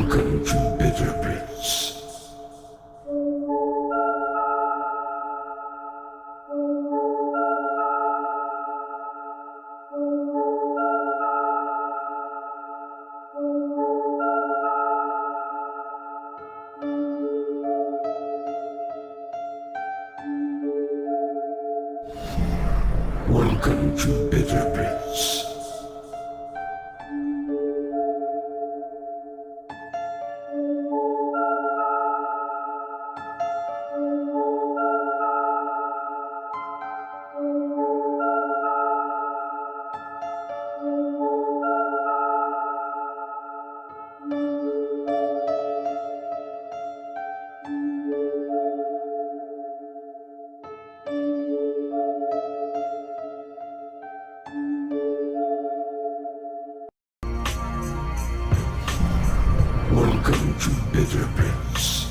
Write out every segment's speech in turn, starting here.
Welcome to Bitter Pits. Welcome to Bitter Pits. Welcome to Bitter Pits.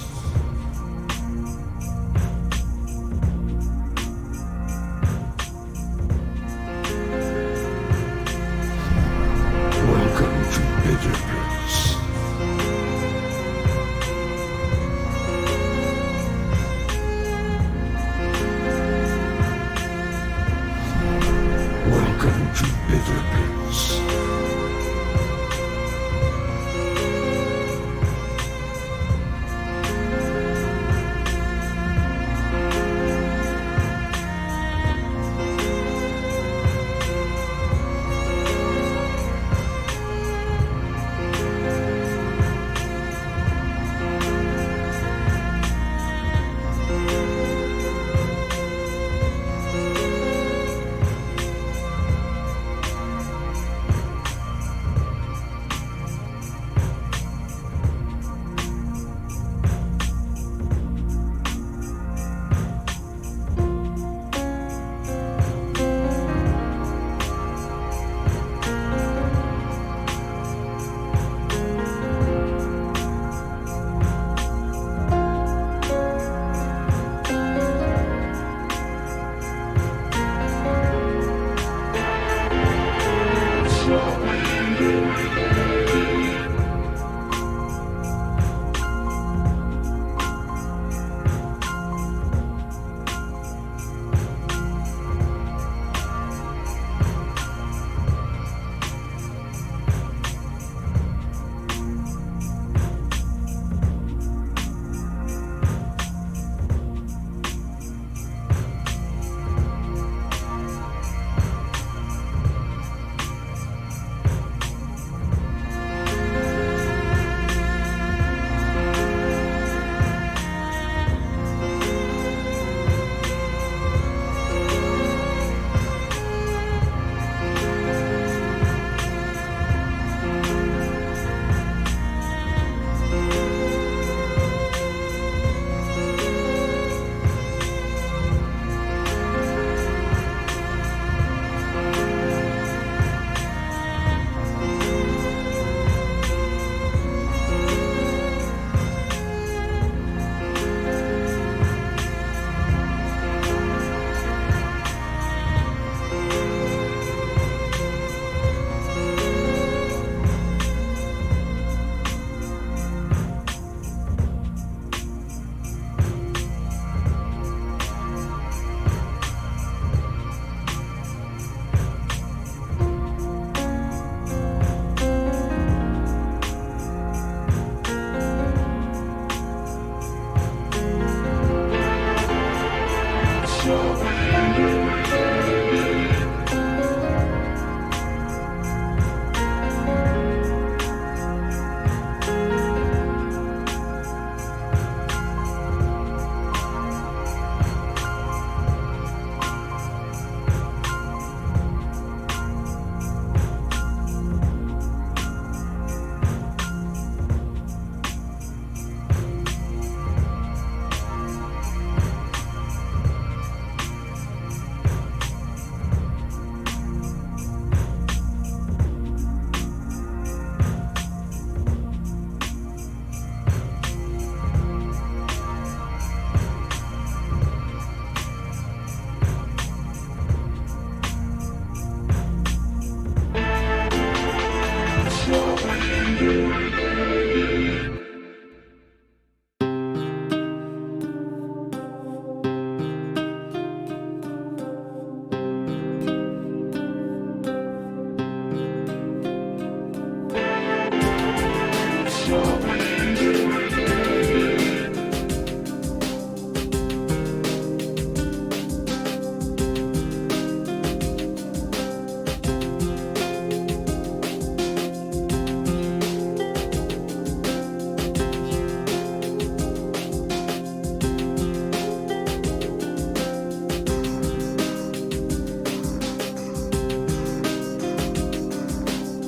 Welcome to Bitter Pits. Welcome to Bitter Pits.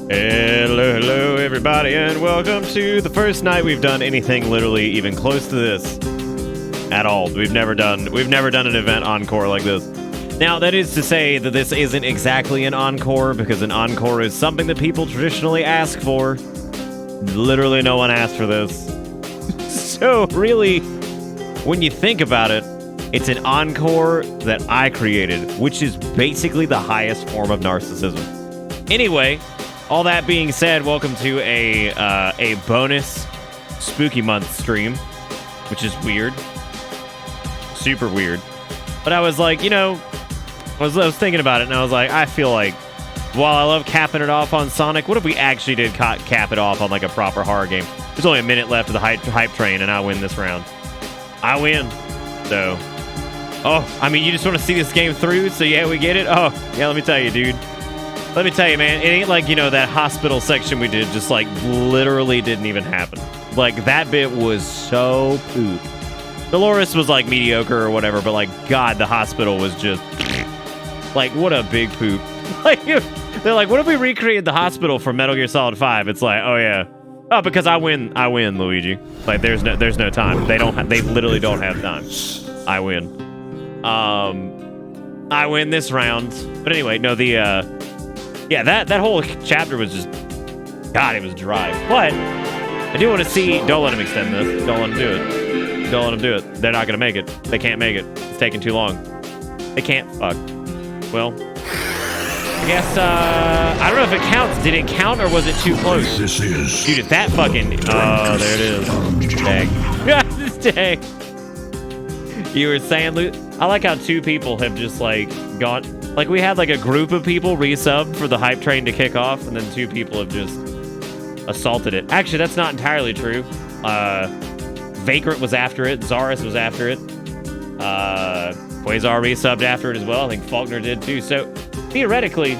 Hello, everybody, and welcome to the first night we've done anything literally even close to this at all. We've never done an event encore like this. Now, that is to say that this isn't exactly an encore, because an encore is something that people traditionally ask for. Literally no one asked for this. So, really, when you think about it, it's an encore that I created, which is basically the highest form of narcissism. Anyway, all that being said, welcome to a bonus Spooky Month stream, which is weird. Super weird. But I was like, you know, I was thinking about it, and I was like, I feel like, while I love capping it off on Sonic, what if we actually did cap it off on like a proper horror game? There's only a minute left of the hype train, and I win this round. I win. So, oh, I mean, you just want to see this game through, so yeah, we get it? Oh, yeah, let me tell you, dude. Let me tell you, man, it ain't like, you know, that hospital section we did just, like, literally didn't even happen. Like, that bit was so poop. Dolores was, like, mediocre or whatever, but, like, God, the hospital was just, like, what a big poop. Like, they're like, what if we recreated the hospital from Metal Gear Solid 5? It's like, oh, yeah. Oh, because I win, Luigi. Like, there's no time. They literally don't have time. I win. I win this round. But anyway, no, yeah, that whole chapter was just, God, it was dry. But I do want to see, don't let him extend this. Don't let him do it. Don't let him do it. They're not going to make it. They can't make it. It's taking too long. They can't. Fuck. Well, I guess, I don't know if it counts. Did it count or was it too close? This is Dude, if that fucking, oh, there it is. Dang. Dang. You were saying, Luke, I like how two people have just, like, gone. Like, we had, like, a group of people resub for the hype train to kick off, and then two people have just assaulted it. Actually, that's not entirely true. Vagrant was after it. Zaris was after it. Quasar resubbed after it as well. I think Faulkner did, too. So, theoretically,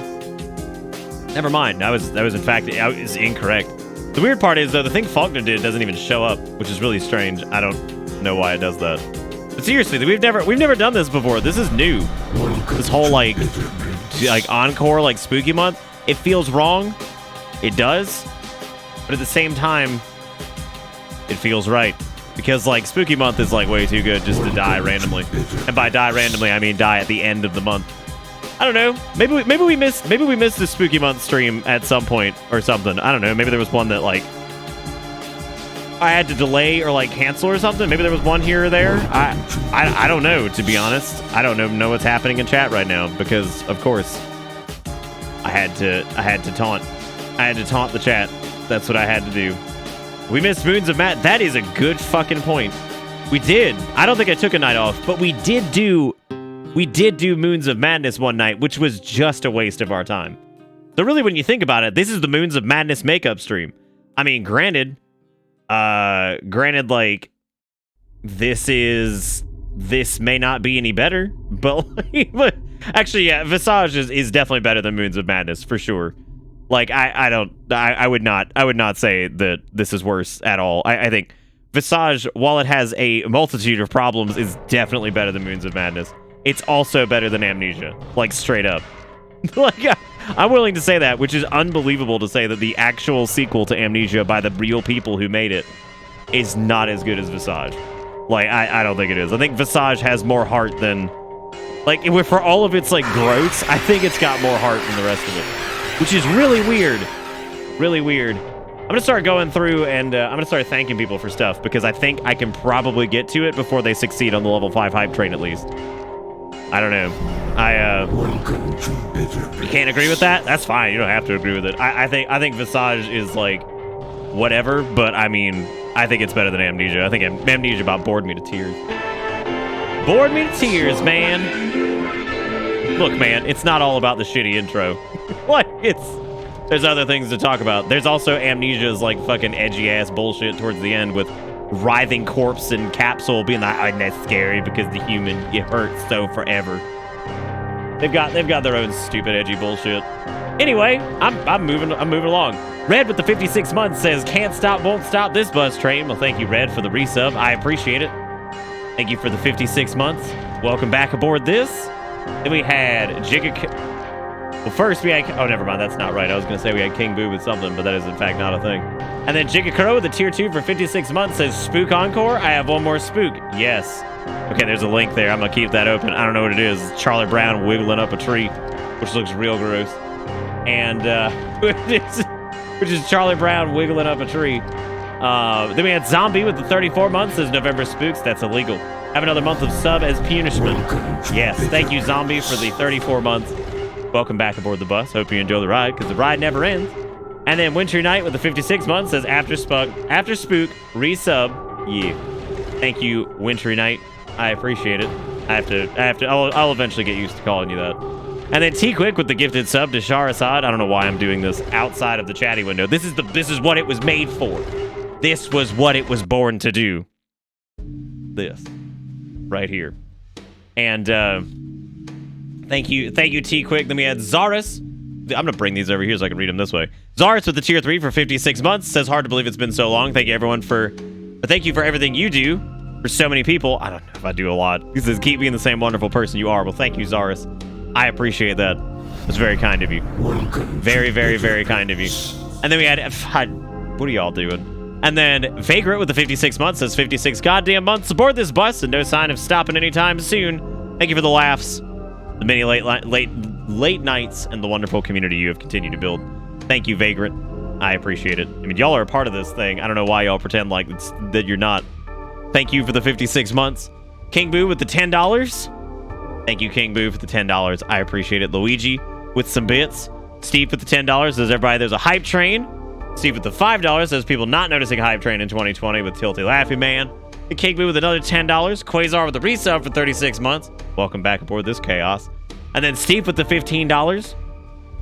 never mind. That was in fact, I was incorrect. The weird part is, though, the thing Faulkner did doesn't even show up, which is really strange. I don't know why it does that. But seriously, we've never done this before. This is new. This whole like encore, like Spooky Month. It feels wrong. It does. But at the same time, it feels right. Because like Spooky Month is like way too good just to die randomly. And by die randomly, I mean die at the end of the month. I don't know. Maybe we missed the Spooky Month stream at some point or something. I don't know. Maybe there was one that like I had to delay or like cancel or something. Maybe there was one here or there. I don't know, to be honest. I don't know what's happening in chat right now because of course I had to taunt. I had to taunt the chat. That's what I had to do. We missed Moons of Madness. That is a good fucking point. We did. I don't think I took a night off, but we did do Moons of Madness one night, which was just a waste of our time. So really, when you think about it, this is the Moons of Madness makeup stream. I mean, granted, like, this may not be any better, but actually, yeah, Visage is definitely better than Moons of Madness, for sure. Like, I would not say that this is worse at all. I think Visage, while it has a multitude of problems, is definitely better than Moons of Madness. It's also better than Amnesia, like, straight up. Like, I'm willing to say that, which is unbelievable to say that the actual sequel to Amnesia by the real people who made it is not as good as Visage. Like, I don't think it is. I think Visage has more heart than... Like, for all of its, like, gross, I think it's got more heart than the rest of it. Which is really weird. Really weird. I'm going to start going through and I'm going to start thanking people for stuff because I think I can probably get to it before they succeed on the level 5 hype train at least. I don't know. You can't agree with that? That's fine. You don't have to agree with it. I think Visage is like whatever, but I mean, I think it's better than Amnesia. I think Amnesia about bored me to tears. Bored me to tears, man. Look, man, it's not all about the shitty intro. Like, there's other things to talk about. There's also Amnesia's like fucking edgy ass bullshit towards the end with writhing corpse and Capsule being like, oh, that's scary because the human, it hurts so forever. They've got their own stupid edgy bullshit. Anyway, I'm moving along. Red with the 56 months says, can't stop, won't stop this bus train. Well, thank you, Red, for the resub. I appreciate it. Thank you for the 56 months. Welcome back aboard this. Then we had Well, first we had... Oh, never mind. That's not right. I was going to say we had King Boo with something, but that is, in fact, not a thing. And then Jigakuro with the tier 2 for 56 months says, Spook Encore? I have one more Spook. Yes. Okay, there's a link there. I'm going to keep that open. I don't know what it is. It's Charlie Brown wiggling up a tree, which looks real gross. And, which is Charlie Brown wiggling up a tree. Then we had Zombie with the 34 months says November Spooks. That's illegal. Have another month of sub as punishment. Yes, thank you, Zombie, for the 34 months. Welcome back aboard the bus. Hope you enjoy the ride, because the ride never ends. And then Wintry Night with the 56 months says After Spook, resub. Yeah. Thank you, Wintry Night. I appreciate it. I'll eventually get used to calling you that. And then T-Quick with the gifted sub to Shahrasad. I don't know why I'm doing this outside of the chatty window. This is what it was made for. This was what it was born to do. This. Right here. And thank you, T-Quick. Then we had Zaris. I'm going to bring these over here so I can read them this way. Zaris with the tier 3 for 56 months. Says, hard to believe it's been so long. Thank you, everyone, thank you for everything you do for so many people. I don't know if I do a lot. He says, keep being the same wonderful person you are. Well, thank you, Zaris. I appreciate that. It's very kind of you. Very, very, very kind of you. And then we had... What are y'all doing? And then Vagrant with the 56 months says 56 goddamn months aboard this bus and no sign of stopping anytime soon. Thank you for the laughs, the many late nights, and the wonderful community you have continued to build. Thank you, Vagrant. I appreciate it. I mean, y'all are a part of this thing. I don't know why y'all pretend like that you're not. Thank you for the 56 months. King Boo with the $10. Thank you, King Boo, for the $10. I appreciate it. Luigi with some bits. Steve with the $10 says, everybody, there's a hype train. Steve with the $5 says, people not noticing hype train in 2020 with Tilty Laffy Man. The King Boo with another $10. Quasar with the resub for 36 months. Welcome back aboard this chaos. And then Steve with the $15.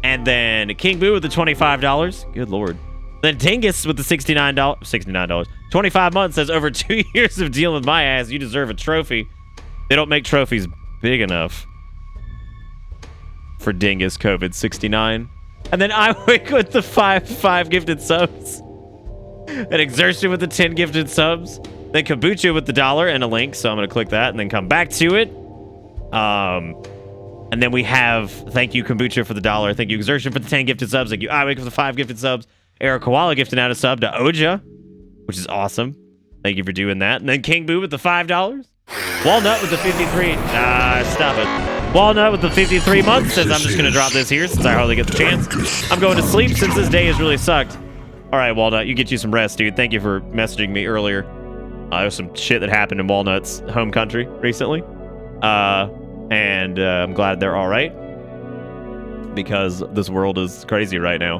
And then King Boo with the $25. Good lord. Then Dingus with the $69. 25 months says, over 2 years of dealing with my ass, you deserve a trophy. They don't make trophies big enough for Dingus COVID 69. And then I wake with the five gifted subs. And Exertion with the 10 gifted subs. Then Kombucha with the $1 and a link. So I'm going to click that and then come back to it. And then we have, thank you, Kombucha, for the $1. Thank you, Exertion, for the 10 gifted subs. Thank you, I wake with the 5 gifted subs. Eric Koala gifting out a sub to Oja, which is awesome. Thank you for doing that. And then King Boo with the $5. Walnut with the 53. Stop it. Walnut with the 53 months says, I'm just going to drop this here since I hardly get the chance. I'm going to sleep since this day has really sucked. All right, Walnut, you get you some rest, dude. Thank you for messaging me earlier. There was some shit that happened in Walnut's home country recently. And I'm glad they're all right, because this world is crazy right now.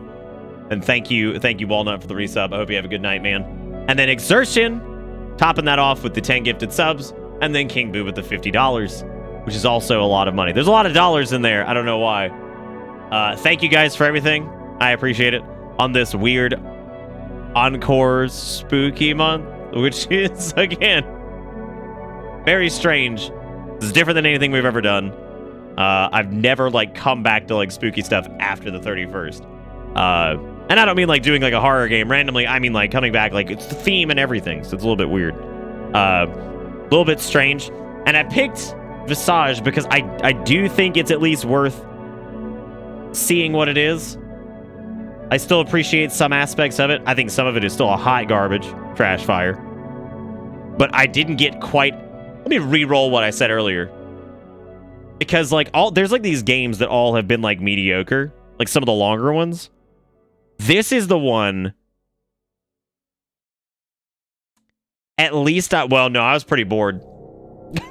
And thank you, Walnut, for the resub. I hope you have a good night, man. And then Exertion, topping that off with the 10 gifted subs. And then King Boo with the $50, which is also a lot of money. There's a lot of dollars in there. I don't know why. Thank you guys for everything. I appreciate it. On this weird Encore spooky month, which is, again, very strange. This is different than anything we've ever done. I've never, come back to, spooky stuff after the 31st. And I don't mean, doing, a horror game randomly. I mean, coming back, it's the theme and everything. So it's a little bit weird. A little bit strange. And I picked Visage because I do think it's at least worth seeing what it is. I still appreciate some aspects of it. I think some of it is still a hot garbage trash fire. But I didn't get quite... Let me re-roll what I said earlier. Because, there's, these games that all have been, mediocre. Some of the longer ones. This is the one... At least well, no, I was pretty bored.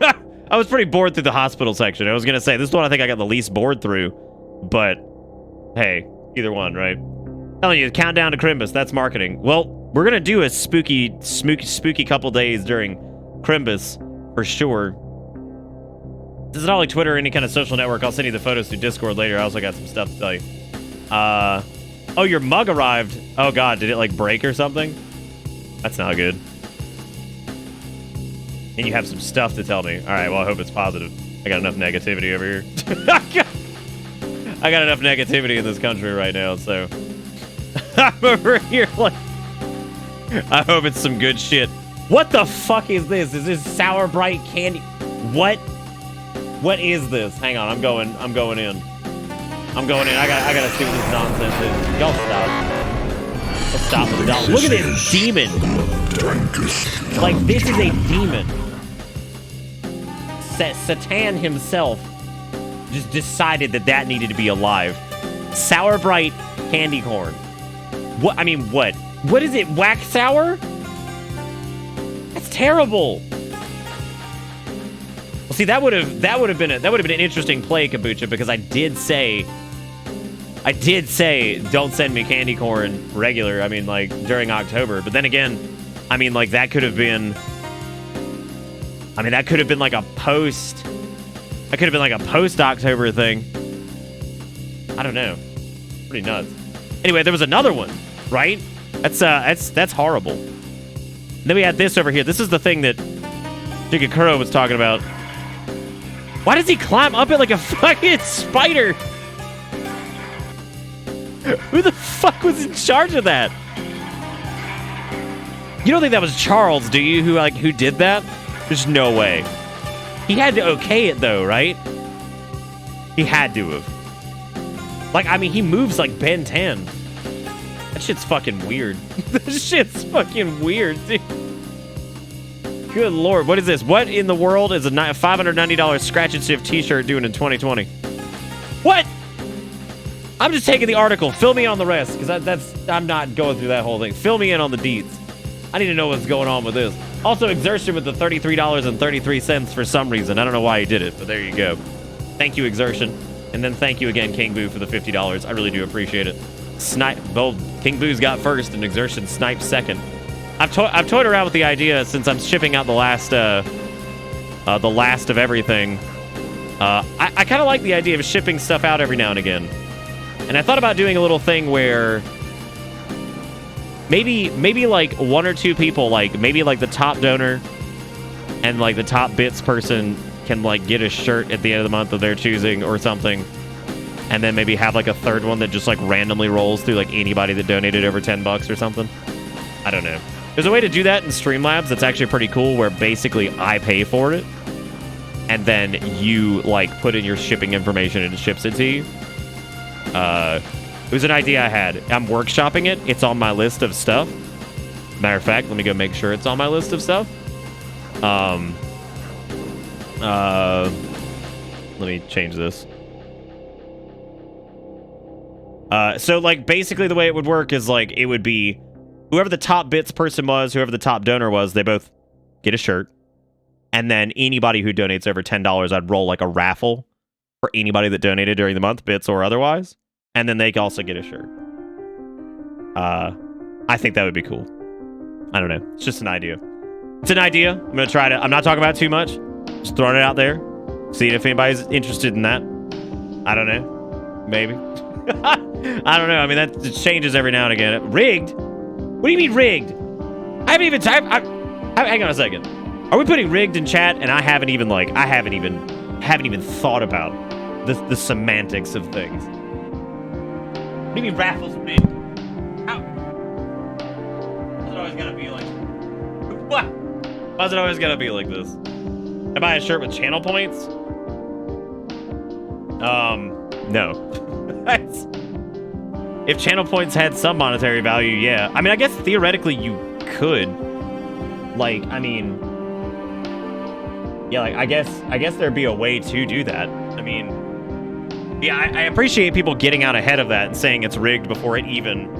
I was pretty bored through the hospital section. I was going to say, this is the one I think I got the least bored through. But, hey, either one, right? Telling you, countdown to Crimbus, that's marketing. Well, we're going to do a spooky couple days during Crimbus, for sure. This is not like Twitter or any kind of social network. I'll send you the photos through Discord later. I also got some stuff to tell you. Oh, your mug arrived. Oh, God, did it, break or something? That's not good. And you have some stuff to tell me. All right, well, I hope it's positive. I got enough negativity over here. I got enough negativity in this country right now, so... I'm over here I hope it's some good shit. What the fuck is this? Is this Sour Bright candy? What is this? Hang on, I'm going in. I'm going in. I gotta see what this nonsense is. Y'all stop. Let's stop with the Look at this demon. Like, this is a demon. Satan himself just decided that needed to be alive. Sour Bright candy corn. What? I mean, what? What is it? Wax sour? That's terrible. Well, see, that would have been an interesting play, Kabucha, because I did say don't send me candy corn regular. I mean, like during October. But then again, I mean, like that could have been. I mean, that could have been like a post. That could have been like a post-October thing. I don't know. Pretty nuts. Anyway, there was another one, right? That's horrible. And then we had this over here. This is the thing that Jigakuro was talking about. Why does he climb up it like a fucking spider? Who the fuck was in charge of that? You don't think that was Charles, do you? Who did that? There's no way. He had to okay it though, right? He had to have. Like, I mean, he moves like Ben 10. That shit's fucking weird. That shit's fucking weird, dude. Good lord, what is this? What in the world is a $590 scratch and shift t-shirt doing in 2020? What? I'm just taking the article. Fill me in on the rest, because I'm not going through that whole thing. Fill me in on the deeds. I need to know what's going on with this. Also, Exertion with the $33.33 for some reason. I don't know why he did it, but there you go. Thank you, Exertion. And then thank you again, King Boo, for the $50. I really do appreciate it. Well, King Boo's got first, and Exertion sniped second. I've toyed around with the idea since I'm shipping out the last of everything. I kind of like the idea of shipping stuff out every now and again. And I thought about doing a little thing where maybe like one or two people, like maybe like the top donor and like the top bits person can like get a shirt at the end of the month of their choosing or something. And then maybe have like a third one that just like randomly rolls through like anybody that donated over $10 or something. I don't know. There's a way to do that in Streamlabs that's actually pretty cool where basically I pay for it and then you like put in your shipping information and it ships it to you. It was an idea I had. I'm workshopping it. It's on my list of stuff. Matter of fact, let me go make sure it's on my list of stuff. Let me change this. So like basically the way it would work is like it would be whoever the top bits person was, whoever the top donor was, they both get a shirt. And then anybody who donates over $10, I'd roll like a raffle for anybody that donated during the month, bits or otherwise. And then they can also get a shirt. I think that would be cool. I don't know. It's just an idea. It's an idea. I'm going to try to... I'm not talking about it too much. Just throwing it out there. Seeing if anybody's interested in that. I don't know. Maybe. I don't know. I mean, that changes every now and again. Rigged? What do you mean rigged? I haven't even... hang on a second. Are we putting rigged in chat? And I haven't even thought about the semantics of things. What do you mean raffles rigged? How? Why's it always gotta be like... What? Why's it always gotta be like this? I buy a shirt with channel points? No. If channel points had some monetary value, yeah. I mean, I guess theoretically you could. Like, I mean... Yeah, like, I guess there'd be a way to do that. I mean... Yeah, I appreciate people getting out ahead of that and saying it's rigged before it even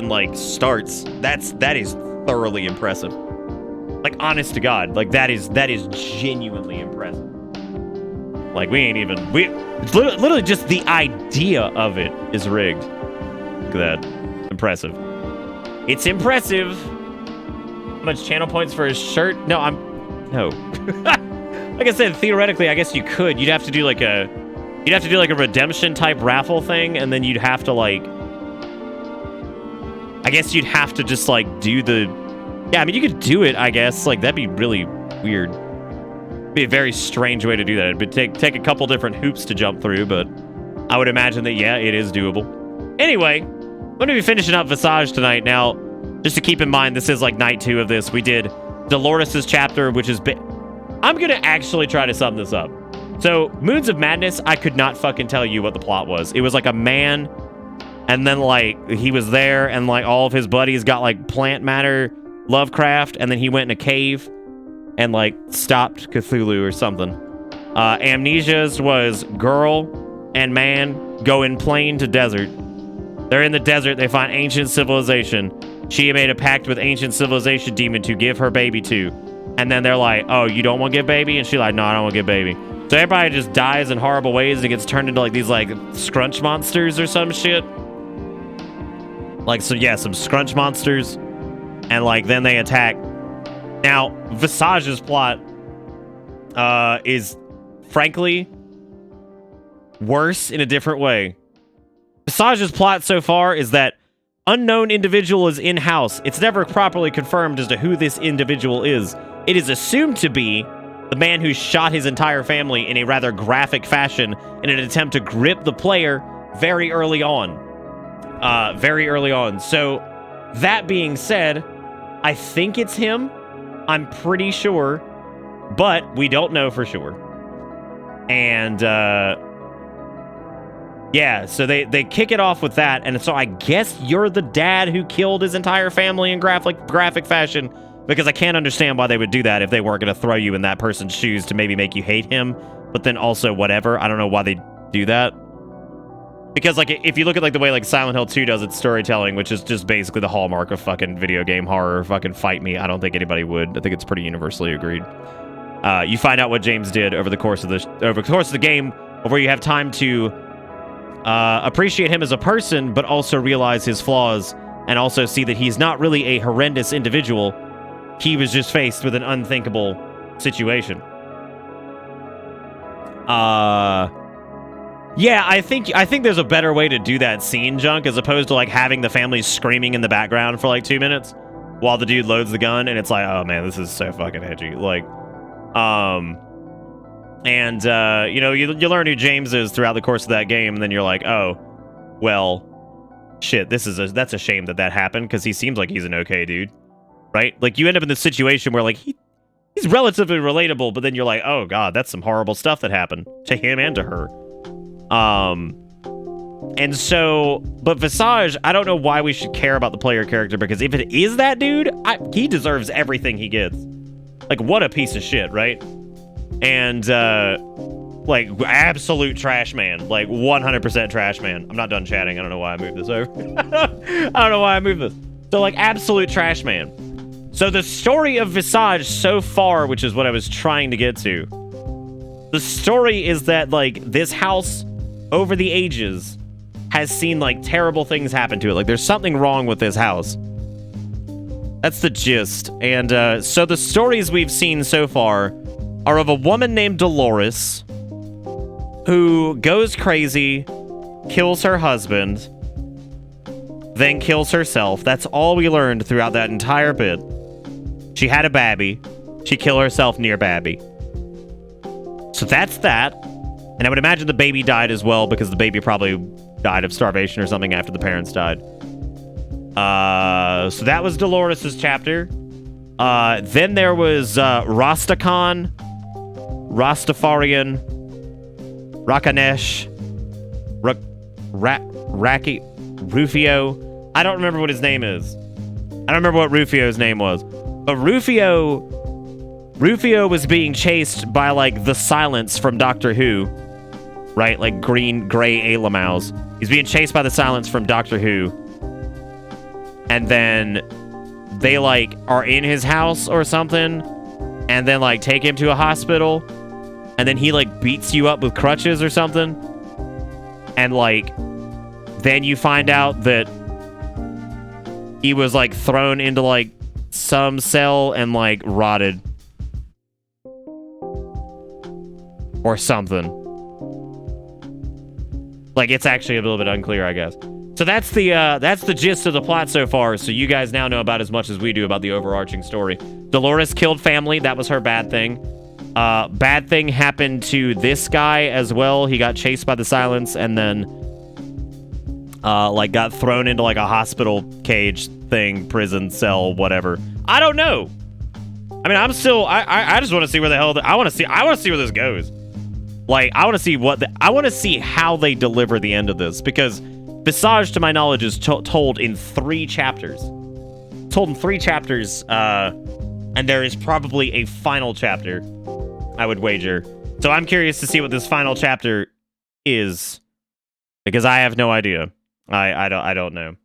like starts. That is thoroughly impressive. Like, honest to God, like that is genuinely impressive. Like it's literally just the idea of it is rigged. Look at that, impressive. It's impressive. How much channel points for his shirt? No. Like I said, theoretically, I guess you could. You'd have to do like a redemption type raffle thing, and then you'd have to like... I guess you'd have to just like do the... Yeah, I mean, you could do it, I guess. Like, that'd be really weird. It'd be a very strange way to do that. It'd take a couple different hoops to jump through, but I would imagine that, yeah, it is doable. Anyway, I'm going to be finishing up Visage tonight. Now, just to keep in mind, this is like night 2 of this. We did Dolores' chapter, which is... I'm going to actually try to sum this up. So, Moons of Madness, I could not fucking tell you what the plot was. It was like a man, and then, like, he was there, and, like, all of his buddies got, like, plant matter Lovecraft, and then he went in a cave and, like, stopped Cthulhu or something. Amnesia's was girl and man go in plane to desert. They're in the desert. They find ancient civilization. She made a pact with ancient civilization demon to give her baby to. And then they're like, oh, you don't want to give baby? And she's like, no, I don't want to give baby. So everybody just dies in horrible ways and gets turned into like these like scrunch monsters or some shit. Like, so yeah, some scrunch monsters. And like, then they attack. Now, Visage's plot is frankly worse in a different way. Visage's plot so far is that unknown individual is in-house. It's never properly confirmed as to who this individual is. It is assumed to be the man who shot his entire family in a rather graphic fashion in an attempt to grip the player very early on. So, that being said, I think it's him. I'm pretty sure, but we don't know for sure. And, yeah, so they kick it off with that, and so I guess you're the dad who killed his entire family in graphic fashion, because I can't understand why they would do that if they weren't going to throw you in that person's shoes to maybe make you hate him, but then also whatever. I don't know why they do that. Because, like, if you look at, like, the way, like, Silent Hill 2 does its storytelling, which is just basically the hallmark of fucking video game horror, fucking fight me, I don't think anybody would. I think it's pretty universally agreed. You find out what James did over the course of the game, where you have time to appreciate him as a person, but also realize his flaws, and also see that he's not really a horrendous individual. He was just faced with an unthinkable situation. Yeah, I think there's a better way to do that scene, Junk, as opposed to like having the family screaming in the background for like 2 minutes while the dude loads the gun, and it's like, oh man, this is so fucking edgy. Like, you know, you learn who James is throughout the course of that game, and then you're like, oh, well, shit, that's a shame that happened, because he seems like he's an okay dude, right? Like, you end up in this situation where like he's relatively relatable, but then you're like, oh god, that's some horrible stuff that happened to him and to her. And so, but Visage, I don't know why we should care about the player character, because if it is that dude, he deserves everything he gets. Like, what a piece of shit, right? And, like, absolute trash man. Like, 100% trash man. I'm not done chatting. I don't know why I moved this over. I don't know why I moved this. So, like, absolute trash man. So, the story of Visage so far, which is what I was trying to get to, the story is that, like, this house, over the ages, has seen, like, terrible things happen to it. Like, there's something wrong with this house. That's the gist. And, so the stories we've seen so far are of a woman named Dolores who goes crazy, kills her husband, then kills herself. That's all we learned throughout that entire bit. She had a babby. She killed herself near babby. So that's that. And I would imagine the baby died as well, because the baby probably died of starvation or something after the parents died. So that was Dolores' chapter. Then there was Rastakhan, Rastafarian, Rakanesh, Raki, Rufio. I don't remember what his name is. I don't remember what Rufio's name was. But Rufio was being chased by, like, the Silence from Doctor Who. Right? Like, gray Alamouse. He's being chased by the Silence from Doctor Who. And then they, like, are in his house or something. And then, like, take him to a hospital. And then he, like, beats you up with crutches or something. And, like, then you find out that he was, like, thrown into, like, some cell and, like, rotted. Or something. Like, it's actually a little bit unclear, I guess. So that's the gist of the plot so far, so you guys now know about as much as we do about the overarching story. Dolores killed family. That was her bad thing. Bad thing happened to this guy as well. He got chased by the Silence and then, like, got thrown into, like, a hospital cage thing, prison cell, whatever. I don't know. I mean, I'm still... I just want to see where the hell... I want to see where this goes. Like, I want to see I want to see how they deliver the end of this, because Visage, to my knowledge, is told in 3 chapters. Told in 3 chapters, and there is probably a final chapter, I would wager. So I'm curious to see what this final chapter is, because I have no idea. I don't know.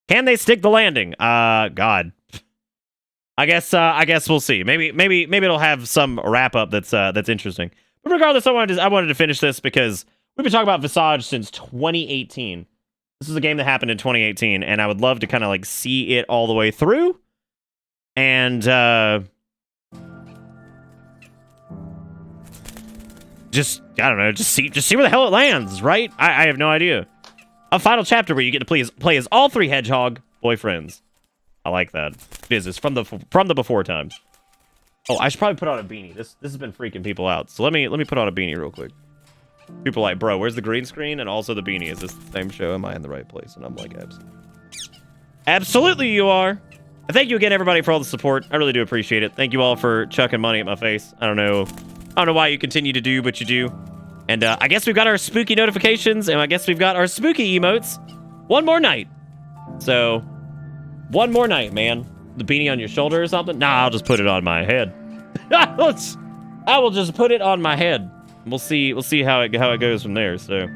Can they stick the landing? God. I guess we'll see. Maybe it'll have some wrap up that's interesting. But regardless, I wanted to finish this because we've been talking about Visage since 2018. This is a game that happened in 2018, and I would love to kind of like see it all the way through. And just I don't know, just see where the hell it lands, right? I have no idea. A final chapter where you get to play as all 3 hedgehog boyfriends. I like that. Business from the before times. Oh, I should probably put on a beanie. This has been freaking people out. So let me put on a beanie real quick. People are like, bro, where's the green screen and also the beanie? Is this the same show? Am I in the right place? And I'm like, absolutely you are. And thank you again, everybody, for all the support. I really do appreciate it. Thank you all for chucking money at my face. I don't know why you continue to do, but you do. And I guess we've got our spooky notifications, and I guess we've got our spooky emotes. One more night. So, one more night, man. The beanie on your shoulder or something? Nah, I'll just put it on my head. I will just put it on my head. We'll see how it goes from there. So,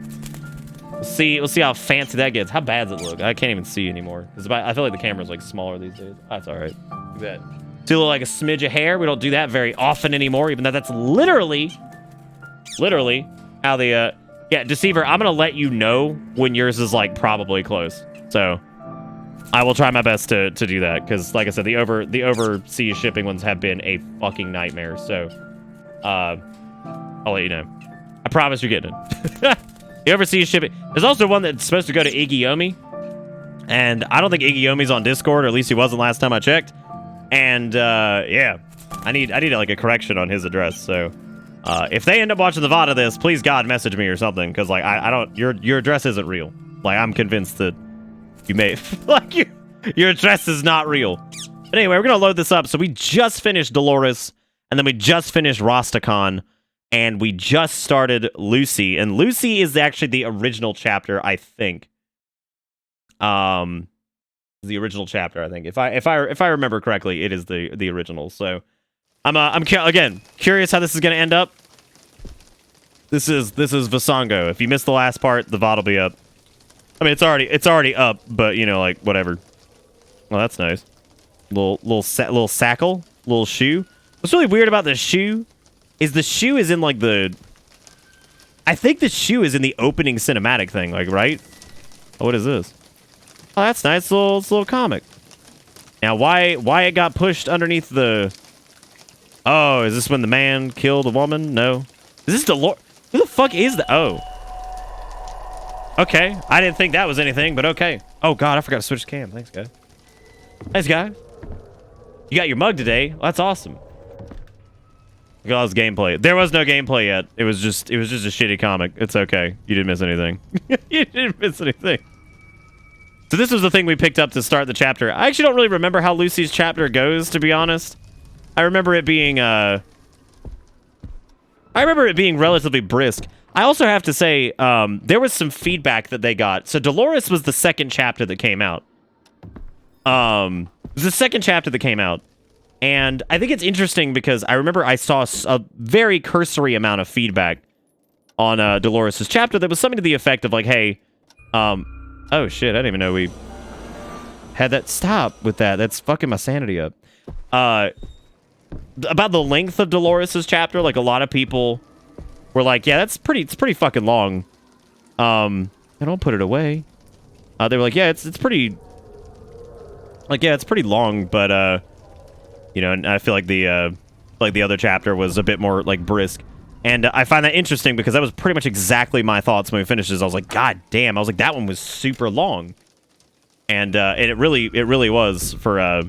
we'll see how fancy that gets. How bad does it look? I can't even see anymore because I feel like the camera's like smaller these days. That's all right. Do that. Do look like a smidge of hair. We don't do that very often anymore, even though that's literally how the yeah, Deceiver, I'm gonna let you know when yours is like probably close. So I will try my best to do that, because like I said, the overseas shipping ones have been a fucking nightmare. So I'll let you know. I promise you're getting it. The overseas shipping. There's also one that's supposed to go to Igiomi, and I don't think Igiomi's on Discord, or at least he wasn't last time I checked. And yeah, I need like a correction on his address. So if they end up watching the VOD of this, please God message me or something, because like I don't, your address isn't real. Like, I'm convinced that you may like your address is not real. But anyway, we're gonna load this up. So we just finished Dolores, and then we just finished Rostakon, and we just started Lucy. And Lucy is actually the original chapter, I think. The original chapter, I think. If I remember correctly, it is the original. So I'm again curious how this is gonna end up. This is Vasango. If you missed the last part, the VOD will be up. I mean, it's already up, but you know, like whatever. Well, that's nice. Little sackle, little shoe. What's really weird about the shoe is the shoe is in like the. I think the shoe is in the opening cinematic thing, like, right? Oh, what is this? Oh, that's nice. Little comic. Now, why it got pushed underneath the... Oh, is this when the man killed a woman? No. Is this Dolores? Who the fuck is the... Oh. Okay. I didn't think that was anything, but okay. Oh, God, I forgot to switch cam. Thanks, guy. Thanks, guy. You got your mug today. Well, that's awesome. Look at all this gameplay. There was no gameplay yet. It was just a shitty comic. It's okay. You didn't miss anything. You didn't miss anything. So this was the thing we picked up to start the chapter. I actually don't really remember how Lucy's chapter goes, to be honest. I remember it being relatively brisk. I also have to say, there was some feedback that they got. So Dolores was the second chapter that came out. It was the second chapter that came out. And I think it's interesting because I remember I saw a very cursory amount of feedback on Dolores' chapter that was something to the effect of like, hey, oh shit, I didn't even know we had that. Stop with that. That's fucking my sanity up. About the length of Dolores' chapter, like a lot of people were like, yeah, it's pretty fucking long. I don't put it away. They were like, yeah, it's pretty, like, yeah, it's pretty long, but you know, and I feel like the other chapter was a bit more like brisk. And I find that interesting because that was pretty much exactly my thoughts when we finished this. I was like, God damn. I was like, that one was super long. And it really was for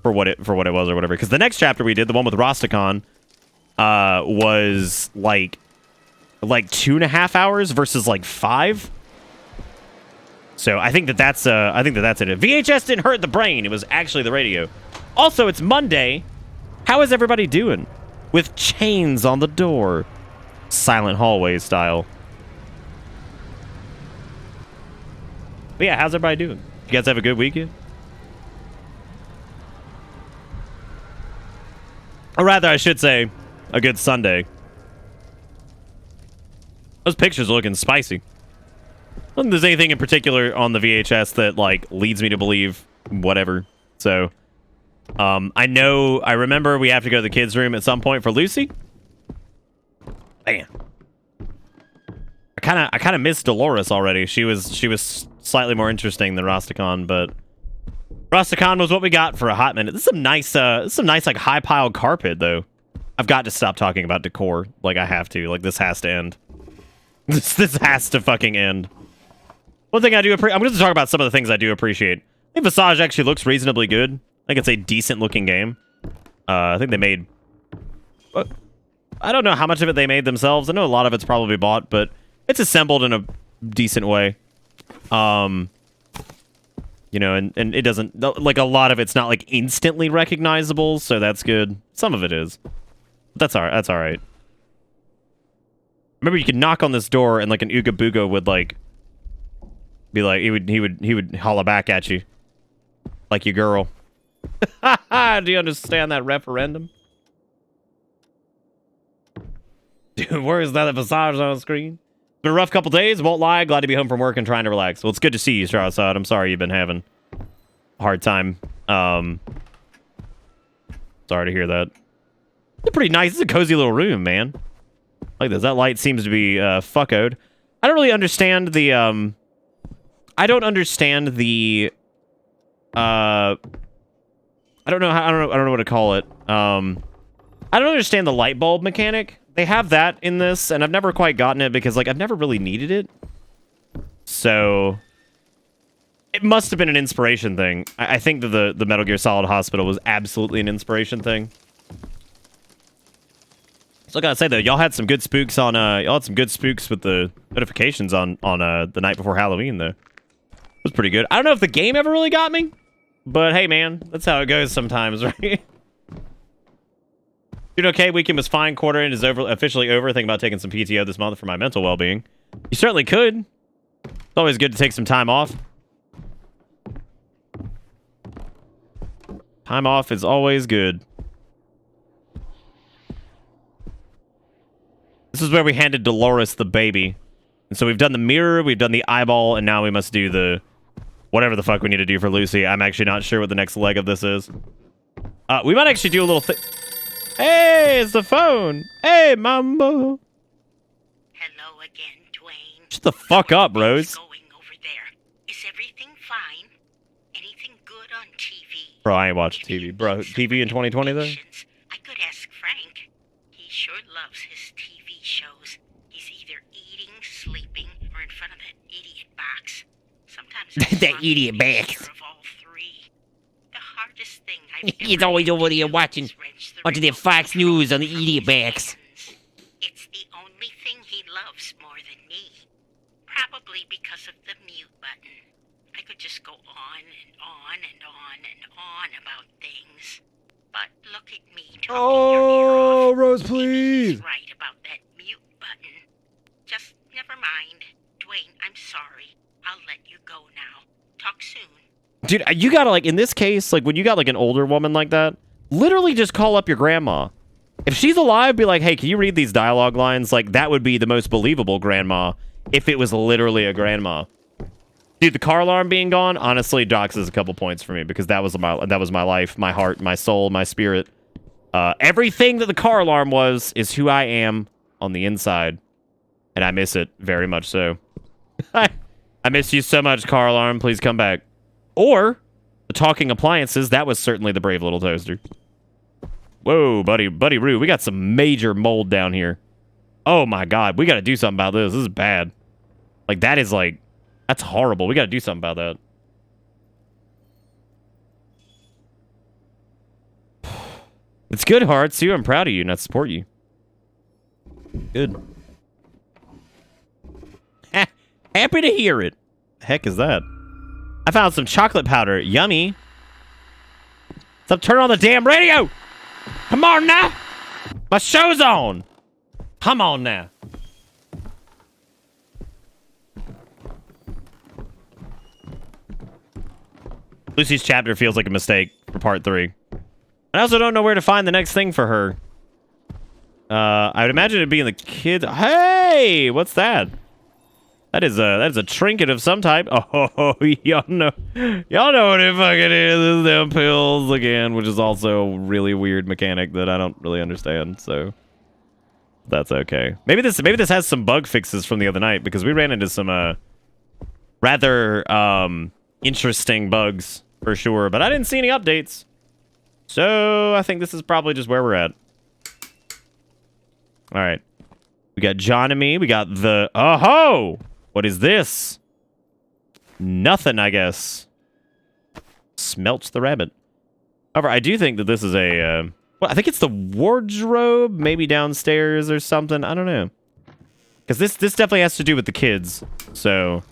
what it was or whatever. Because the next chapter we did, the one with Rostakon, was like 2.5 hours versus like 5. So I think that's it. VHS didn't hurt the brain. It was actually the radio. Also, it's Monday. How is everybody doing? With chains on the door. Silent hallway style. But yeah, how's everybody doing? You guys have a good weekend? Or rather, I should say, a good Sunday. Those pictures are looking spicy. I don't think there's anything in particular on the VHS that, like, leads me to believe whatever. So, I remember we have to go to the kids' room at some point for Lucy. Man. I kind of missed Dolores already. She was slightly more interesting than Rastakhan, but Rastakhan was what we got for a hot minute. This is some nice like high piled carpet though. I've got to stop talking about decor. Like I have to. Like this has to end. This has to fucking end. One thing I do appreciate. I'm going to talk about some of the things I do appreciate. I think Visage actually looks reasonably good. I think it's a decent looking game. I think they made. I don't know how much of it they made themselves. I know a lot of it's probably bought, but it's assembled in a decent way. You know, and it doesn't, like, a lot of it's not, like, instantly recognizable, so that's good. Some of it is. But that's all right. Remember, you could knock on this door, and, like, an Ooga Booga would, like, be like, he would holler back at you. Like your girl. Do you understand that referendum? Dude, where is that Visage on the screen? Been a rough couple days, won't lie. Glad to be home from work and trying to relax. Well, it's good to see you, Charizard. I'm sorry you've been having a hard time. Sorry to hear that. It's pretty nice. It's a cozy little room, man. Like this. That light seems to be fuckoed. I don't really understand the I don't understand the I don't know what to call it. I don't understand the light bulb mechanic. They have that in this, and I've never quite gotten it because, like, I've never really needed it. So, it must have been an inspiration thing. I think that the Metal Gear Solid Hospital was absolutely an inspiration thing. So I gotta say though, y'all had some good spooks on. Y'all had some good spooks with the notifications on the night before Halloween though. It was pretty good. I don't know if the game ever really got me, but hey, man, that's how it goes sometimes, right? Dude, okay, weekend was fine. Quarter end is officially over. Thinking about taking some PTO this month for my mental well-being. You certainly could. It's always good to take some time off. Time off is always good. This is where we handed Dolores the baby. And so we've done the mirror, we've done the eyeball, and now we must do the whatever the fuck we need to do for Lucy. I'm actually not sure what the next leg of this is. We might actually do a little thing. Hey, it's the phone. Hey, Mambo. Hello again, Dwayne. Shut the fuck up, Rose. Going over there. Is everything fine? Anything good on TV? Bro, I ain't watching TV. Bro, TV in 2020 though? I could ask Frank. He sure loves his TV shows. He's either eating, sleeping, or in front of that idiot box. Sometimes That idiot box. Of all three. The hardest thing I've He's always over there watching the Fox News on the idiot box. It's the only thing he loves more than me. Probably because of the mute button. I could just go on and on and on and on about things. But look at me talking your ear off. Rose, Maybe please. he's right about that mute button. Just never mind. Dwayne, I'm sorry. I'll let you go now. Talk soon. Dude, you gotta, like, in this case, like, when you got, like, an older woman like that, literally just call up your grandma. If she's alive, be like, hey, can you read these dialogue lines? Like, that would be the most believable grandma if it was literally a grandma. Dude, the car alarm being gone, honestly, doxes a couple points for me because that was my life, my heart, my soul, my spirit. Everything that the car alarm was is who I am on the inside. And I miss it very much so. I miss you so much, car alarm. Please come back. Or the talking appliances. That was certainly the brave little toaster. Whoa, buddy Roo. We got some major mold down here. Oh my god. We got to do something about this. This is bad. Like, that is like... That's horrible. We got to do something about that. It's good, Hearts. Too. I'm proud of you and I support you. Good. Happy to hear it. The heck is that? I found some chocolate powder. Yummy. Stop turning on the damn radio. Come on now. My show's on. Come on now. Lucy's chapter feels like a mistake for part 3. I also don't know where to find the next thing for her. I would imagine it'd be in the kids. Hey, what's that? That is a trinket of some type. Oh, y'all know what it fucking is. It's them pills again, which is also a really weird mechanic that I don't really understand. So that's okay. Maybe this has some bug fixes from the other night because we ran into some rather interesting bugs for sure, but I didn't see any updates. So I think this is probably just where we're at. All right. We got John and me. We got the... Oh-ho! What is this? Nothing, I guess. Smelts the rabbit. However, I do think that this is a... well, I think it's the wardrobe, maybe downstairs or something. I don't know. Because this definitely has to do with the kids. So...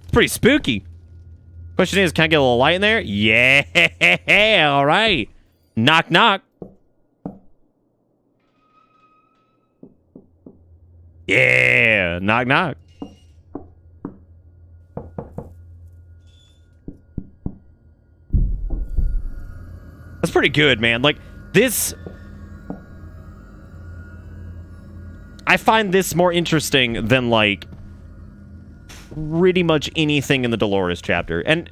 It's pretty spooky. Question is, can I get a little light in there? Yeah, all right. Knock, knock. Yeah, knock, knock. That's pretty good, man. Like, this... I find this more interesting than, like, pretty much anything in the Dolores chapter. And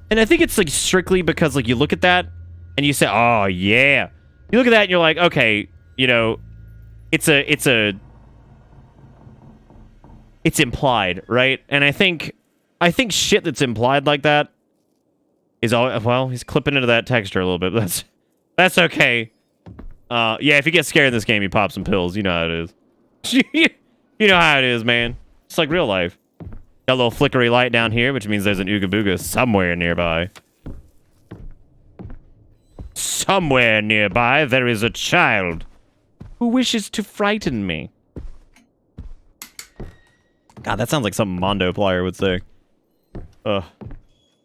I think it's, like, strictly because, like, you look at that and you say, oh, yeah. You look at that and you're like, okay, you know, it's implied, right? And I think shit that's implied like that is all, well, he's clipping into that texture a little bit. But that's okay. Yeah, if you get scared in this game, you pop some pills. You know how it is. You know how it is, man. It's like real life. Got a little flickery light down here, which means there's an Ooga Booga somewhere nearby. Somewhere nearby, there is a child who wishes to frighten me. God, that sounds like something Mondo Plier would say. Ugh.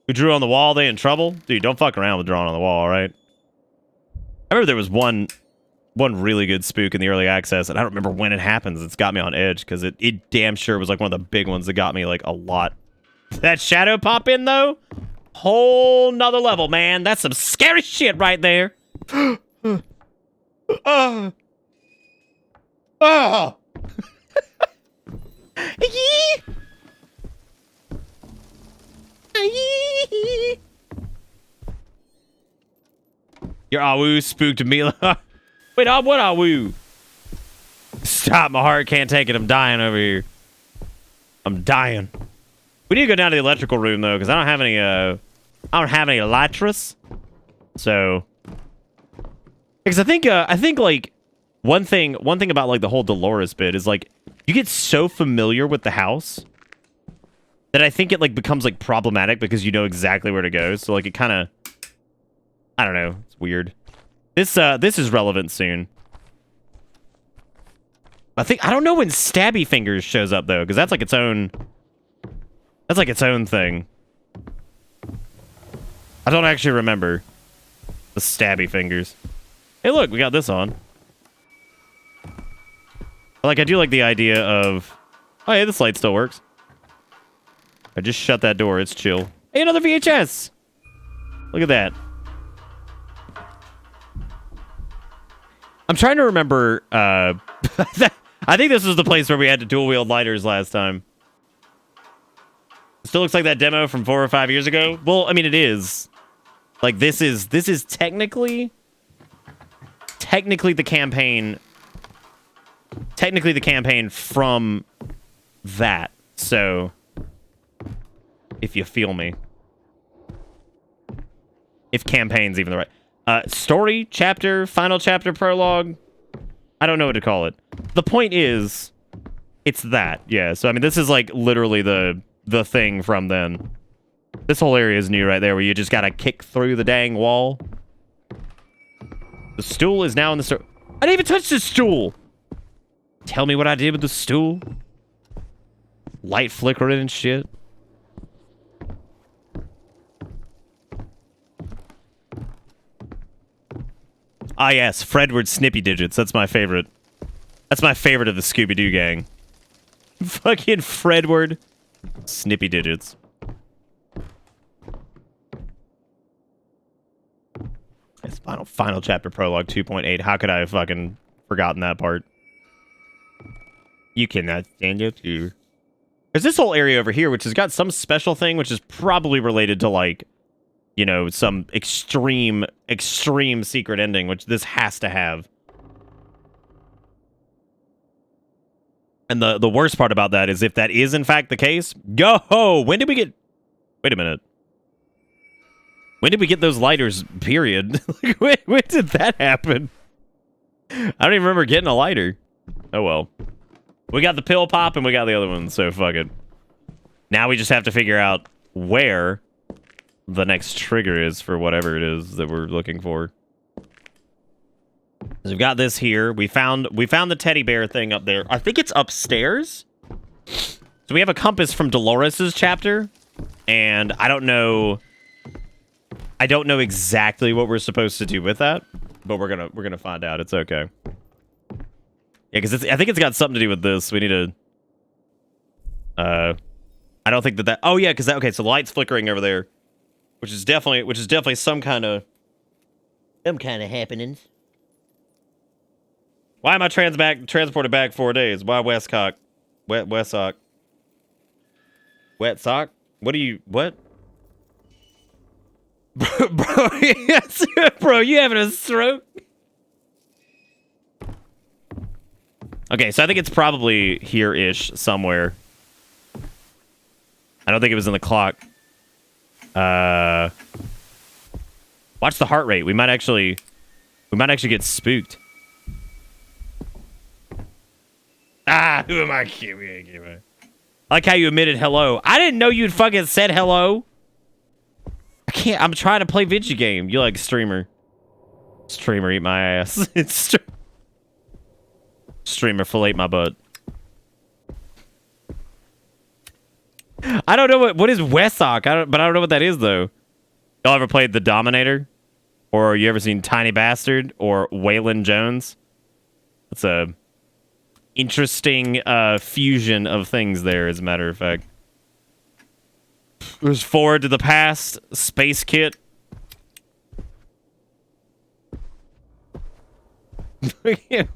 Who drew on the wall, they in trouble? Dude, don't fuck around with drawing on the wall, all right? I remember there was one really good spook in the early access, and I don't remember when it happens. It's got me on edge, because it damn sure was like one of the big ones that got me like a lot. That shadow pop in, though? Whole nother level, man. That's some scary shit right there. Oh. Oh. Your Awu spooked me. Wait, what Awu? Stop, my heart can't take it. I'm dying over here. I'm dying. We need to go down to the electrical room though, because I don't have any elytras. So, because I think like one thing about like the whole Dolores bit is like you get so familiar with the house that I think it like becomes like problematic because you know exactly where to go. So like it kind of, I don't know, it's weird. This is relevant soon. I don't know when Stabby Fingers shows up though, because that's like its own thing. I don't actually remember the Stabby Fingers. Hey, look, we got this on. Like, I do like the idea of, oh yeah, this light still works. I just shut that door. It's chill. Hey, another VHS. Look at that. I'm trying to remember. I think this was the place where we had to dual wield lighters last time. Still looks like that demo from 4 or 5 years ago. Well, I mean, it is. Like, this is technically the campaign. Technically the campaign from that. So, if you feel me. If campaign's even the right. Story, chapter, final chapter, prologue. I don't know what to call it. The point is, it's that. Yeah, so I mean, this is like literally the thing from then. This whole area is new right there, where you just gotta kick through the dang wall. The stool is now in the store. I didn't even touch the stool! Tell me what I did with the stool. Light flickering and shit. Ah, yes, Fredward Snippy Digits. That's my favorite. That's my favorite of the Scooby-Doo gang. Fucking Fredward. Snippy digits. It's final chapter prologue 2.8. How could I have fucking forgotten that part? You cannot stand up here. There's this whole area over here which has got some special thing which is probably related to like, you know, some extreme secret ending, which this has to have. And the worst part about that is if that is in fact the case, when did we get... Wait a minute. When did we get those lighters, period? when did that happen? I don't even remember getting a lighter. Oh well. We got the pill pop and we got the other one, so fuck it. Now we just have to figure out where the next trigger is for whatever it is that we're looking for. So we've got this here. We found the teddy bear thing up there. I think it's upstairs. So we have a compass from Dolores's chapter, and I don't know exactly what we're supposed to do with that, but we're gonna find out. It's okay. Yeah, because I think it's got something to do with this. We need to. I don't think that. Oh yeah, because okay. So the light's flickering over there, which is definitely some kind of happenings. Why am I transported back 4 days? Why Westcock? Wet sock. Wet sock? What? Bro, yes, bro, you having a stroke? Okay, so I think it's probably here-ish somewhere. I don't think it was in the clock. Watch the heart rate. We might actually get spooked. Ah, who am I kidding? I like how you admitted hello. I didn't know you'd fucking said hello. I can't. I'm trying to play video game. You like streamer. Streamer eat my ass. Streamer fillet my butt. I don't know what is Westsock. But I don't know what that is though. Y'all ever played The Dominator? Or you ever seen Tiny Bastard or Waylon Jones? It's a interesting fusion of things there, as a matter of fact. There's Forward to the Past, Space Kit. It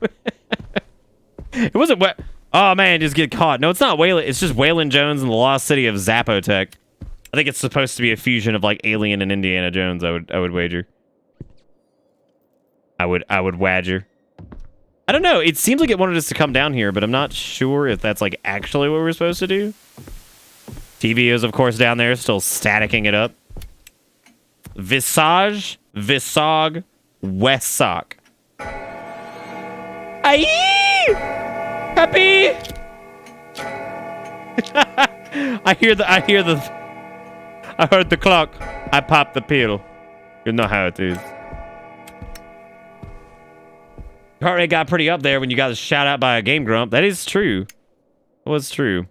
wasn't what. Oh man, just get caught. No, it's not Waylon. It's just Waylon Jones and the Lost City of Zapotec. I think it's supposed to be a fusion of like Alien and Indiana Jones. I would wager. I would wager. I don't know. It seems like it wanted us to come down here, but I'm not sure if that's like actually what we're supposed to do. TV is of course down there, still staticking it up. Visage, Visog, Westsock. Aye! Happy! I heard the clock. I popped the pill. You know how it is. Heart rate got pretty up there when you got a shout out by a Game Grump. That is true. It was true.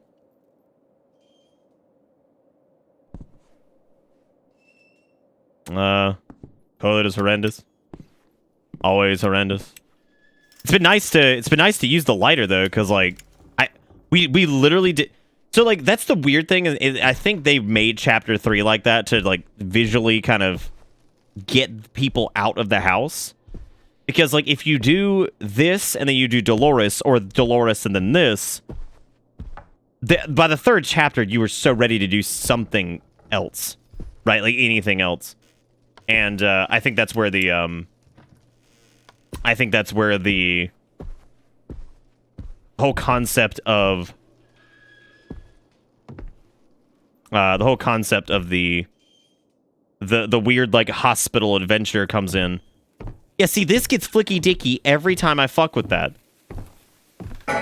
Toilet is horrendous. Always horrendous. It's been nice to use the lighter though, because like we literally did. So like that's the weird thing. I think they made chapter 3 like that to like visually kind of get people out of the house. Because, like, if you do this, and then you do Dolores, or Dolores and then this, by the third chapter, you were so ready to do something else. Right? Like, anything else. And, I think that's where the, whole concept of... the weird, like, hospital adventure comes in. Yeah, see, this gets flicky-dicky every time I fuck with that.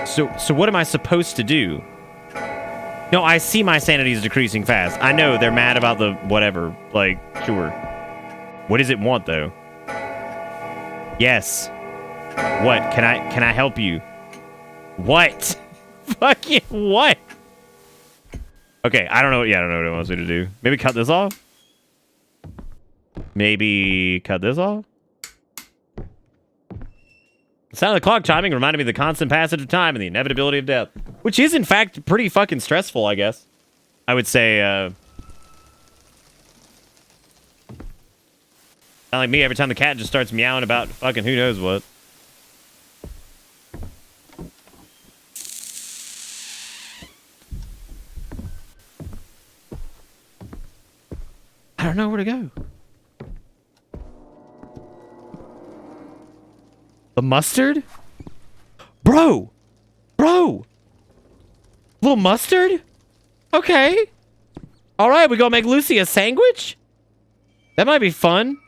So what am I supposed to do? No, I see my sanity is decreasing fast. I know, they're mad about the whatever. Like, sure. What does it want, though? Yes. What? Can I help you? What? Fucking what? Okay, I don't know. Yeah, I don't know what it wants me to do. Maybe cut this off? Maybe cut this off? The sound of the clock chiming reminded me of the constant passage of time and the inevitability of death. Which is, in fact, pretty fucking stressful, I guess. I would say, Not like me every time the cat just starts meowing about fucking who knows what. I don't know where to go. The mustard? Bro! Bro! Little mustard? Okay. Alright, we gonna make Lucy a sandwich? That might be fun.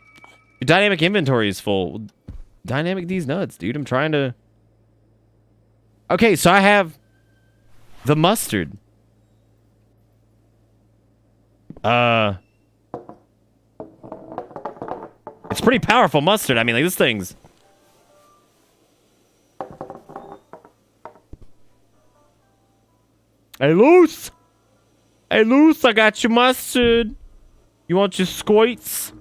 Your dynamic inventory is full. Dynamic these nuts, dude. I'm trying to... Okay, so I have... the mustard. It's pretty powerful mustard. I mean, like, this thing's... Hey, Luce! Hey, Luce, I got your mustard. You want your squirts?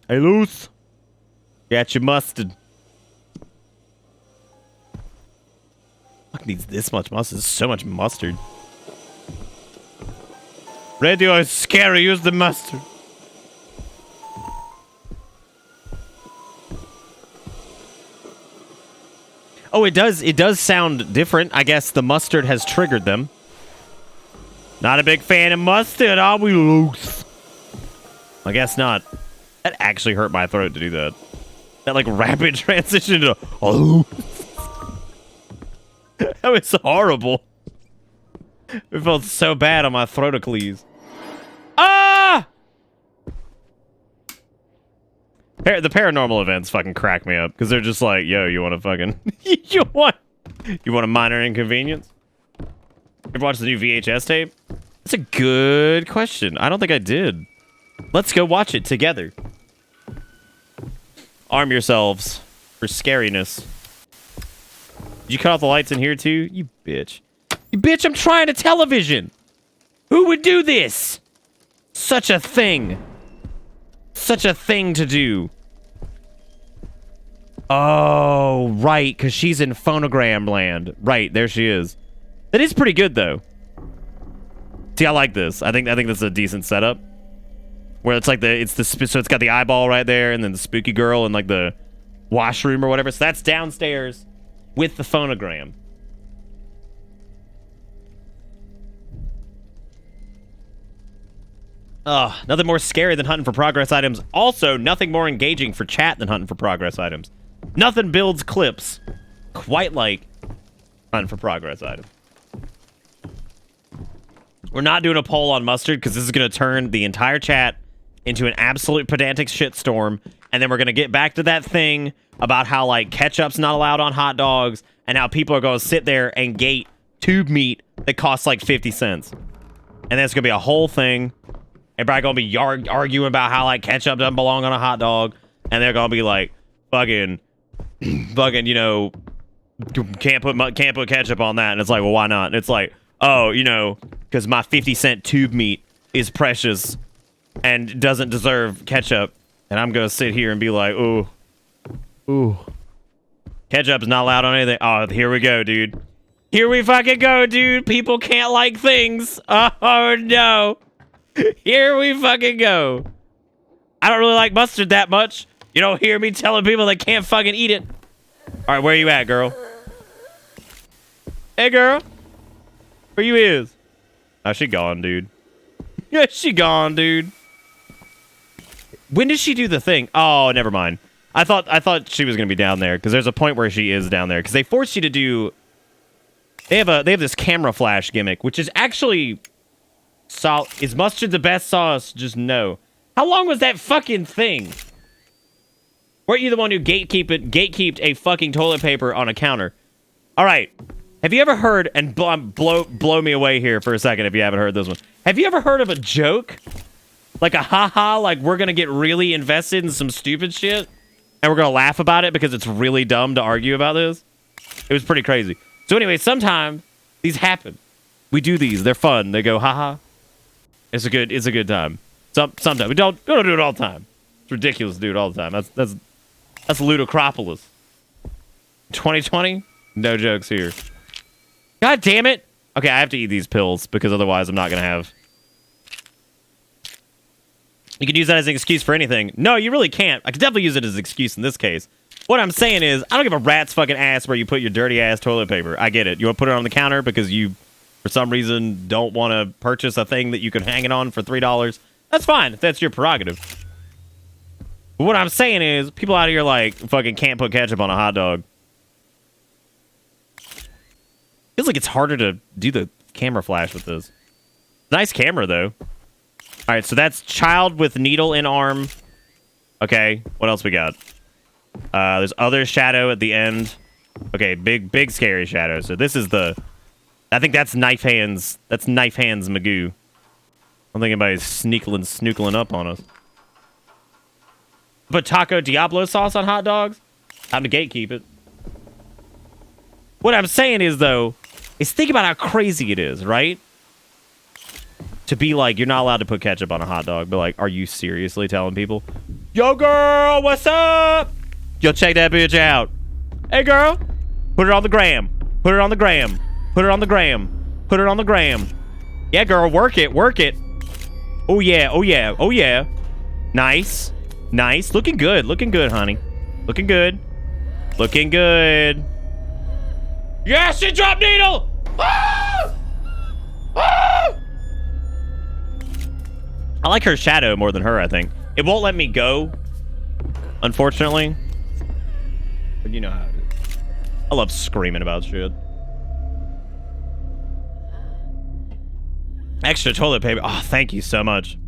Hey, Luce. Got your mustard. Fuck needs this much mustard. So much mustard. Radio is scary. Use the mustard. Oh, it does sound different. I guess the mustard has triggered them. Not a big fan of mustard, are we, Luce? I guess not. That actually hurt my throat to do that. That, like, rapid transition to... Oh. That was horrible. It felt so bad on my throatocles. Ah! The paranormal events fucking crack me up because they're just like, yo, you want to fucking... you want a minor inconvenience? Ever watched the new VHS tape? That's a good question. I don't think I did. Let's go watch it together. Arm yourselves for scariness. Did you cut off the lights in here too? You bitch. You bitch, I'm trying to television. Who would do this? Such a thing. Such a thing to do. Oh, right, because she's in phonogram land. Right, there she is. That is pretty good, though. See, I like this. I think this is a decent setup. Where it's like so it's got the eyeball right there, and then the spooky girl in like the washroom or whatever. So that's downstairs with the phonogram. Nothing more scary than hunting for progress items. Also, nothing more engaging for chat than hunting for progress items. Nothing builds clips quite like hunting for progress items. We're not doing a poll on mustard because this is going to turn the entire chat into an absolute pedantic shitstorm. And then we're going to get back to that thing about how, like, ketchup's not allowed on hot dogs and how people are going to sit there and gate tube meat that costs like 50 cents. And that's going to be a whole thing. Everybody going to be arguing about how, like, ketchup doesn't belong on a hot dog. And they're going to be like, fucking, you know, can't put ketchup on that. And it's like, well, why not? And it's like, oh, you know, because my 50-cent tube meat is precious and doesn't deserve ketchup. And I'm going to sit here and be like, ooh. Ketchup's not allowed on anything. Oh, here we go, dude. Here we fucking go, dude. People can't like things. Oh, no. Here we fucking go. I don't really like mustard that much. You don't hear me telling people they can't fucking eat it. All right, where you at, girl? Hey, girl. Where you is? Oh, she gone, dude. Yeah, she gone, dude. When did she do the thing? Oh, never mind. I thought she was gonna be down there because there's a point where she is down there because they forced you to do. They have this camera flash gimmick, which is actually. Is mustard the best sauce? Just no. How long was that fucking thing? Weren't you the one who gatekeeped a fucking toilet paper on a counter? All right. Have you ever heard, and blow me away here for a second if you haven't heard this one. Have you ever heard of a joke? Like a haha, like we're going to get really invested in some stupid shit, and we're going to laugh about it because it's really dumb to argue about this? It was pretty crazy. So anyway, sometimes these happen. We do these. They're fun. They go, haha. It's a good time. Sometimes. We don't do it all the time. It's ridiculous to do it all the time. That's Ludicropolis. 2020? No jokes here. God damn it. Okay, I have to eat these pills because otherwise I'm not going to have... You can use that as an excuse for anything. No, you really can't. I could definitely use it as an excuse in this case. What I'm saying is, I don't give a rat's fucking ass where you put your dirty ass toilet paper. I get it. You want to put it on the counter because you, for some reason, don't want to purchase a thing that you can hang it on for $3. That's fine if that's your prerogative. But what I'm saying is, people out here like fucking can't put ketchup on a hot dog. Feels like it's harder to do the camera flash with this. Nice camera though. All right, so that's child with needle in arm. Okay, what else we got? There's other shadow at the end. Okay, big scary shadow. So this is the... I think that's knife hands. That's knife hands Magoo. I don't think anybody's snookling up on us. Put taco Diablo sauce on hot dogs? Time to gatekeep it. What I'm saying is, though, is think about how crazy it is, right? To be like, you're not allowed to put ketchup on a hot dog, but like, are you seriously telling people, yo, girl, what's up? Yo, check that bitch out. Hey, girl, put it on the gram. Put it on the gram. Put it on the gram. Put it on the gram. Yeah, girl, work it. Work it. Oh, yeah. Oh, yeah. Oh, yeah. Nice. Nice. Looking good. Looking good, honey. Looking good. Looking good. Yes, she dropped needle. Ah! Ah! I like her shadow more than her, I think. It won't let me go, unfortunately. But you know how it is. I love screaming about shit. Extra toilet paper. Oh, thank you so much.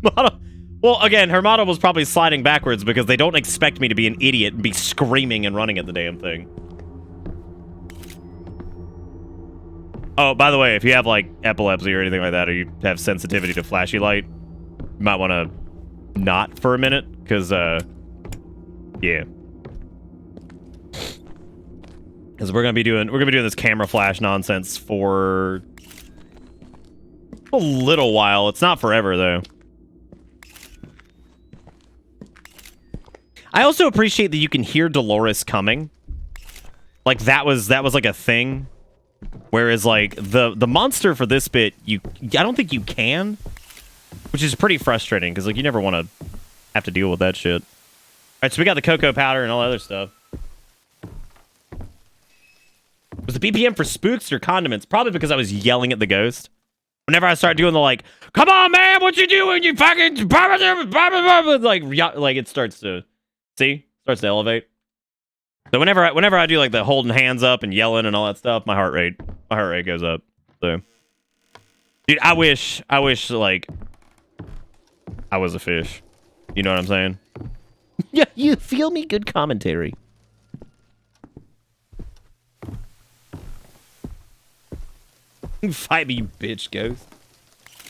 Well, again, her model was probably sliding backwards because they don't expect me to be an idiot and be screaming and running at the damn thing. Oh, by the way, if you have, like, epilepsy or anything like that, or you have sensitivity to flashy light, you might want to not for a minute, because, yeah. Because we're gonna be doing this camera flash nonsense for a little while. It's not forever, though. I also appreciate that you can hear Dolores coming. Like, that was like a thing. Whereas, like, the monster for this bit, I don't think you can. Which is pretty frustrating, because, like, you never want to have to deal with that shit. Alright, so we got the cocoa powder and all that other stuff. Was the BPM for spooks or condiments? Probably because I was yelling at the ghost. Whenever I start doing the, like, come on, man, what you doing? You fucking... Like, it starts to... See? Starts to elevate. So whenever I do like the holding hands up and yelling and all that stuff, my heart rate goes up. So, dude, I wish like I was a fish. You know what I'm saying? Yeah, you feel me? Good commentary. Fight me, you bitch, ghost.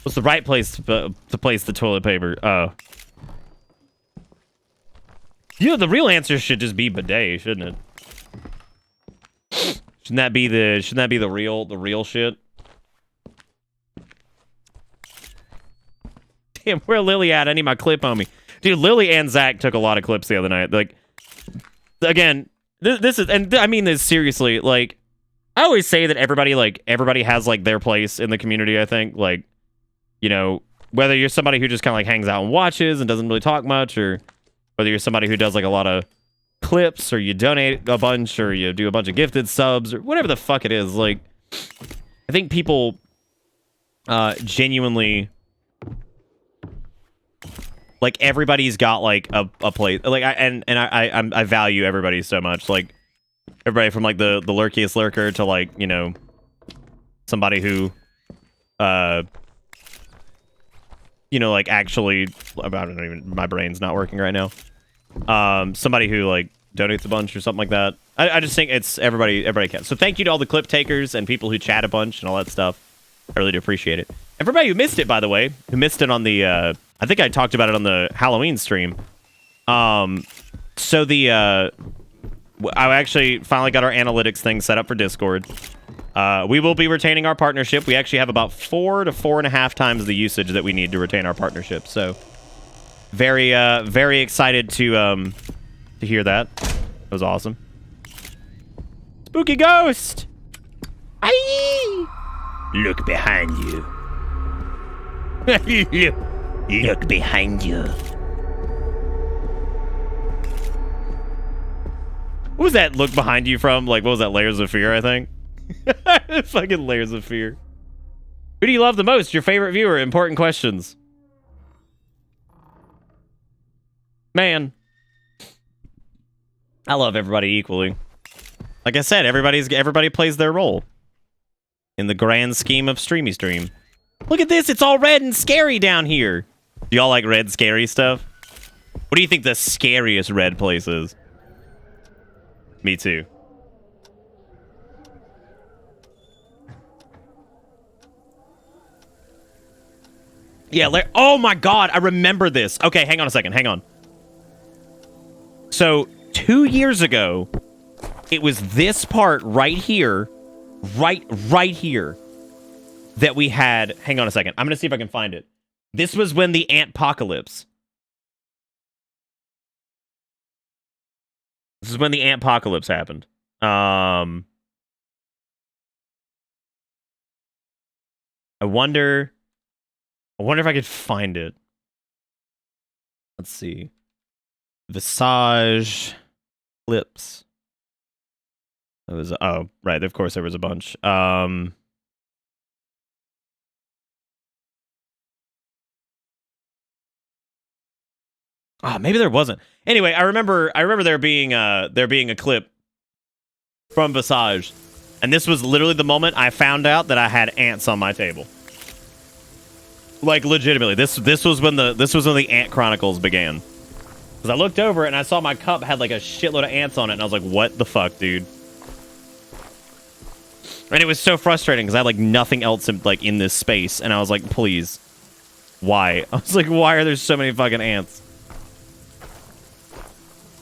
What's the right place to place the toilet paper? Oh. You know, the real answer should just be bidet, shouldn't it? Shouldn't that be the real shit? Damn, where Lily at? I need my clip on me. Dude, Lily and Zach took a lot of clips the other night. Like, again, this is, and I mean this seriously, like, I always say that everybody has, like, their place in the community, I think. Like, you know, whether you're somebody who just kind of, like, hangs out and watches and doesn't really talk much, or whether you're somebody who does, like, a lot of clips, or you donate a bunch, or you do a bunch of gifted subs, or whatever the fuck it is, like, I think people genuinely, like, everybody's got, like, a place. Like, I value everybody so much. Like, everybody from, like, the lurkiest lurker to, like, you know, somebody who, you know, like, actually, I don't even, my brain's not working right now. Somebody who, like, donates a bunch or something like that. I just think it's everybody can. So thank you to all the clip takers and people who chat a bunch and all that stuff. I really do appreciate it. Everybody who missed it, by the way, who missed it on the, I think I talked about it on the Halloween stream. So the, I actually finally got our analytics thing set up for Discord. We will be retaining our partnership. We actually have about 4 to 4.5 times the usage that we need to retain our partnership. So Very excited to hear that. That was awesome. Spooky ghost! Aye! Look behind you. Look behind you. What was that look behind you from? Like, what was that? Layers of Fear, I think? Fucking Layers of Fear. Who do you love the most? Your favorite viewer? Important questions. Man. I love everybody equally. Like I said, everybody plays their role in the grand scheme of Streamy Stream. Look at this, it's all red and scary down here. Do y'all like red scary stuff? What do you think the scariest red place is? Me too. Yeah, oh my god, I remember this. Okay, hang on a second, hang on. So, 2 years ago, it was this part right here, right here, that we had... Hang on a second. I'm going to see if I can find it. This was when the Ant-pocalypse. This is when the Ant-pocalypse happened. I wonder if I could find it. Let's see. Visage clips. It was... Oh, right. Of course, there was a bunch. Oh, maybe there wasn't. Anyway, I remember there being a clip from Visage, and this was literally the moment I found out that I had ants on my table. Like legitimately, this was when the Ant Chronicles began. Because I looked over and I saw my cup had like a shitload of ants on it, and I was like, "What the fuck, dude?" And it was so frustrating because I had like nothing else in this space, and I was like, "Please, why?" I was like, "Why are there so many fucking ants?"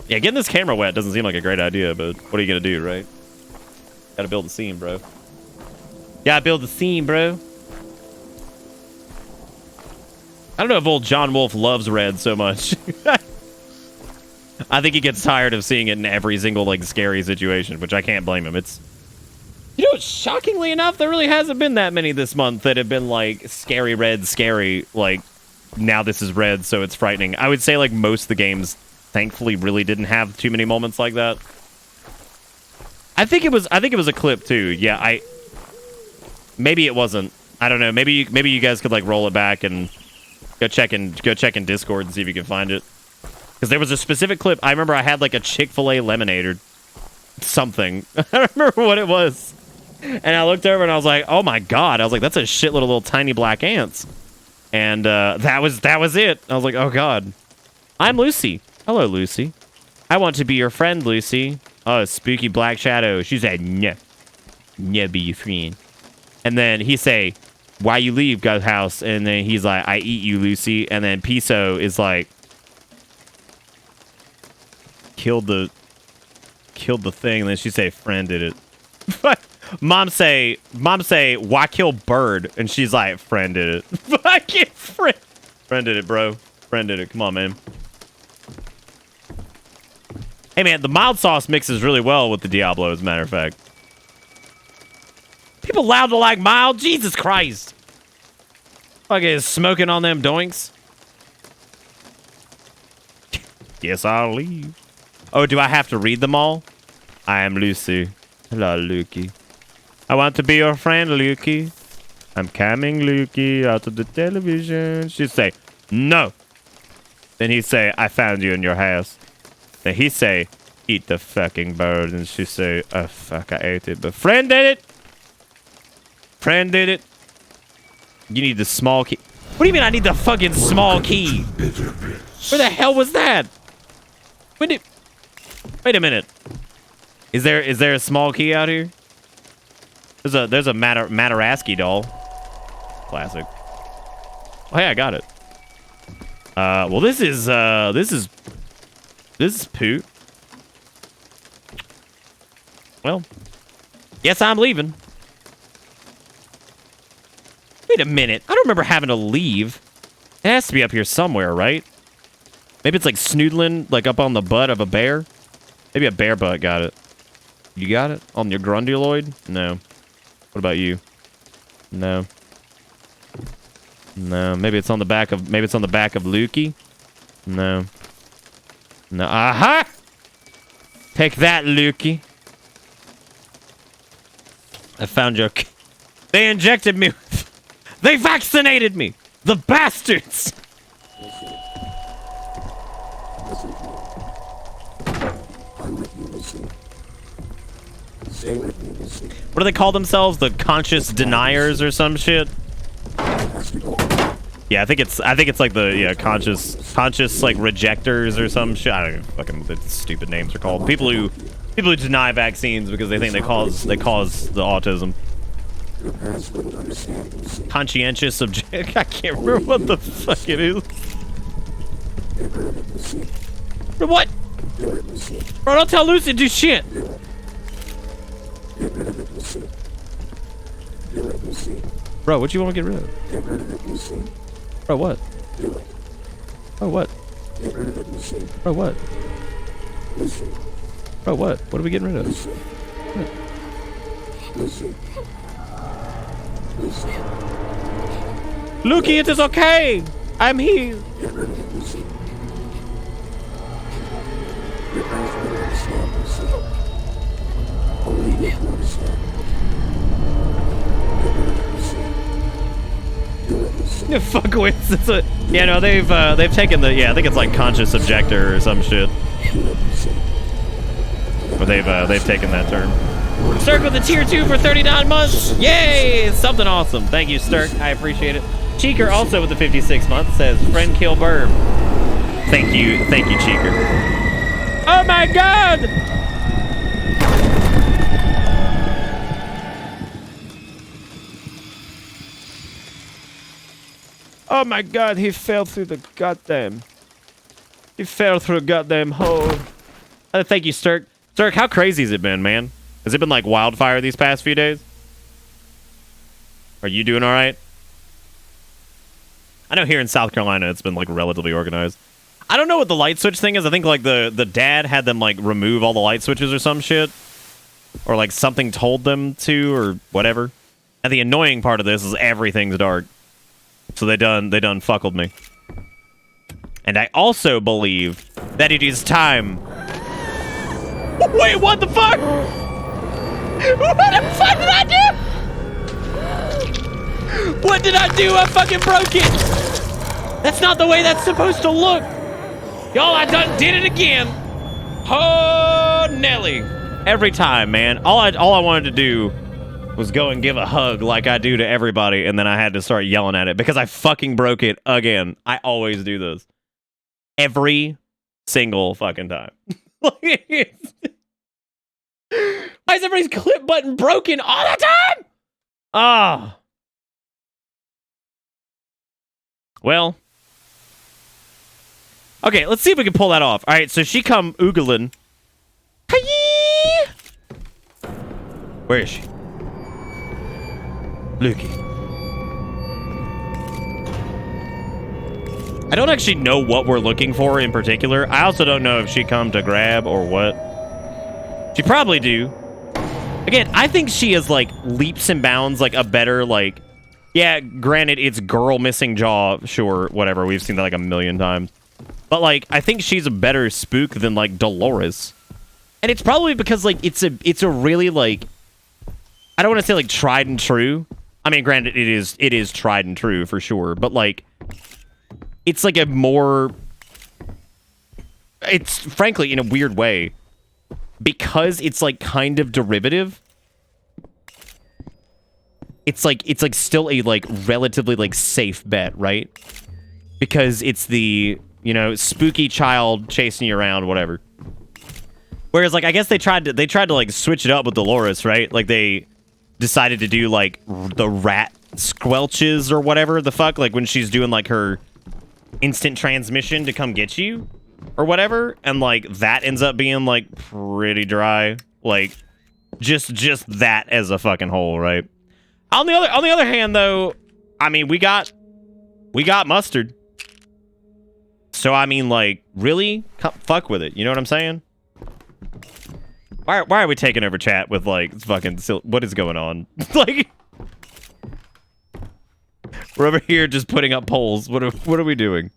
Yeah, getting this camera wet doesn't seem like a great idea, but what are you gonna do, right? Gotta build the scene, bro. Gotta build the scene, bro. I don't know if old John Wolfe loves red so much. I think he gets tired of seeing it in every single, like, scary situation, which I can't blame him. It's... You know, shockingly enough, there really hasn't been that many this month that have been, like, scary red, scary, like, now this is red, so it's frightening. I would say, like, most of the games, thankfully, really didn't have too many moments like that. I think it was a clip, too. Yeah, maybe it wasn't. I don't know. Maybe you guys could, like, roll it back and... Go check in Discord and see if you can find it. Because there was a specific clip. I remember I had like a Chick-fil-A lemonade or something. I don't remember what it was. And I looked over and I was like, oh my god. I was like, that's a shitload of little tiny black ants. And that was it. I was like, oh god. I'm Lucy. Hello, Lucy. I want to be your friend, Lucy. Oh, spooky black shadow. She said, no. No, be your friend. And then he say, why you leave, God's house? And then he's like, I eat you, Lucy. And then Piso is like, killed the thing. And then she say, friend did it. Mom say, why kill bird? And she's like, friend did it. Fucking friend did it, bro. Friend did it. Come on, man. Hey, man, the mild sauce mixes really well with the Diablo, as a matter of fact. People allowed to like mild? Jesus Christ. Fucking smoking on them doinks. Guess I'll leave. Oh, do I have to read them all? I am Lucy. Hello, Lukey. I want to be your friend, Lukey. I'm coming, Lukey, out of the television. She'd say, no. Then he'd say, I found you in your house. Then he'd say, eat the fucking bird. And she'd say, oh, fuck, I ate it. But friend did it. Friend did it. You need the small key. What do you mean I need the fucking small key? Where the hell was that? Wait a minute. Is there a small key out here? There's a Mataraski doll. Classic. Oh yeah, I got it. Well this is poo. Well, guess I'm leaving. Wait a minute. I don't remember having to leave. It has to be up here somewhere, right? Maybe it's like snoodling, like up on the butt of a bear. Maybe a bear butt got it. You got it? On your grunduloid? No. What about you? No. No. Maybe it's on the back of Lukey? No. No. Aha! Take that, Lukey. I found your... They injected me with... They vaccinated me! The bastards! What do they call themselves? The conscious deniers or some shit? Yeah, I think it's like the conscious like rejectors or some shit. I don't know fucking what the stupid names are called. People who deny vaccines because they think they cause the autism. Conscientious object. I can't remember what the fuck it is. What? Bro, don't tell Lucy to do shit. Bro, what you want to get rid of? Bro, what? Bro, what? Bro, what? Bro, what? What are we getting rid of? What? Lukey, it is okay. I'm here. Fuck with it. Yeah, no, they've taken the I think it's like conscious objector or some shit. But they've taken that term. Stirk with the tier 2 for 39 months. Yay! Something awesome. Thank you, Stirk. I appreciate it. Cheeker also with the 56 months says friend kill Burb. Thank you, Cheeker. Oh my god! Oh my god, he fell through the goddamn... He fell through a goddamn hole. Thank you, Stirk. Stirk, how crazy has it been, man? Has it been like wildfire these past few days? Are you doing alright? I know here in South Carolina it's been like relatively organized. I don't know what the light switch thing is. I think like the dad had them like remove all the light switches or some shit. Or like something told them to or whatever. And the annoying part of this is everything's dark. So they done fuckled me. And I also believe that it is time. Wait, what the fuck? What the fuck did I do? What did I do? I fucking broke it. That's not the way that's supposed to look. Y'all, I done did it again. Oh, Nelly. Every time, man. All I wanted to do was go and give a hug like I do to everybody, and then I had to start yelling at it because I fucking broke it again. I always do this. Every single fucking time. Why is everybody's clip button broken all the time? Ah. Well. Okay, let's see if we can pull that off. All right, so she come oogling. Where is she? Lukey. I don't actually know what we're looking for in particular. I also don't know if she come to grab or what. She probably do. Again, I think she is like leaps and bounds like a better like... Yeah, granted, it's girl missing jaw. Sure, whatever. We've seen that like a million times. But like, I think she's a better spook than like Dolores. And it's probably because like it's a really like... I don't want to say like tried and true. I mean, granted, it is tried and true for sure. But like... It's like a more... It's frankly in a weird way. Because it's like kind of derivative. It's like still a like relatively like safe bet, right? Because it's the, you know, spooky child chasing you around, whatever. Whereas like I guess they tried to like switch it up with Dolores, right? Like they decided to do like the rat squelches or whatever the fuck, like when she's doing like her instant transmission to come get you or whatever, and like that ends up being like pretty dry, like just that as a fucking whole, right? On the other hand though, I mean we got mustard. So, I mean, like, really? Fuck with it. You know what I'm saying? Why are we taking over chat with, like, fucking... What is going on? Like... We're over here just putting up polls. What are we doing?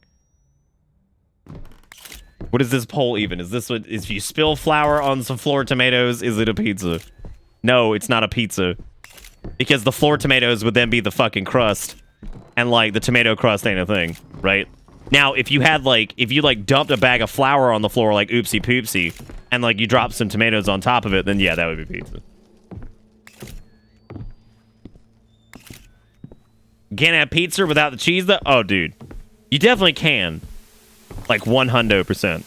What is this poll even? Is this what... If you spill flour on some floor tomatoes, is it a pizza? No, it's not a pizza. Because the floor tomatoes would then be the fucking crust. And, like, the tomato crust ain't a thing, right? Now, if you had, like... If you, like, dumped a bag of flour on the floor, like, oopsie poopsie, and, like, you dropped some tomatoes on top of it, then, yeah, that would be pizza. Can't have pizza without the cheese, though? Oh, dude. You definitely can. Like, 100%.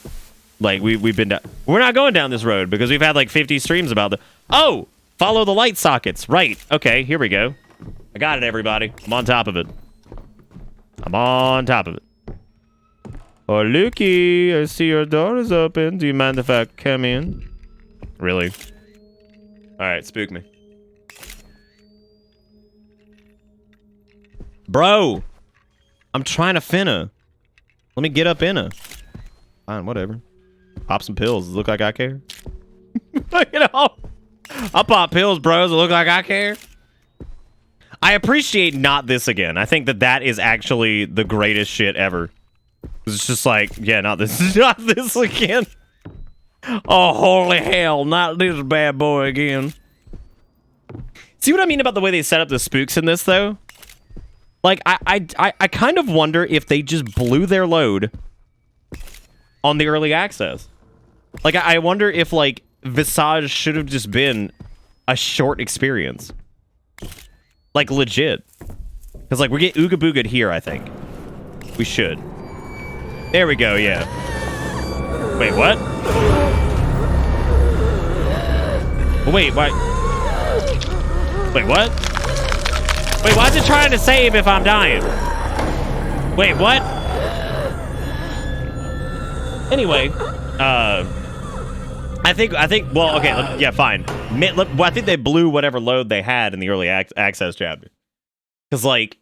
Like, we've been down... We're not going down this road, because we've had, like, 50 streams about the... Oh! Follow the light sockets. Right. Okay, here we go. I got it, everybody. I'm on top of it. I'm on top of it. Oh, Lukey, I see your door is open. Do you mind if I come in? Really? Alright, spook me. Bro! I'm trying to finna. Let me get up in her. Fine, whatever. Pop some pills. Does it look like I care? You know? I'll pop pills, bro. Does it look like I care? I appreciate not this again. I think that is actually the greatest shit ever. It's just like, yeah, not this. Not this again. Oh, holy hell. Not this bad boy again. See what I mean about the way they set up the spooks in this, though? Like, I kind of wonder if they just blew their load on the early access. Like, I wonder if, like, Visage should have just been a short experience. Like, legit. Because, like, we're getting Ooga Booga'd here, I think. We should. There we go, yeah. Wait, what? Wait, what? Wait, what? Wait, why is it trying to save if I'm dying? Wait, what? Anyway, I think, well, okay, yeah, fine. Well, I think they blew whatever load they had in the early access chapter. Because, like,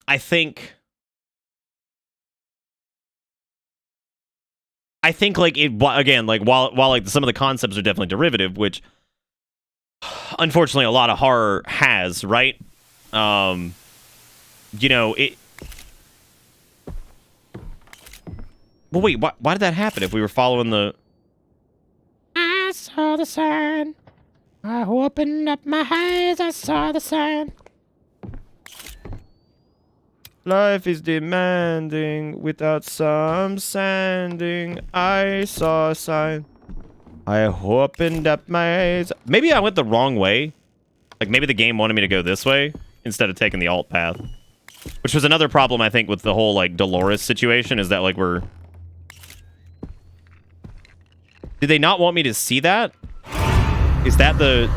I think, like, it, again, like, while like, some of the concepts are definitely derivative, which, unfortunately, a lot of horror has, right? You know, it... Well, wait, why did that happen if we were following the... I saw the sign. I opened up my eyes, I saw the sign. Life is demanding without some sanding. I saw a sign. I opened up my eyes. Maybe I went the wrong way. Like, maybe the game wanted me to go this way instead of taking the alt path. Which was another problem, I think, with the whole, like, Dolores situation, is that, like, we're... Did they not want me to see that? Is that the...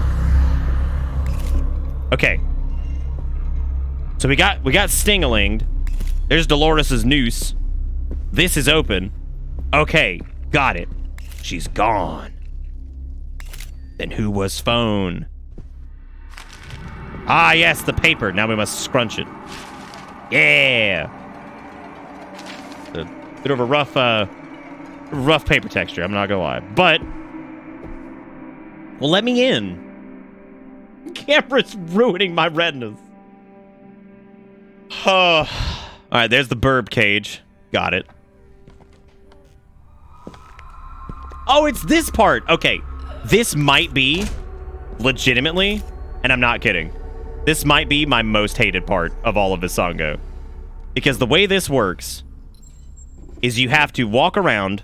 Okay. So we got Stingalinged. There's Dolores' noose. This is open. Okay, got it. She's gone. Then who was phone? Ah, yes, the paper. Now we must scrunch it. Yeah. A bit of a rough paper texture, I'm not gonna lie. But, well, let me in. Camera's ruining my retinas. All right, there's the burb cage. Got it. Oh, it's this part. Okay, this might be, legitimately, and I'm not kidding, this might be my most hated part of all of Visango. Because the way this works is you have to walk around,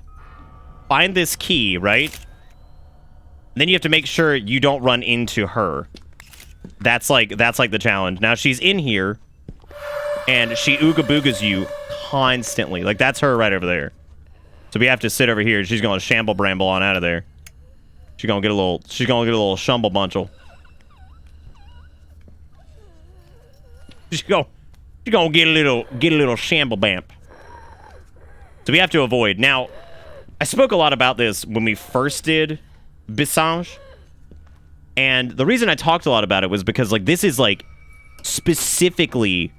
find this key, right? Then you have to make sure you don't run into her. That's like the challenge. Now she's in here, and she ooga boogas you constantly. Like, that's her right over there. So we have to sit over here. She's gonna shamble bramble on out of there. She's gonna get a little shumble bunchel. She's gonna get a little shamble bamp. So we have to avoid. Now, I spoke a lot about this when we first did Visage. And the reason I talked a lot about it was because, like, this is, like, specifically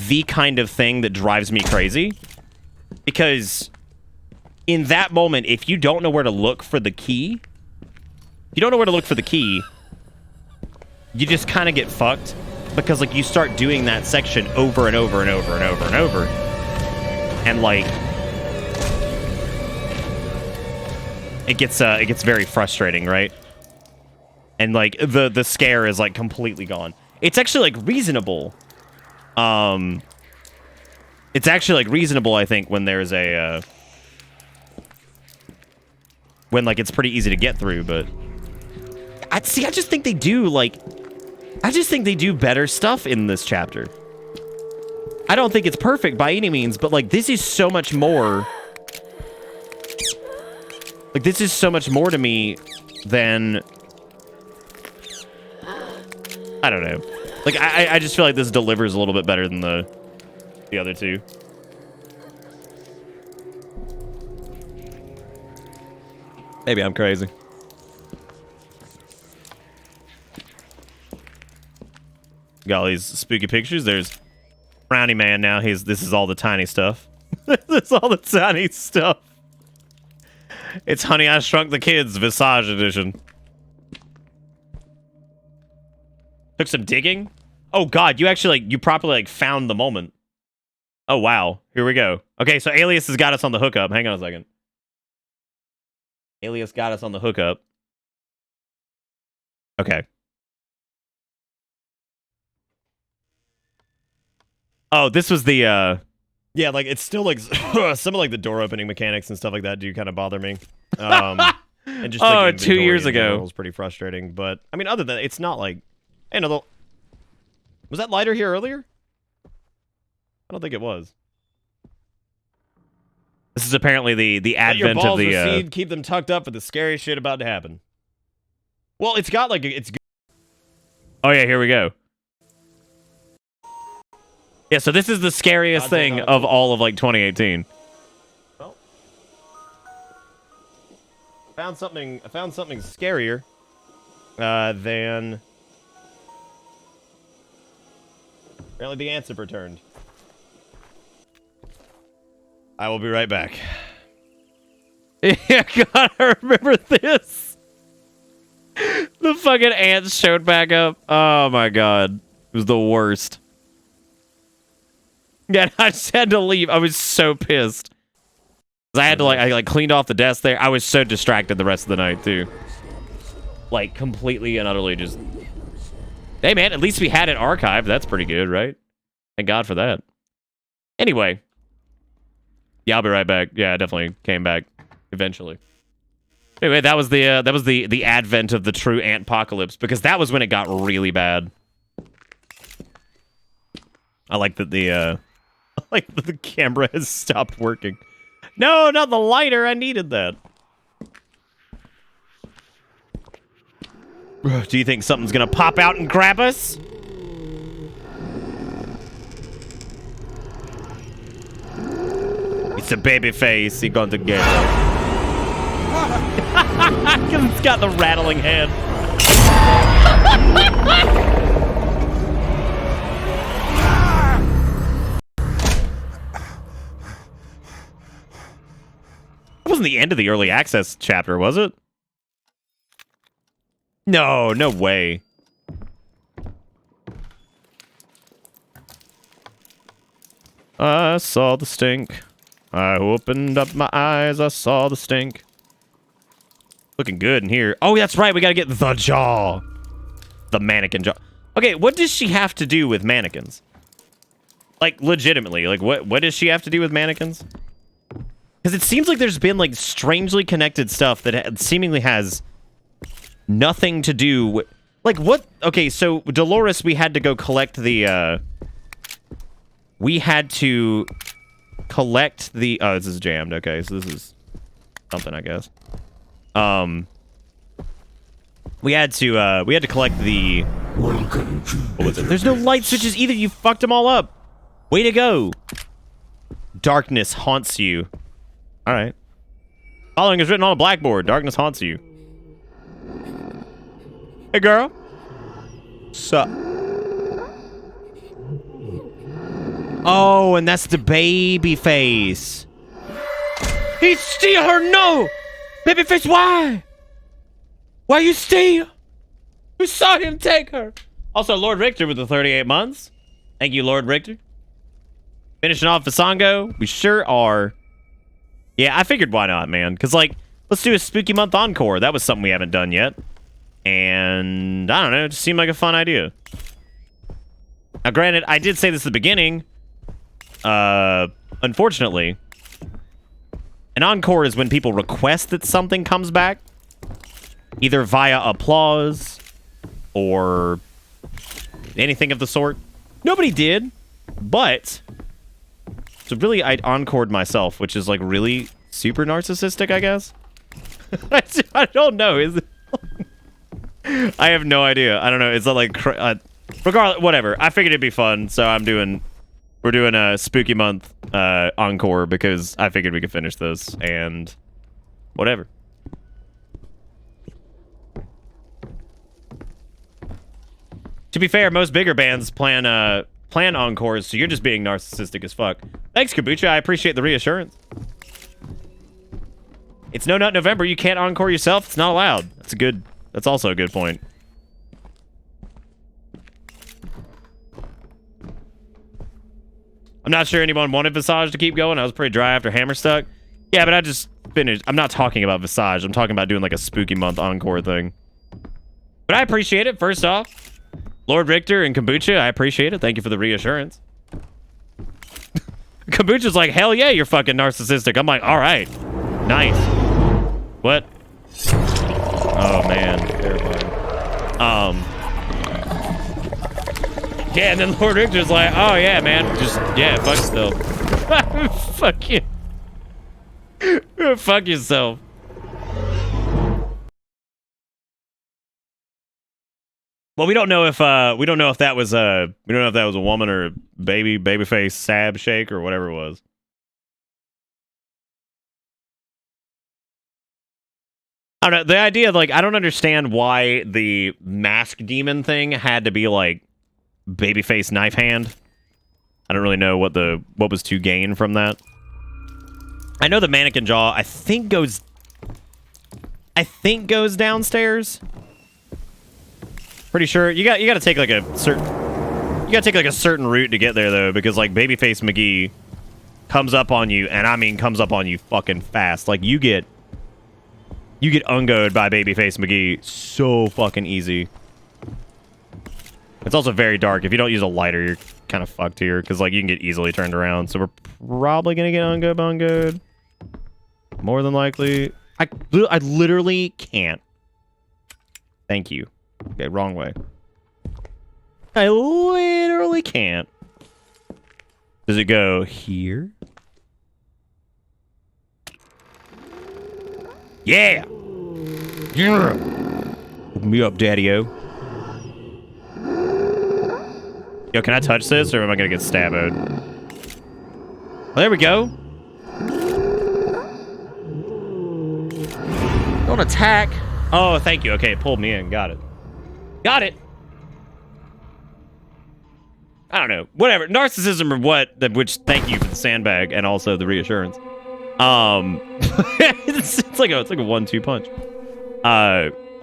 the kind of thing that drives me crazy. Because in that moment, if you don't know where to look for the key, you just kind of get fucked. Because, like, you start doing that section over and over and over and over and over. And, like, it gets very frustrating, right? And, like, the scare is, like, completely gone. It's actually, like, reasonable. It's actually, like, reasonable, I think, when there's a, when, like, it's pretty easy to get through, but... I just think they do, like... I just think they do better stuff in this chapter. I don't think it's perfect by any means, but, like, this is so much more... Like, this is so much more to me than... I don't know. Like, I just feel like this delivers a little bit better than the other two. Maybe I'm crazy. Got all these spooky pictures. There's Brownie Man now. This is all the tiny stuff. This is all the tiny stuff. It's Honey, I Shrunk the Kids Visage edition. Took some digging. Oh god, you actually you properly found the moment. Oh wow, here we go. Okay, so Alias has got us on the hookup. Hang on a second. Alias got us on the hookup. Okay. Oh, this was the yeah, like it's still like some of like the door opening mechanics and stuff like that do kind of bother me. And just Oh, 2 years ago was pretty frustrating, but I mean other than it's not like was that lighter here earlier? I don't think it was. This is apparently the advent of the recede, keep them tucked up for the scary shit about to happen. Well, it's got like it's good. Oh yeah, here we go. Yeah, so this is the scariest thing of all of like 2018. Well, I found something scarier than apparently the answer returned. I will be right back. Yeah, God, I remember this. The fucking ants showed back up. Oh my god. It was the worst. Yeah, I just had to leave. I was so pissed. I had to I cleaned off the desk there. I was so distracted the rest of the night too. Like completely and utterly just... Hey man, at least we had it archived. That's pretty good, right? Thank God for that. Anyway. Yeah, I'll be right back. Yeah, I definitely came back eventually. Anyway, that was the advent of the true ant-pocalypse, because that was when it got really bad. I like that the camera has stopped working. No, not the lighter. I needed that. Do you think something's gonna pop out and grab us? It's a baby face. He going to get it. Because it's got the rattling head. That wasn't the end of the early access chapter, was it? No, no way. I saw the stink. I opened up my eyes. I saw the stink. Looking good in here. Oh, that's right. We gotta get the jaw. The mannequin jaw. Okay, what does she have to do with mannequins? Like, legitimately. Like, what does she have to do with mannequins? Because it seems like there's been, like, strangely connected stuff that seemingly has nothing to do with... Like, what... Okay, so, Dolores, we had to go collect the, we had to collect the... Oh, this is jammed. Okay, so this is something, I guess. We had to collect the... Welcome to What was it? There's no light switches either. You fucked them all up. Way to go. Darkness haunts you. All right. Following is written on a blackboard. Darkness haunts you. Hey, girl. Sup? Oh, and that's the baby face. He steal her? No! Babyface, why? Why you steal? We saw him take her. Also, Lord Richter with the 38 months. Thank you, Lord Richter. Finishing off Visango. We sure are. Yeah, I figured why not, man. Because, like, let's do a Spooky Month Encore. That was something we haven't done yet. And, I don't know, it just seemed like a fun idea. Now, granted, I did say this at the beginning. Unfortunately, an encore is when people request that something comes back. Either via applause or anything of the sort. Nobody did, but... So really, I encored myself, which is, like, really super narcissistic, I guess? I don't know. Is it... I have no idea. I don't know. It's not like... regardless, whatever. I figured it'd be fun, so we're doing a Spooky Month encore because I figured we could finish this, and whatever. To be fair, most bigger bands plan encores, so you're just being narcissistic as fuck. Thanks, Kabucha. I appreciate the reassurance. It's No Nut November. You can't encore yourself. It's not allowed. That's also a good point. I'm not sure anyone wanted Visage to keep going. I was pretty dry after Hammerstuck. Yeah, but I just finished. I'm not talking about Visage. I'm talking about doing like a Spooky Month encore thing. But I appreciate it. First off, Lord Richter and Kombucha, I appreciate it. Thank you for the reassurance. Kombucha's like, hell yeah, you're fucking narcissistic. I'm like, all right. Nice. What? Oh, man. Terrifying. Yeah, and then Lord Richter's like, oh, yeah, man. Just, yeah, fuck yourself. Fuck you. Fuck yourself. Well, we don't know if that was a woman or a babyface sab shake or whatever it was. I don't know. The idea of, like, I don't understand why the mask demon thing had to be like babyface knife hand. I don't really know what was to gain from that. I know the mannequin jaw I think goes downstairs. Pretty sure you got to take like a certain route to get there though, because like Babyface McGee comes up on you, and I mean comes up on you fucking fast. Like you get ungoed by Babyface McGee so fucking easy. It's also very dark. If you don't use a lighter, you're kind of fucked here, because like you can get easily turned around. So we're probably gonna get ungoed. More than likely. I literally can't. Thank you. Okay, wrong way. I literally can't. Does it go here? Yeah! Yeah! Open me up, daddy-o. Yo, can I touch this, or am I gonna get stabbed? Well, there we go. Don't attack. Oh, thank you. Okay, it pulled me in. Got it. Got it. I don't know. Whatever. Narcissism or what, which thank you for the sandbag and also the reassurance. It's like a 1-2 punch.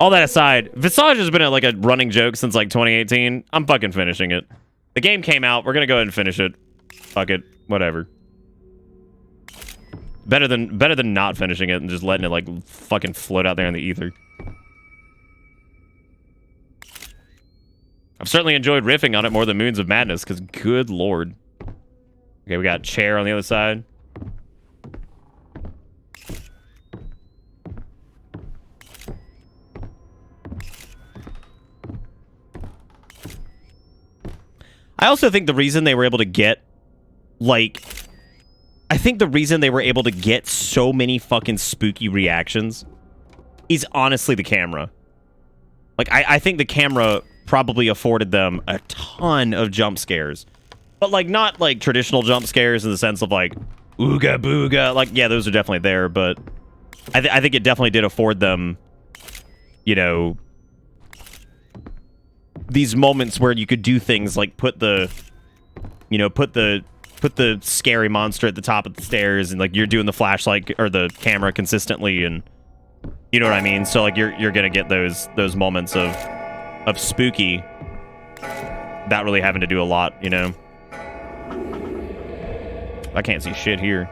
All that aside, Visage has been like a running joke since like 2018. I'm fucking finishing it. The game came out. We're gonna go ahead and finish it. Fuck it. Whatever. Better than not finishing it and just letting it like fucking float out there in the ether. I've certainly enjoyed riffing on it more than Moons of Madness, because good lord. Okay, we got chair on the other side. I also think the reason they were able to get, like... I think the reason they were able to get so many fucking spooky reactions is honestly the camera. Like, I think the camera probably afforded them a ton of jump scares. But, like, not, like, traditional jump scares in the sense of, like, ooga booga. Like, yeah, those are definitely there, but I think it definitely did afford them, you know, these moments where you could do things like put the put the scary monster at the top of the stairs, and like you're doing the flashlight or the camera consistently, and you know what I mean. So like you're gonna get those moments of spooky without really having to do a lot, you know. I can't see shit here.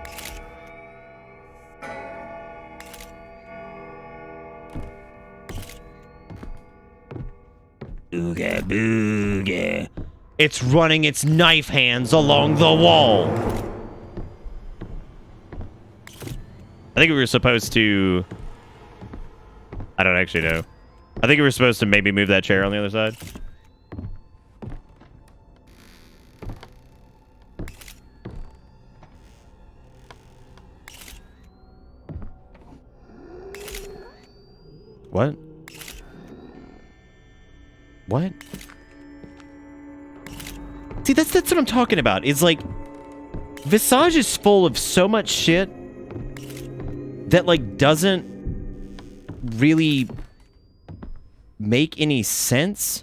Booga booga. It's running its knife hands along the wall. I think we were supposed to... I don't actually know. I think we were supposed to maybe move that chair on the other side. What? What? See, that's what I'm talking about. It's like Visage is full of so much shit that like doesn't really make any sense.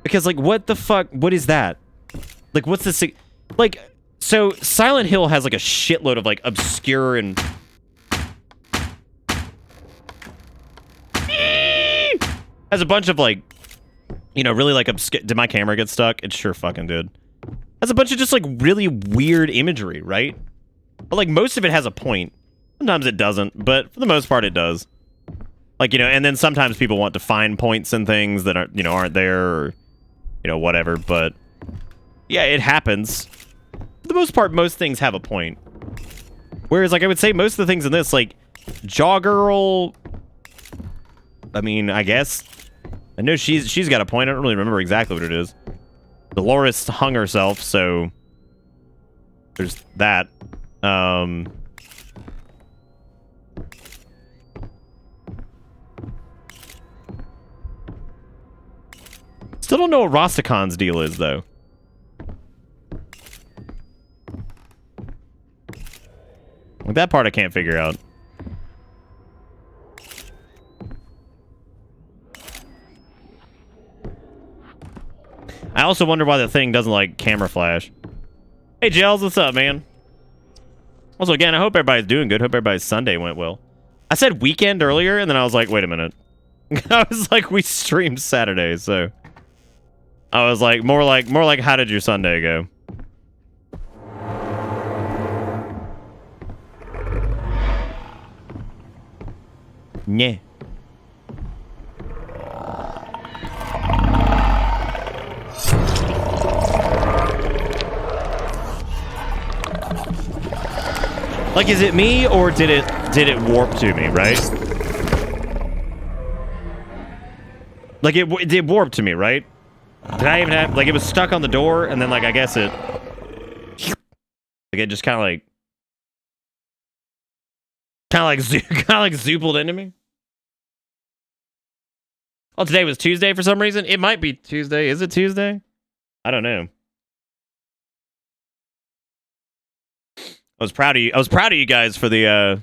Because like what the fuck? What is that? Like what's the like? So Silent Hill has like a shitload of like obscure and has a bunch of like, you know, really like obscure. Did my camera get stuck? It sure fucking did. Has a bunch of just like really weird imagery, right? But like most of it has a point. Sometimes it doesn't, but for the most part it does. Like, you know, and then sometimes people want to find points and things that aren't, you know, aren't there, or, you know, whatever. But yeah, it happens. For the most part, most things have a point. Whereas, like, I would say most of the things in this, like, Jawgirl, I mean, I guess. I know she's got a point. I don't really remember exactly what it is. Dolores hung herself, so there's that. Still don't know what Rastakon's deal is, though. Like, that part I can't figure out. I also wonder why the thing doesn't like camera flash. Hey, Gels, what's up, man? Also, again, I hope everybody's doing good. Hope everybody's Sunday went well. I said weekend earlier, and then I was like, wait a minute. I was like, we streamed Saturday, so I was like, more like, how did your Sunday go? Yeah. Like, is it me, or did it warp to me, right? Like, it warped to me, right? Did I even have, like, it was stuck on the door, and then, like, I guess it, like, it just kind of like zoopled into me. Oh, today was Tuesday for some reason. It might be Tuesday. Is it Tuesday? I don't know. I was proud of you. I was proud of you guys for the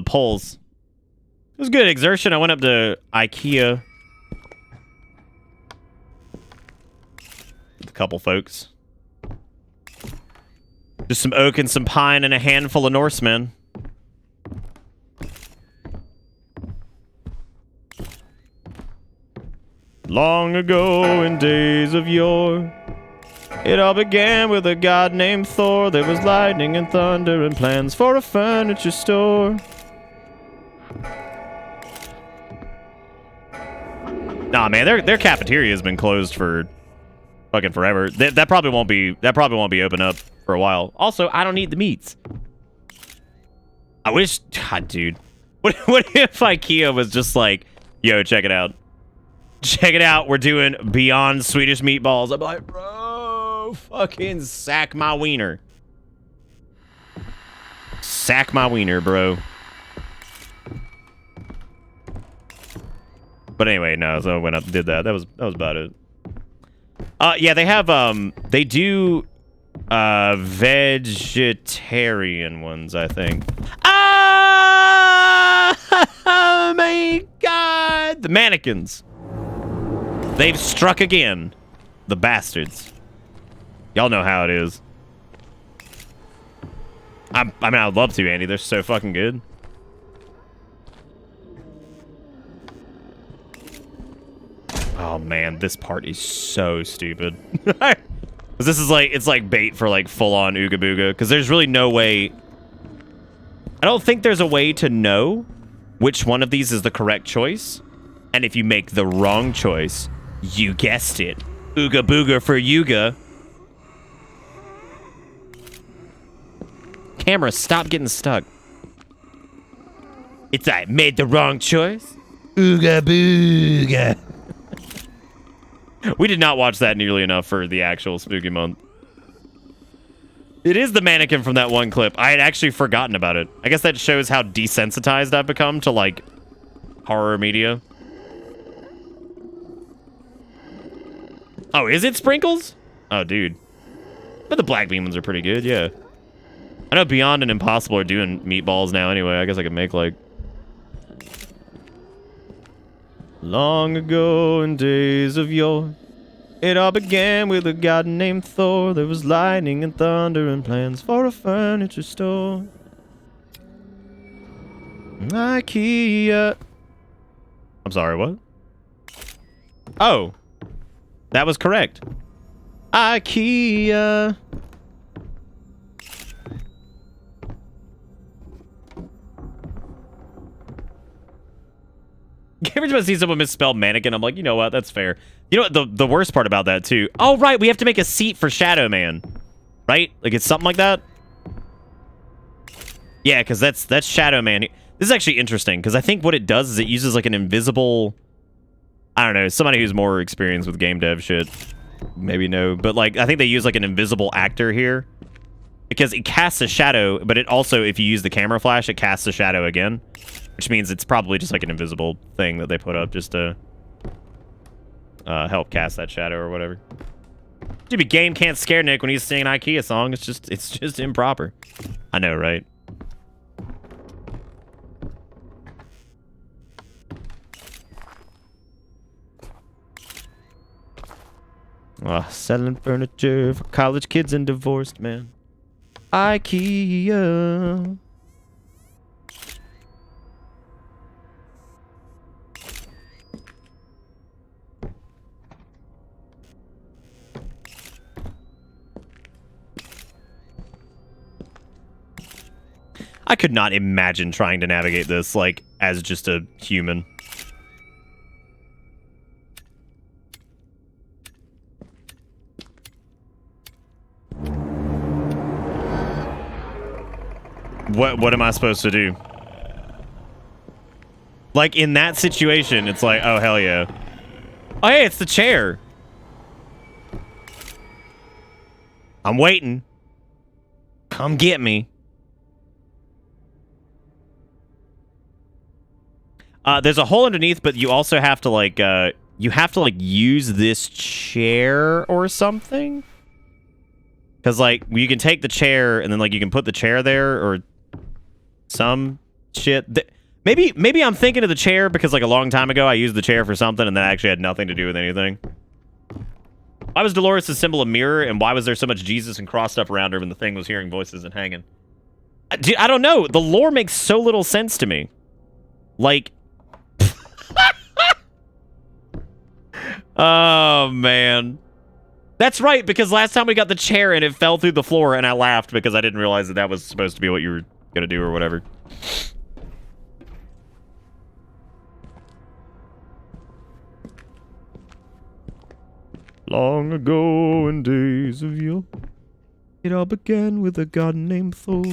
polls. It was good exertion. I went up to IKEA with a couple folks. Just some oak and some pine and a handful of Norsemen. Long ago in days of yore, it all began with a god named Thor. There was lightning and thunder and plans for a furniture store. Nah, man, their cafeteria has been closed for fucking forever. That probably won't be open up for a while. Also, I don't eat the meats. I wish, God, dude. What if IKEA was just like, yo, check it out. Check it out. We're doing Beyond Swedish meatballs. I'm like, bro, fucking sack my wiener. Sack my wiener, bro. But anyway, no, so I went up and did that. That was about it. Yeah, they have, they do, vegetarian ones, I think. Ah! Oh my God! The mannequins. They've struck again. The bastards. Y'all know how it is. I mean, I would love to, Andy. They're so fucking good. Oh man, this part is so stupid. This is like, it's like bait for like full-on Ooga Booga, because there's really no way. I don't think there's a way to know which one of these is the correct choice. And if you make the wrong choice, you guessed it. Ooga Booga for Yuga. Camera, stop getting stuck. It's I made the wrong choice. Ooga Booga. We did not watch that nearly enough for the actual spooky month. It is the mannequin from that one clip. I had actually forgotten about it. I guess that shows how desensitized I've become to, like, horror media. Oh, is it Sprinkles? Oh, dude. But the black bean ones are pretty good, yeah. I know Beyond and Impossible are doing meatballs now anyway. I guess I could make, like... Long ago in days of yore, it all began with a god named Thor. There was lightning and thunder and plans for a furniture store. IKEA. I'm sorry, what? Oh. That was correct. IKEA. Every time I see someone misspell mannequin, I'm like, you know what? That's fair. You know what? The worst part about that, too. Oh, right. We have to make a seat for Shadow Man. Right? Like, it's something like that? Yeah, because that's Shadow Man. This is actually interesting, because I think what it does is it uses, like, an invisible... I don't know. Somebody who's more experienced with game dev shit. Maybe no. But, like, I think they use, like, an invisible actor here. Because it casts a shadow, but it also, if you use the camera flash, it casts a shadow again. Which means it's probably just like an invisible thing that they put up just to help cast that shadow or whatever. Stupid game can't scare Nick when he's singing an IKEA song. It's just improper. I know, right? Selling furniture for college kids and divorced men. IKEA. I could not imagine trying to navigate this, like, as just a human. What am I supposed to do? Like, in that situation, it's like, oh, hell yeah. Oh, hey, it's the chair. I'm waiting. Come get me. There's a hole underneath, but you also have to, like, use this chair or something. Because, like, you can take the chair, and then, like, you can put the chair there, or some shit. Maybe I'm thinking of the chair because, like, a long time ago, I used the chair for something, and that actually had nothing to do with anything. Why was Dolores' symbol a mirror, and why was there so much Jesus and crossed up around her when the thing was hearing voices and hanging? Dude, I don't know. The lore makes so little sense to me. Like... Oh, man. That's right, because last time we got the chair and it fell through the floor, and I laughed because I didn't realize that that was supposed to be what you were going to do or whatever. Long ago in days of yore, it all began with a god named Thor.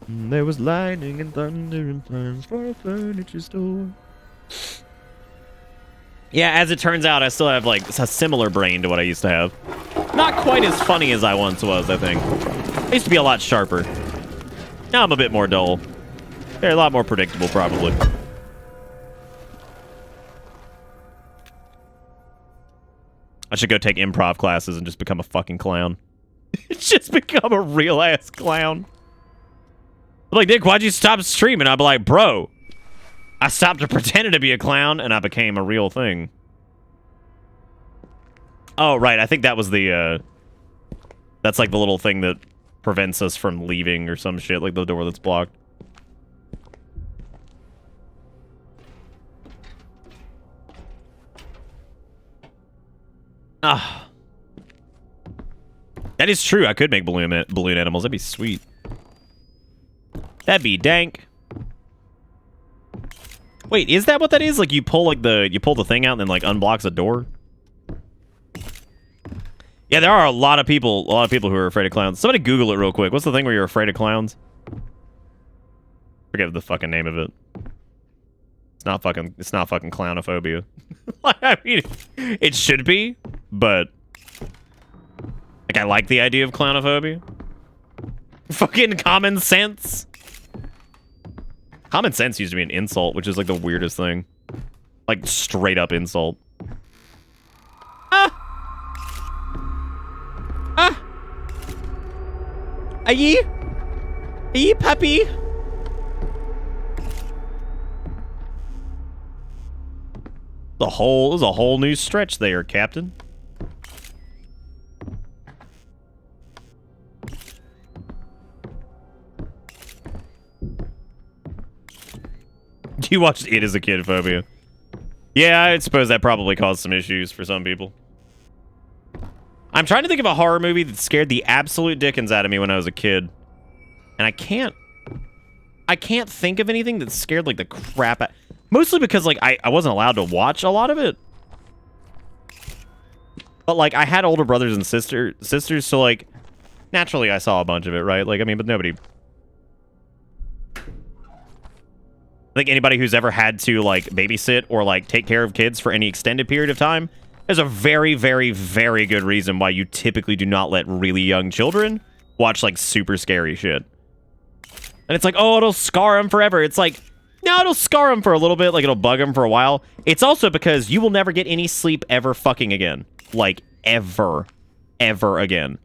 And there was lightning and thunder and plans for a furniture store. Yeah, as it turns out, I still have, like, a similar brain to what I used to have. Not quite as funny as I once was, I think. I used to be a lot sharper. Now I'm a bit more dull. They're a lot more predictable, probably. I should go take improv classes and just become a fucking clown. Just become a real-ass clown. I'm like, Nick, why'd you stop streaming? I'd be like, bro, I stopped pretending to be a clown, and I became a real thing. Oh, right. I think that was the That's like the little thing that prevents us from leaving or some shit, like the door that's blocked. Ah. That is true. I could make balloon animals. That'd be sweet. That'd be dank. Wait, is that what that is? Like you pull the thing out and then like unblocks a door? Yeah, there are a lot of people who are afraid of clowns. Somebody Google it real quick. What's the thing where you're afraid of clowns? Forget the fucking name of it. It's not fucking clownophobia. I mean, it should be, but like I like the idea of clownophobia. Fucking common sense. Common sense used to be an insult, which is like the weirdest thing. Like straight up insult. Ah! Ah! Are ye? Are ye, puppy? There's a whole new stretch there, Captain. You watched It as a kid, Phobia. Yeah, I suppose that probably caused some issues for some people. I'm trying to think of a horror movie that scared the absolute dickens out of me when I was a kid. And I can't think of anything that scared like the crap out. Mostly because like I wasn't allowed to watch a lot of it. But like I had older brothers and sisters, so like naturally I saw a bunch of it, right? Like I mean, but nobody. I think anybody who's ever had to like babysit or like take care of kids for any extended period of time, there's a very, very, very good reason why you typically do not let really young children watch like super scary shit. And it's like, oh, it'll scar them forever. It's like, no, it'll scar them for a little bit. Like it'll bug them for a while. It's also because you will never get any sleep ever fucking again. Like ever again.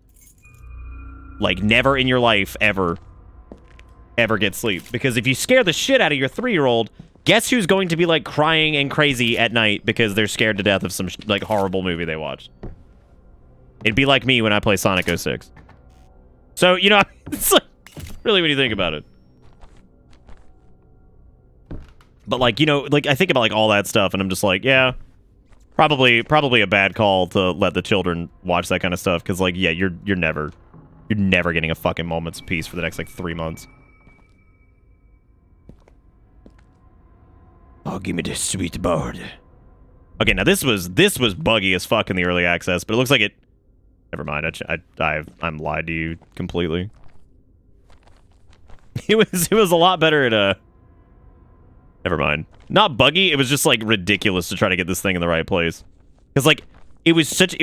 Like never in your life ever get sleep. Because if you scare the shit out of your 3-year-old, guess who's going to be like crying and crazy at night because they're scared to death of some like horrible movie they watched. It'd be like me when I play Sonic 06. So, you know, it's like, really when you think about it. But like, you know, like I think about like all that stuff and I'm just like, yeah, probably a bad call to let the children watch that kind of stuff. Cause like, yeah, you're never getting a fucking moment's peace for the next like 3 months. Oh, give me this sweet board. Okay, now this was buggy as fuck in the early access, but it looks like it. Never mind. I'm lied to you completely. It was a lot better at Never mind. Not buggy. It was just like ridiculous to try to get this thing in the right place. Because like it was such a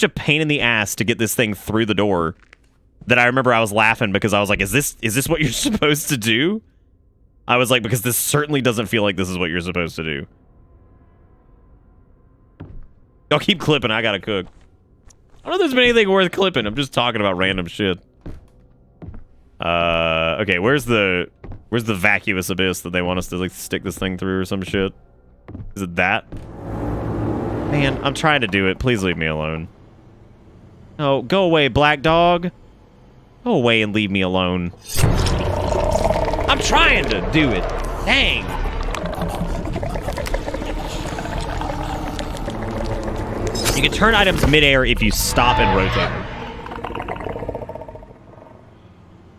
pain in the ass to get this thing through the door that I remember I was laughing because I was like, is this what you're supposed to do? I was like, because this certainly doesn't feel like this is what you're supposed to do. I'll keep clipping. I gotta cook. I don't know if there's been anything worth clipping. I'm just talking about random shit. Okay, where's the vacuous abyss that they want us to like stick this thing through or some shit? Is it that? Man, I'm trying to do it. Please leave me alone. Oh, go away, black dog. Go away and leave me alone. I'm trying to do it. Dang. You can turn items midair if you stop and rotate them.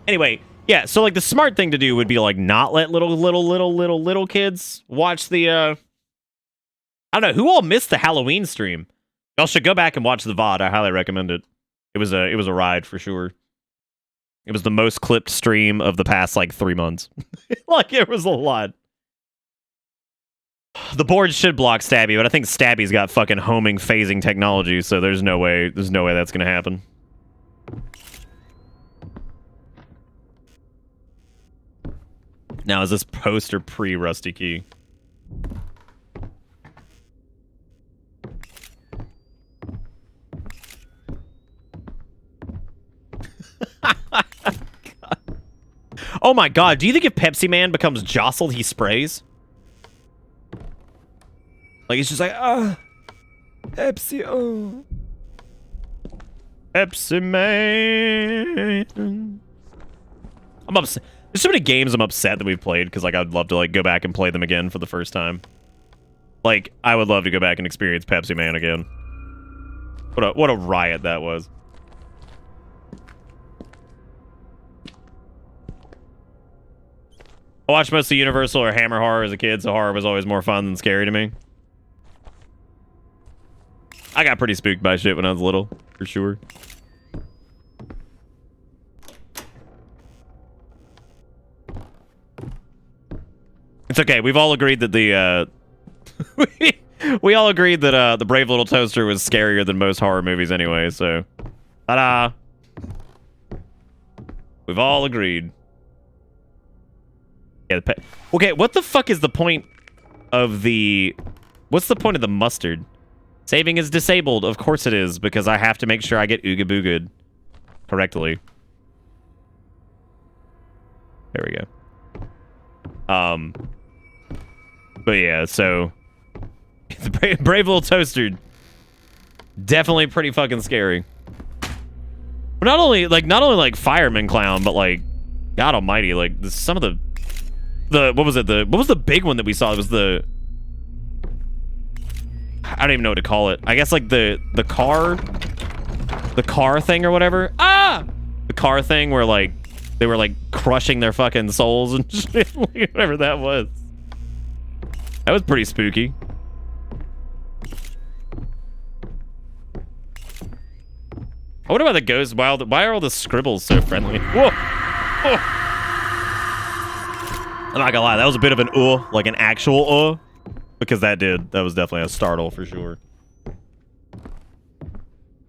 Anyway, yeah, so like the smart thing to do would be like not let little kids watch the I don't know, who all missed the Halloween stream? Y'all should go back and watch the VOD. I highly recommend it. It was a ride for sure. It was the most clipped stream of the past, like, 3 months. Like, it was a lot. The board should block Stabby, but I think Stabby's got fucking homing phasing technology, so there's no way that's gonna happen. Now, is this post or pre-Rusty Key? Oh my god, do you think if Pepsi Man becomes jostled, he sprays? Like, he's just like, Pepsi, oh. Pepsi Man. I'm upset. There's so many games I'm upset that we've played because like I'd love to like go back and play them again for the first time. Like I would love to go back and experience Pepsi Man again. What a riot that was. I watched mostly Universal or Hammer horror as a kid, so horror was always more fun than scary to me. I got pretty spooked by shit when I was little, for sure. It's okay. We've all agreed that the we all agreed that the Brave Little Toaster was scarier than most horror movies anyway. So, ta-da! We've all agreed. Yeah. Okay. What the fuck is the point of the? What's the point of the mustard? Saving is disabled. Of course it is, because I have to make sure I get Ooga Booga'd correctly. There we go. But yeah, so the brave Little Toaster, definitely pretty fucking scary. But not only like Fireman Clown, but like God Almighty, like some of the what was it? What was the big one that we saw? It was the, I don't even know what to call it. I guess like the car thing or whatever. Ah! The car thing where like they were like crushing their fucking souls and shit, like, whatever that was. That was pretty spooky. I wonder why the ghosts, why are all the scribbles so friendly? Whoa! Oh. I'm not gonna lie, that was a bit of an like an actual because that was definitely a startle for sure.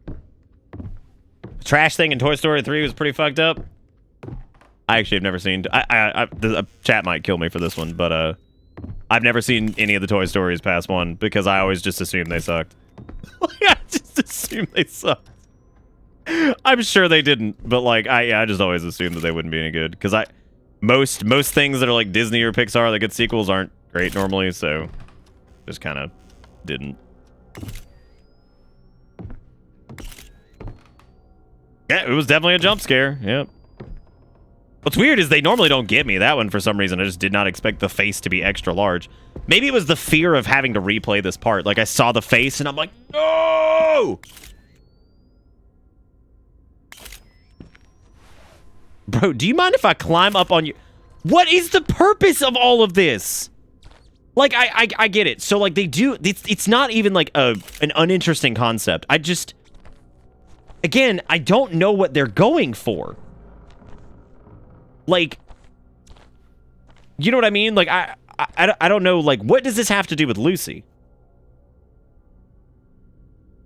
The trash thing in Toy Story 3 was pretty fucked up. I actually have never seen, the chat might kill me for this one, but I've never seen any of the Toy Stories past one because I always just assumed they sucked. I just assumed they sucked. I'm sure they didn't, but like I just always assumed that they wouldn't be any good because most things that are like Disney or Pixar that get sequels aren't great normally, so just kind of didn't. Yeah, it was definitely a jump scare. Yep. What's weird is they normally don't get me. That one, for some reason, I just did not expect the face to be extra large. Maybe it was the fear of having to replay this part. Like, I saw the face, and I'm like, no! Bro, do you mind if I climb up on you? What is the purpose of all of this? Like, I get it. So, like, they do... It's not even, like, an uninteresting concept. I just... Again, I don't know what they're going for. Like, you know what I mean? Like, I don't know, like, what does this have to do with Lucy?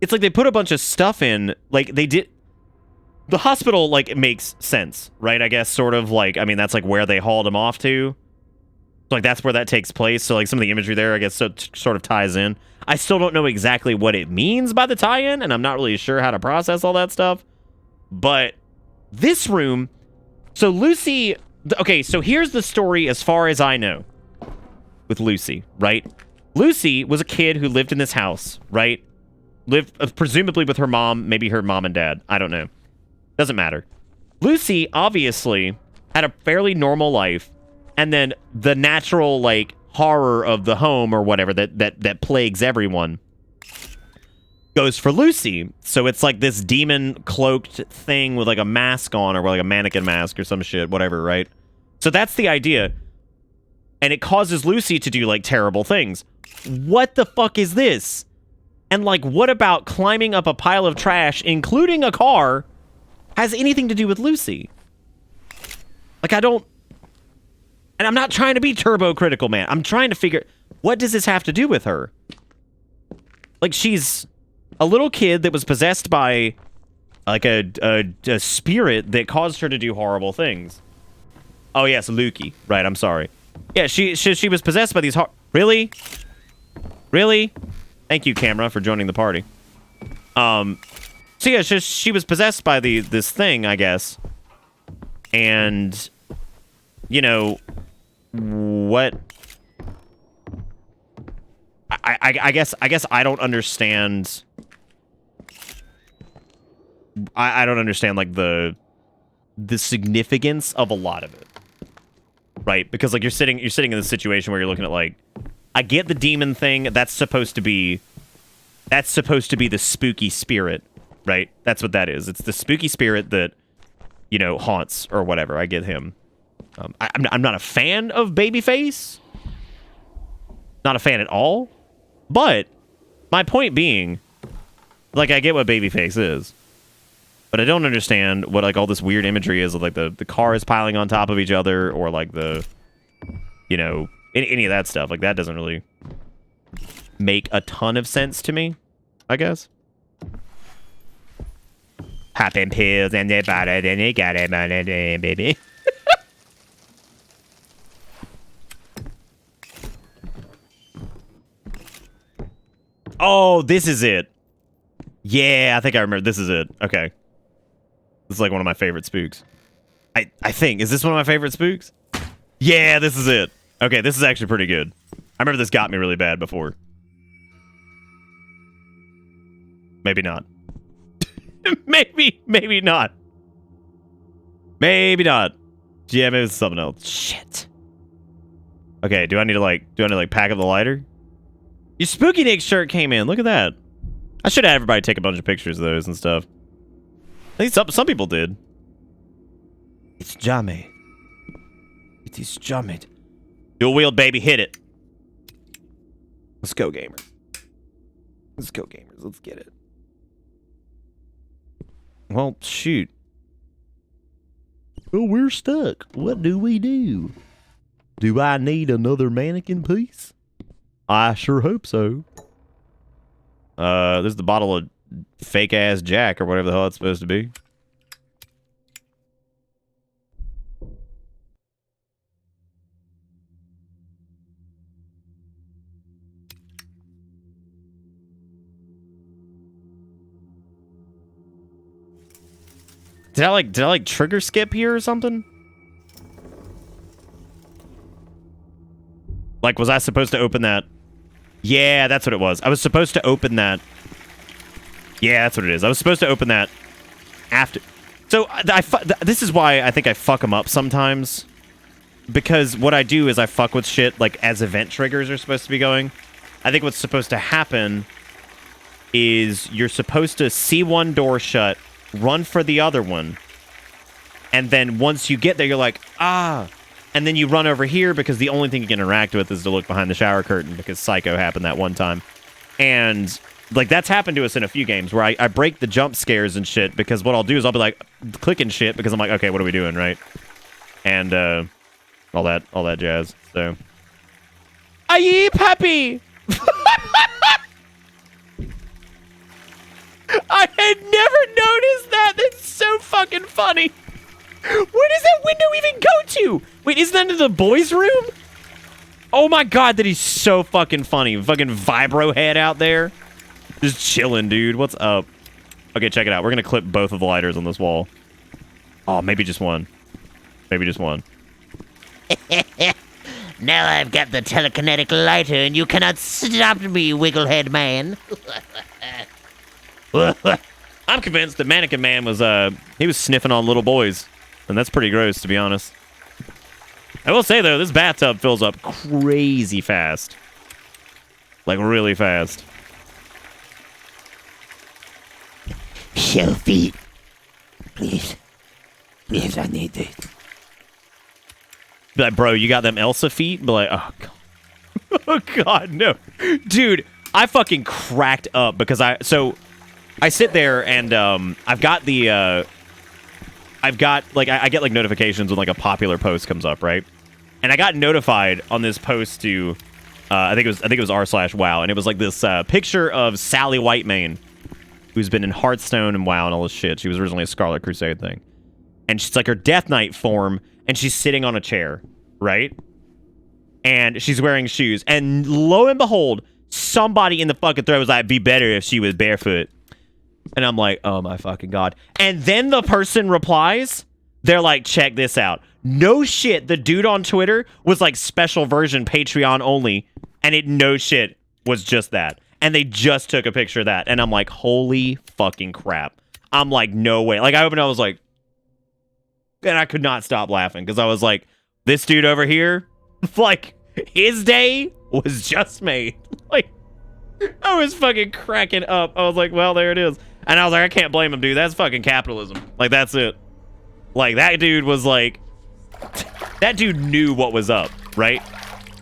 It's like they put a bunch of stuff in, like, they did... The hospital, like, it makes sense, right? I guess, sort of, like, I mean, that's, like, where they hauled him off to. So, like, that's where that takes place. So, like, some of the imagery there, I guess, sort of ties in. I still don't know exactly what it means by the tie-in, and I'm not really sure how to process all that stuff. But this room... So, Lucy... Okay, so here's the story as far as I know with Lucy, right? Lucy was a kid who lived in this house, right? Lived, presumably with her mom, maybe her mom and dad. I don't know. Doesn't matter. Lucy, obviously, had a fairly normal life, and then the natural, like, horror of the home or whatever that plagues everyone goes for Lucy. So it's like this demon-cloaked thing with, like, a mask on, or like a mannequin mask or some shit, whatever, right? So that's the idea. And it causes Lucy to do, like, terrible things. What the fuck is this? And, like, what about climbing up a pile of trash, including a car, has anything to do with Lucy? Like, I don't... And I'm not trying to be turbo critical, man. I'm trying to figure... What does this have to do with her? Like, she's a little kid that was possessed by, like, a spirit that caused her to do horrible things. Oh, yes, Lukey. Right, I'm sorry. Yeah, she was possessed by these... Really? Really? Thank you, camera, for joining the party. So yeah, she was possessed by this thing, I guess. And, you know, what? I guess I don't understand. I don't understand like the significance of a lot of it, right? Because like you're sitting in this situation where you're looking at like, I get the demon thing. That's supposed to be the spooky spirit, right? That's what that is. It's the spooky spirit that, you know, haunts or whatever. I get him. I'm not a fan of Babyface. Not a fan at all. But my point being, like, I get what Babyface is, but I don't understand what like all this weird imagery is of like the cars piling on top of each other, or like the, you know, any of that stuff. Like that doesn't really make a ton of sense to me, I guess. Popping pills and they bought it and they got it, baby. Oh, this is it. Yeah, I think I remember. This is it. Okay. This is like one of my favorite spooks. I think. Is this one of my favorite spooks? Yeah, this is it. Okay, this is actually pretty good. I remember this got me really bad before. Maybe not. maybe not. Maybe not. Yeah, maybe it's something else. Shit. Okay, do I need to like pack up the lighter? Your Spooky Nick shirt came in. Look at that. I should have everybody take a bunch of pictures of those and stuff. I think some people did. It's Jammy. It is Jammy. Dual wield, baby. Hit it. Let's go, gamers. Let's go, gamers. Let's get it. Well, shoot. Well, we're stuck. What do we do? Do I need another mannequin piece? I sure hope so. There's the bottle of fake-ass Jack or whatever the hell it's supposed to be. Did I like trigger skip here or something? Like, was I supposed to open that? Yeah, that's what it was. I was supposed to open that. Yeah, that's what it is. I was supposed to open that after. So this is why I think I fuck them up sometimes. Because what I do is I fuck with shit like as event triggers are supposed to be going. I think what's supposed to happen is you're supposed to see one door shut, run for the other one, and then once you get there, you're like, ah. And then you run over here because the only thing you can interact with is to look behind the shower curtain because Psycho happened that one time. And, like, that's happened to us in a few games where I break the jump scares and shit because what I'll do is I'll be, like, clicking shit because I'm like, okay, what are we doing, right? And, all that jazz, so. Aye, puppy! I had never noticed that! That's so fucking funny! Where does that window even go to? Wait, isn't that in the boys' room? Oh my god, that is so fucking funny. Fucking vibro head out there. Just chilling, dude. What's up? Okay, check it out. We're gonna clip both of the lighters on this wall. Oh, maybe just one. Maybe just one. Now I've got the telekinetic lighter and you cannot stop me, Wigglehead Man. I'm convinced that Mannequin Man was, he was sniffing on little boys. And that's pretty gross, to be honest. I will say, though, this bathtub fills up crazy fast. Like, really fast. Show feet. Please. Please, I need it. Be like, bro, you got them Elsa feet? Be like, oh, God. Oh, God, no. Dude, I fucking cracked up because I sit there and, I've got the, I get like notifications when like a popular post comes up, right? And I got notified on this post to, I think it was r/WoW, and it was like this picture of Sally Whitemane, who's been in Hearthstone and WoW and all this shit. She was originally a Scarlet Crusade thing, and she's like her Death Knight form, and she's sitting on a chair, right? And she's wearing shoes, and lo and behold, somebody in the fucking thread was like, "Be better if she was barefoot." And I'm like, oh my fucking god. And then the person replies, they're like, check this out. No shit, the dude on Twitter was like special version Patreon only, and it no shit was just that. And they just took a picture of that. And I'm like, holy fucking crap. I'm like, no way. Like, I opened it, I was like, and I could not stop laughing because I was like, this dude over here, like, his day was just made. Like, I was fucking cracking up. I was like, well, there it is. And I was like, I can't blame him, dude. That's fucking capitalism. Like, that's it. Like, that dude was like, that dude knew what was up, right?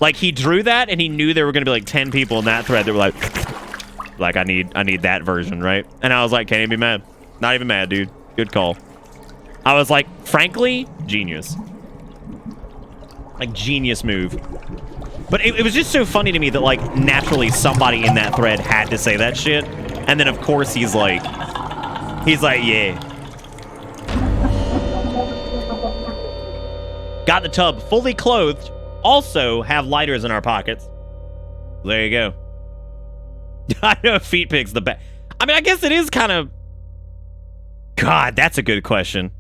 Like, he drew that, and he knew there were going to be, like, 10 people in that thread that were like, I need that version, right? And I was like, can't even be mad. Not even mad, dude. Good call. I was like, frankly, genius. Like, genius move. But it was just so funny to me that, like, naturally somebody in that thread had to say that shit. And then, of course, he's like, yeah. Got the tub fully clothed. Also have lighters in our pockets. There you go. I know feet pics the best. I mean, I guess it is kind of... God, that's a good question.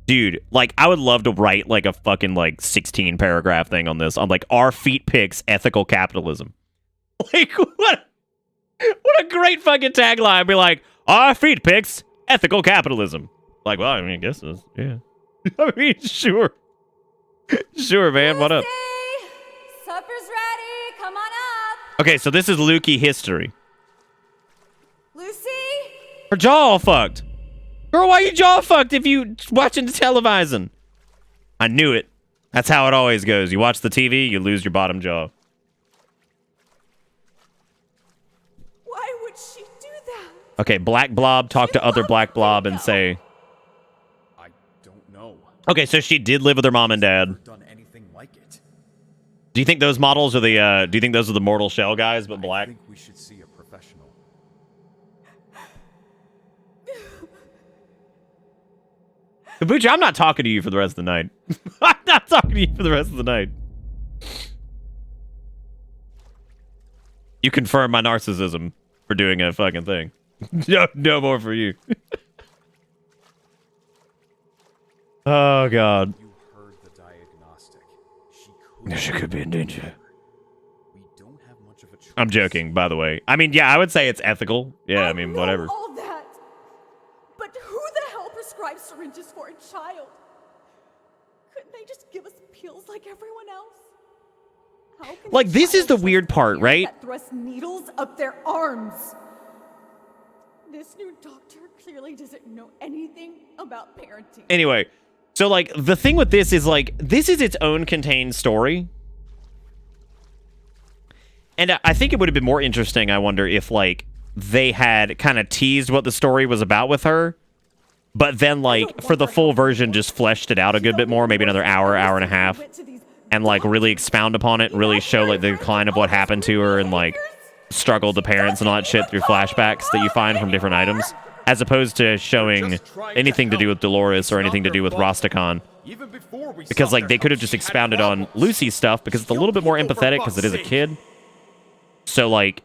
Dude, like, I would love to write, like, a fucking, like, 16-paragraph thing on this. On, like, are feet pics ethical capitalism? Like, what a great fucking tagline. I'd be like, are feet pics ethical capitalism? Like, well, I mean, I guess it's, yeah. I mean, sure. Sure, man, what up? Supper's ready, come on up. Okay, so this is Lukey history. Lucy? Her jaw all fucked. Girl, why you jaw fucked if you watching the televising? I knew it. That's how it always goes. You watch the TV, you lose your bottom jaw. Why would she do that? Okay, Black Blob, talk to other Black Blob and say... I don't know. Okay, so she did live with her mom and dad. Done anything like it. Do you think those models are the, do you think those are the Mortal Shell guys, but black? I think we should see a professional. Kabucha, I'm not talking to you for the rest of the night. I'm not talking to you for the rest of the night. You confirm my narcissism for doing a fucking thing. No more for you. Oh, God. You heard the diagnostic. She could be in danger. We don't have much of a choice. I'm joking, by the way. I mean, yeah, I would say it's ethical. Yeah, I mean, know whatever. all that. But who the hell prescribes syringes for a child? Couldn't they just give us pills like everyone else? How can Like, a this is child the weird trust part, parents right? that thrust needles up their arms. This new doctor clearly doesn't know anything about parenting. Anyway, so, like, the thing with this is, like, this is its own contained story. And I think it would have been more interesting, I wonder, if, like, they had kind of teased what the story was about with her, but then, like, for the full version, just fleshed it out a good bit more, maybe another hour, hour and a half, and, like, really expound upon it, really show, like, the decline of what happened to her and, like, struggle with the parents and all that shit through flashbacks that you find from different items, as opposed to showing anything to do with Dolores or anything to do with Rastakhan. Because, like, they could have just expounded on Lucy's stuff, because it's a little bit more empathetic, because it is a kid. So, like,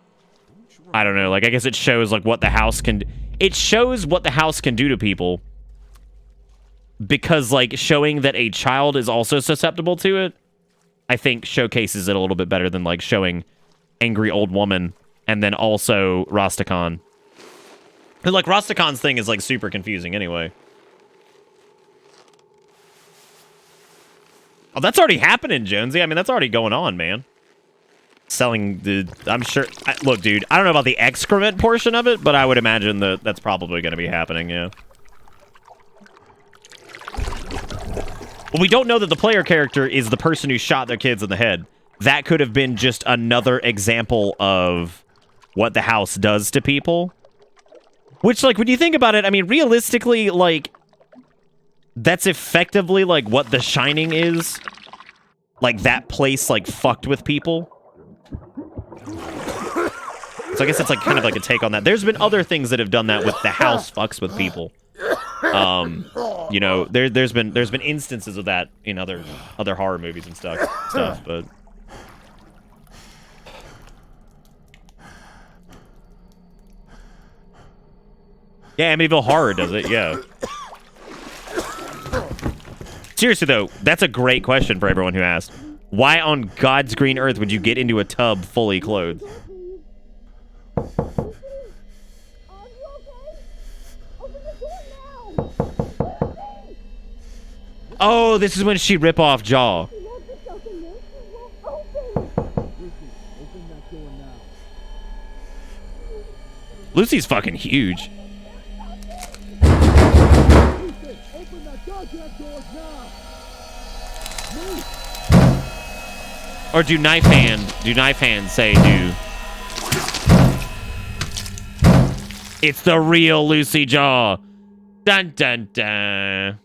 I don't know, like, I guess it shows, like, what the house can... It shows what the house can do to people, because, like, showing that a child is also susceptible to it, I think showcases it a little bit better than, like, showing angry old woman and then also Rastakhan. Because, like, Rastakhan's thing is, like, super confusing anyway. Oh, that's already happening, Jonesy. I mean, that's already going on, man. Selling the... I'm sure... look, dude, I don't know about the excrement portion of it, but I would imagine that that's probably going to be happening, yeah. Well, we don't know that the player character is the person who shot their kids in the head. That could have been just another example of what the house does to people. Which, like, when you think about it, I mean, realistically, like, that's effectively, like, what The Shining is. Like, that place, like, fucked with people. So I guess it's, like, kind of like a take on that. There's been other things that have done that with the house fucks with people. You know, there's been instances of that in other horror movies and stuff, but... Yeah, Amityville Horror does it, yeah. Seriously, though, that's a great question for everyone who asked. Why on God's green earth would you get into a tub fully clothed? Oh, this is when she rip off Jaw. Lucy's fucking huge. Or do knife hand say do? It's the real Lucy Jaw. Dun dun dun.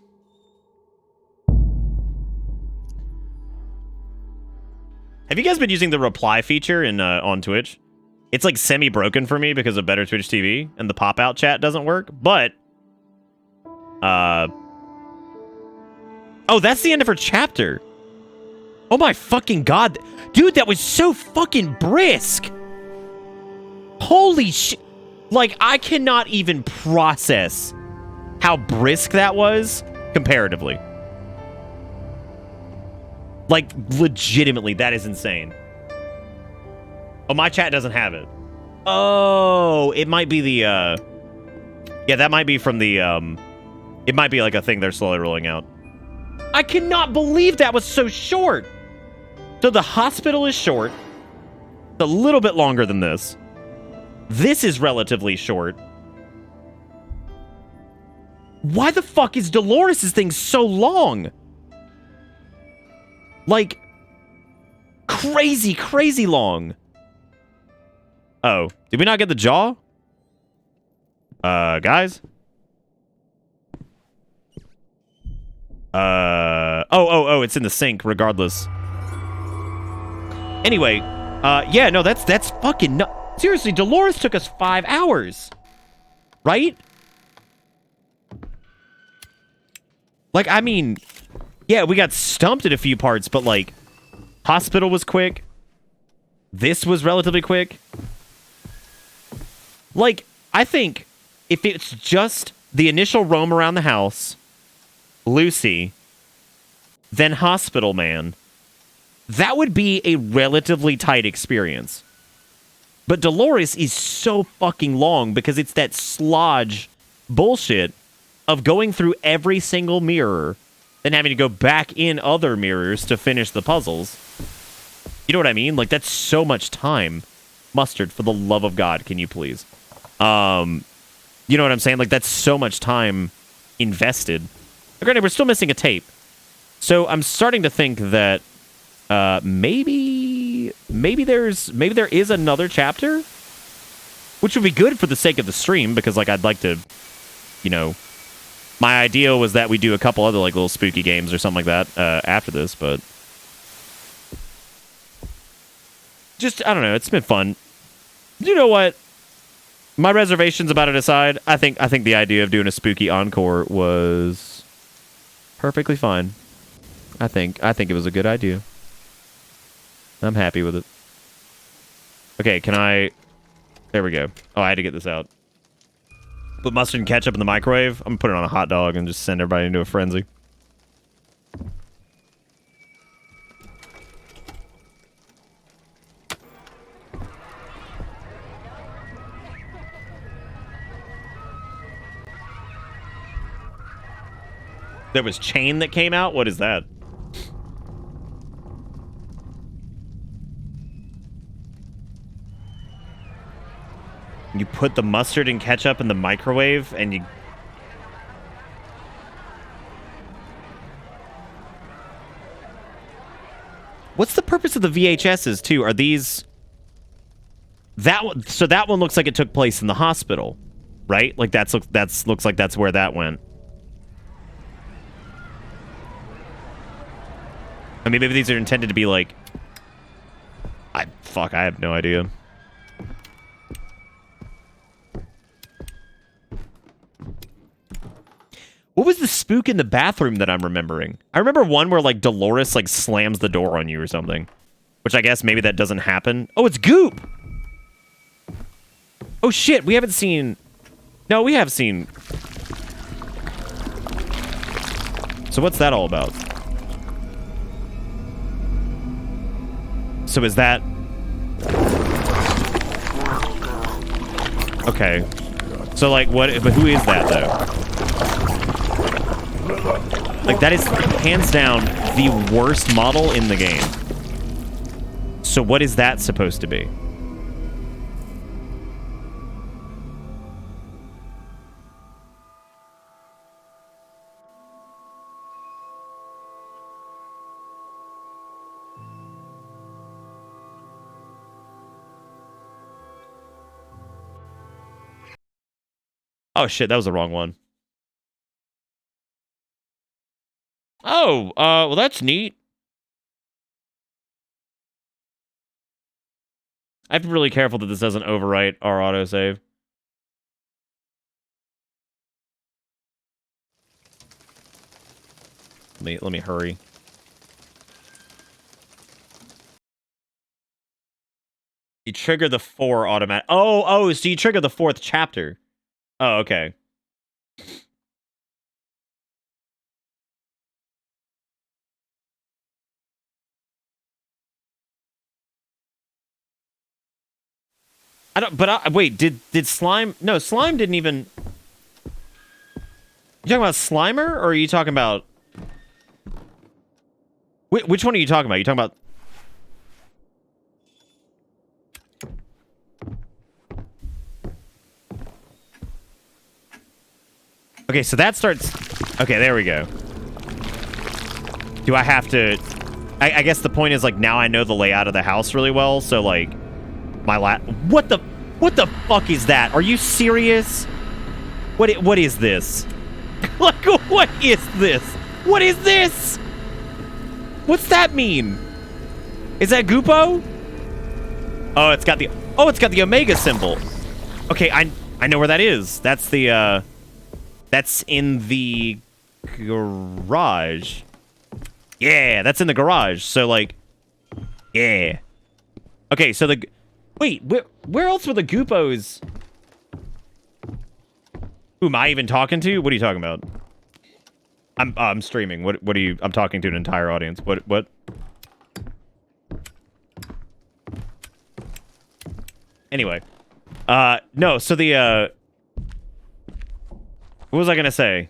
Have you guys been using the reply feature in on Twitch? It's like semi-broken for me because of better Twitch TV, and the pop-out chat doesn't work, but... Oh, that's the end of her chapter. Oh my fucking god. Dude, that was so fucking brisk. Holy shit. Like, I cannot even process how brisk that was comparatively. Like, legitimately, that is insane. Oh, my chat doesn't have it. Oh, it might be the, yeah, that might be from the, it might be like a thing they're slowly rolling out. I cannot believe that was so short. So the hospital is short. It's a little bit longer than this. This is relatively short. Why the fuck is Dolores' thing so long? Like, crazy, crazy long. Oh, did we not get the Jaw? Guys? Oh, it's in the sink regardless. Anyway, yeah, no, that's fucking seriously, Dolores took us 5 hours. Right? Like, I mean, yeah, we got stumped at a few parts, but like, hospital was quick. This was relatively quick. Like, I think if it's just the initial roam around the house, Lucy, then Hospital Man, that would be a relatively tight experience. But Dolores is so fucking long because it's that slodge bullshit of going through every single mirror and having to go back in other mirrors to finish the puzzles. You know what I mean? Like, that's so much time. Mustard, for the love of God, can you please? You know what I'm saying? Like, that's so much time invested. Granted, we're still missing a tape. So I'm starting to think that maybe there is another chapter, which would be good for the sake of the stream, because like I'd like to, you know, my idea was that we do a couple other like little spooky games or something like that after this, but just I don't know. It's been fun. You know what? My reservations about it aside, I think the idea of doing a spooky encore was perfectly fine. I think it was a good idea. I'm happy with it. Okay, can I... There we go. Oh, I had to get this out. Put mustard and ketchup in the microwave. I'm gonna put it on a hot dog and just send everybody into a frenzy. There was chain that came out? What is that? You put the mustard and ketchup in the microwave and you... What's the purpose of the VHSs too? Are these... That one... So that one looks like it took place in the hospital, right? Like looks like that's where that went. I mean, maybe these are intended to be like... I have no idea. What was the spook in the bathroom that I'm remembering? I remember one where, like, Dolores, like, slams the door on you or something. Which I guess maybe that doesn't happen. Oh, it's Goop! Oh, shit, we haven't seen... No, we have seen... So what's that all about? So is that... Okay. So, like, what... But who is that, though? Like, that is hands down the worst model in the game. So what is that supposed to be? Oh shit, that was the wrong one. Oh, well that's neat. I have to be really careful that this doesn't overwrite our autosave. Let me hurry. You trigger the 4 automatic. Oh, so you trigger the 4th chapter. Oh, okay. Wait, did Slime... No, Slime didn't even... You talking about Slimer, or are you talking about... Which one are you talking about? You talking about... Okay, so that starts... Okay, there we go. Do I have to... I guess the point is, like, now I know the layout of the house really well, so, like... What the fuck is that? Are you serious? What is this? Like, what is this? What is this? What's that mean? Is that Goopo? Oh, it's got the Omega symbol. Okay, I know where that is. That's the that's in the garage. Yeah, that's in the garage. So like, yeah. Okay, so wait, where else were the Goopos? Who am I even talking to? What are you talking about? I'm streaming. What are you? I'm talking to an entire audience. What? Anyway, no. So the what was I gonna say?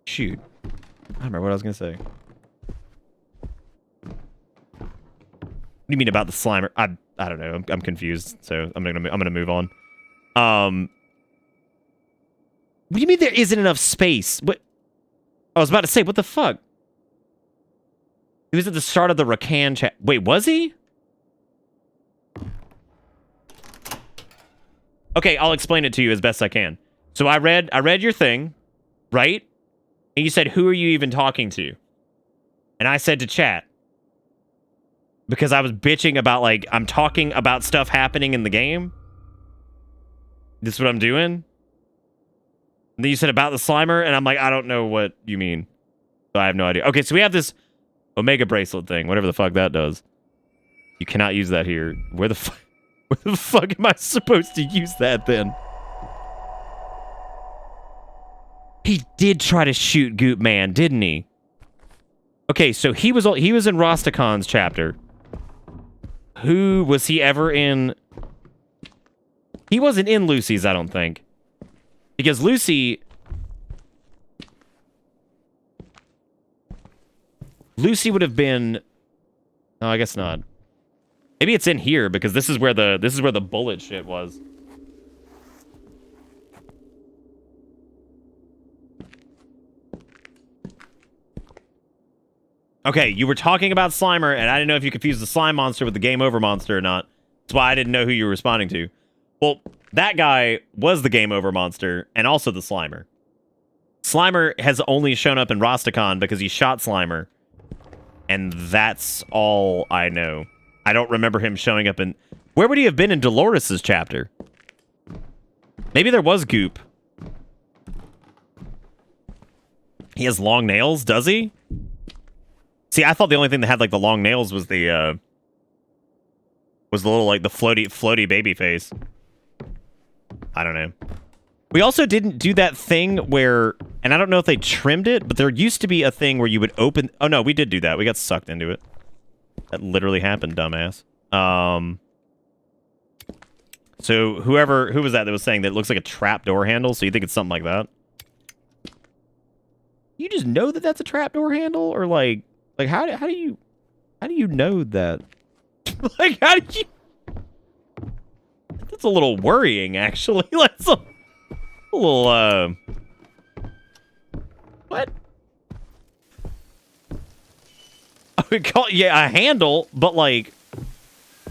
Shoot, I don't remember what I was gonna say. What do you mean about the Slimer? I don't know. I'm confused. So I'm gonna move on. What do you mean there isn't enough space? What? I was about to say, what the fuck? He was at the start of the Rakan chat. Wait, was he? Okay, I'll explain it to you as best I can. So I read your thing, right? And you said, who are you even talking to? And I said to chat. Because I was bitching about, like, I'm talking about stuff happening in the game. This is what I'm doing. And then you said about the Slimer, and I'm like, I don't know what you mean. So I have no idea. Okay, so we have this Omega bracelet thing, whatever the fuck that does. You cannot use that here. Where the fuck am I supposed to use that then? He did try to shoot Goop Man, didn't he? Okay, so he was in Rostacon's chapter. Who was he ever in? He wasn't in Lucy's, I don't think. Because Lucy would have been... No, I guess not. Maybe it's in here because this is where the bullet shit was. Okay, you were talking about Slimer, and I didn't know if you confused the slime monster with the game over monster or not. That's why I didn't know who you were responding to. Well, that guy was the game over monster and also the Slimer. Slimer has only shown up in Rostacon because he shot Slimer. And that's all I know. I don't remember him showing up in... Where would he have been in Dolores' chapter? Maybe there was Goop. He has long nails, does he? See, I thought the only thing that had, like, the long nails was the little, like, the floaty baby face. I don't know. We also didn't do that thing where, and I don't know if they trimmed it, but there used to be a thing where you would open... Oh, no, we did do that. We got sucked into it. That literally happened, dumbass. So who was that was saying that it looks like a trap door handle? So you think it's something like that? You just know that that's a trapdoor handle, or like how do you know that? Like how do you? That's a little worrying, actually. That's a little what? I would call a handle, but like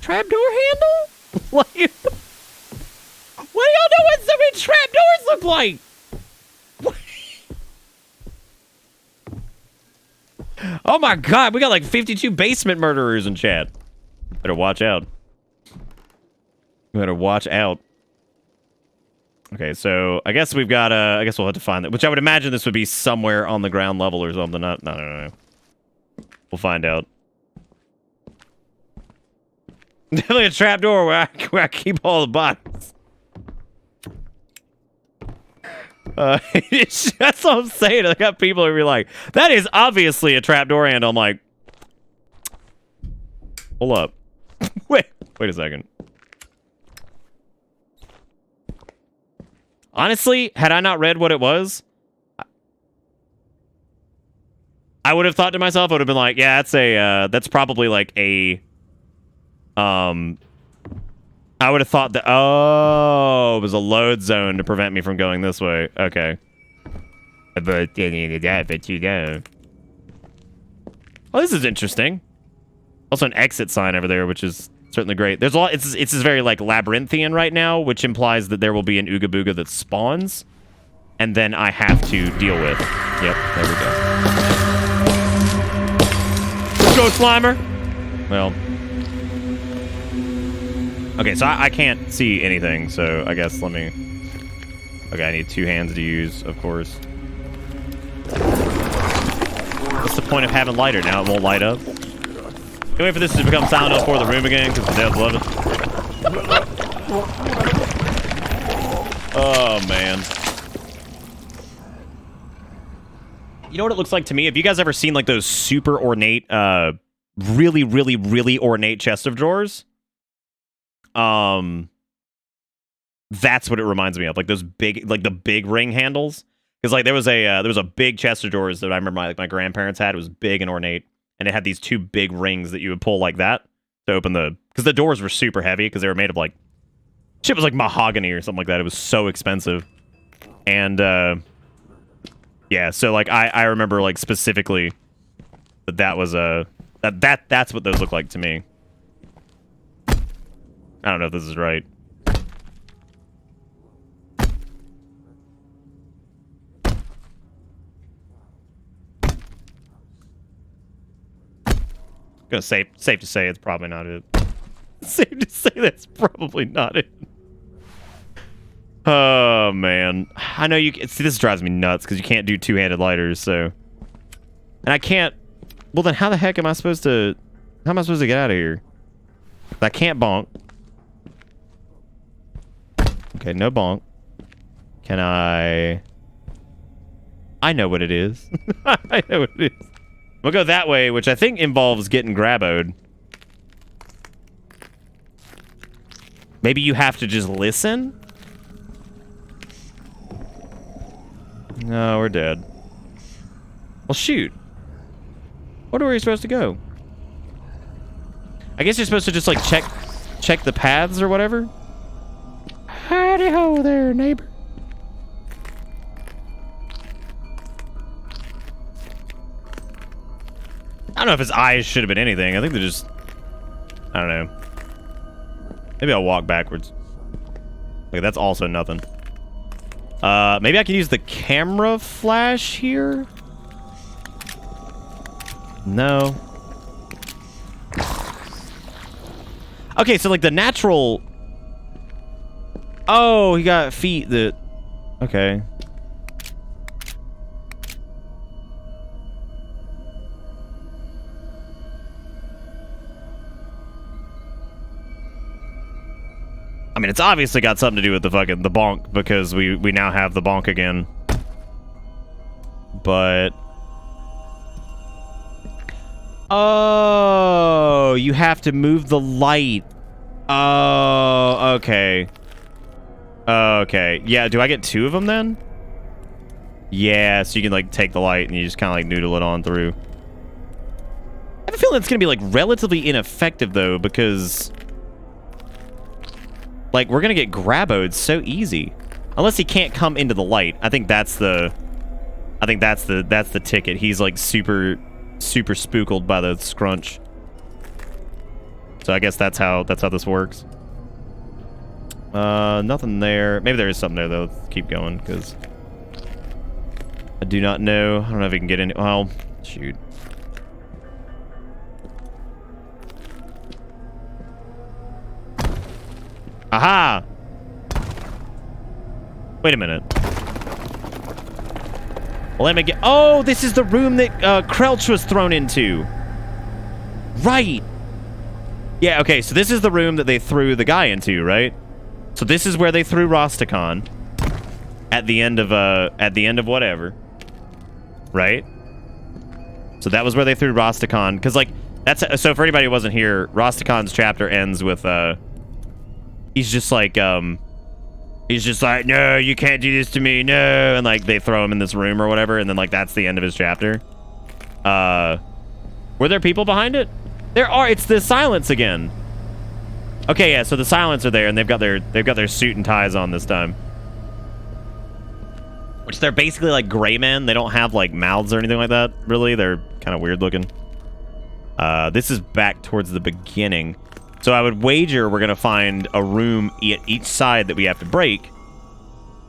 trapdoor handle? Like, what do y'all know what so many trapdoors look like? Oh my god, we got like 52 basement murderers in chat. Better watch out. Better watch out. Okay, so I guess we've got I guess we'll have to find that. Which I would imagine this would be somewhere on the ground level or something. No. We'll find out. Definitely a trapdoor where I keep all the bodies. That's what I'm saying. I got people who be like, that is obviously a trapdoor handle. I'm like, hold up. Wait a second. Honestly, had I not read what it was, I would have thought to myself, I would have been like, yeah, that's probably like a, I would have thought that, it was a load zone to prevent me from going this way. Okay. But you know. Oh, this is interesting. Also an exit sign over there, which is certainly great. There's a lot, it's very like labyrinthian right now, which implies that there will be an Ooga Booga that spawns, and then I have to deal with. Yep, there we go. Let's go, Slimer! Well. Okay, so I can't see anything, so I guess let me... Okay, I need 2 hands to use, of course. What's the point of having lighter now? It won't light up? Can we wait for this to become Silent Hill 4 the room again, because the devs love it? Oh, man. You know what it looks like to me? Have you guys ever seen, like, those super ornate, really, really, really ornate chest of drawers? That's what it reminds me of, like those big, like the big ring handles. Because like there was a big chest of drawers that I remember my grandparents had. It was big and ornate, and it had these 2 big rings that you would pull like that to open because the doors were super heavy because they were made of like shit was like mahogany or something like that. It was so expensive, and yeah. So like I remember like specifically that was that's what those look like to me. I don't know if this is right. Gonna safe to say it's probably not it. Safe to say that's probably not it. Oh man, I know you. See, this drives me nuts because you can't do 2-handed lighters. So, and I can't. Well, then how the heck am I supposed to? How am I supposed to get out of here? I can't bonk. Okay, no bonk. Can I know what it is. I know what it is. We'll go that way, which I think involves getting graboed. Maybe you have to just listen? No, we're dead. Well, shoot. Where are we supposed to go? I guess you're supposed to just, like, check the paths or whatever? Howdy ho there, neighbor. I don't know if his eyes should have been anything. I think they're just... I don't know. Maybe I'll walk backwards. Okay, that's also nothing. Maybe I can use the camera flash here? No. Okay, so like the natural... Oh, he got feet that... Okay. I mean, it's obviously got something to do with the bonk, because we now have the bonk again. But... Oh, you have to move the light. Oh, okay. Okay. Yeah, do I get 2 of them then? Yeah, so you can like take the light and you just kind of like noodle it on through. I have a feeling it's gonna be like relatively ineffective though, because like we're gonna get graboed so easy, unless he can't come into the light. I think that's the ticket. He's like super spookled by the scrunch. So I guess that's how this works. Nothing there. Maybe there is something there though. Let's keep going because I do not know. I don't know if we can get in. Well, shoot. Aha! Wait a minute. Let me get... Oh, this is the room that Krelch was thrown into. Right. Yeah, okay, so this is the room that they threw the guy into, right? So this is where they threw Rosticon at the end of whatever. Right? So that was where they threw Rosticon, because like that's so for anybody who wasn't here, Rosticon's chapter ends with he's just like no, you can't do this to me, no, and like they throw him in this room or whatever, and then like that's the end of his chapter. Were there people behind it? There are. It's the silence again. Okay, yeah, so the silence are there, and they've got their suit and ties on this time. Which they're basically like gray men. They don't have like mouths or anything like that, really. They're kind of weird looking. This is back towards the beginning. So I would wager we're going to find a room at each side that we have to break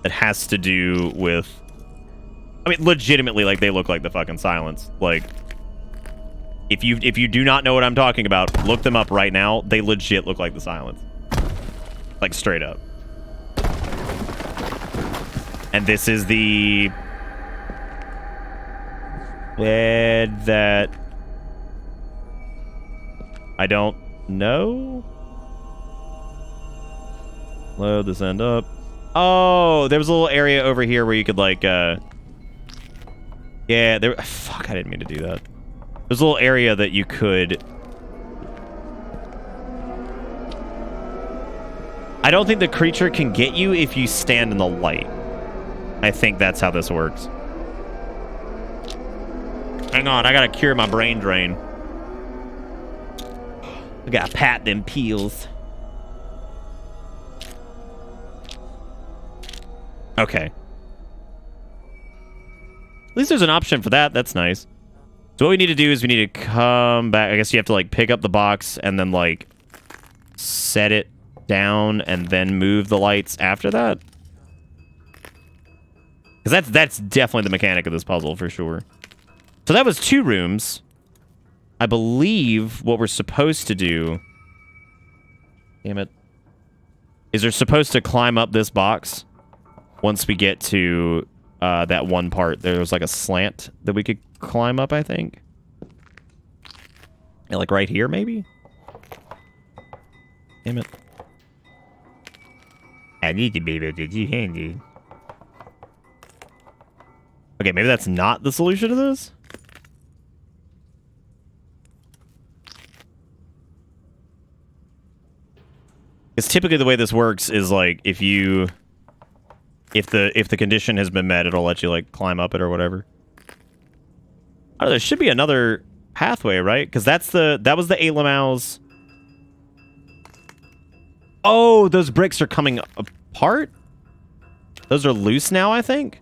that has to do with... I mean, legitimately, like, they look like the fucking silence. Like, if you do not know what I'm talking about, look them up right now. They legit look like the silence. Like, straight up. And this is the... that... I don't know. Load this end up. Oh, there was a little area over here where you could like yeah, there fuck, I didn't mean to do that. There's a little area that you could... I don't think the creature can get you if you stand in the light. I think that's how this works. Hang on, I gotta cure my brain drain. I gotta pat them peels. Okay. At least there's an option for that. That's nice. So what we need to do is we need to come back. I guess you have to like pick up the box and then like set it down and then move the lights after that. Because that's definitely the mechanic of this puzzle for sure. So that was 2 rooms. I believe what we're supposed to do... Damn it. Is they're supposed to climb up this box once we get to that one part. There was like a slant that we could climb up, I think. Yeah, like right here, maybe? Damn it. I need to be able to do handy. Okay, maybe that's not the solution to this? Because typically the way this works is like if the condition has been met, it'll let you like climb up it or whatever. Oh, there should be another pathway, right? Because that was the Alamau's. Oh, those bricks are coming apart? Those are loose now, I think.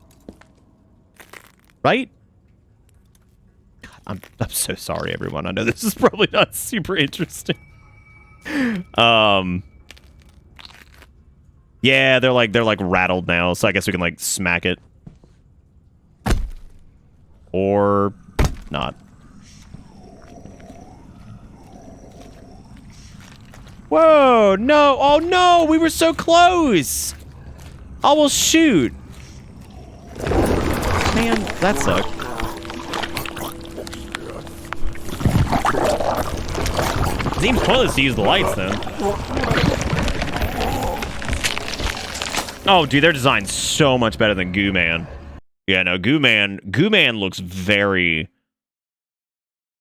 Right? God, I'm so sorry, everyone. I know this is probably not super interesting. Yeah, they're like rattled now, so I guess we can like smack it. Or not. Whoa, no. Oh no, we were so close. Oh, well, shoot. Man, that sucked. It seems pointless to use the lights then. Oh, dude, their design's so much better than Goo Man. Yeah, no, Goo Man looks very...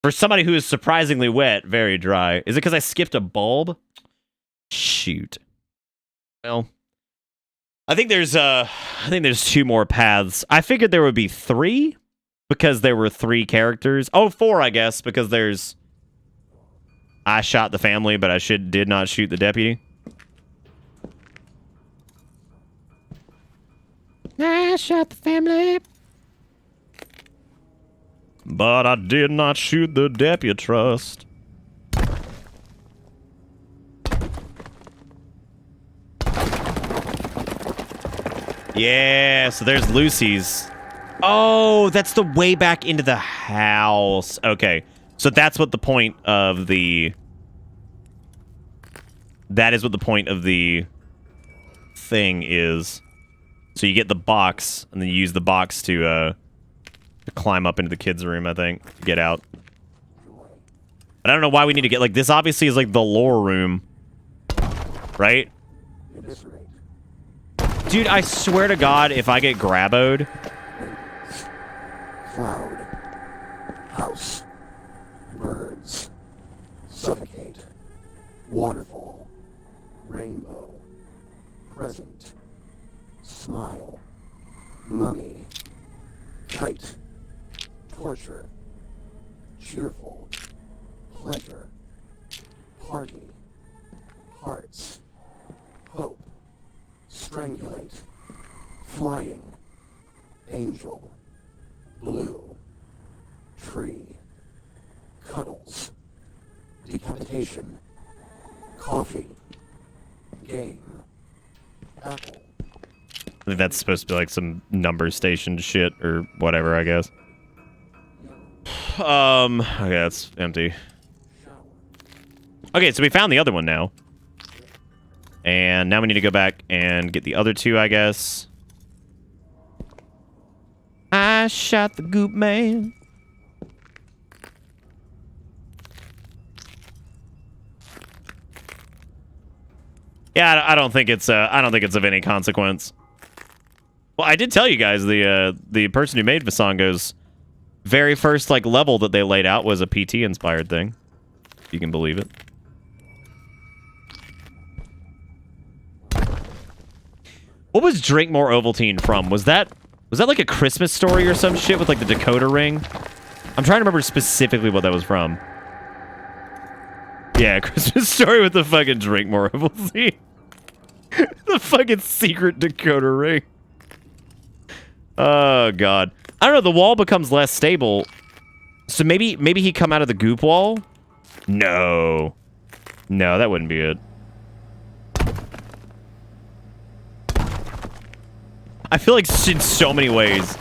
For somebody who is surprisingly wet, very dry. Is it because I skipped a bulb? Shoot. Well, I think there's 2 more paths. I figured there would be 3 because there were 3 characters. Oh, 4, I guess, because there's I shot the family, but I did not shoot the deputy. I shot the family. But I did not shoot the deputy trust. Yeah, so there's Lucy's. Oh, that's the way back into the house. Okay, so that's what the point of the... That is what the point of the thing is. So you get the box, and then you use the box to climb up into the kids' room, I think, to get out. But I don't know why we need to get... Like, this obviously is, like, the lore room. Right? Dude, I swear to God, if I get graboed... Cloud. House. Birds. Suffocate. Waterfall. Rainbow. Present. Smile. Mummy. Kite. Torture. Cheerful. Pleasure. Party. Hearts. Hope. Strangulate. Flying. Angel. Blue. Tree. Cuddles. Decapitation. Coffee. Game. Apple. I think that's supposed to be like some number station shit or whatever, I guess. Okay, that's empty. Okay, so we found the other one now. And now we need to go back and get the other 2, I guess. I shot the goop man. Yeah, I don't think it's of any consequence. Well, I did tell you guys the person who made Visango's very first like level that they laid out was a PT inspired thing. You can believe it. What was Drink More Ovaltine from? Was that like a Christmas story or some shit with like the Dakota ring? I'm trying to remember specifically what that was from. Yeah, Christmas story with the fucking Drink More Ovaltine. The fucking secret Dakota ring. Oh god. I don't know, the wall becomes less stable. So maybe he come out of the goop wall? No. No, that wouldn't be it. I feel like in so many ways,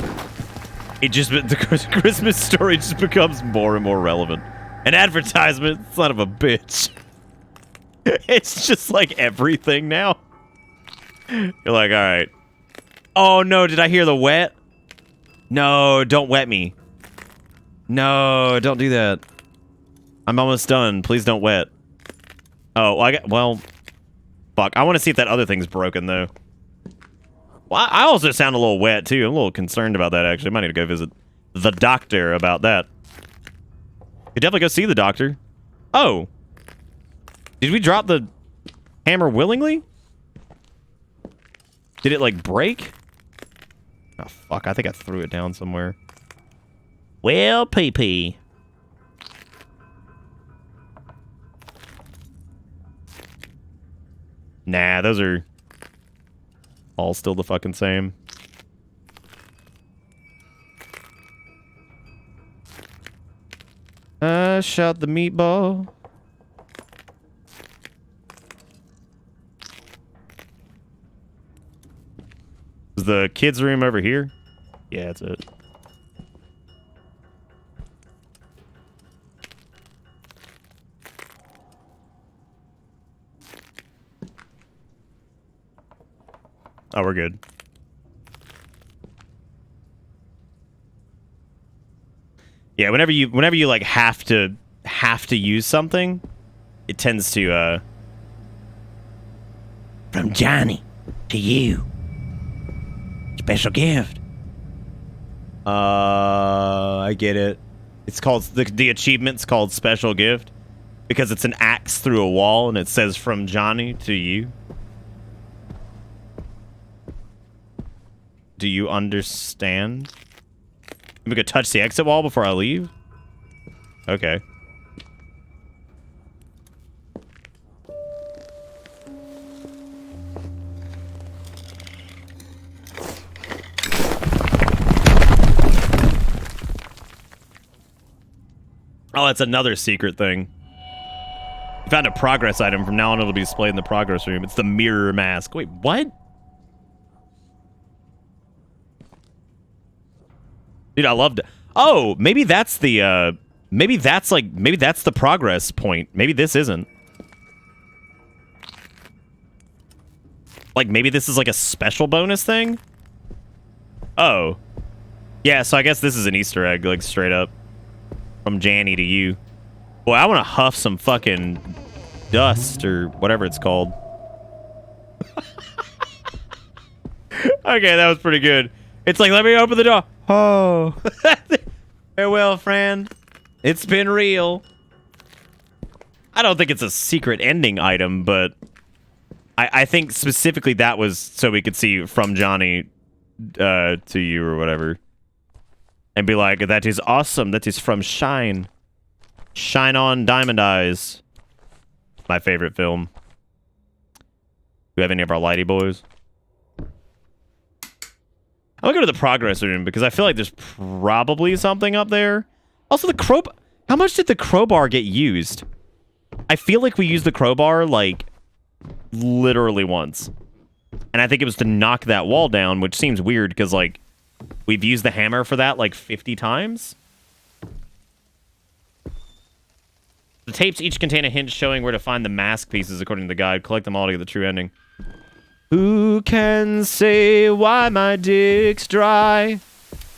the Christmas story just becomes more and more relevant. An advertisement, son of a bitch. It's just like everything now. You're like, all right. Oh no, did I hear the wet? No, don't wet me. No, don't do that. I'm almost done. Please don't wet. Oh, well, fuck. I want to see if that other thing's broken though. Well, I also sound a little wet, too. I'm a little concerned about that, actually. I might need to go visit the doctor about that. Could definitely go see the doctor. Oh. Did we drop the hammer willingly? Did it, like, break? Oh, fuck. I think I threw it down somewhere. Well, pee-pee. Nah, those are... all still the fucking same. I shot the meatball. Is the kids' room over here? Yeah, that's it. Oh, we're good. Yeah, whenever you like have to use something, it tends to From Johnny to you. Special gift. I get it. It's called the achievement's called special gift because it's an axe through a wall and it says from Johnny to you. Do you understand? We could touch the exit wall before I leave? Okay. Oh, that's another secret thing. Found a progress item. From now on, it'll be displayed in the progress room. It's the mirror mask. Wait, what? Dude, I loved it. Oh, maybe that's the, maybe that's the progress point. Maybe this isn't. Like, maybe this is like a special bonus thing? Oh. Yeah, so I guess this is an Easter egg, like, straight up. From Janny to you. Boy, I want to huff some fucking dust or whatever it's called. Okay, that was pretty good. It's like, let me open the door. Oh. Farewell, friend. It's been real. I don't think it's a secret ending item, but I think specifically that was so we could see from Johnny to you or whatever. And be like, that is awesome. That is from Shine. Shine on Diamond Eyes. My favorite film. Do we have any of our lighty boys? I'm gonna go to the progress room because I feel like there's probably something up there. Also, the crowbar. How much did the crowbar get used? I feel like we used the crowbar, like, literally once. And I think it was to knock that wall down, which seems weird because, like, we've used the hammer for that like 50 times. The tapes each contain a hint showing where to find the mask pieces according to the guide. Collect them all to get the true ending. Who can say why my dick's dry?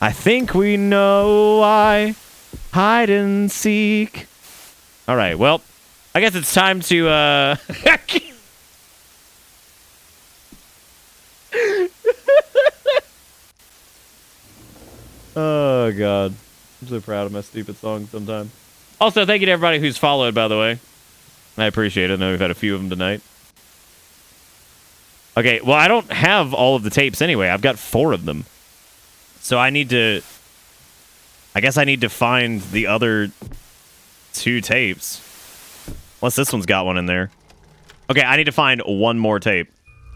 I think we know why. Hide and seek. All right, well, I guess it's time to, Oh, God. I'm so proud of my stupid songs sometimes. Also, thank you to everybody who's followed, by the way. I appreciate it. I know we've had a few of them tonight. Okay, well, I don't have all of the tapes anyway. I've got 4 of them. So I need to... I guess I need to find the other 2 tapes. Unless this one's got one in there. Okay, I need to find 1 more tape.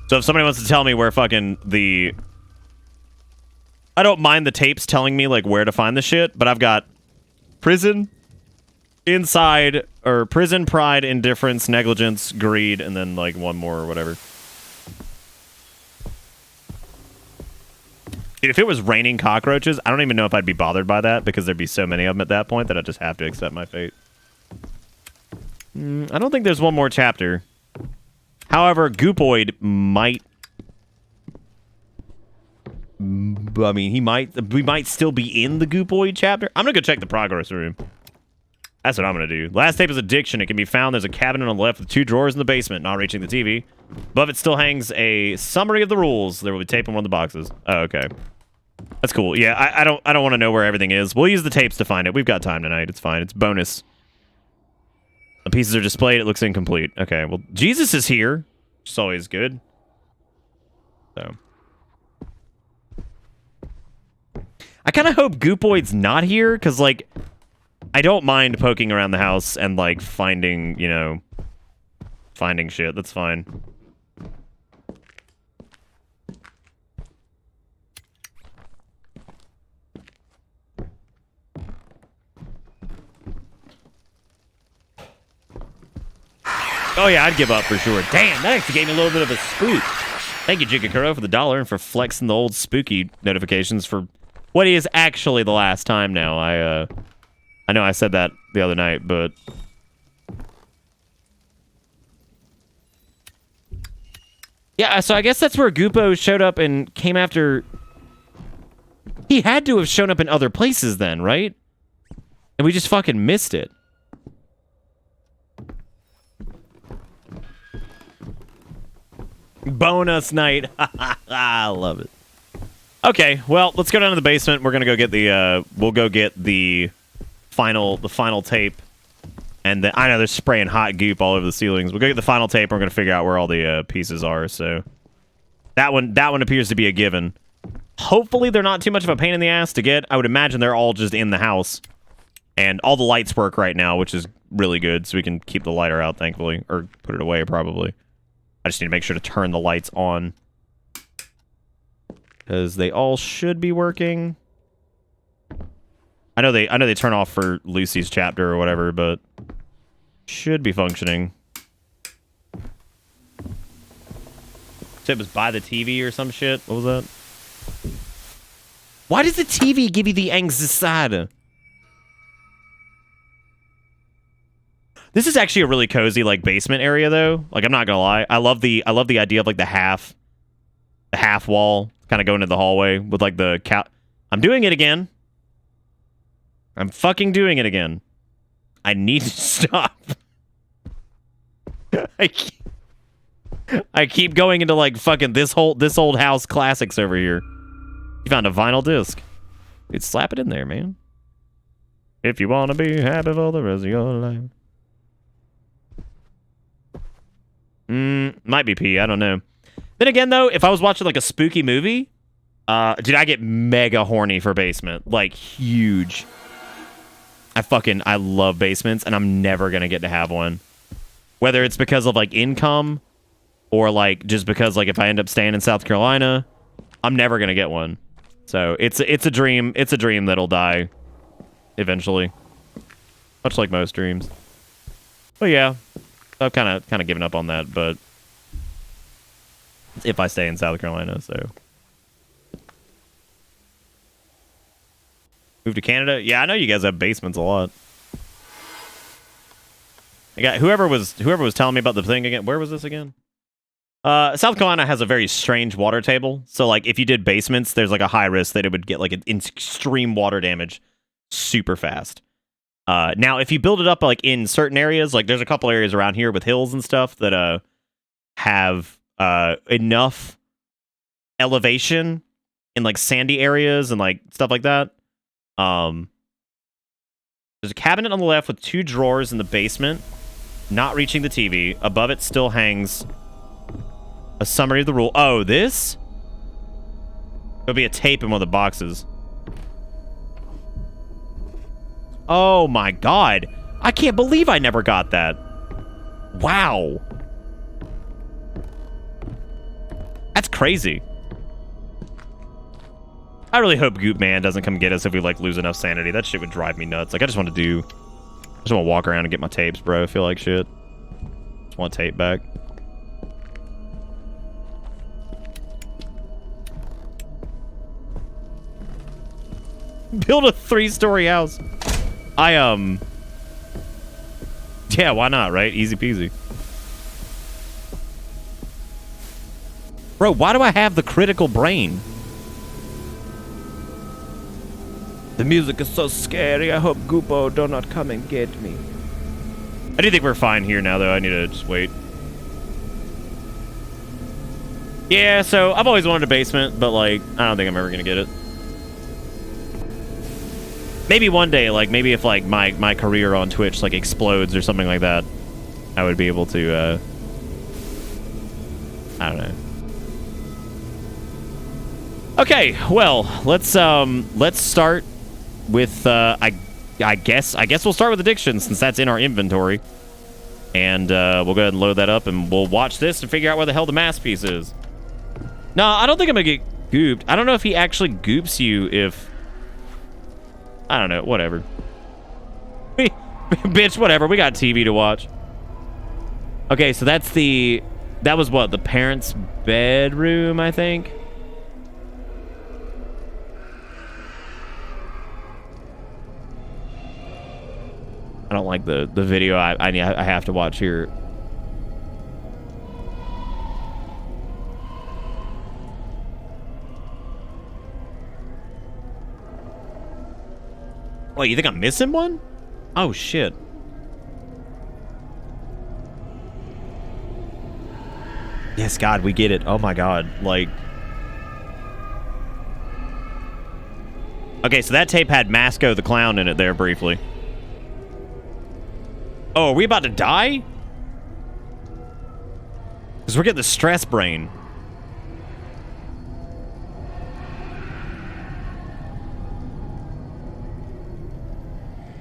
So if somebody wants to tell me where fucking the... I don't mind the tapes telling me, like, where to find the shit, but I've got prison, inside, or prison, pride, indifference, negligence, greed, and then, like, 1 more or whatever. Dude, if it was raining cockroaches, I don't even know if I'd be bothered by that, because there'd be so many of them at that point that I'd just have to accept my fate. I don't think there's 1 more chapter. However, Goopoid might... I mean, we might still be in the Goopoid chapter. I'm gonna go check the progress room. That's what I'm gonna do. Last tape is Addiction. It can be found. There's a cabinet on the left with 2 drawers in the basement, not reaching the TV. Above it still hangs a summary of the rules. There will be tape on one of the boxes. Oh, okay. That's cool. Yeah, I don't want to know where everything is. We'll use the tapes to find it. We've got time tonight. It's fine. It's bonus. The pieces are displayed. It looks incomplete. Okay, well, Jesus is here, which is always good. So... I kind of hope Goopoid's not here, because, like, I don't mind poking around the house and, like, finding, you know, finding shit. That's fine. Oh, yeah, I'd give up for sure. Damn, that actually gave me a little bit of a spook. Thank you, Jigakuro, for the $1 and for flexing the old spooky notifications for... what is actually the last time now. I know I said that the other night, but... yeah, so I guess that's where Goopo showed up and came after... he had to have shown up in other places then, right? And we just fucking missed it. Bonus night. I love it. Okay, well, let's go down to the basement. We're gonna go get the we'll go get the final tape. And then I know they're spraying hot goop all over the ceilings. We'll go get the final tape and we're gonna figure out where all the pieces are, so that one appears to be a given. Hopefully they're not too much of a pain in the ass to get. I would imagine they're all just in the house. And all the lights work right now, which is really good, so we can keep the lighter out, thankfully. Or put it away, probably. I just need to make sure to turn the lights on. Because they all should be working. I know they turn off for Lucy's chapter or whatever, but should be functioning. So it was by the TV or some shit? What was that? Why does the TV give you the anxiety? This is actually a really cozy like basement area though. Like I'm not gonna lie. I love the idea of like the half wall kind of going to the hallway with like the I'm doing it again. I'm fucking doing it again. I need to stop. I keep going into like fucking this old house classics over here. You found a vinyl disc. Dude, slap it in there, man. If you want to be happy for the rest of your life. Might be P. I don't know. Then again, though, if I was watching like a spooky movie, dude, I get mega horny for basement. Like, huge. I love basements, and I'm never gonna get to have one. Whether it's because of like income, or like just because like if I end up staying in South Carolina, I'm never gonna get one. So it's a dream. It's a dream that'll die eventually, much like most dreams. But yeah, I've kind of given up on that. But if I stay in South Carolina, so move to Canada. Yeah, I know you guys have basements a lot. I got whoever was telling me about the thing again. Where was this again? South Carolina has a very strange water table. So like if you did basements, there's like a high risk that it would get like an extreme water damage super fast. Now if you build it up like in certain areas, like there's a couple areas around here with hills and stuff that have enough elevation in like sandy areas and like stuff like that. There's a cabinet on the left with 2 drawers in the basement, not reaching the TV. Above it still hangs a summary of the rule. Oh, this? There'll be a tape in one of the boxes. Oh my god. I can't believe I never got that. Wow. That's crazy. I really hope Goop Man doesn't come get us if we like lose enough sanity. That shit would drive me nuts. Like I just want to walk around and get my tapes, bro. I feel like shit. Just want tape back. Build a 3-story house. Yeah, why not, right? Easy peasy. Bro, why do I have the critical brain? The music is so scary. I hope Goopo do not come and get me. I do think we're fine here now, though. I need to just wait. Yeah, so I've always wanted a basement, but, like, I don't think I'm ever going to get it. Maybe one day, like, maybe if, like, my career on Twitch, like, explodes or something like that, I would be able to, I don't know. Okay, well, let's start with, I guess we'll start with addiction since that's in our inventory. And, we'll go ahead and load that up and we'll watch this and figure out where the hell the masterpiece is. No, I don't think I'm gonna get gooped. I don't know if he actually goops you if... I don't know, whatever. Bitch, whatever, we got TV to watch. Okay, so that was what, the parents' bedroom, I think? I don't like the video I have to watch here. Wait, you think I'm missing one? Oh, shit. Yes, God, we get it. Oh, my God. Like... Okay, so that tape had Masco the Clown in it there briefly. Oh, are we about to die? Because we're getting the stress brain.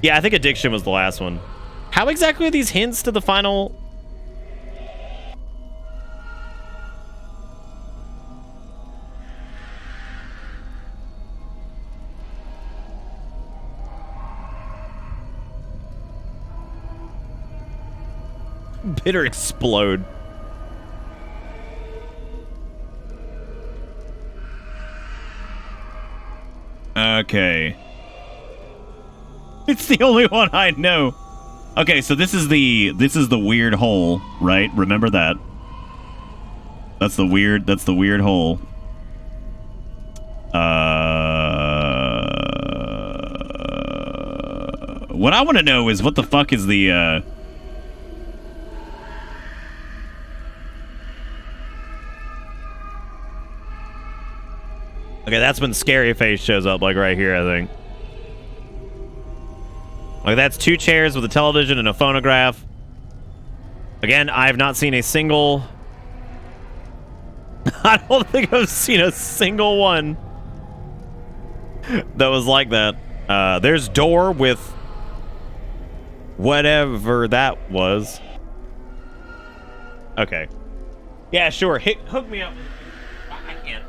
Yeah, I think addiction was the last one. How exactly are these hints to the final? Bitter explode. Okay. It's the only one I know. Okay, so this is the weird hole, right? Remember that. That's the weird hole. What I want to know is what the fuck is the Okay, that's when Scary Face shows up, like right here, I think. Like, that's 2 chairs with a television and a phonograph. Again, I have not seen a single... I don't think I've seen a single one that was like that. There's door with whatever that was. Okay. Yeah, sure. Hook me up.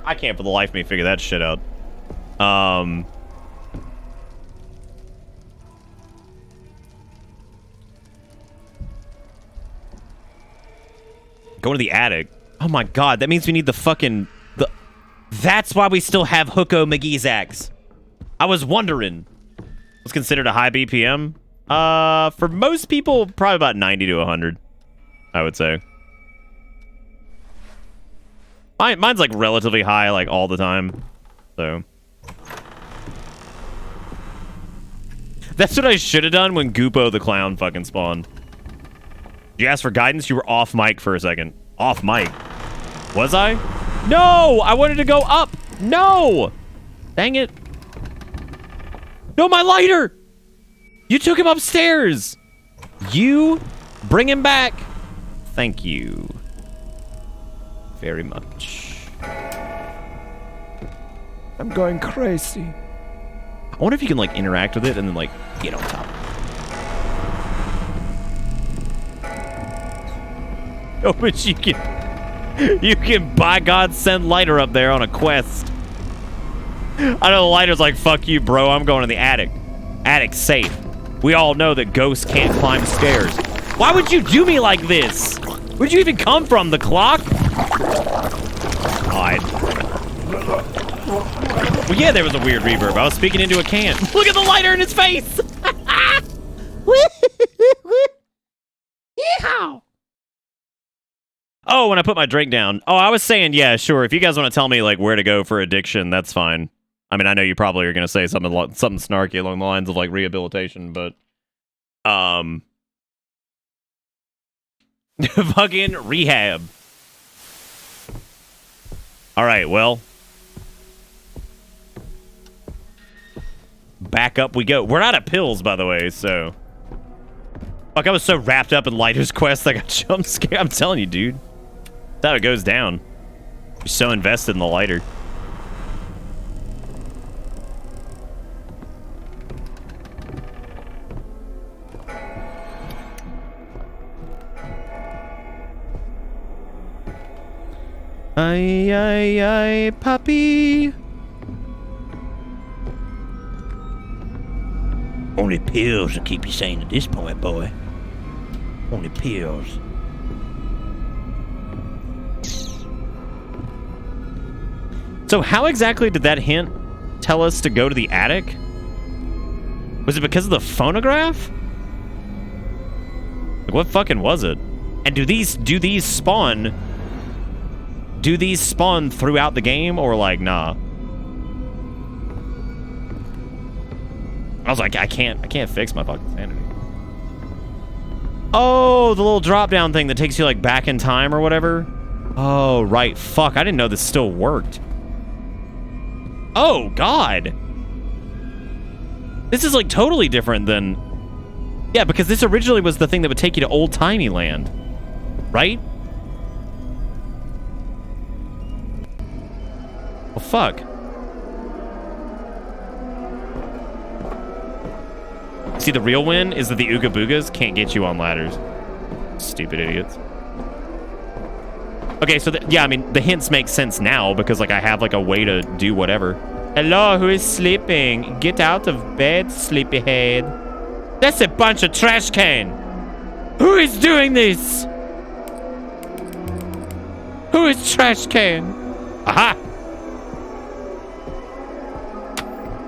I can't for the life of me figure that shit out. Go to the attic. Oh my god, that means we need the fucking... That's why we still have Hooko McGee's axe. I was wondering. What's considered a high BPM? For most people, probably about 90 to 100, I would say. Mine's like relatively high, like all the time. So that's what I should have done when Goopo the Clown fucking spawned. You asked for guidance? You were off mic for a second. Off mic. Was I? No! I wanted to go up! No! Dang it. No, my lighter! You took him upstairs! You bring him back. Thank you. Very much. I'm going crazy. I wonder if you can, like, interact with it and then, like, get on top. Oh, but you can, by God, send Lighter up there on a quest. I know Lighter's like, fuck you, bro. I'm going to the attic. Attic's safe. We all know that ghosts can't climb stairs. Why would you do me like this? Where'd you even come from, the clock? God. Well, yeah, there was a weird reverb. I was speaking into a can. Look at the lighter in his face! Yeehaw! Oh, when I put my drink down. Oh, I was saying, yeah, sure. If you guys want to tell me, like, where to go for addiction, that's fine. I mean, I know you probably are going to say something snarky along the lines of, like, rehabilitation, but... fucking rehab. Alright, well. Back up we go. We're out of pills, by the way, so... Fuck, I was so wrapped up in Lighter's quest I got jump scared. I'm telling you, dude. That's how it goes down. You're so invested in the lighter. Ay, ay, ay, puppy. Only pills will keep you sane at this point, boy. Only pills. So how exactly did that hint tell us to go to the attic? Was it because of the phonograph? Like, what fucking was it? And do these spawn? Do these spawn throughout the game, or like, nah? I was like, I can't fix my fucking sanity. Oh, the little drop down thing that takes you like back in time or whatever. Oh, right. Fuck, I didn't know this still worked. Oh, God. This is like totally different than... Yeah, because this originally was the thing that would take you to old-timey land. Right? Well, fuck. See, the real win is that the Ooga Boogas can't get you on ladders. Stupid idiots. Okay, so yeah, I mean, the hints make sense now because like I have like a way to do whatever. Hello, who is sleeping? Get out of bed, sleepyhead. That's a bunch of trash can. Who is doing this? Who is trash can? Aha!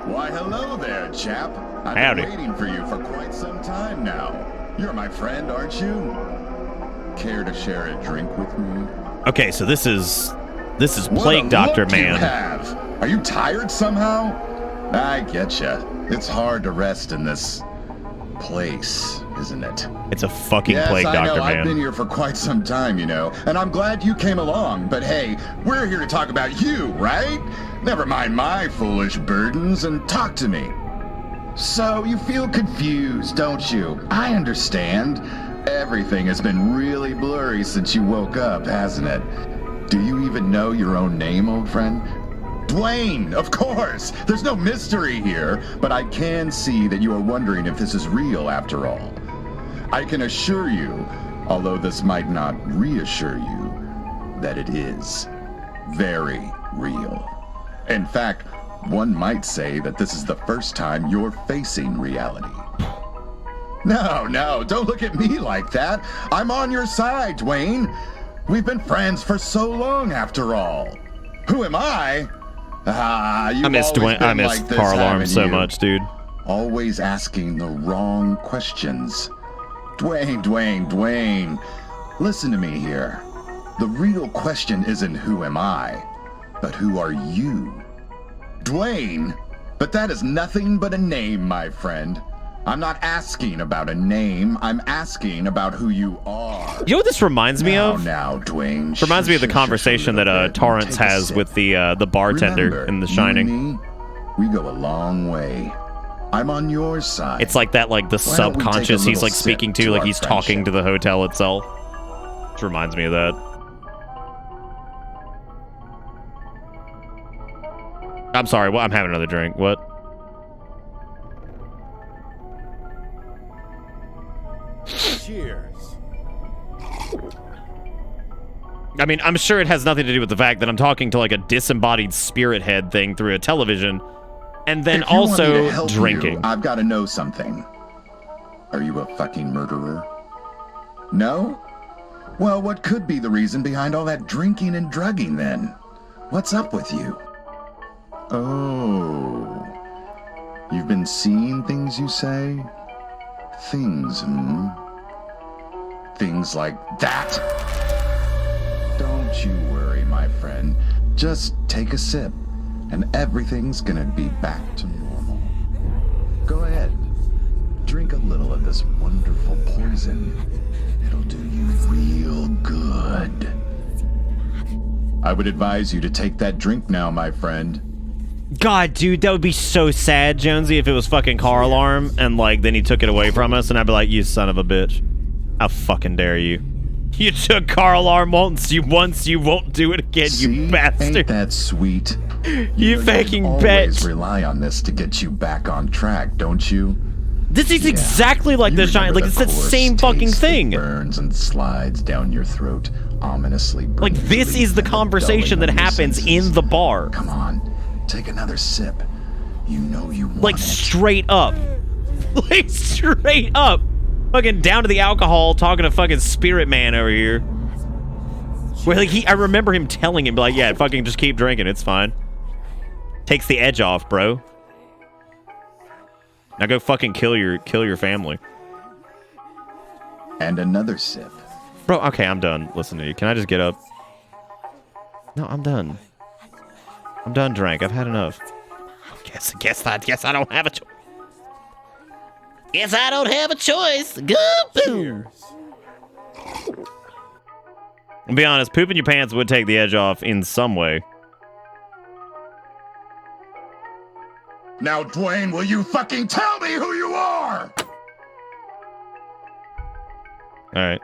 Why, hello there, chap. I've Howdy. been waiting for you for quite some time now. You're my friend, aren't you? Care to share a drink with me? Okay, so this is What Plague a Doctor look you Man. have. Are you tired somehow? I getcha. It's hard to rest in this place, isn't it? It's a fucking Yes, Plague I Doctor know. I've Man. been here for quite some time, you know, and I'm glad you came along. But hey, we're here to talk about you, right? Never mind my foolish burdens and talk to me. So you feel confused, don't you? I understand. Everything has been really blurry since you woke up, hasn't it? Do you even know your own name, old friend? Dwayne, of course. There's no mystery here, but I can see that you are wondering if this is real after all. I can assure you, although this might not reassure you, that it is very real. In fact, one might say that this is the first time you're facing reality. No, don't look at me like that. I'm on your side, Dwayne. We've been friends for so long, after all. Who am I? You've I miss always Dwayne. I been miss like this, Car Alarm haven't so you? much, dude. Always asking the wrong questions. Dwayne. Listen to me here. The real question isn't who am I, but who are you? Dwayne? But that is nothing but a name, my friend. I'm not asking about a name. I'm asking about who you are. You know what this reminds me of? Now, Dwayne. Reminds me of the Shush conversation a little that bit and Torrance take a has sip. with the bartender Remember, in The you Shining. and me, we go a long way. I'm on your side. It's like that, like the Why don't we take a subconscious he's little like sip speaking to, to like our he's talking friendship? to the hotel itself. Which reminds me of that. I'm sorry, I'm having another drink. What? Cheers. I mean, I'm sure it has nothing to do with the fact that I'm talking to like a disembodied spirit head thing through a television, and then If you want me to also help drinking. you, I've got to know something. Are you a fucking murderer? No? Well, what could be the reason behind all that drinking and drugging then? What's up with you? Oh. You've been seeing things, you say? Things, Things like that? Don't you worry, my friend. Just take a sip, and everything's gonna be back to normal. Go ahead. Drink a little of this wonderful poison. It'll do you real good. I would advise you to take that drink now, my friend. God, dude, that would be so sad, Jonesy, if it was fucking Car Alarm, and like then he took it away from us, and I'd be like, you son of a bitch. How fucking dare you? You took Car Alarm once, you won't do it again, See? you bastard. Ain't that sweet? You know fucking always bitch. rely on this to get you back on track, don't you? This is Yeah. exactly like You The Shining. remember Like, it's the coarse same fucking taste that thing. burns and slides down your throat, ominously. Like, bringing this relief is the and conversation that dulling of your happens senses. in the bar. Come on, take another sip. You know you want Like, it. straight up. Like, straight up. Fucking down to the alcohol, talking to fucking Spirit Man over here. Where, like, I remember him telling him, like, yeah, fucking just keep drinking, it's fine. Takes the edge off, bro. Now go fucking kill your family. And another sip. Bro, okay, I'm done. Listen to you. Can I just get up? No, I'm done. I'm done drank. I've had enough. Guess I don't have a choice. Guess I don't have a choice. Go boom. I'll be honest, pooping your pants would take the edge off in some way. Now, Dwayne, will you fucking tell me who you are? Alright.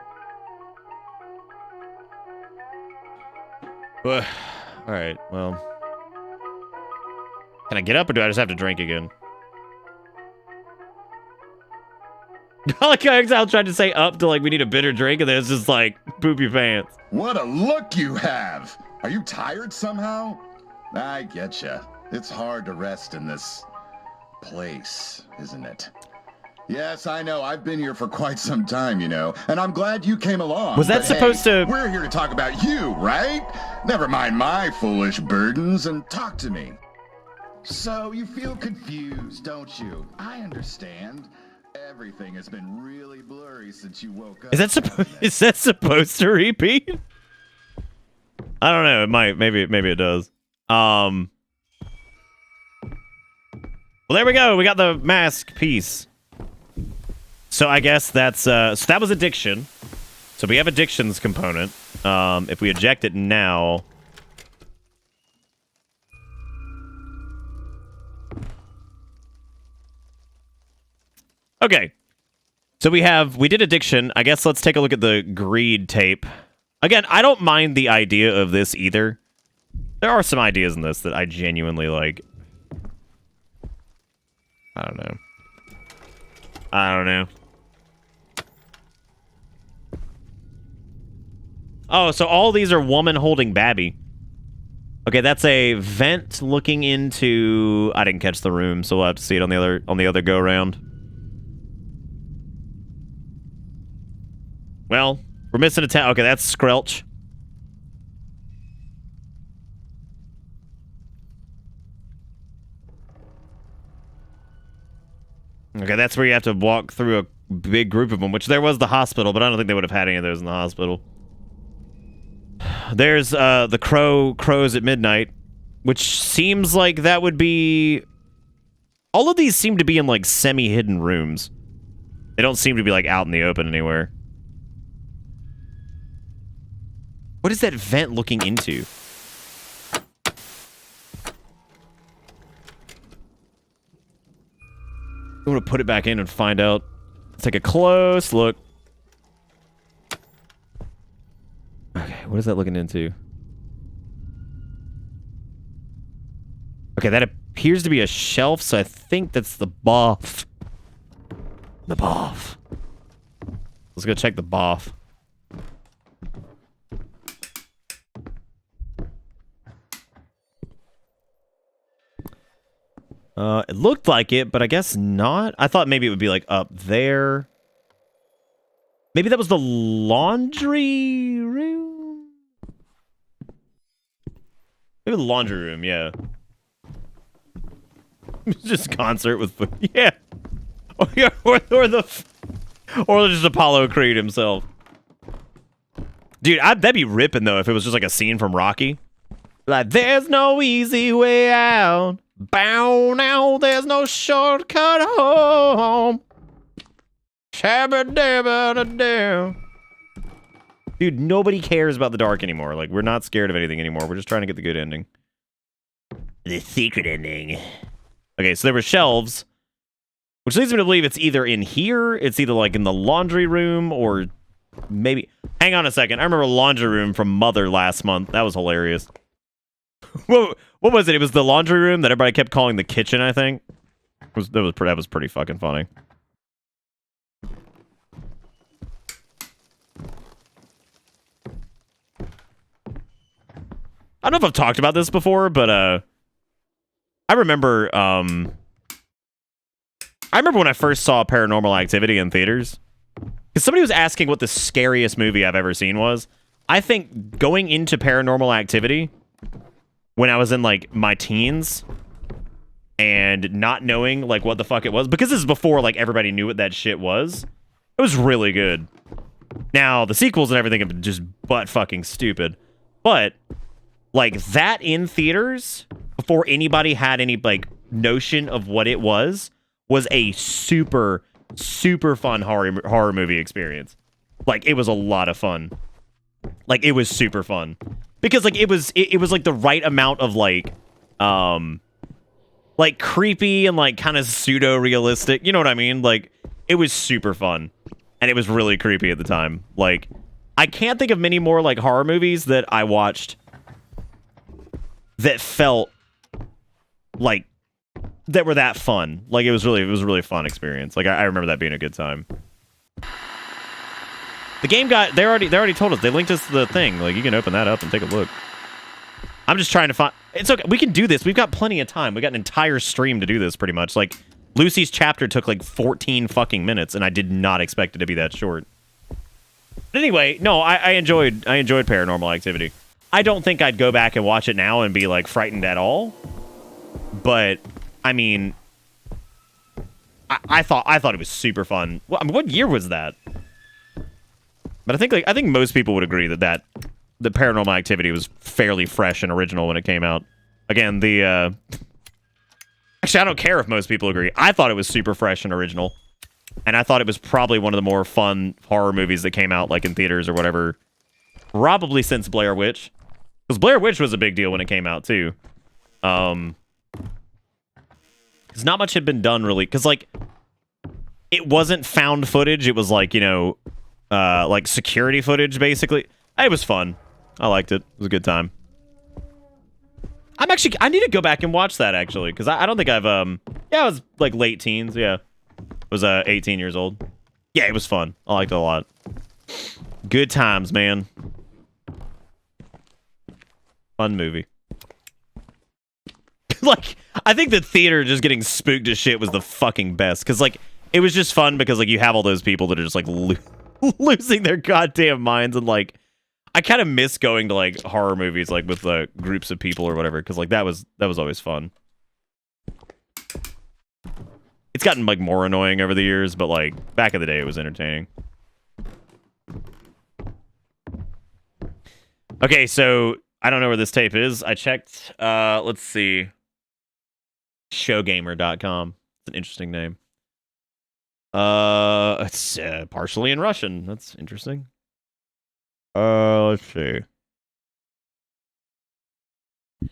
Alright, well. Can I get up or do I just have to drink again? Like Exile tried to say up to like we need a bitter drink, and then it's just like poop your pants. What a look you have! Are you tired somehow? I getcha. It's hard to rest in this place, isn't it? Yes, I know. I've been here for quite some time, you know, and I'm glad you came along. Was that but supposed hey, to... We're here to talk about you, right? Never mind my foolish burdens and talk to me. So you feel confused, don't you? I understand. Everything has been really blurry since you woke up. Is that supposed to repeat? I don't know. It might. Maybe it does. Well, there we go. We got the mask piece. So I guess that's so that was addiction. So we have addictions component. If we eject it now. Okay. So we did addiction. I guess let's take a look at the greed tape. Again, I don't mind the idea of this either. There are some ideas in this that I genuinely like. I don't know. Oh, so all these are woman holding Babby. Okay, that's a vent looking into... I didn't catch the room, so we'll have to see it on the other go round. Well, we're missing a town. Okay, that's Skrelch. Okay, that's where you have to walk through a big group of them, which there was the hospital, but I don't think they would have had any of those in the hospital. There's the crows at midnight, which seems like that would be... All of these seem to be in, like, semi-hidden rooms. They don't seem to be, like, out in the open anywhere. What is that vent looking into? I'm gonna put it back in and find out. Let's take a close look. Okay, what is that looking into? Okay, that appears to be a shelf, so I think that's the bath. The bath. Let's go check the bath. It looked like it, but I guess not. I thought maybe it would be like up there. Maybe that was the laundry room? Maybe the laundry room, yeah. Just concert with food. Yeah. Or just Apollo Creed himself. Dude, that'd be ripping though if it was just like a scene from Rocky. Like, there's no easy way out. Bow now, there's no shortcut home. Shabba dabba da da. Dude, nobody cares about the dark anymore. Like, we're not scared of anything anymore. We're just trying to get the good ending. The secret ending. Okay, so there were shelves, which leads me to believe it's either in here, it's either like in the laundry room, or maybe... Hang on a second. I remember laundry room from Mother last month. That was hilarious. What was it? It was the laundry room that everybody kept calling the kitchen, I think. That was pretty fucking funny. I don't know if I've talked about this before, but I remember when I first saw Paranormal Activity in theaters. Because somebody was asking what the scariest movie I've ever seen was. I think going into Paranormal Activity when I was in, like, my teens and not knowing, like, what the fuck it was, because this is before, like, everybody knew what that shit was, it was really good. Now, the sequels and everything have been just butt-fucking stupid. But, like, that in theaters, before anybody had any, like, notion of what it was a super, super fun horror movie experience. Like, it was a lot of fun. Like, it was super fun. Because, like, it was like the right amount of, like creepy and, like, kind of pseudo-realistic. You know what I mean? Like, it was super fun. And it was really creepy at the time. Like, I can't think of many more, like, horror movies that I watched that felt like that were that fun. Like, it was really a fun experience. Like, I remember that being a good time. The game got they already told us. They linked us to the thing. Like you can open that up and take a look. I'm just trying to find. It's okay. We can do this. We've got plenty of time. We got an entire stream to do this, pretty much. Like Lucy's chapter took like 14 fucking minutes, and I did not expect it to be that short. But anyway, no, I enjoyed Paranormal Activity. I don't think I'd go back and watch it now and be like frightened at all. But I mean, I thought it was super fun. Well, I mean, what year was that? But I think most people would agree that the Paranormal Activity was fairly fresh and original when it came out. Again, actually, I don't care if most people agree. I thought it was super fresh and original, and I thought it was probably one of the more fun horror movies that came out like in theaters or whatever, probably since Blair Witch, because Blair Witch was a big deal when it came out too. Because not much had been done really, because like it wasn't found footage. It was like like security footage basically. It was fun. I liked it. It was a good time. I need to go back and watch that actually, because I don't think I've yeah, I was like late teens. Yeah, I was 18 years old. Yeah, it was fun. I liked it a lot. Good times, man. Fun movie. Like, I think the theater just getting spooked as shit was the fucking best, because like it was just fun because like you have all those people that are just like losing their goddamn minds, and like I kind of miss going to like horror movies like with groups of people or whatever, because like that was always fun. It's gotten like more annoying over the years, but like back in the day it was entertaining. Okay, so I don't know where this tape is. I checked. Let's see. Showgamer.com. It's an interesting name. It's partially in Russian. That's interesting. Let's see. You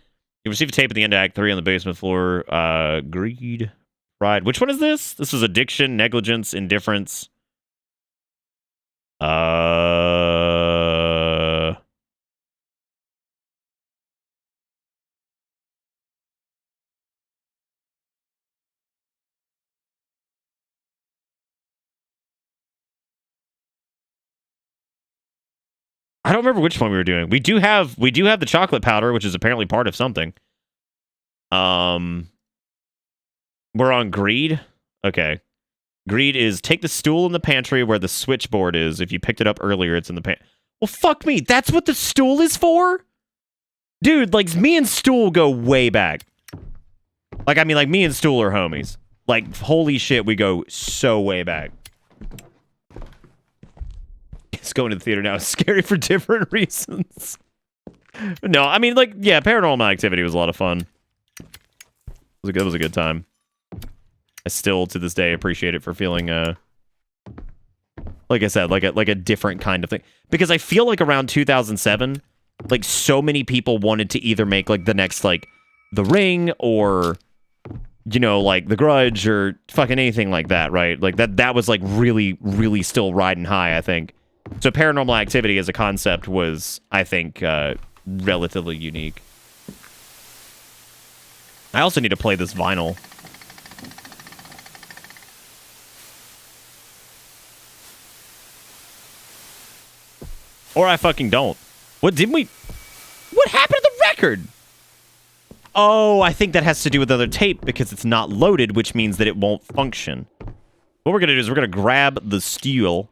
receive a tape at the end of Act 3 on the basement floor. Greed, pride. Which one is this? This was addiction, negligence, indifference. I don't remember which one we were doing. We do have the chocolate powder, which is apparently part of something. We're on greed. Okay. Greed is take the stool in the pantry where the switchboard is. If you picked it up earlier, it's in the Well, fuck me. That's what the stool is for? Dude, like me and stool go way back. Like, I mean, like me and stool are homies. Like, holy shit, we go so way back. It's going to the theater now. It's scary for different reasons. No, I mean, like, yeah, Paranormal Activity was a lot of fun. It was a good time. I still, to this day, appreciate it for feeling, like I said, like a different kind of thing. Because I feel like around 2007, like, so many people wanted to either make, like, the next, like, The Ring or, you know, like, The Grudge or fucking anything like that, right? Like, that was, like, really, really still riding high, I think. So Paranormal Activity as a concept was, I think, relatively unique. I also need to play this vinyl. Or I fucking don't. What happened to the record? Oh, I think that has to do with the other tape because it's not loaded, which means that it won't function. What we're going to do is we're going to grab the steel.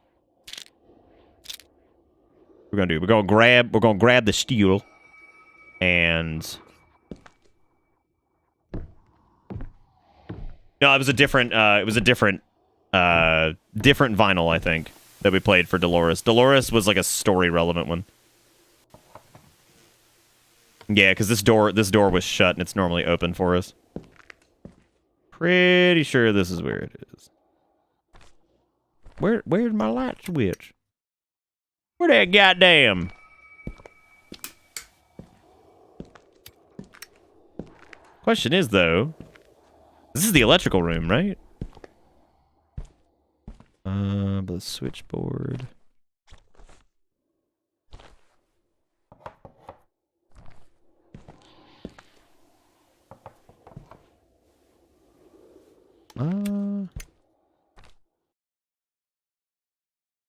We're gonna grab the steel and no, it was a different different vinyl, I think, that we played for Dolores. Dolores was like a story relevant one. Yeah, because this door was shut and it's normally open for us. Pretty sure this is where it is. Where's my light switch? Where that goddamn? Question is, though, this is the electrical room, right? The switchboard.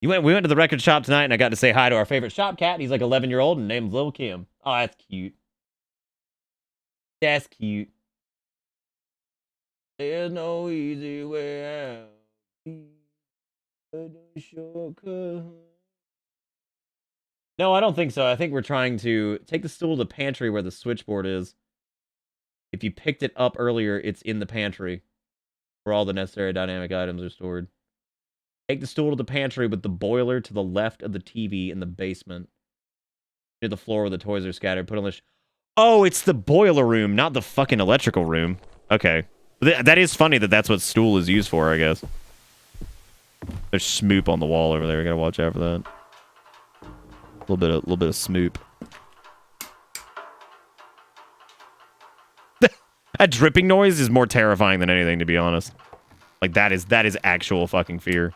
We went to the record shop tonight, and I got to say hi to our favorite shop cat. He's like 11-year-old, and name's Lil Kim. Oh, that's cute. That's cute. There's no easy way out. No, I don't think so. I think we're trying to take the stool to the pantry where the switchboard is. If you picked it up earlier, it's in the pantry where all the necessary dynamic items are stored. Take the stool to the pantry with the boiler to the left of the TV in the basement. Near the floor where the toys are scattered. Put on the... Oh, it's the boiler room, not the fucking electrical room. Okay. That is funny that that's what stool is used for, I guess. There's smoop on the wall over there. We gotta watch out for that. A little bit of smoop. That dripping noise is more terrifying than anything, to be honest. Like, that is actual fucking fear.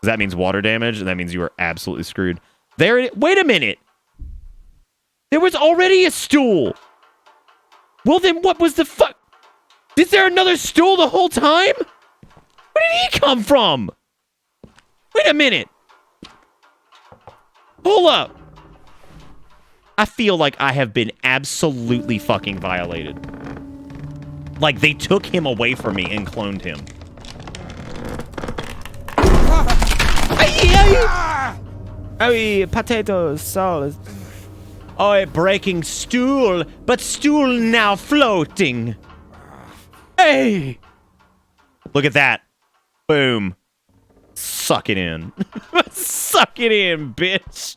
That means water damage, and that means you are absolutely screwed. Wait a minute! There was already a stool! Well, then what was the fuck? Is there another stool the whole time? Where did he come from? Wait a minute! Hold up! I feel like I have been absolutely fucking violated. Like, they took him away from me and cloned him. Oh, potatoes, sauce. Oh, breaking stool, but stool now floating. Hey! Look at that. Boom. Suck it in. Suck it in, bitch.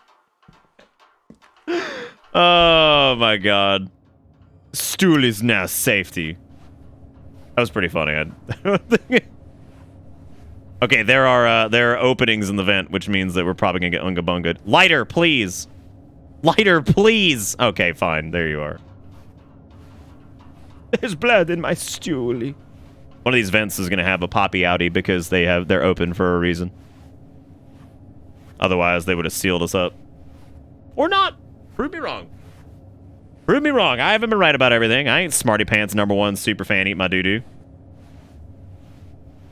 Oh, my God. Stool is now safety. That was pretty funny. Okay, there are openings in the vent, which means that we're probably gonna get unga bunged. Lighter, please. Lighter, please. Okay, fine. There you are. There's blood in my stool. One of these vents is gonna have a poppy outie because they're open for a reason. Otherwise, they would have sealed us up. Or not. Prove me wrong. Prove me wrong. I haven't been right about everything. I ain't Smarty Pants #1 super fan eat my doo-doo.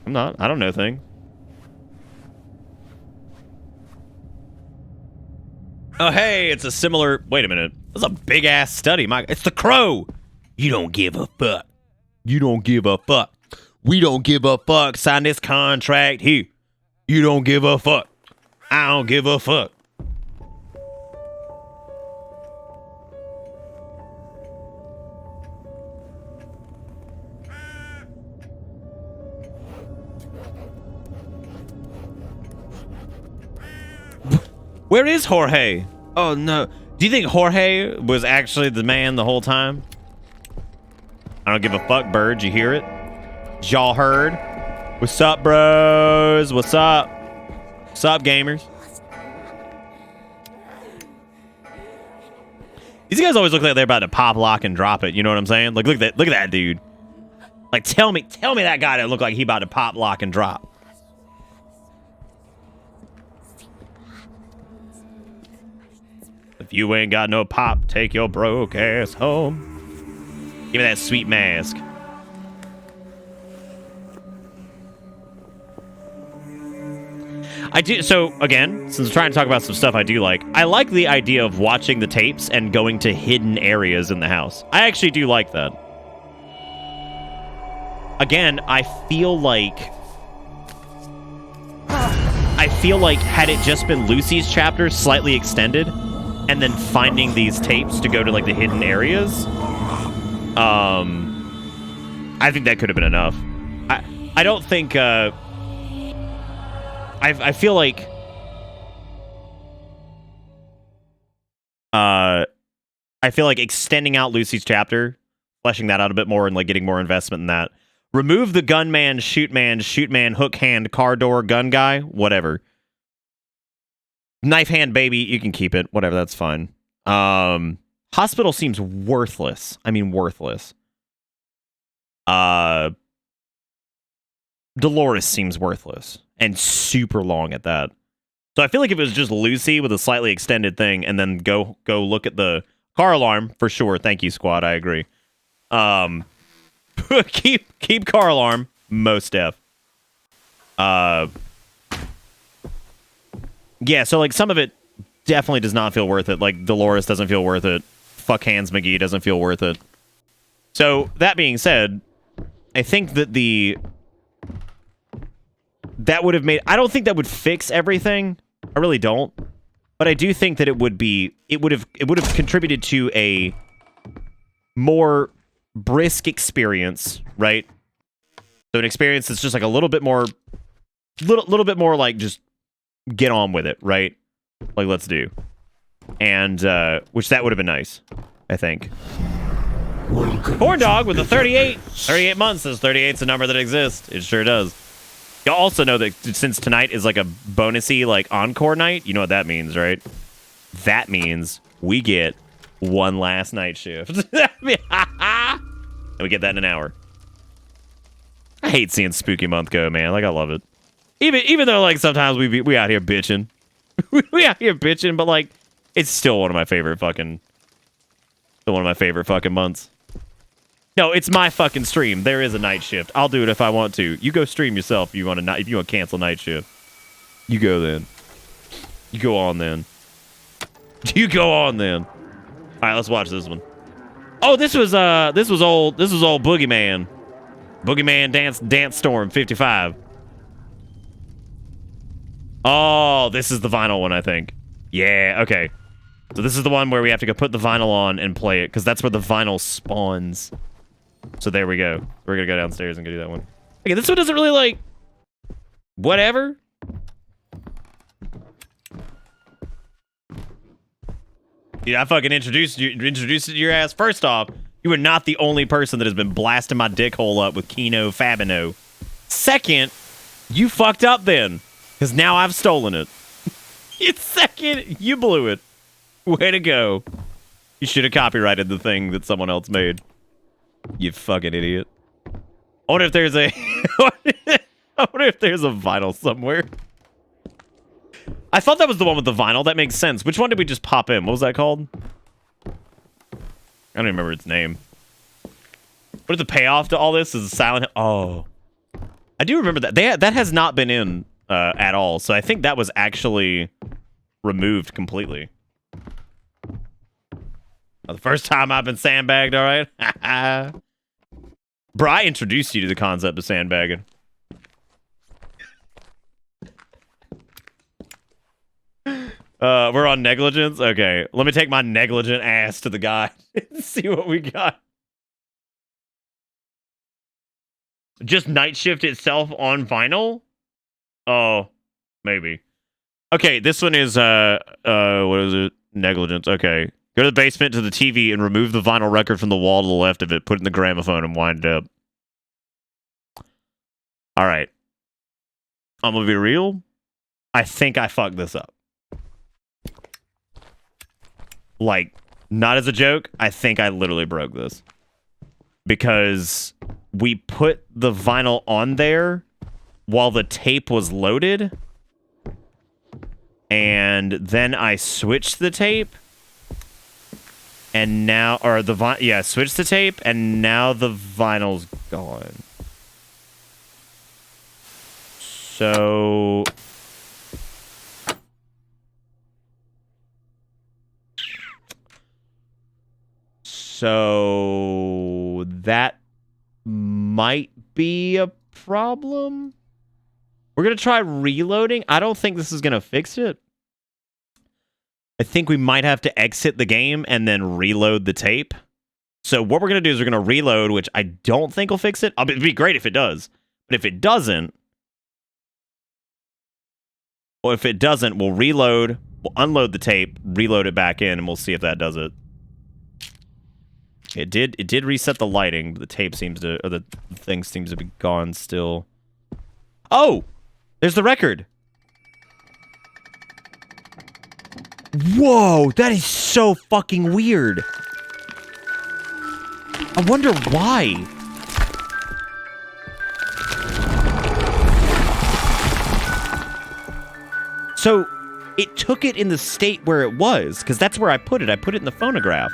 I'm not. I don't know things. Oh, hey, it's a similar... Wait a minute. That's a big-ass study. It's the Crow. You don't give a fuck. You don't give a fuck. We don't give a fuck. Sign this contract here. You don't give a fuck. I don't give a fuck. Where is Jorge? Oh, no. Do you think Jorge was actually the man the whole time? I don't give a fuck, bird. You hear it? Y'all heard? What's up, bros? What's up? What's up, gamers? These guys always look like they're about to pop, lock, and drop it. You know what I'm saying? Like, look at that dude. Like, tell me that guy that looked like he about to pop, lock, and drop. If you ain't got no pop, take your broke ass home. Give me that sweet mask. I do. So, again, since I'm trying to talk about some stuff I do like, I like the idea of watching the tapes and going to hidden areas in the house. I actually do like that. Again, I feel like had it just been Lucy's chapter slightly extended, and then finding these tapes to go to, like, the hidden areas, I think that could have been enough. I don't think, I feel like, extending out Lucy's chapter, fleshing that out a bit more and, like, getting more investment in that. Remove the gunman, shoot man, hook hand, car door, gun guy, whatever. Knife hand baby, you can keep it. Whatever, that's fine. Hospital seems worthless. I mean, worthless. Dolores seems worthless. And super long at that. So I feel like if it was just Lucy with a slightly extended thing, and then go look at the car alarm, for sure. Thank you, squad. I agree. keep car alarm, most def. Yeah, so like some of it definitely does not feel worth it. Like Dolores doesn't feel worth it. Fuck Hans McGee doesn't feel worth it. So that being said, I think that that would have made. I don't think that would fix everything. I really don't. But I do think that it would have contributed to a more brisk experience, right? So an experience that's just like a little bit more like just get on with it, right? Like let's do. And which that would have been nice, I think. Corn Dog with a 38. 38 months says 38's a number that exists. It sure does. You'll also know that since tonight is like a bonusy like encore night, you know what that means, right? That means we get one last night shift. And we get that in an hour. I hate seeing Spooky Month go, man. Like I love it. Even though like sometimes we out here bitching. we out here bitching, but like it's still one of my favorite fucking months. No, it's my fucking stream. There is a night shift. I'll do it if I want to. You go stream yourself if you want to cancel night shift. You go then. You go on then. You go on then. All right, let's watch this one. Oh, this was old Boogeyman. Boogeyman Dance Storm 55. Oh, this is the vinyl one, I think. Yeah, okay. So this is the one where we have to go put the vinyl on and play it, because that's where the vinyl spawns. So there we go. We're gonna go downstairs and go do that one. Okay, this one doesn't really like... Whatever. Dude, I fucking introduced it to your ass. First off, you are not the only person that has been blasting my dick hole up with Kino Fabino. Second, you fucked up then, because now I've stolen it. Second, you blew it. Way to go. You should have copyrighted the thing that someone else made. You fucking idiot. I wonder if there's a... I wonder if there's a vinyl somewhere. I thought that was the one with the vinyl. That makes sense. Which one did we just pop in? What was that called? I don't even remember its name. What is the payoff to all this? Is a Silent Hill? Oh. I do remember that. That has not been in at all. So I think that was actually removed completely. The first time I've been sandbagged, all right? Bro, I introduced you to the concept of sandbagging. We're on negligence? Okay, let me take my negligent ass to the guy and see what we got. Just Night Shift itself on vinyl? Oh, maybe. Okay, this one is, what is it? Negligence, okay. Go to the basement to the TV and remove the vinyl record from the wall to the left of it. Put it in the gramophone and wind it up. All right. I'm gonna be real. I think I fucked this up. Like, not as a joke. I think I literally broke this. Because we put the vinyl on there while the tape was loaded. And then I switched the tape. And now, or the yeah, switch the tape, and now the vinyl's gone. So... So... That might be a problem? We're gonna try reloading. I don't think this is gonna fix it. I think we might have to exit the game and then reload the tape. So what we're going to do is we're going to reload, which I don't think will fix it. It'd be great if it does. But if it doesn't, we'll reload, we'll unload the tape, reload it back in, and we'll see if that does it. It did reset the lighting, but the tape seems to, or the thing seems to be gone still. Oh! There's the record! Whoa, that is so fucking weird. I wonder why. So, it took it in the state where it was, because that's where I put it. I put it in the phonograph.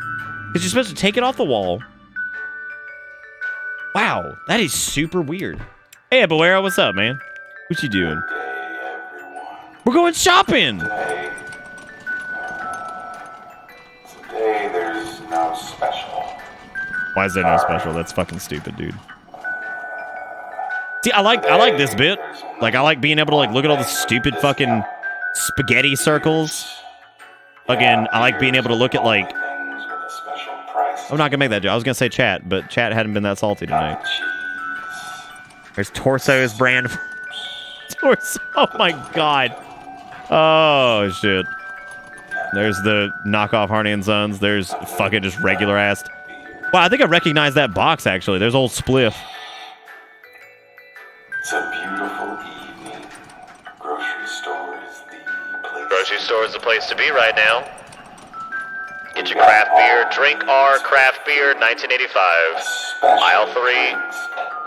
Because you're supposed to take it off the wall. Wow, that is super weird. Hey, Boera, what's up, man? What you doing? We're going shopping. Today there's no special. Why is there no special? That's fucking stupid, dude. See, I like this bit. Like, I like being able to like look at all the stupid fucking spaghetti circles. Again, I like being able to look at like. I'm not gonna make that joke. I was gonna say chat, but chat hadn't been that salty tonight. There's Torso's brand. Torso. Oh my god. Oh shit. There's the knockoff Harney and Sons. There's fucking just regular ass. Wow, I think I recognize that box actually. There's old Spliff. It's a beautiful evening. Grocery store is the place. Grocery store is the place to be right now. Get your craft beer. Drink our craft beer 1985. Aisle 3.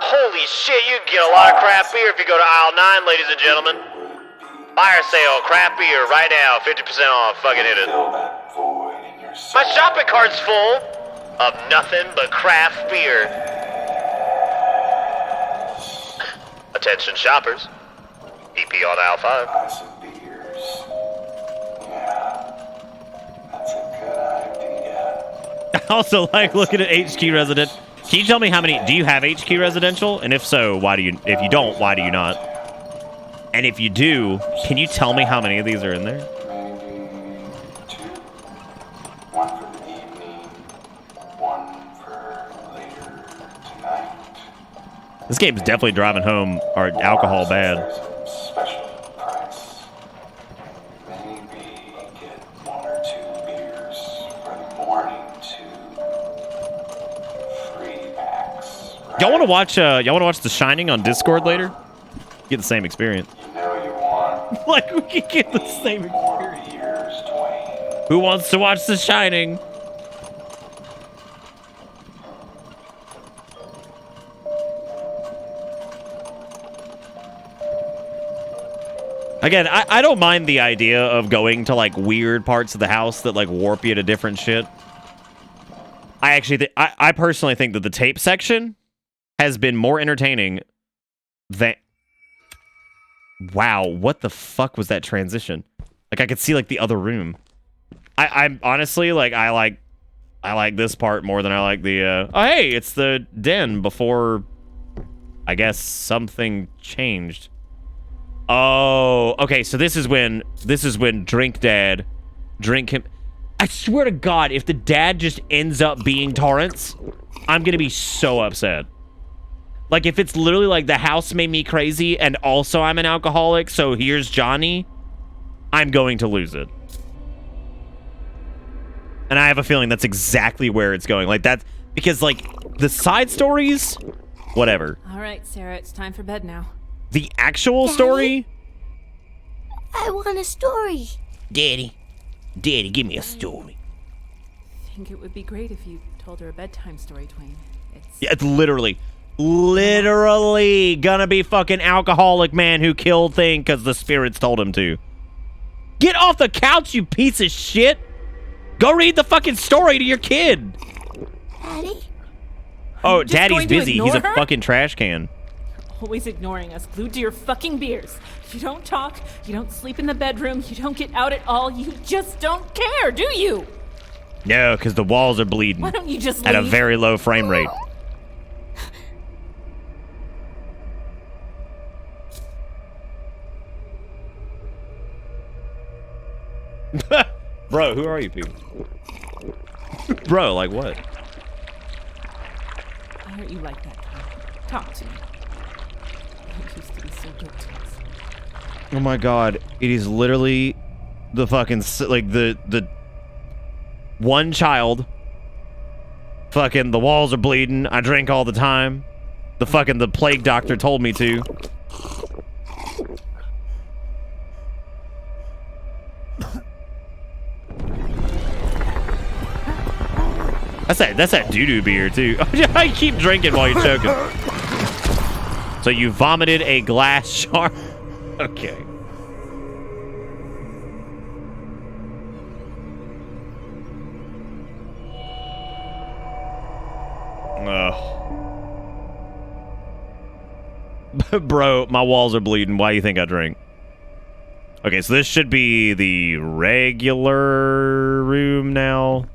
Holy shit, you can get a lot of craft beer if you go to aisle 9, ladies and gentlemen. Fire sale, craft beer right now, 50% off. Fucking hit it. My shopping cart's full of nothing but craft beer. Attention shoppers. EP on aisle 5. Buy some beers. Yeah, that's a good idea. I also like looking at HQ Resident. Can you tell me how many? Do you have HQ Residential? And if so, why do you? If you don't, why do you not? And if you do, can you tell me how many of these are in there? Maybe 2. One for the evening, one for later tonight. This game's definitely driving home our alcohol bad. There's a special price. Maybe get 1 or 2 beers for the morning too. 3 packs. Y'all want to watch? Y'all want to watch The Shining on Discord later? Get the same experience. You know you want Like we could get the same more experience. beers, Dwayne. Who wants to watch The Shining? Again, I don't mind the idea of going to like weird parts of the house that like warp you to different shit. I actually I personally think that the tape section has been more entertaining than. Wow, what the fuck was that transition? Like I could see like the other room. I'm honestly like I like this part more than I like the oh hey, it's the den before I guess something changed. Oh, okay, so this is when drink him. I swear to God, if the dad just ends up being Torrance, I'm gonna be so upset. Like, if it's literally like the house made me crazy and also I'm an alcoholic, so here's Johnny, I'm going to lose it. And I have a feeling that's exactly where it's going. Like, that's because, like, the side stories, whatever. All right, Sarah, it's time for bed now. The actual story? I want a story. Daddy, give me a story. I think it would be great if you told her a bedtime story, Dwayne. Yeah, it's literally gonna be fucking alcoholic man who killed thing because the spirits told him to. Get off the couch, you piece of shit! Go read the fucking story to your kid! Daddy? Oh, Just Daddy's going to busy. He's a ignore her? fucking trash can. Always ignoring us, glued to your fucking beers. You don't talk, you don't sleep in the bedroom, you don't get out at all, you just don't care, do you? No, because the walls are bleeding. Why don't you just at a leave? very low frame rate. Bro, who are you people? Bro, like what? Why aren't you like that, Tom? Talk to me. You used to be so good to us. Oh my god, it is literally the fucking, like, the one child. Fucking, the walls are bleeding, I drink all the time. The plague doctor told me to. That's that doo-doo beer, too. I keep drinking while you're choking. So you vomited a glass shard. Okay. Bro, my walls are bleeding. Why do you think I drink? Okay, so this should be the regular room now.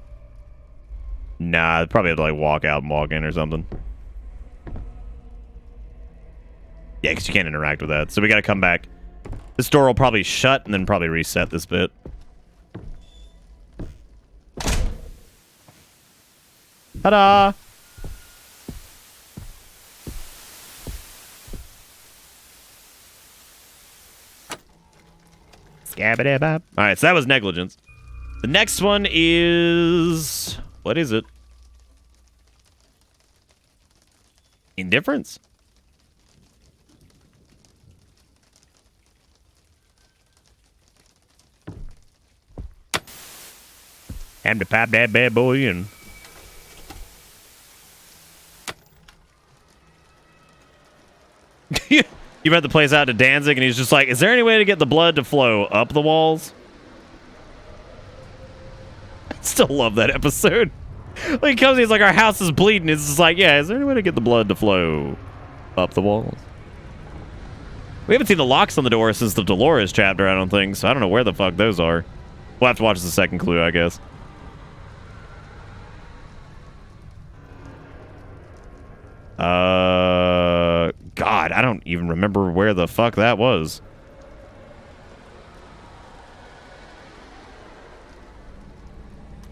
Nah, I'd probably have to like walk out and walk in or something. Yeah, because you can't interact with that. So we gotta come back. This door will probably shut and then probably reset this bit. Ta-da! Scabba-dabba. Alright, so that was negligence. The next one is... What is it? Indifference? Time to pop that bad boy in. You read the plays out to Danzig, and he's just like, is there any way to get the blood to flow up the walls? I still love that episode. Like, he comes, he's like, our house is bleeding. It's just like, yeah, is there any way to get the blood to flow up the walls? We haven't seen the locks on the door since the Dolores chapter, I don't think, so I don't know where the fuck those are. We'll have to watch the second clue, I guess. God, I don't even remember where the fuck that was.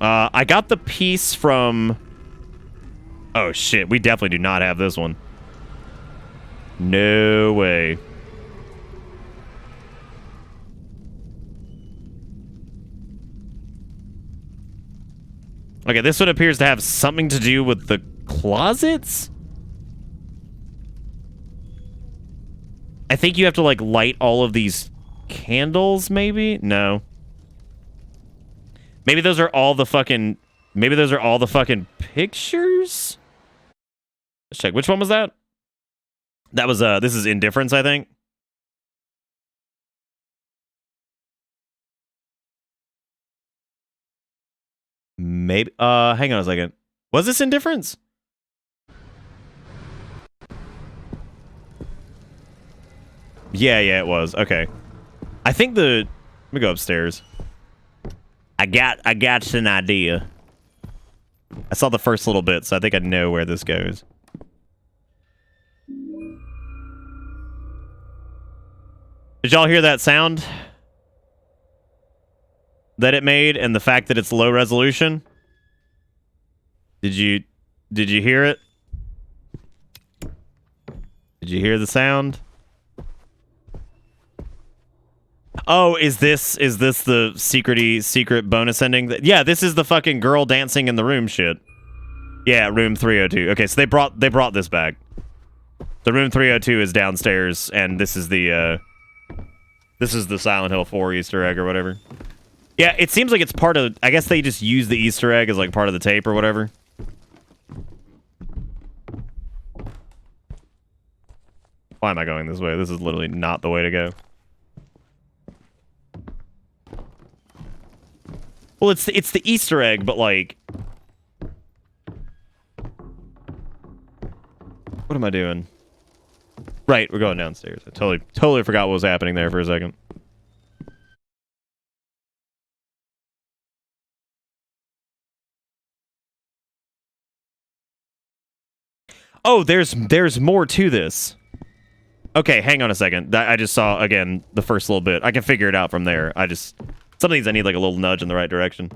I got the piece from... Oh, shit. We definitely do not have this one. No way. Okay, this one appears to have something to do with the closets? I think you have to, like, light all of these candles, maybe? No. Maybe those are all the fucking... Maybe those are all the fucking pictures? Let's check. Which one was that? That was, this is Indifference, I think. Maybe, hang on a second. Was this Indifference? Yeah, it was. Okay. I think the... Let me go upstairs. I got an idea. I saw the first little bit, so I think I know where this goes. Did y'all hear that sound that it made, and the fact that it's low resolution? Did you hear it? Did you hear the sound? Oh, is this the secret bonus ending? Yeah, this is the fucking girl dancing in the room shit. Yeah, room 302. Okay, so they brought this back. The room 302 is downstairs, and this is the Silent Hill 4 Easter egg or whatever. Yeah, it seems like it's part of... I guess they just use the Easter egg as like part of the tape or whatever. Why am I going this way? This is literally not the way to go. Well, it's the Easter egg, but like... What am I doing? Right, we're going downstairs. I totally forgot what was happening there for a second. Oh, there's more to this. Okay, hang on a second. I just saw, again, the first little bit. I can figure it out from there. Some of these I need like a little nudge in the right direction.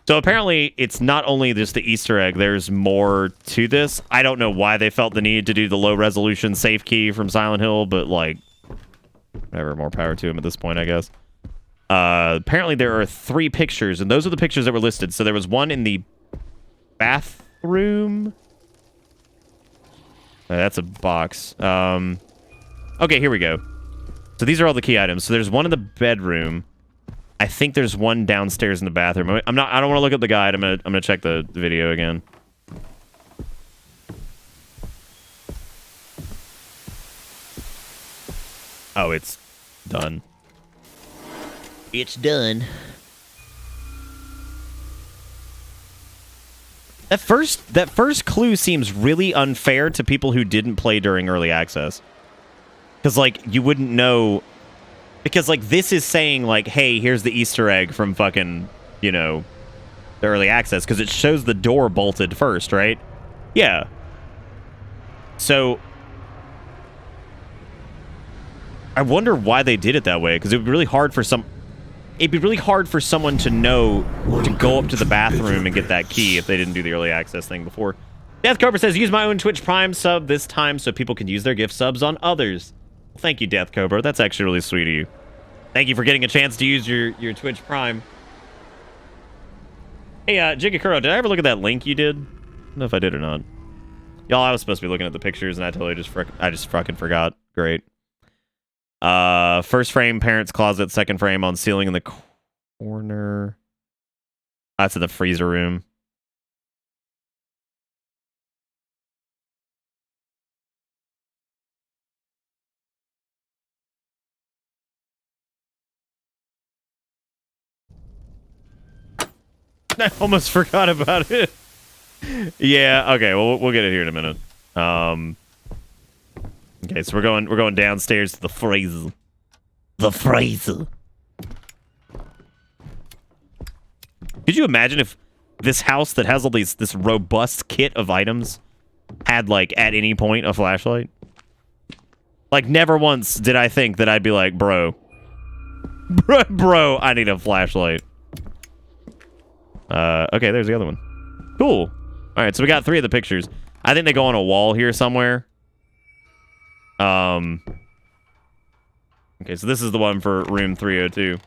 So apparently it's not only just the Easter egg, there's more to this. I don't know why they felt the need to do the low resolution safe key from Silent Hill, but like, whatever, more power to him at this point, I guess. Apparently there are 3 pictures, and those are the pictures that were listed. So there was one in the bathroom. That's a box. Okay, here we go. So these are all the key items. So there's one in the bedroom. I think there's one downstairs in the bathroom. I don't want to look up the guide. I'm gonna check the video again. Oh, it's done. It's done. That first clue seems really unfair to people who didn't play during early access. Because, like, you wouldn't know... Because, like, this is saying, like, hey, here's the Easter egg from fucking, you know, the early access. Because it shows the door bolted first, right? Yeah. So, I wonder why they did it that way. Because it would be really hard for it'd be really hard for someone to know to go up to the bathroom and get that key if they didn't do the early access thing before. Death Cobra says, use my own Twitch Prime sub this time so people can use their gift subs on others. Thank you, Death Cobra. That's actually really sweet of you. Thank you for getting a chance to use your Twitch Prime. Hey, Jigakuro, did I ever look at that link you did? I don't know if I did or not. Y'all, I was supposed to be looking at the pictures, and I totally just fucking forgot. Great. First frame, parents' closet. Second frame on ceiling in the corner. That's in the freezer room. I almost forgot about it. Yeah, okay, well, we'll get it here in a minute. Okay, so we're going downstairs to the freezer. The freezer. Could you imagine if this house that has all this robust kit of items had, like, at any point a flashlight? Like, never once did I think that I'd be like, bro, I need a flashlight. Okay, there's the other one. Cool. All right, so we got 3 of the pictures. I think they go on a wall here somewhere. Okay, so this is the one for room 302.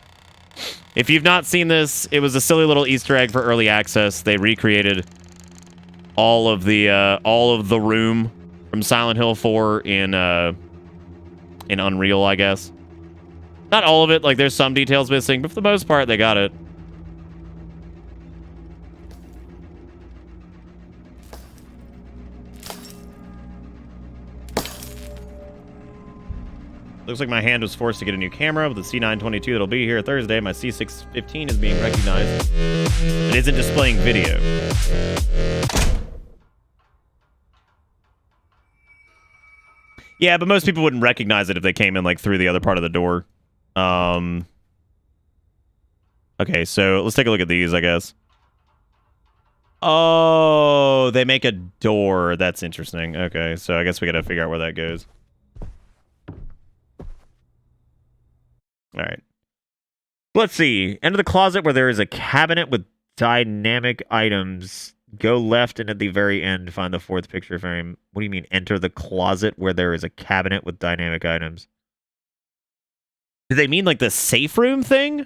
If you've not seen this, it was a silly little Easter egg for early access. They recreated all of the room from Silent Hill 4 in Unreal, I guess. Not all of it, like there's some details missing, but for the most part, they got it. Looks like my hand was forced to get a new camera with the C922 that'll be here Thursday. My C615 is being recognized. It isn't displaying video. Yeah, but most people wouldn't recognize it if they came in like through the other part of the door. Okay, so let's take a look at these, I guess. Oh, they make a door. That's interesting. Okay, so I guess we gotta figure out where that goes. All right. Let's see. Enter the closet where there is a cabinet with dynamic items. Go left and at the very end find the 4th picture frame. What do you mean, enter the closet where there is a cabinet with dynamic items? Do they mean like the safe room thing?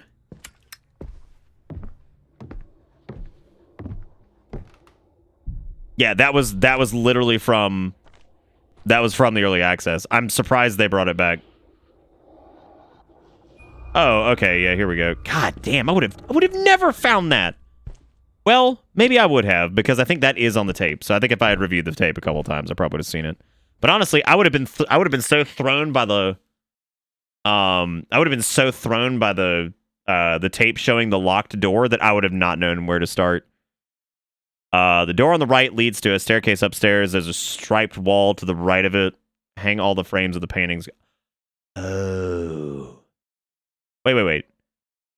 Yeah, that was literally from the early access. I'm surprised they brought it back. Oh, okay, yeah, here we go. God damn, I would have never found that. Well, maybe I would have, because I think that is on the tape. So I think if I had reviewed the tape a couple times, I probably would have seen it. But honestly, I would have been so thrown by the tape showing the locked door that I would have not known where to start. The door on the right leads to a staircase upstairs. There's a striped wall to the right of it. Hang all the frames of the paintings. Oh. Wait.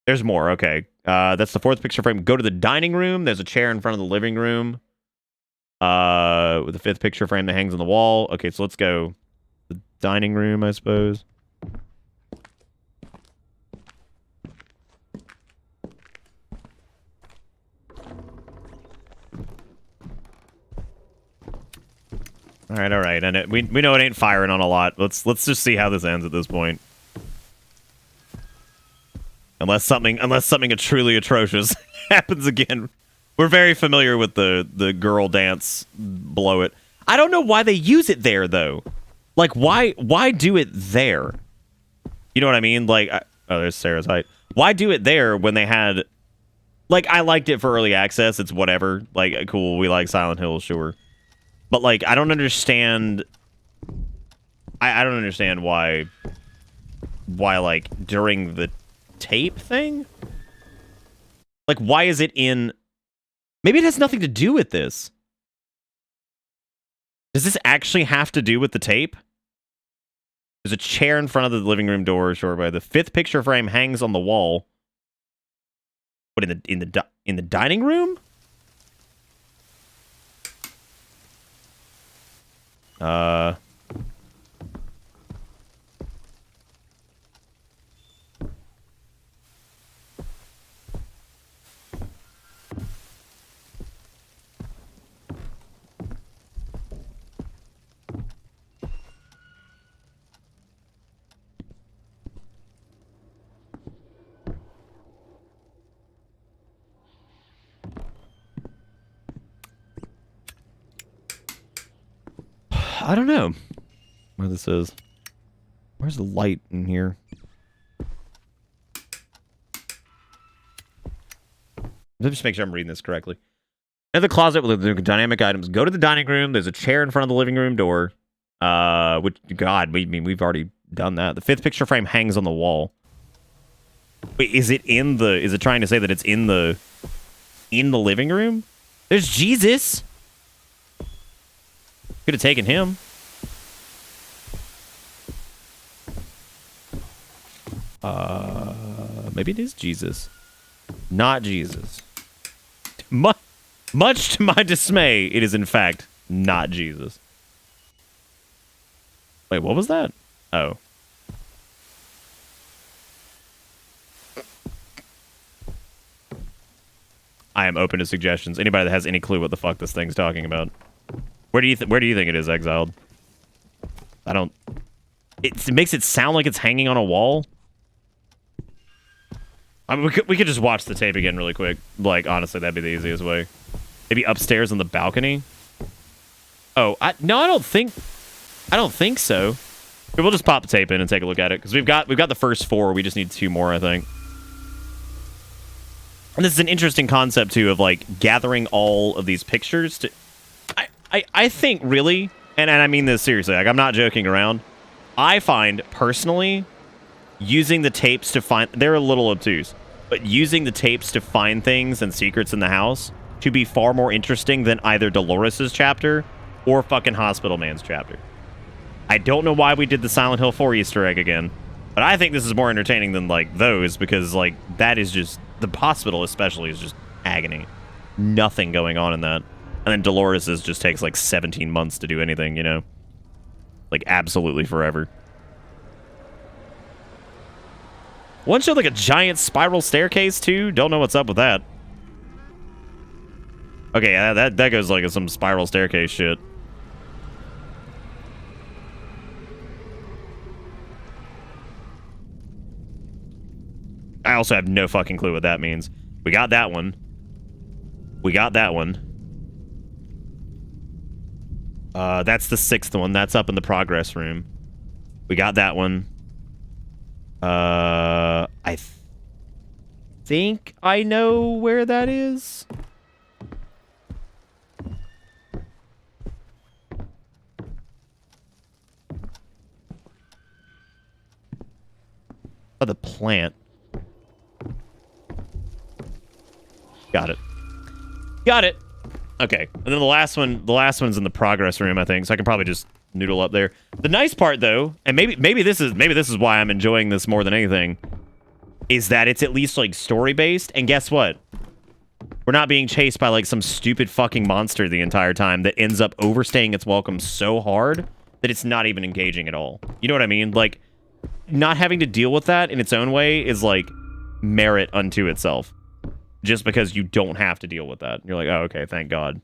There's more. Okay. That's the 4th picture frame. Go to the dining room. There's a chair in front of the living room. With the 5th picture frame that hangs on the wall. Okay, so let's go. The dining room, I suppose. All right. And we know it ain't firing on a lot. Let's just see how this ends at this point. Unless something truly atrocious happens again. We're very familiar with the girl dance blow it. I don't know why they use it there though. Like why do it there? You know what I mean? Like there's Sarah's height. Why do it there when they had like I liked it for early access, it's whatever. Like cool, we like Silent Hill, sure. But like I don't understand I don't understand why like during the tape thing? Like, why is it in... Maybe it has nothing to do with this. Does this actually have to do with the tape? There's a chair in front of the living room door. Sure, by the 5th picture frame hangs on the wall. What in the dining room? I don't know where this is. Where's the light in here? Let's just make sure I'm reading this correctly. In the closet with the dynamic items, go to the dining room. There's a chair in front of the living room door. Which, God, we've already done that. The 5th picture frame hangs on the wall. Wait, is it trying to say that it's in the living room? There's Jesus. Could have taken him. Maybe it is Jesus. Not Jesus. Much to my dismay, it is in fact not Jesus. Wait, what was that? Oh. I am open to suggestions. Anybody that has any clue what the fuck this thing's talking about. Where do you think it is, Exiled? I don't... It makes it sound like it's hanging on a wall. I mean, we could just watch the tape again really quick. Like, honestly, that'd be the easiest way. Maybe upstairs on the balcony? Oh, no, I don't think so. We'll just pop the tape in and take a look at it. Because we've got the first 4. We just need 2 more, I think. And this is an interesting concept, too, of, like, gathering all of these pictures to... I think, really, and I mean this seriously, like, I'm not joking around. I find, personally, using the tapes to find... They're a little obtuse, but using the tapes to find things and secrets in the house to be far more interesting than either Dolores' chapter or fucking Hospital Man's chapter. I don't know why we did the Silent Hill 4 Easter egg again, but I think this is more entertaining than, like, those, because, like, that is just... The hospital, especially, is just agony. Nothing going on in that. And then Dolores' just takes, like, 17 months to do anything, you know? Like, absolutely forever. One showed, like, a giant spiral staircase, too. Don't know what's up with that. Okay, that goes, like, some spiral staircase shit. I also have no fucking clue what that means. We got that one. We got that one. That's the 6th one. That's up in the progress room. We got that one. I think I know where that is. Oh, the plant. Got it. Got it. Okay. And then the last one's in the progress room, I think. So I can probably just noodle up there. The nice part, though, and maybe this is why I'm enjoying this more than anything, is that it's at least, like, story-based. And guess what? We're not being chased by, like, some stupid fucking monster the entire time that ends up overstaying its welcome so hard that it's not even engaging at all. You know what I mean? Like, not having to deal with that in its own way is, like, merit unto itself. Just because you don't have to deal with that. You're like, oh, okay, thank God.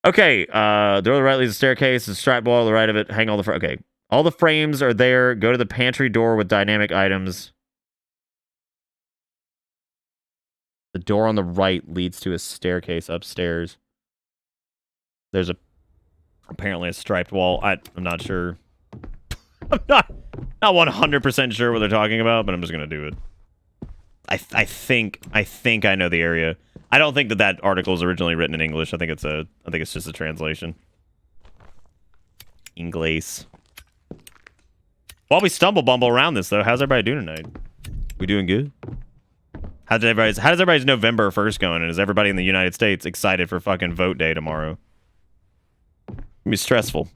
Okay, door to the right leads to the staircase. The striped wall to the right of it. Hang all the... Okay. All the frames are there. Go to the pantry door with dynamic items. The door on the right leads to a staircase upstairs. There's apparently a striped wall. I'm not sure. I'm not 100% sure what they're talking about, but I'm just going to do it. I think I know the area. I don't think that article is originally written in English. I think it's just a translation. English. While we stumble bumble around this, though, how's everybody doing tonight? We doing good? How does everybody's November 1st going? And is everybody in the United States excited for fucking vote day tomorrow? It's gonna be stressful.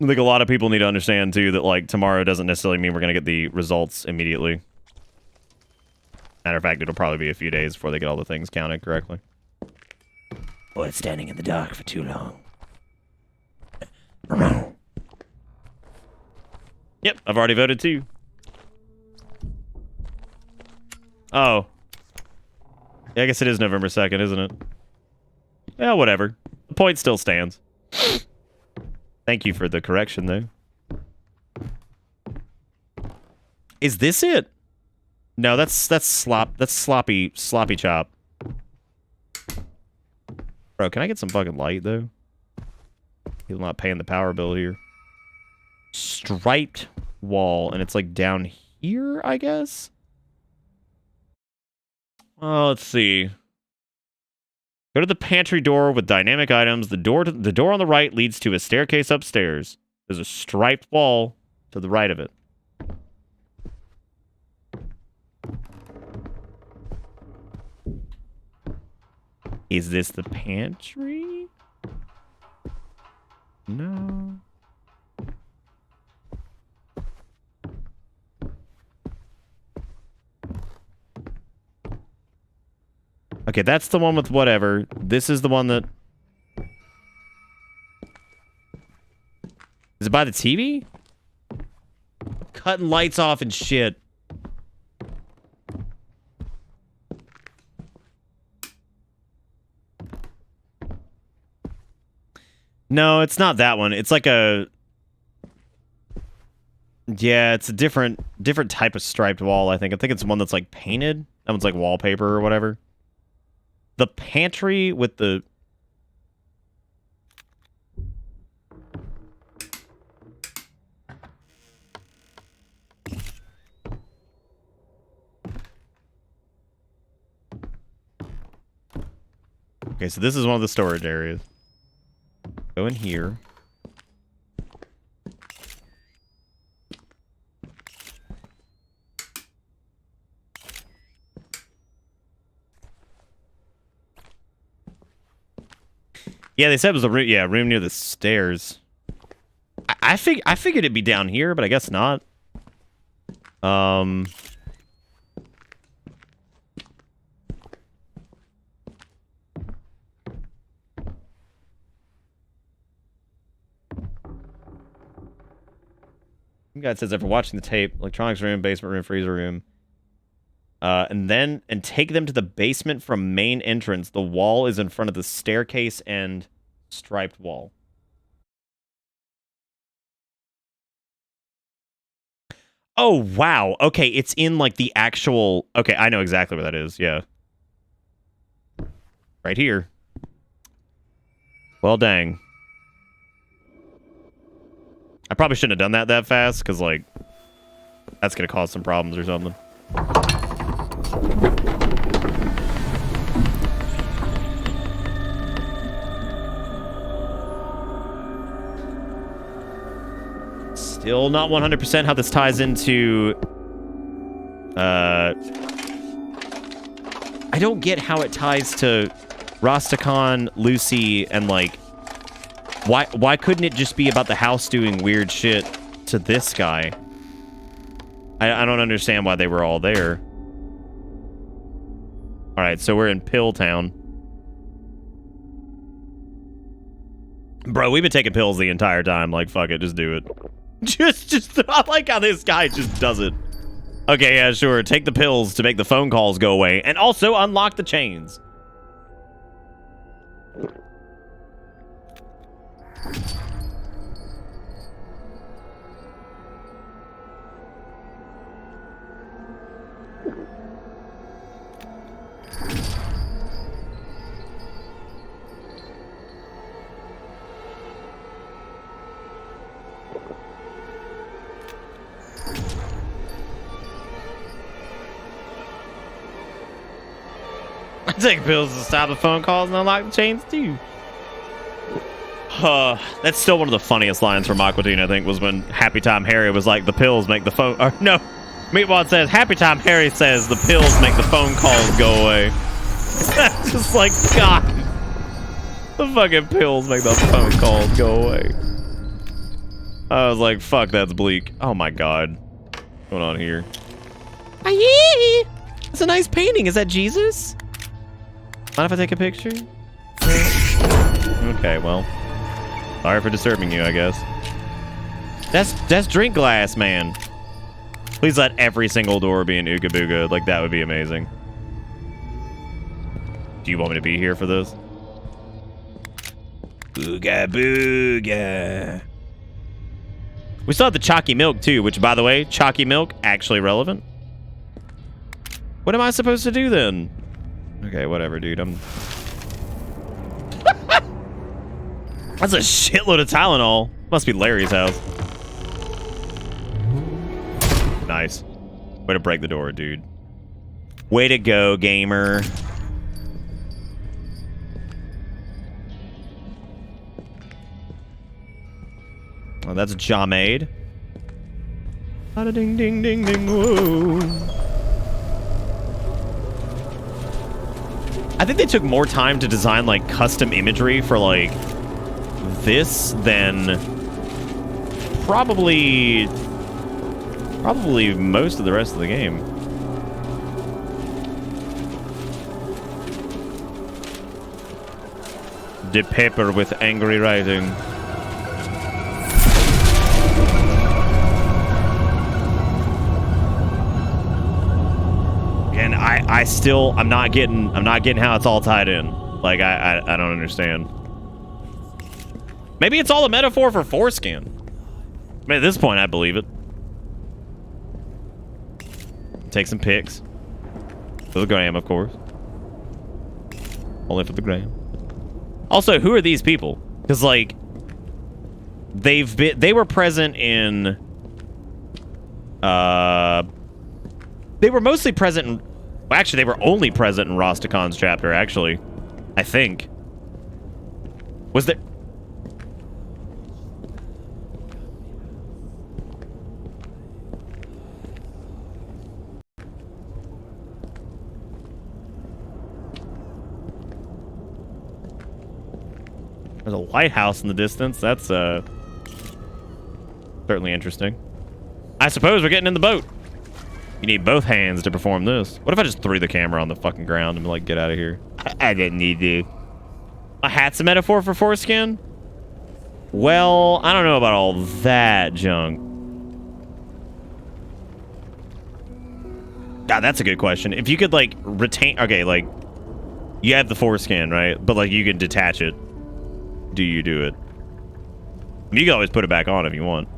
I think a lot of people need to understand, too, that, like, tomorrow doesn't necessarily mean we're going to get the results immediately. Matter of fact, it'll probably be a few days before they get all the things counted correctly. Boy, it's standing in the dark for too long. Yep, I've already voted, too. Oh. Yeah, I guess it is November 2nd, isn't it? Yeah, whatever. The point still stands. Thank you for the correction, though. Is this it? No, that's sloppy chop. Bro, can I get some fucking light, though? People not paying the power bill here. Striped wall, and it's like down here, I guess? Oh, let's see. Go to the pantry door with dynamic items. The door on the right leads to a staircase upstairs. There's a striped wall to the right of it. Is this the pantry? No. Okay, that's the one with whatever. This is the one that... Is it by the TV? Cutting lights off and shit. No, it's not that one. It's like a... Yeah, it's a different type of striped wall, I think. I think it's one that's like painted. That one's like wallpaper or whatever. The pantry with the... Okay, so this is one of the storage areas. Go in here. Yeah, they said it was a room. Yeah, room near the stairs. I figured it'd be down here, but I guess not. Guy says after watching the tape, electronics room, basement room, freezer room, and take them to the basement from main entrance. The wall is in front of the staircase and striped wall. Oh wow. Okay, it's in like the actual. Okay, I know exactly where that is. Yeah, right here. Well, dang. I probably shouldn't have done that fast, because, like, that's going to cause some problems or something. Still not 100% how this ties into... I don't get how it ties to Rastakhan, Lucy, and, like... Why couldn't it just be about the house doing weird shit to this guy? I don't understand why they were all there. Alright, so we're in Pill Town. Bro, we've been taking pills the entire time. Like, fuck it, just do it. Just, I like how this guy just does it. Okay, yeah, sure. Take the pills to make the phone calls go away. And also unlock the chains. I take pills to stop the phone calls and unlock the chains too. That's still one of the funniest lines from Aqua Teen, I think, was when Happy Time Harry was like, the pills make the phone... Or, no, Meatball says, Happy Time Harry says, the pills make the phone calls go away. That's just like, God. The fucking pills make the phone calls go away. I was like, fuck, that's bleak. Oh my god. What's going on here? Aye. It's a nice painting. Is that Jesus? Mind if I take a picture? Okay, well. Sorry for disturbing you, I guess. That's drink glass, man. Please let every single door be an Ooga Booga. Like, that would be amazing. Do you want me to be here for this? Ooga Booga. We still have the chalky milk, too, which, by the way, chalky milk, actually relevant. What am I supposed to do, then? Okay, whatever, dude. That's a shitload of Tylenol. Must be Larry's house. Nice. Way to break the door, dude. Way to go, gamer. Oh, that's Jamade. Bada ding ding ding ding whoa. I think they took more time to design like custom imagery for like this than probably most of the rest of the game. The paper with angry writing. And I'm not getting how it's all tied in. Like I don't understand. Maybe it's all a metaphor for foreskin. I mean, at this point, I believe it. Take some pics. For the gram, of course. Only for the gram. Also, who are these people? Because, like, they were present in... They were mostly present in... Well, actually, they were only present in Rostacon's chapter, actually. I think. Was there... There's a lighthouse in the distance. That's certainly interesting. I suppose we're getting in the boat. You need both hands to perform this. What if I just threw the camera on the fucking ground and be like, get out of here? I didn't need to. A hat's a metaphor for foreskin? Well, I don't know about all that junk. God, that's a good question. If you could, like, retain... Okay, like, you have the foreskin, right? But, like, you can detach it. Do you do it? You can always put it back on if you want.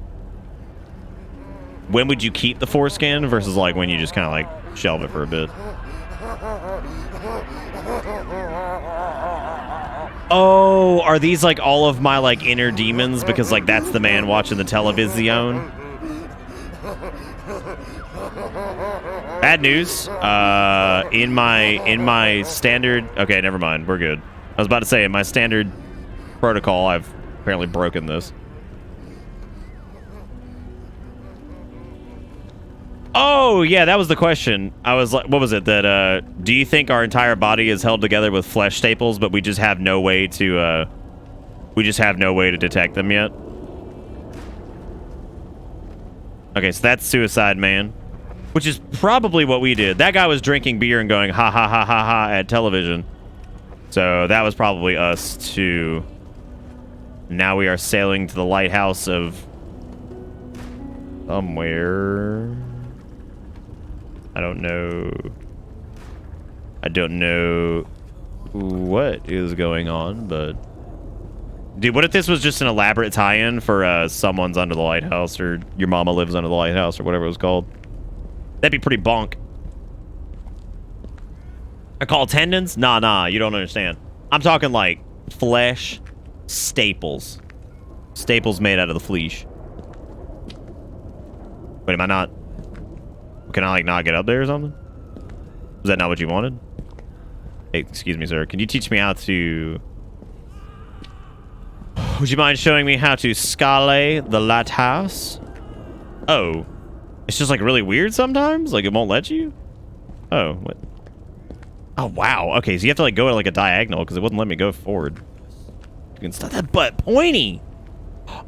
When would you keep the foreskin versus like when you just kind of like shelve it for a bit? Oh, are these like all of my like inner demons because like that's the man watching the television? Bad news. In my standard... Okay, never mind. We're good. I was about to say, in my standard protocol, I've apparently broken this. Oh, yeah, that was the question. I was like, what was it? That, do you think our entire body is held together with flesh staples, but we just have no way to, detect them yet? Okay, so that's Suicide Man. Which is probably what we did. That guy was drinking beer and going, ha, ha, ha, ha, ha, at television. So that was probably us, too. Now we are sailing to the lighthouse of... somewhere... I don't know what is going on, but... Dude, what if this was just an elaborate tie-in for Someone's Under the Lighthouse, or Your Mama Lives Under the Lighthouse, or whatever it was called? That'd be pretty bonk. I call tendons? Nah, you don't understand. I'm talking like flesh staples. Staples made out of the flesh. Wait, am I not... Can I, like, not get up there or something? Was that not what you wanted? Hey, excuse me, sir. Can you teach me how to... Would you mind showing me how to scale the lighthouse? Oh. It's just, like, really weird sometimes? Like, it won't let you? Oh, what? Oh, wow. Okay, so you have to, like, go at, like, a diagonal because it wouldn't let me go forward. You can stop that butt pointy.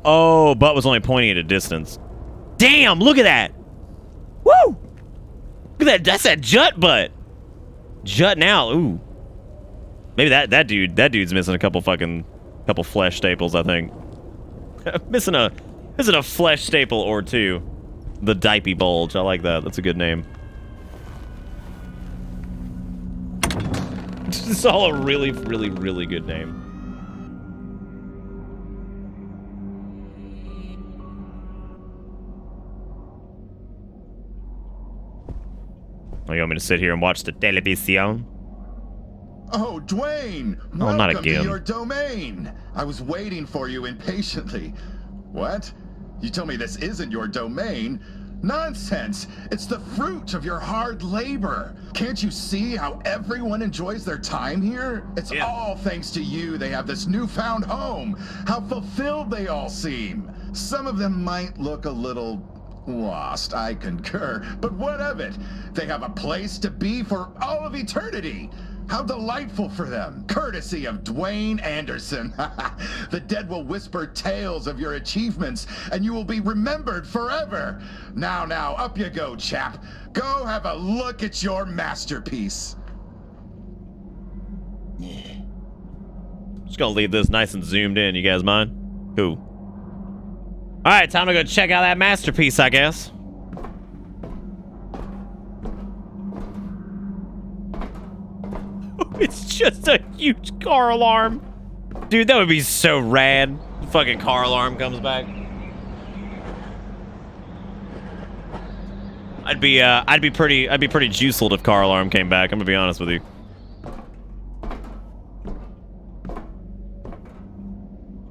Oh, butt was only pointing at a distance. Damn, look at that. Woo! Look at that. That's that jut butt. Jutting out. Ooh. Maybe that dude's missing a couple flesh staples, I think. missing a flesh staple or two. The Dipey Bulge. I like that. That's a good name. It's all a really, really, really good name. Oh, you want me to sit here and watch the television? Oh, Dwayne! Oh, not Welcome again. to your domain. I was waiting for you impatiently. What? You tell me this isn't your domain? Nonsense! It's the fruit of your hard labor. Can't you see how everyone enjoys their time here? It's all thanks to you they have this newfound home. How fulfilled they all seem. Some of them might look a little lost, I concur, but what of it? They have a place to be for all of eternity. How delightful for them, courtesy of Dwayne Anderson. The dead will whisper tales of your achievements, and you will be remembered forever. Now, up you go, chap. Go have a look at your masterpiece. Just gonna leave this nice and zoomed in, you guys mind? Cool. Alright, time to go check out that masterpiece, I guess. It's just a huge car alarm. Dude, that would be so rad. The fucking car alarm comes back. I'd be pretty juiced if car alarm came back, I'm gonna be honest with you.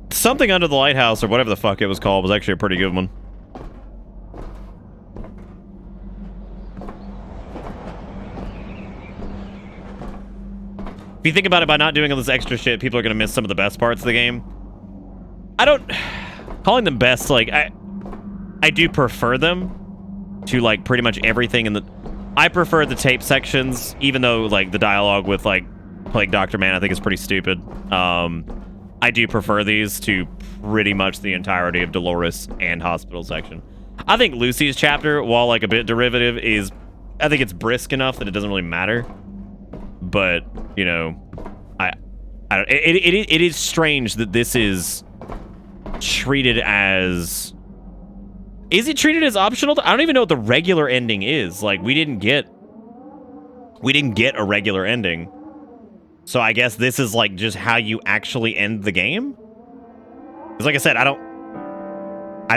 Something Under the Lighthouse, or whatever the fuck it was called, was actually a pretty good one. If you think about it, by not doing all this extra shit, people are gonna miss some of the best parts of the game. I don't... Calling them best, like, I do prefer them to, like, pretty much everything in the... I prefer the tape sections, even though, like, the dialogue with, like, Plague Dr. Man I think is pretty stupid. I do prefer these to pretty much the entirety of Dolores and Hospital section. I think Lucy's chapter, while like a bit derivative, is... I think it's brisk enough that it doesn't really matter. But, you know, it is strange that this is treated as... Is it treated as optional? I don't even know what the regular ending is. Like, we didn't get a regular ending. So I guess this is like just how you actually end the game? Because like I said, I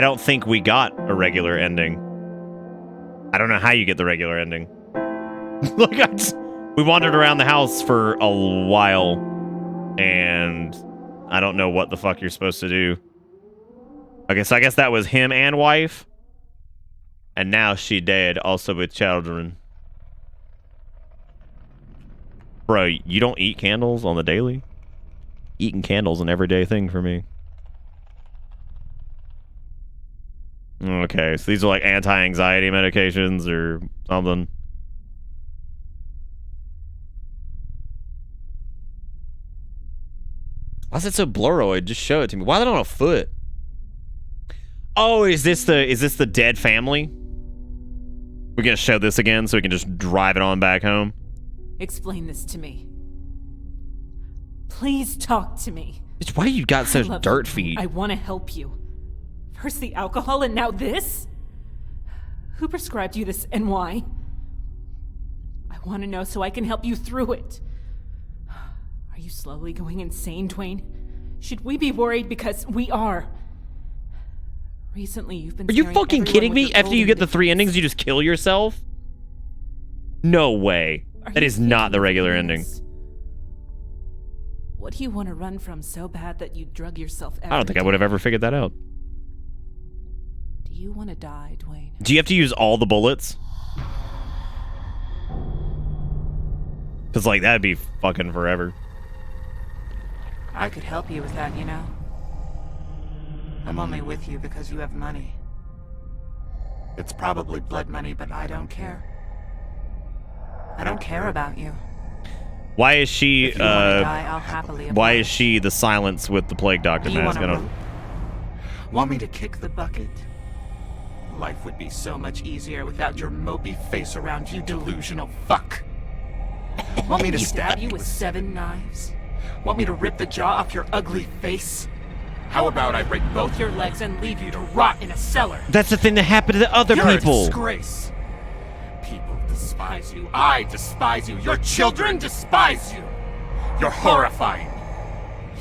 don't think we got a regular ending. I don't know how you get the regular ending. Like we wandered around the house for a while and I don't know what the fuck you're supposed to do. Okay, so I guess that was him and wife. And now she dead, also with children. Bro, you don't eat candles on the daily? Eating candles an everyday thing for me. Okay, so these are like anti-anxiety medications or something. Why is it so blurroid? Just show it to me. Why are they on a foot? Oh, is this the dead family? We're gonna show this again so we can just drive it on back home. Explain this to me. Please talk to me. Bitch, why you got such dirt feet? I want to help you. First the alcohol and now this? Who prescribed you this and why? I want to know so I can help you through it. Are you slowly going insane, Dwayne? Should we be worried? Because we are. Recently you've been... Are you fucking kidding me? After you get the 3 endings, you just kill yourself? No way. That is not the regular ending. What do you want to run from so bad that you drug yourself every I don't think I would have ever figured that out. Do you want to die, Dwayne? Do you have to use all the bullets? Because, like, that'd be fucking forever. I could help you with that, you know. I'm only with you because you have money. It's probably blood money, but I don't care. I don't care about you. Why is she, If you wanna die, I'll happily why oblige. is she the silence with the Plague Doctor Do you mask? I wanna don't... Want me to kick the bucket? Life would be so much easier without your mopey face around, you delusional fuck. Want me to stab you with 7 knives? Want me to rip the jaw off your ugly face? How about I break both your legs and leave you to rot in a cellar? That's the thing that happened to the other You're people. a disgrace. People despise you. I despise you. Your children despise you. You're horrifying.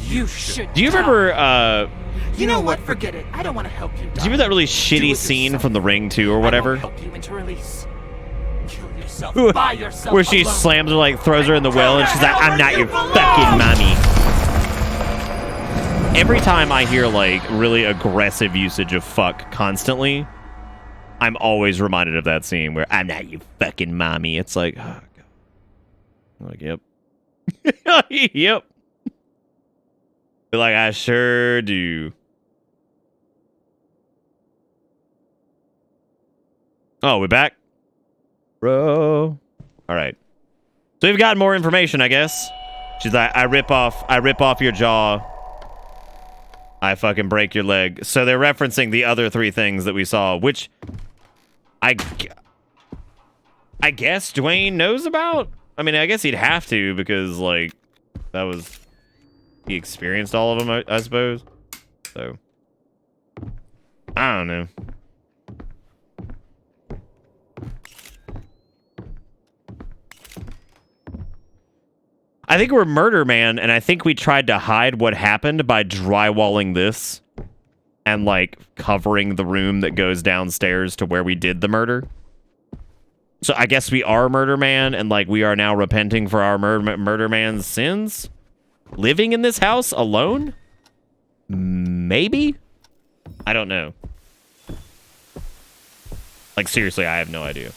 You should. Do you remember, You know what? Forget it. I don't want to help you. do you remember that really shitty scene from The Ring 2 or whatever? I won't help you into release. Kill yourself by yourself. Where she alone. slams her, like, throws her in the well, and she's like, I'm not your fucking mommy. Every time I hear, like, really aggressive usage of fuck constantly, I'm always reminded of that scene where I'm not your fucking mommy. It's like, oh, God. I'm like, yep. Yep. Be like, I sure do. Oh, we're back? Bro. All right. So we've got more information, I guess. She's like, I rip off your jaw. I fucking break your leg. So they're referencing the other 3 things that we saw, which I guess Dwayne knows about? I mean, I guess he'd have to because, like, that was... He experienced all of them, I suppose. So... I don't know. I think we're Murder Man, and I think we tried to hide what happened by drywalling this and, like, covering the room that goes downstairs to where we did the murder. So I guess we are Murder Man, and, like, we are now repenting for our Murder Man's sins? Living in this house alone? Maybe? I don't know. Like, seriously, I have no idea.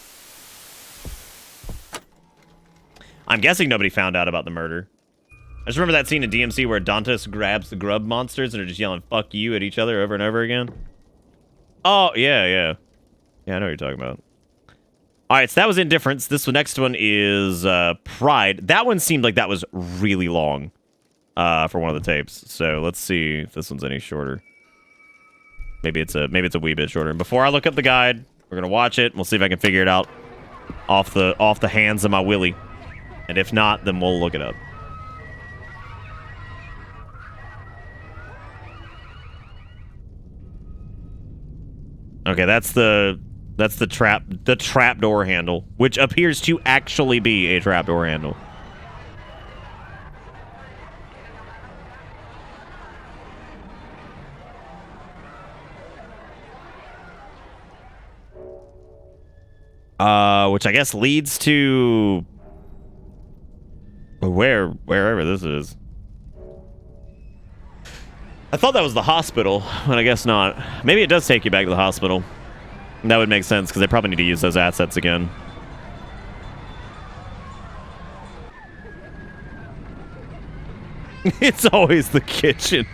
I'm guessing nobody found out about the murder. I just remember that scene in DMC where Dantas grabs the grub monsters and are just yelling "fuck you" at each other over and over again. Oh, yeah. Yeah, I know what you're talking about. All right, so that was Indifference. This next one is Pride. That one seemed like that was really long for one of the tapes. So let's see if this one's any shorter. Maybe it's a wee bit shorter. And before I look up the guide, we're gonna watch it. And we'll see if I can figure it out off the hands of my willy. And if not, then we'll look it up. Okay, that's the trap door handle, which appears to actually be a trap door handle. Which I guess leads to wherever this is. I thought that was the hospital, but I guess not. Maybe it does take you back to the hospital. That would make sense, because they probably need to use those assets again. It's always the kitchen.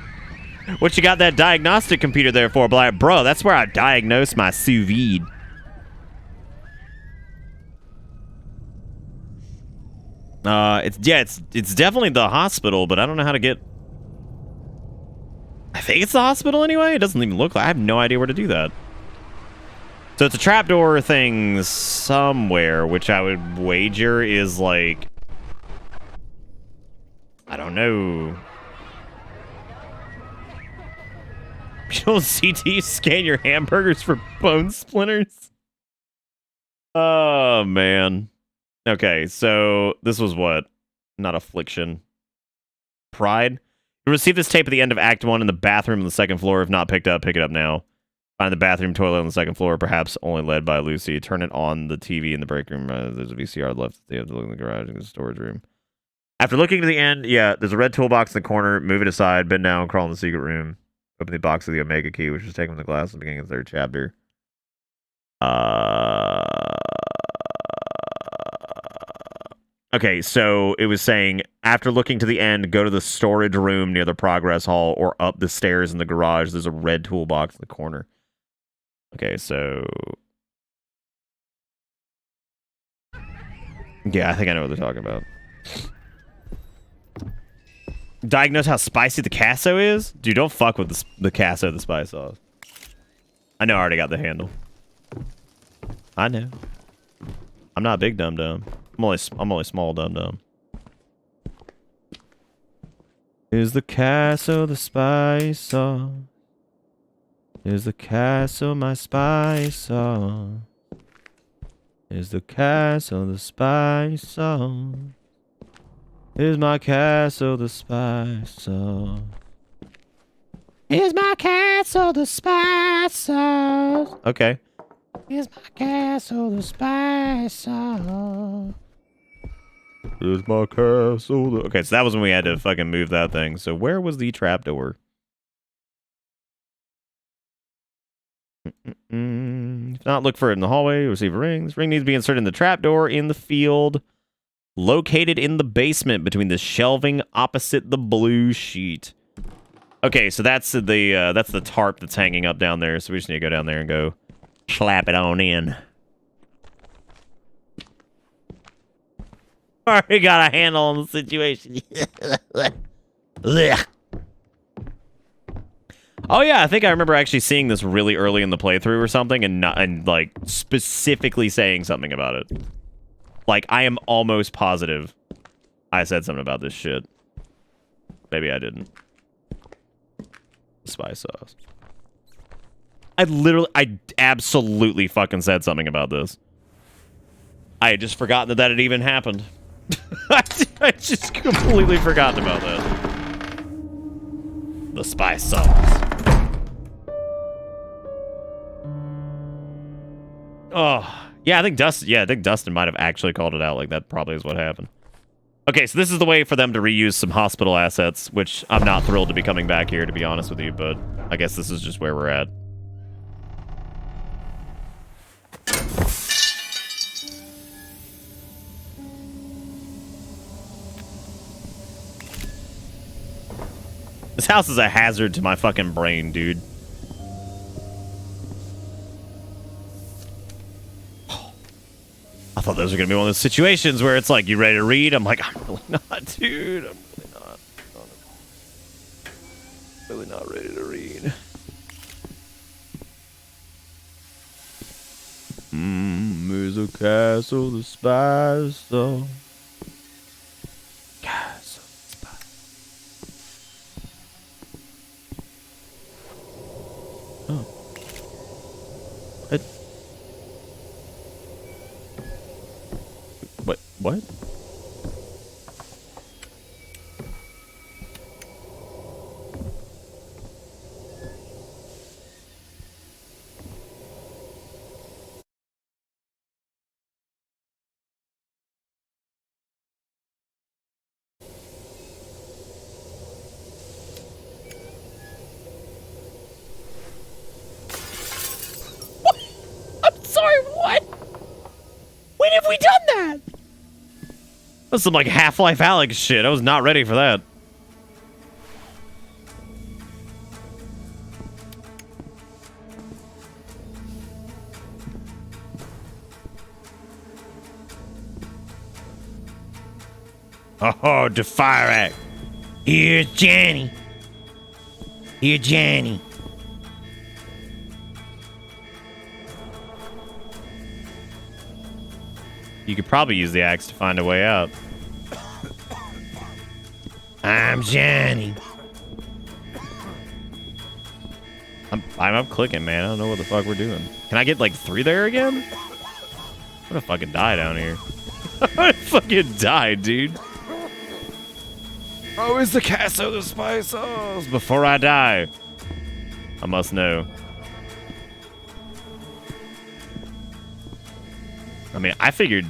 What you got that diagnostic computer there for? Like, bro, that's where I diagnose my sous vide. It's definitely the hospital, but I don't know how to get... I think it's the hospital anyway. It doesn't even look like... I have no idea where to do that. So it's a trapdoor thing somewhere, which I would wager is like... I don't know. You don't CT scan your hamburgers for bone splinters? Oh, man. Okay, so this was what? Not Affliction. Pride? You receive this tape at the end of Act 1 in the bathroom on the second floor. If not picked up, pick it up now. Find the bathroom toilet on the second floor, perhaps only led by Lucy. Turn it on the TV in the break room. There's a VCR left. They have to look in the garage and the storage room. After looking to the end, yeah, there's a red toolbox in the corner. Move it aside, bend down, crawl in the secret room. Open the box with the Omega key, which was taken from the glass at the beginning of the 3rd chapter. Okay, so it was saying, after looking to the end, go to the storage room near the progress hall or up the stairs in the garage. There's a red toolbox in the corner. Okay, so... yeah, I think I know what they're talking about. Diagnose how spicy the queso is? Dude, don't fuck with the queso, the spice sauce. I know I already got the handle. I know. I'm not big dum-dum. I'm only small dum-dum. Is the castle the spice sauce? Is the castle my spice sauce? Is the castle the spice sauce? Is my castle the spice sauce? Is my castle the spice sauce? Okay. Is my castle the spice sauce? Is my castle the... Okay, so that was when we had to fucking move that thing. So where was the trapdoor? If not, look for it in the hallway. Receive a ring. This ring needs to be inserted in the trapdoor in the field. Located in the basement between the shelving opposite the blue sheet. Okay, so that's the tarp that's hanging up down there. So we just need to go down there and go slap it on in. Already got a handle on the situation. Oh yeah, I think I remember actually seeing this really early in the playthrough or something, and like specifically saying something about it. Like I am almost positive I said something about this shit. Maybe I didn't. Spice sauce. I absolutely fucking said something about this. I had just forgotten that had even happened. I just completely forgotten about that. The spice sauce. Oh, yeah, I think Dustin might have actually called it out. Like that probably is what happened. Okay, so this is the way for them to reuse some hospital assets, which I'm not thrilled to be coming back here, to be honest with you, but I guess this is just where we're at. This house is a hazard to my fucking brain, dude. I thought those were gonna be one of those situations where it's like, you ready to read? I'm like, I'm really not, dude. I'm really not. Really not ready to read. There's a castle, the spice song. Castle, spice. Oh. What? I'm sorry, what? When have we done that? That's some like Half-Life Alyx shit. I was not ready for that. Oh, the fire act. Here's Johnny. Here, Johnny. You could probably use the axe to find a way out. I'm Johnny. I'm up clicking, man. I don't know what the fuck we're doing. Can I get like 3 there again? I'm gonna fucking die down here. I'm gonna fucking die, dude. Oh, is the castle the spice sauce? Before I die, I must know. I mean, I figured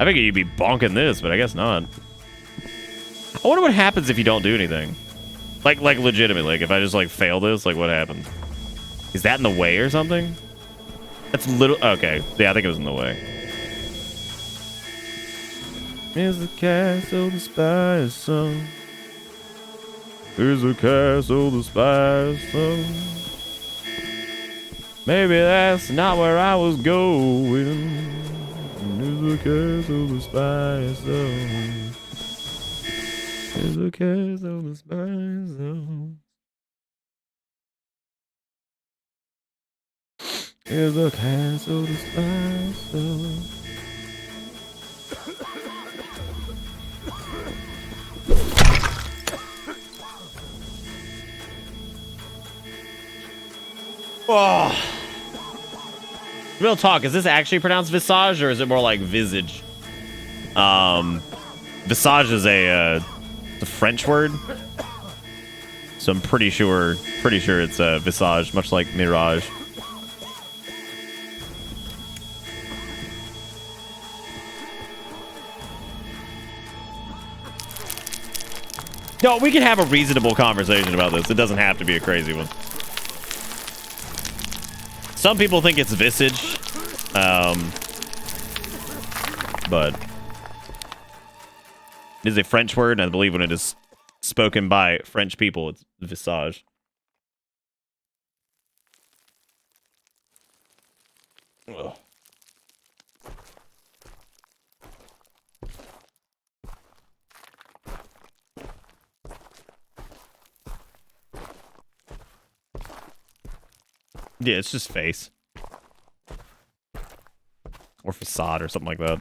you'd be bonking this, but I guess not. I wonder what happens if you don't do anything. Like legitimately, like if I just like fail this, like what happens? Is that in the way or something? That's little. Okay, yeah, I think it was in the way. Is the castle the spice song? Is the castle the spice song? Maybe that's not where I was going. Is the castle the spice song? Is the castle the spice song? is the castle disguised. Oh. Real talk, is this actually pronounced Visage or is it more like Visage? Visage is a French word. So I'm pretty sure it's Visage, much like Mirage. No, we can have a reasonable conversation about this. It doesn't have to be a crazy one. Some people think it's Visage, but it is a French word, and I believe when it is spoken by French people, it's Visage. Ugh. Yeah, it's just face. Or facade or something like that.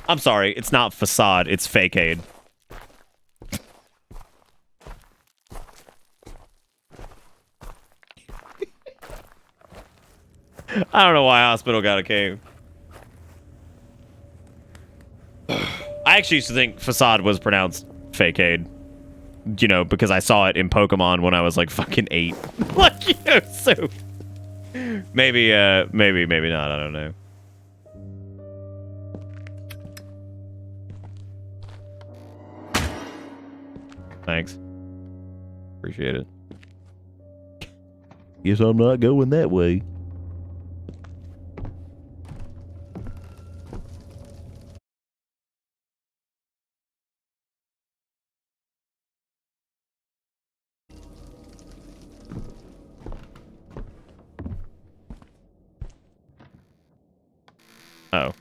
I'm sorry, it's not facade, it's fakeade. I don't know why hospital got a cave. I actually used to think facade was pronounced fakeade. You know, because I saw it in Pokemon when I was like fucking 8. Like, you know, so maybe not, I don't know. Thanks. Appreciate it. Guess I'm not going that way. Oh.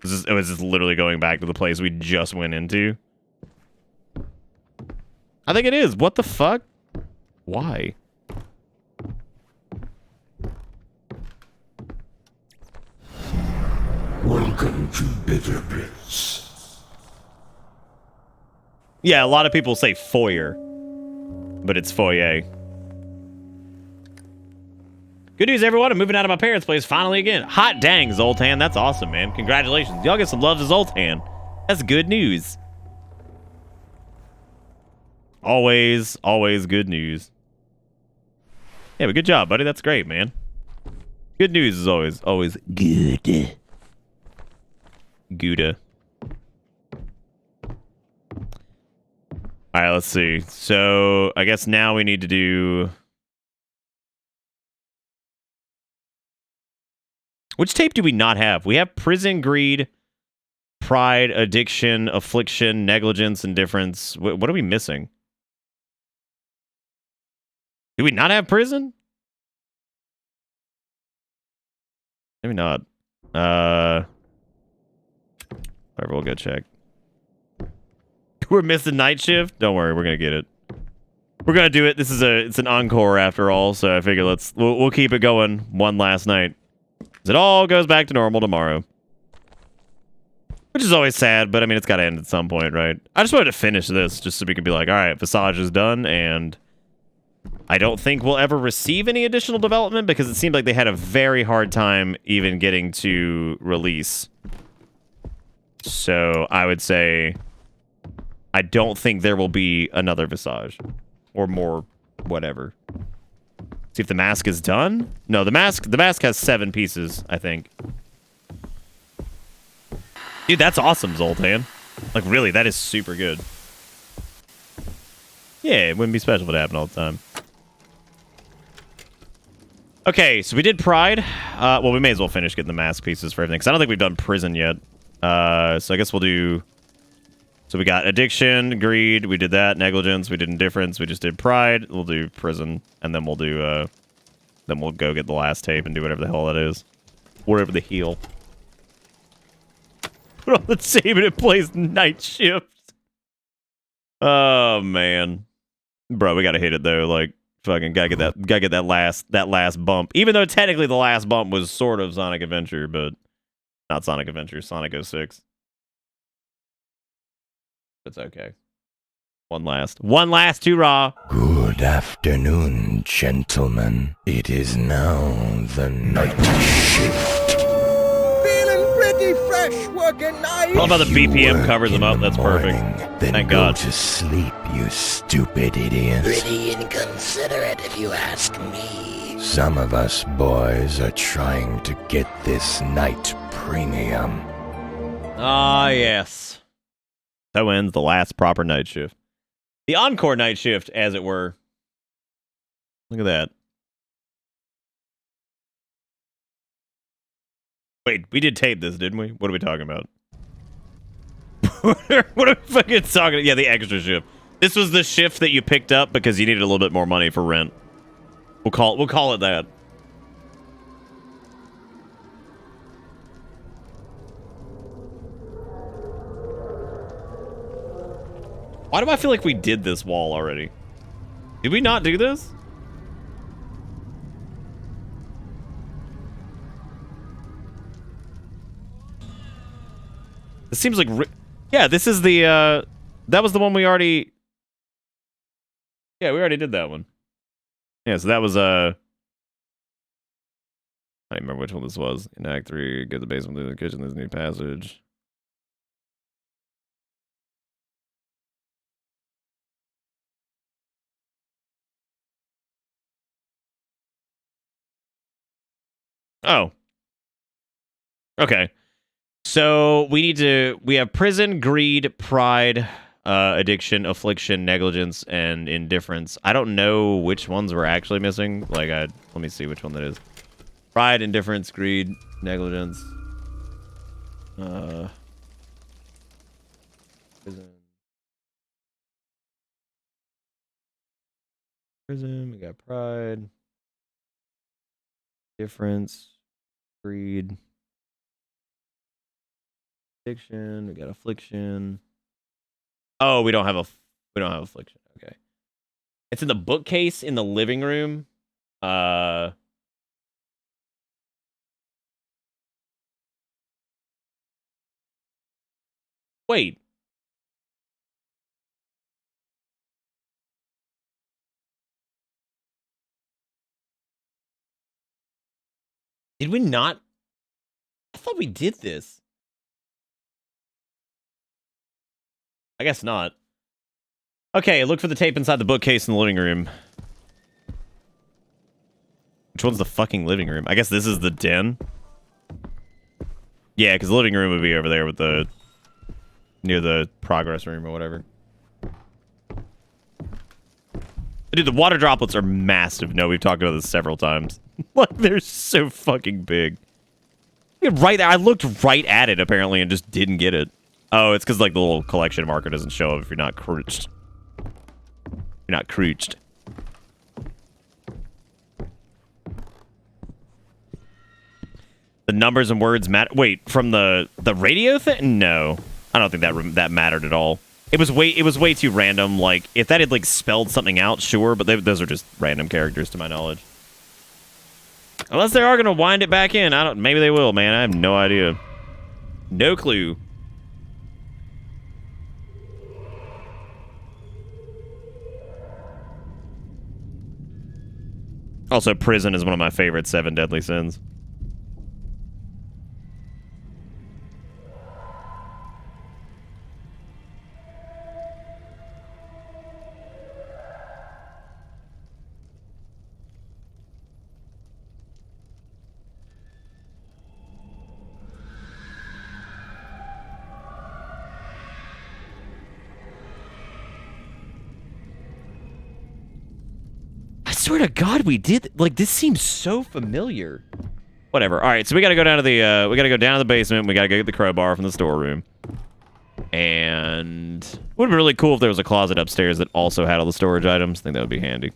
It was just literally going back to the place we just went into. I think it is. What the fuck? Why? Welcome to Bitter Bits. Yeah, a lot of people say foyer, but it's foyer. Good news, everyone. I'm moving out of my parents' place finally again. Hot dang, Zoltan. That's awesome, man. Congratulations. Y'all get some love to Zoltan. That's good news. Always good news. Yeah, but good job, buddy. That's great, man. Good news is always good. Gouda. All right, let's see. So I guess now we need to do... Which tape do we not have? We have prison, greed, pride, addiction, affliction, negligence, indifference. What are we missing? Do we not have prison? Maybe not. Whatever, we'll go check. We're missing night shift? Don't worry, we're gonna get it. We're gonna do it. It's an encore after all, so I figure we'll keep it going one last night. It all goes back to normal tomorrow. Which is always sad, but I mean, it's got to end at some point, right? I just wanted to finish this just so we can be like, all right, Visage is done, and I don't think we'll ever receive any additional development because it seemed like they had a very hard time even getting to release. So I would say I don't think there will be another Visage or more whatever. See if the mask is done. No, the mask has 7 pieces, I think. Dude, that's awesome, Zoltan. Like, really, that is super good. Yeah, it wouldn't be special if it happened all the time. Okay, so we did Pride. Well, we may as well finish getting the mask pieces for everything, because I don't think we've done Prison yet. So I guess we'll do... So we got Addiction, Greed, we did that, Negligence, we did Indifference, we just did Pride, we'll do Prison, and then we'll do, then we'll go get the last tape and do whatever the hell that is. Wherever the heel. Put on the tape and it plays Night Shift. Oh, man. Bro, we gotta hit it, though, like, Fucking gotta get that last bump. Even though technically the last bump was sort of Sonic Adventure, but not Sonic Adventure, Sonic 06. It's okay. One last hoorah. Good afternoon, gentlemen. It is now the night shift. Feeling pretty fresh working night. I love how the BPM covers them up. That's perfect. Then Thank go God. to sleep, you stupid idiots. Pretty inconsiderate, if you ask me. Some of us boys are trying to get this night premium. Ah, yes. So ends the last proper night shift. The encore night shift, as it were. Look at that. Wait, we did tape this, didn't we? What are we talking about? What are we fucking talking about? Yeah, the extra shift. This was the shift that you picked up because you needed a little bit more money for rent. We'll call it that. Why do I feel like we did this wall already? Did we not do this? It seems like... yeah, this is the... that was the one we already... yeah, we already did that one. Yeah, so that was... I don't remember which one this was. In Act 3, get the basement through the kitchen, there's a new passage. Oh. Okay. So we have prison, greed, pride, addiction, affliction, negligence, and indifference. I don't know which ones we're actually missing. Like, let me see which one that is. Pride, indifference, greed, negligence. Prison, we got pride. Difference, greed, addiction. We got affliction. Oh, we don't have affliction. Okay, it's in the bookcase in the living room. Wait. Did we not? I thought we did this. I guess not. Okay, look for the tape inside the bookcase in the living room. Which one's the fucking living room? I guess this is the den. Yeah, because the living room would be over there with the... near the progress room or whatever. Dude, the water droplets are massive. No, we've talked about this several times. Like, they're so fucking big. Right there, I looked right at it, apparently, and just didn't get it. Oh, it's because, like, the little collection marker doesn't show up if you're not crouched. You're not crouched. The numbers and words matter. Wait, from the radio thing? No. I don't think that mattered at all. It was way too random. Like, if that had, like, spelled something out, sure, but those are just random characters to my knowledge. Unless they are gonna wind it back in. Maybe they will, man. I have no idea. No clue. Also, prison is one of my favorite 7 deadly sins. I swear to God, we did. Like, this seems so familiar. Whatever. All right, so we gotta go down to the basement. We gotta go get the crowbar from the storeroom. And it would be really cool if there was a closet upstairs that also had all the storage items. I think that would be handy.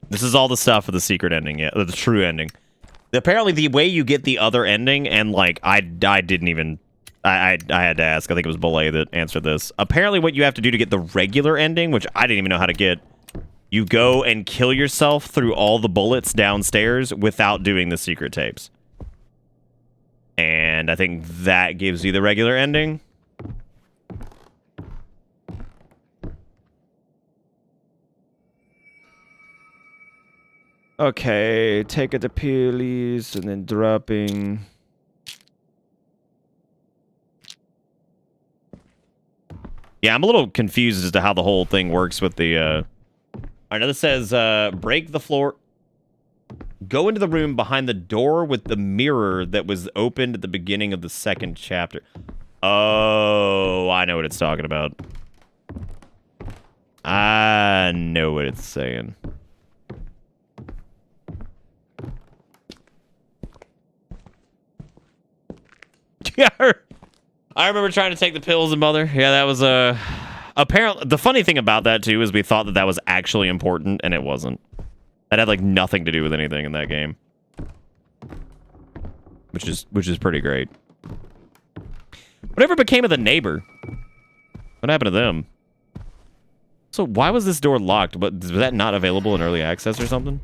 This is all the stuff for the secret ending, yeah, the true ending. Apparently, the way you get the other ending, and like I didn't even I had to ask. I think it was Belay that answered this. Apparently what you have to do to get the regular ending, which I didn't even know how to get, you go and kill yourself through all the bullets downstairs without doing the secret tapes. And I think that gives you the regular ending. Okay, take it to Peely's and then dropping. Yeah, I'm a little confused as to how the whole thing works with the, Alright, now this says, break the floor. Go into the room behind the door with the mirror that was opened at the beginning of the second chapter. Oh, I know what it's talking about. I know what it's saying. Yeah, I remember trying to take the pills and mother. Yeah, that was apparently the funny thing about that too is we thought that that was actually important and it wasn't. That had like nothing to do with anything in that game, which is pretty great. Whatever became of the neighbor? What happened to them? So why was this door locked? But was that not available in early access or something?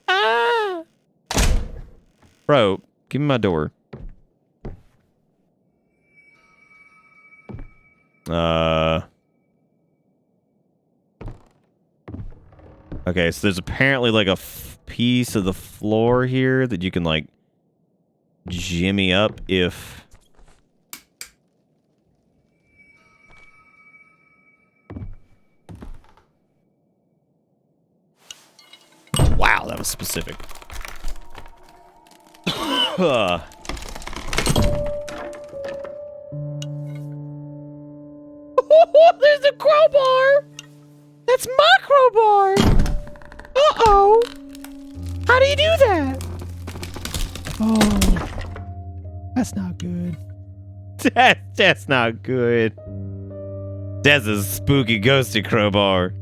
Ah! Bro, give me my door. Okay, so there's apparently like a piece of the floor here that you can like jimmy up if... Wow, that was specific. There's a crowbar! That's my crowbar! Uh-oh! How do you do that? Oh, that's not good. That's not good. That's a spooky, ghosty crowbar.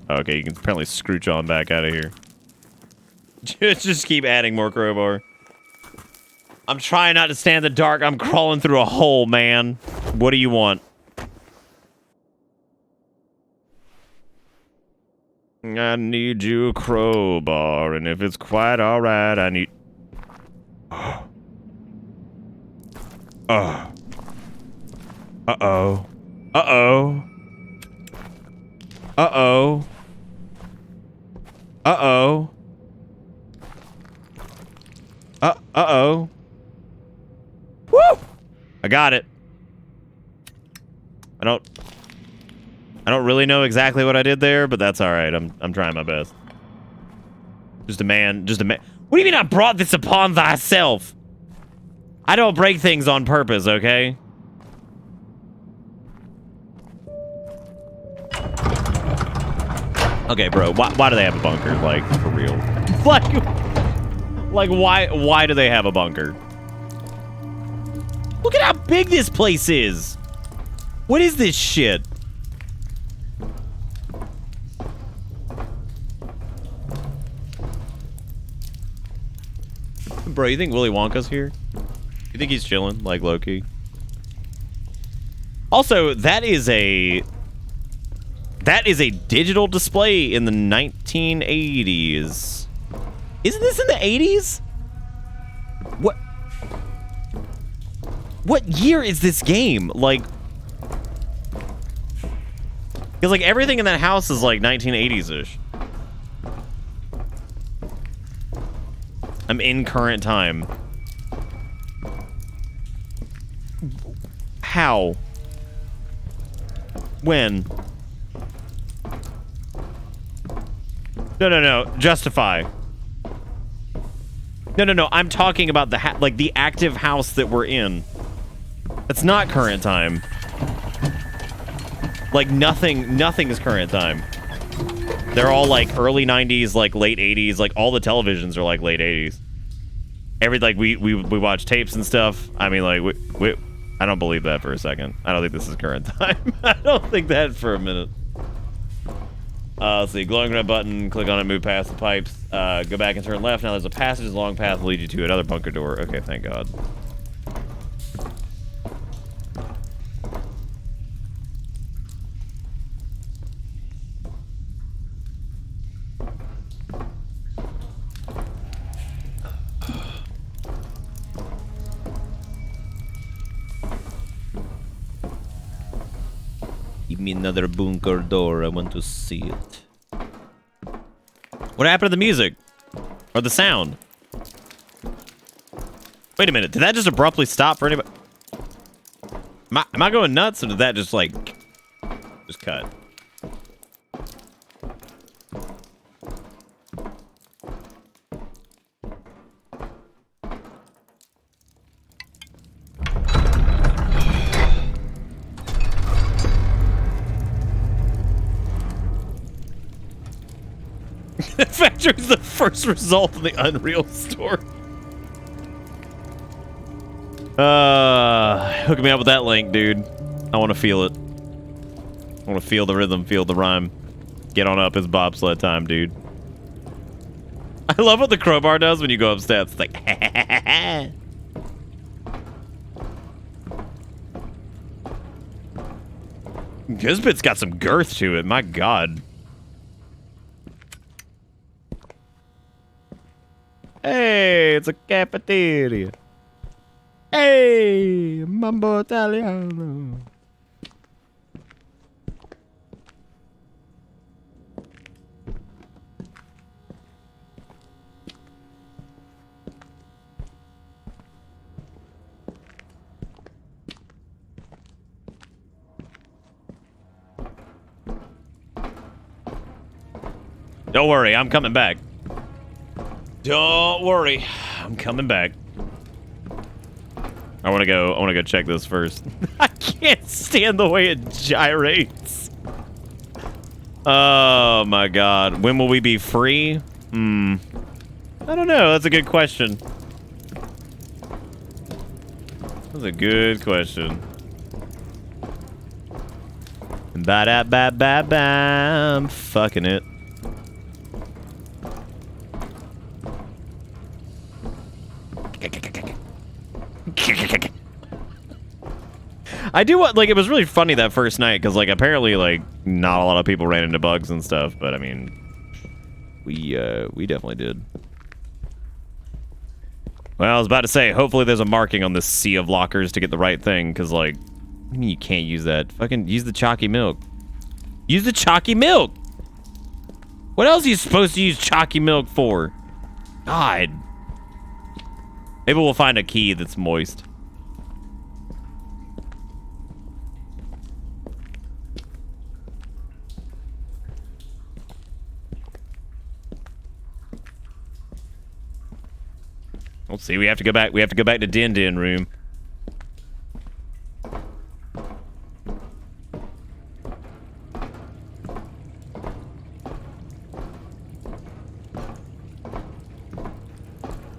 Okay, you can apparently scrooch on back out of here. Just keep adding more crowbar. I'm trying not to stand in the dark. I'm crawling through a hole, man. What do you want? I need you a crowbar, and if it's quite alright, I need... Uh-oh. Uh-oh. Uh-oh. Uh-oh. Uh-oh. Uh-oh. Woo! I got it. I don't really know exactly what I did there, but that's all right. I'm trying my best. Just a man. What do you mean I brought this upon thyself? I don't break things on purpose, okay? Okay, bro. Why do they have a bunker? Like, for real? Like why do they have a bunker? Look at how big this place is. What is this shit? Bro, you think Willy Wonka's here? You think he's chilling, like low-key? Also, that is a digital display in the 1980s. Isn't this in the 80s? What year is this game? Like, because like everything in that house is like 1980s-ish. I'm in current time. How? When? No. Justify. No. I'm talking about the like the active house that we're in. That's not current time. Like nothing is current time. They're all like early 90s, like late 80s, like all the televisions are like late 80s. We watch tapes and stuff. I mean, like we I don't believe that for a second. I don't think this is current time. I don't think that for a minute. Let's see, glowing red button, click on it, move past the pipes, go back and turn left. Now there's a passage, long path will lead you to another bunker door. Okay, thank God. Give me another bunker door. I want to see it. What happened to the music? Or the sound? Wait a minute. Did that just abruptly stop for anybody? Am I going nuts, or did that just, like, just cut? Factory is the first result in the Unreal Store. Hook me up with that link, dude. I want to feel it. I want to feel the rhythm, feel the rhyme. Get on up, it's bobsled time, dude. I love what the crowbar does when you go up steps. It's like, this bit's got some girth to it, my God. Hey, it's a cafeteria. Hey, Mambo Italiano. Don't worry, I'm coming back. Don't worry, I'm coming back. I want to go check this first. I can't stand the way it gyrates. Oh my God. When will we be free? I don't know. That's a good question. That's a good question. Ba-da-ba-ba-bam. Fucking it. I do want, like, it was really funny that first night, because, like, apparently, like, not a lot of people ran into bugs and stuff, but, I mean, we definitely did. Well, I was about to say, hopefully there's a marking on this sea of lockers to get the right thing, because, like, I mean, you can't use that. Fucking use the chalky milk. Use the chalky milk! What else are you supposed to use chalky milk for? God. Maybe we'll find a key that's moist. Let's see. We have to go back. We have to go back to Din Din room.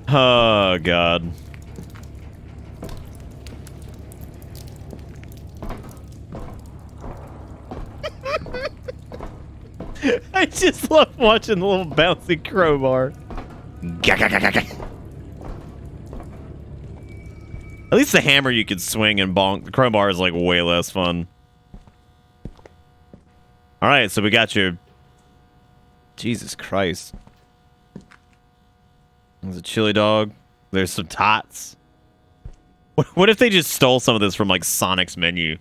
Oh God. I just love watching the little bouncy crowbar. At least the hammer you could swing and bonk. The crowbar is like way less fun. All right, so we got your... Jesus Christ. There's a chili dog. There's some tots. What if they just stole some of this from like Sonic's menu?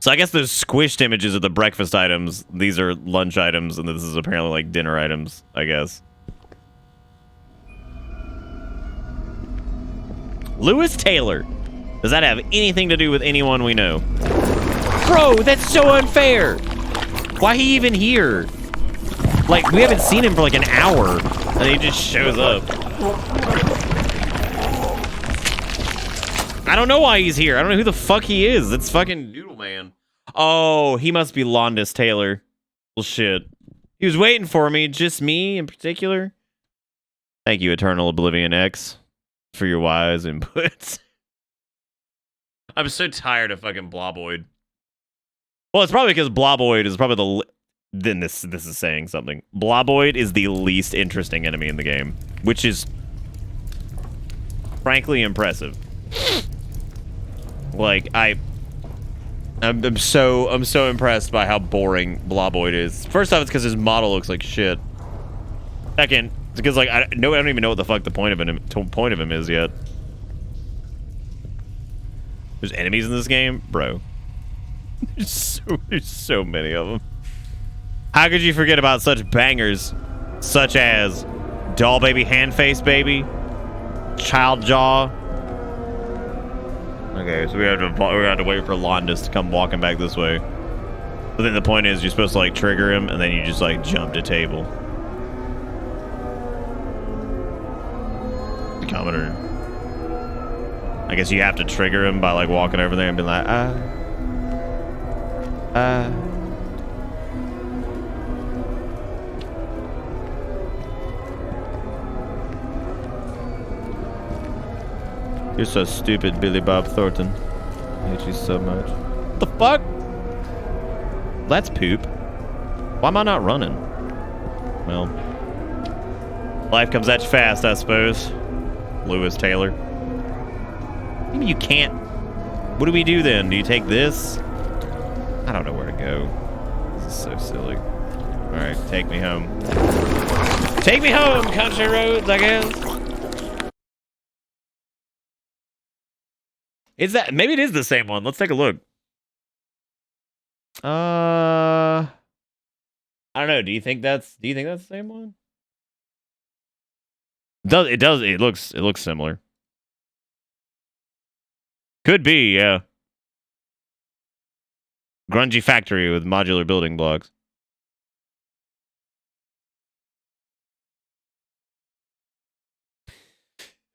So I guess those squished images are the breakfast items. These are lunch items, and this is apparently like dinner items, I guess. Lewis Taylor. Does that have anything to do with anyone we know? Bro, that's so unfair. Why he even here? Like, we haven't seen him for like an hour, and he just shows up. I don't know why he's here. I don't know who the fuck he is. It's fucking Noodle Man. Oh, he must be Londis Taylor. Well, shit. He was waiting for me. Just me in particular. Thank you, Eternal Oblivion X, for your wise inputs. I'm so tired of fucking Bloboid. Well, it's probably because Bloboid is probably then this is saying something. Bloboid is the least interesting enemy in the game, which is frankly impressive. Like I'm so impressed by how boring Bloboid is. First off, it's because his model looks like shit. Second, it's because like I don't even know what the fuck the point of him is yet. There's enemies in this game, bro. There's so many of them. How could you forget about such bangers, such as Doll Baby, Hand Face Baby, Child Jaw? Okay, so we have to wait for Londus to come walking back this way. But then the point is, you're supposed to like trigger him, and then you just like jump to table. The commenter. I guess you have to trigger him by like walking over there and be like, You're so stupid, Billy Bob Thornton. I hate you so much. What the fuck? That's poop. Why am I not running? Well, life comes at you fast, I suppose. Lewis Taylor. Maybe you can't. What do we do then? Do you take this? I don't know where to go. This is so silly. Alright, take me home. Take me home, country roads, I guess. Is that, maybe it is the same one. Let's take a look. I don't know. Do you think that's the same one? It looks similar. Could be, yeah. Grungy factory with modular building blocks.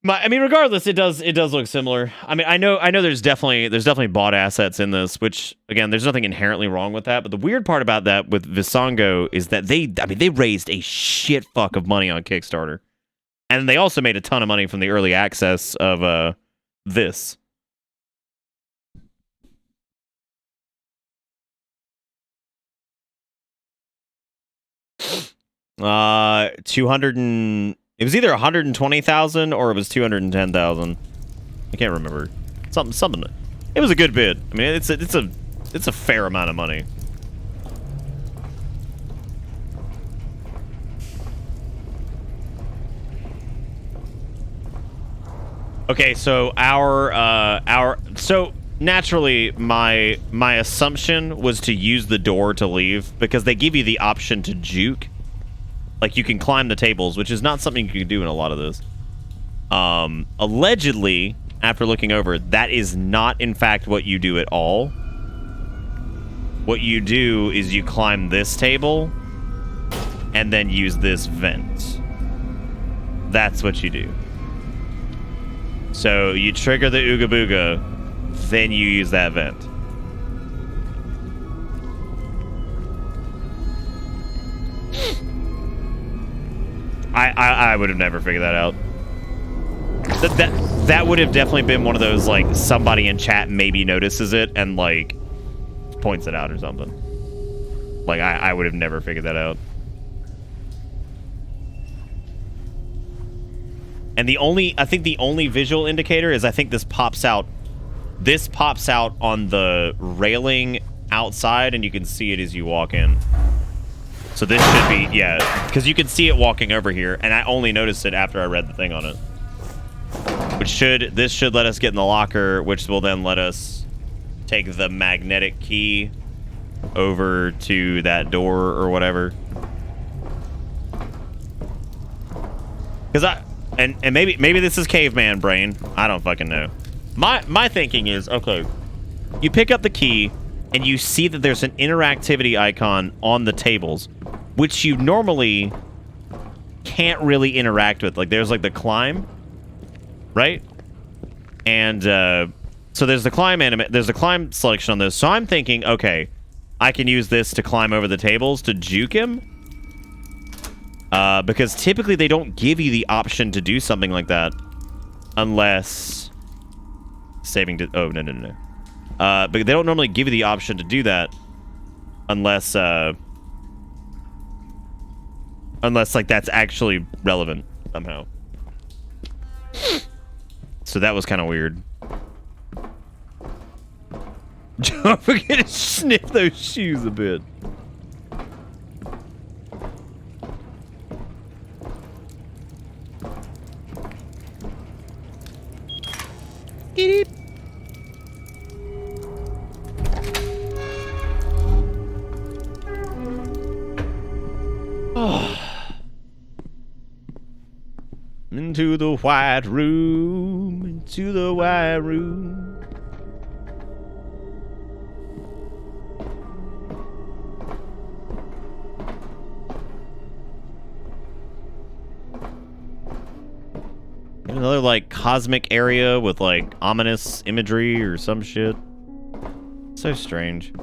I mean, regardless, it does look similar. I mean, I know there's definitely bought assets in this, which again, there's nothing inherently wrong with that. But the weird part about that with Visango is that they raised a shit fuck of money on Kickstarter, and they also made a ton of money from the early access of this. It was either 120,000 or it was 210,000. I can't remember. Something. It was a good bid. I mean, it's a fair amount of money. Okay, so so naturally my assumption was to use the door to leave because they give you the option to juke. Like, you can climb the tables, which is not something you can do in a lot of this. Allegedly, after looking over, that is not, in fact, what you do at all. What you do is you climb this table and then use this vent. That's what you do. So, you trigger the Ooga Booga, then you use that vent. I would have never figured that out. That would have definitely been one of those, like, somebody in chat maybe notices it and, like, points it out or something. Like, I would have never figured that out. And I think the only visual indicator is I think this pops out on the railing outside, and you can see it as you walk in. So this should be, yeah, because you can see it walking over here, and I only noticed it after I read the thing on it. This should let us get in the locker, which will then let us take the magnetic key over to that door or whatever. Because and maybe this is caveman brain. I don't fucking know. My thinking is, okay, you pick up the key and you see that there's an interactivity icon on the tables, which you normally can't really interact with. Like, there's like the climb, right? And so there's the climb selection on this. So I'm thinking, okay, I can use this to climb over the tables to juke him. Because typically they don't give you the option to do something like that unless oh, no. But they don't normally give you the option to do that unless Unless, like, that's actually relevant somehow. So that was kind of weird. Don't forget to sniff those shoes a bit. Get it. Into the white room, into the white room. Another like cosmic area with like ominous imagery or some shit. So strange.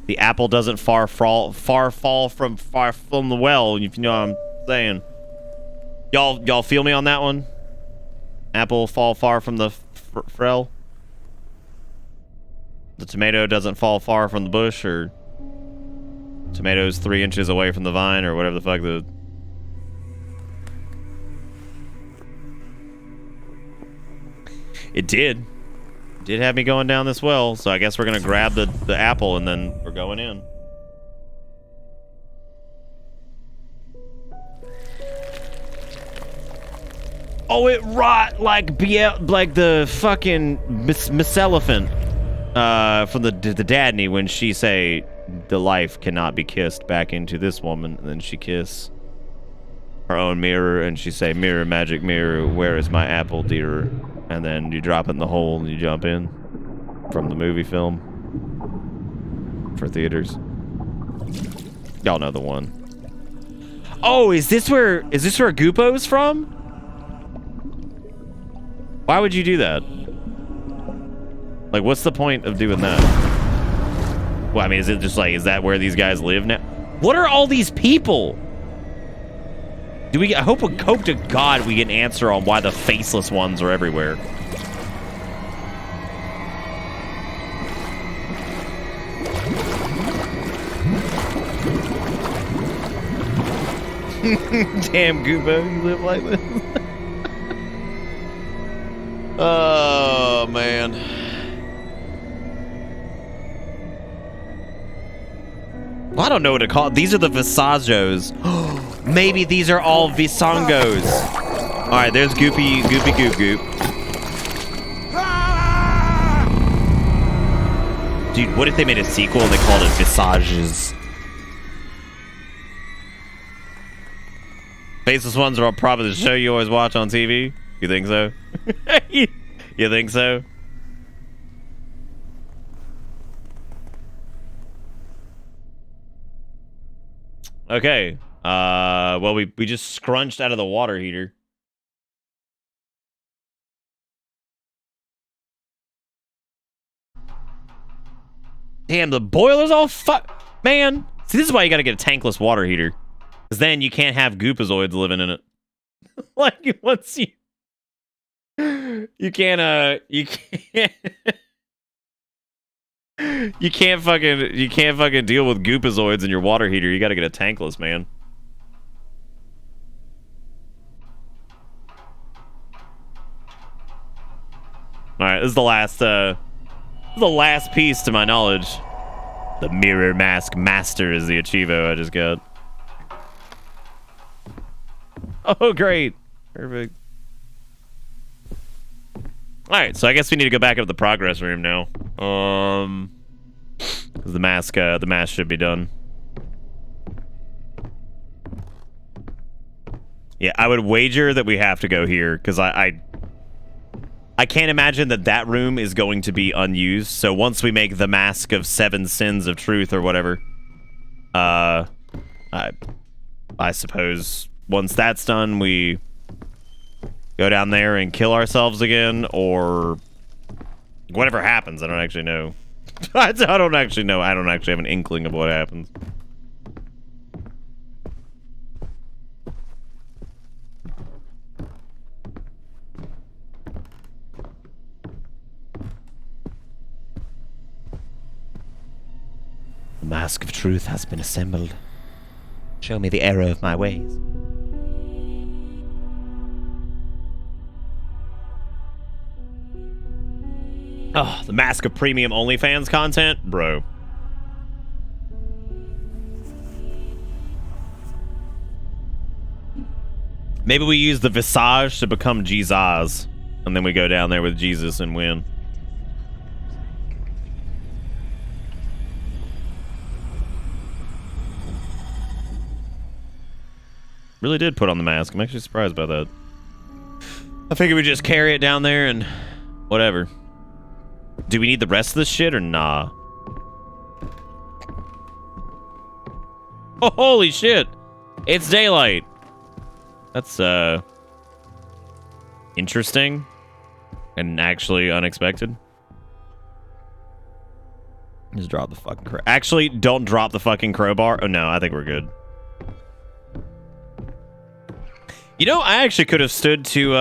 The apple doesn't far fall from the well, if you know what I'm saying. Y'all feel me on that one? Apple fall far from the frell? The tomato doesn't fall far from the bush, or tomatoes 3 inches away from the vine, or whatever the fuck the... It did. Did have me going down this well, so I guess we're gonna grab the apple and then we're going in. Oh, it rot like the fucking Miss Elephant from the Dadney when she say the life cannot be kissed back into this woman, and then she kiss her own mirror and she say, mirror, magic mirror, where is my apple, dear? And then you drop it in the hole and you jump in from the movie film for theaters. Y'all know the one. Oh, is this where Goopo's from? Why would you do that? Like, what's the point of doing that? Well, I mean, is it just like, is that where these guys live now? What are all these people? Do we? I hope to God we get an answer on why the faceless ones are everywhere. Damn, Goobo, you live like this. Oh, man. Well, I don't know what to call it. These are the Visagos. Maybe these are all Visongos. Alright, there's Goopy Goop Goop. Dude, what if they made a sequel and they called it Visages? Faceless ones are probably the show you always watch on TV? You think so? You think so? Okay. Well, we just scrunched out of the water heater. Damn, the boiler's all man. See, this is why you gotta get a tankless water heater. Because then you can't have goopazoids living in it. Like, once you... You can't, you can't fucking deal with goopazoids in your water heater. You gotta get a tankless, man. Alright, this is the last piece to my knowledge. The Mirror Mask Master is the Achievo I just got. Oh, great. Perfect. Alright, so I guess we need to go back up to the progress room now. The mask should be done. Yeah, I would wager that we have to go here, because I can't imagine that room is going to be unused. So once we make the Mask of 7 Sins of Truth or whatever, I suppose once that's done, we go down there and kill ourselves again, or whatever happens. I don't actually know. I don't actually know. I don't actually have an inkling of what happens. The mask of truth has been assembled. Show me the error of my ways. Oh, the Mask of Premium OnlyFans content? Bro. Maybe we use the Visage to become Jesus, and then we go down there with Jesus and win. Really did put on the mask. I'm actually surprised by that. I figured we just carry it down there and whatever. Do we need the rest of this shit or nah? Oh, holy shit. It's daylight. That's, interesting. And actually unexpected. Just drop the fucking crowbar. Actually, don't drop the fucking crowbar. Oh, no, I think we're good. You know, I actually could have stood to,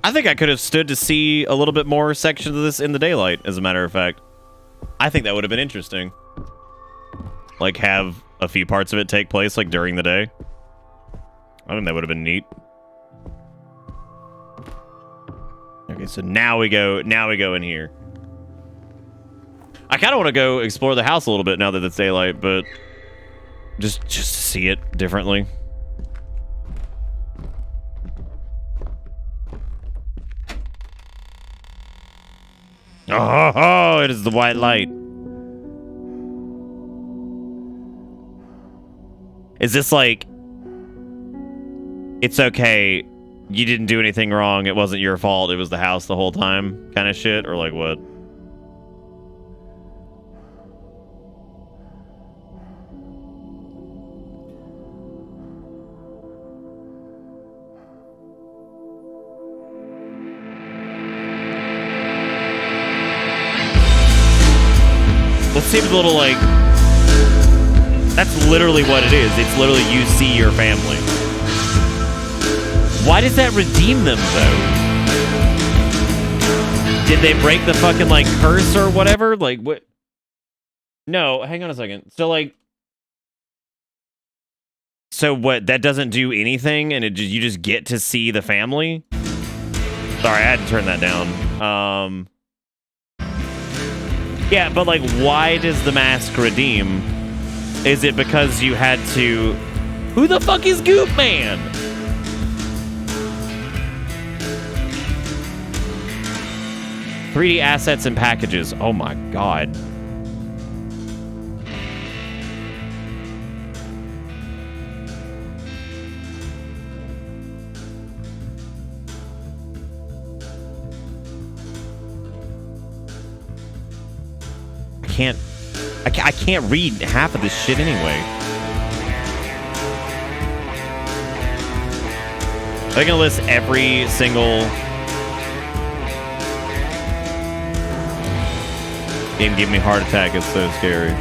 I think I could have stood to see a little bit more sections of this in the daylight, as a matter of fact. I think that would have been interesting. Like, have a few parts of it take place, like, during the day. I think that would have been neat. Okay, so now we go in here. I kind of want to go explore the house a little bit now that it's daylight, but just to see it differently. Oh, it is the white light. Is this like, it's okay, you didn't do anything wrong, it wasn't your fault, it was the house the whole time kind of shit, or like what? Let's see if it's a little like... That's literally what it is. It's literally you see your family. Why does that redeem them, though? Did they break the fucking, like, curse or whatever? Like, what? No, hang on a second. So, like... So, what? That doesn't do anything, and you just get to see the family? Sorry, I had to turn that down. Yeah, but like, why does the mask redeem? Is it because you had to... Who the fuck is Goop Man? ...3D assets and packages. Oh my god. I can't read half of this shit anyway. They're gonna list every single game. Give me heart attack. It's so scary.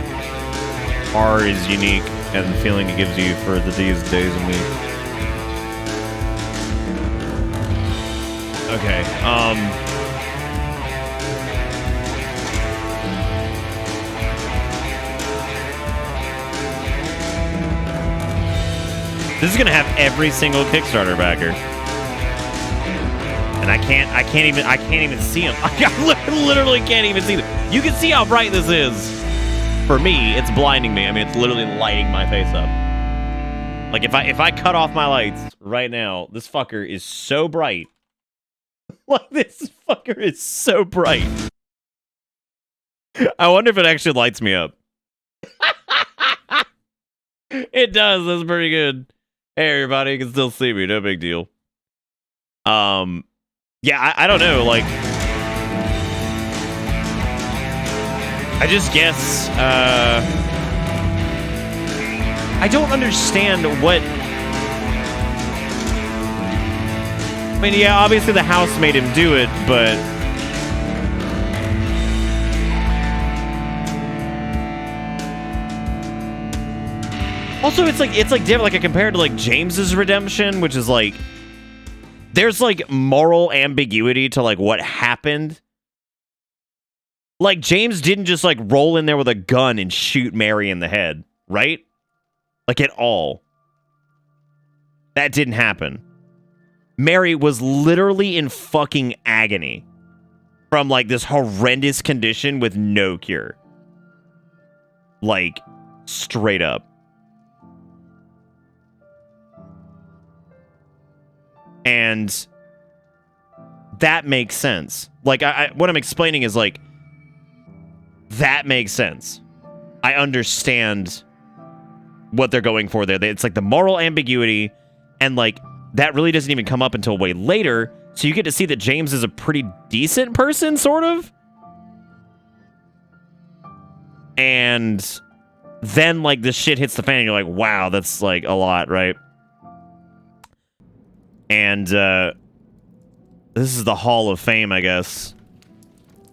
R is unique, and the feeling it gives you for the days and weeks. Okay. This is gonna have every single Kickstarter backer, and I can't even see them. I literally can't even see them. You can see how bright this is. For me, it's blinding me. I mean, it's literally lighting my face up. Like if I cut off my lights right now, this fucker is so bright. Like this fucker is so bright. I wonder if it actually lights me up. It does. That's pretty good. Hey everybody, you can still see me, no big deal. Yeah, I don't know, like... I just guess, I don't understand what... I mean, yeah, obviously the house made him do it, but... Also, it's like different. Like, compared to like James's redemption, which is like, there's like moral ambiguity to like what happened. Like James didn't just like roll in there with a gun and shoot Mary in the head, right? Like, at all. That didn't happen. Mary was literally in fucking agony from, like, this horrendous condition with no cure. Like, straight up. And that makes sense. Like, what I'm explaining is, like, that makes sense. I understand what they're going for there. It's like the moral ambiguity, and, like, that really doesn't even come up until way later, so you get to see that James is a pretty decent person, sort of. And then, like, this shit hits the fan, and you're like, wow, that's, like, a lot, right? And, this is the Hall of Fame, I guess.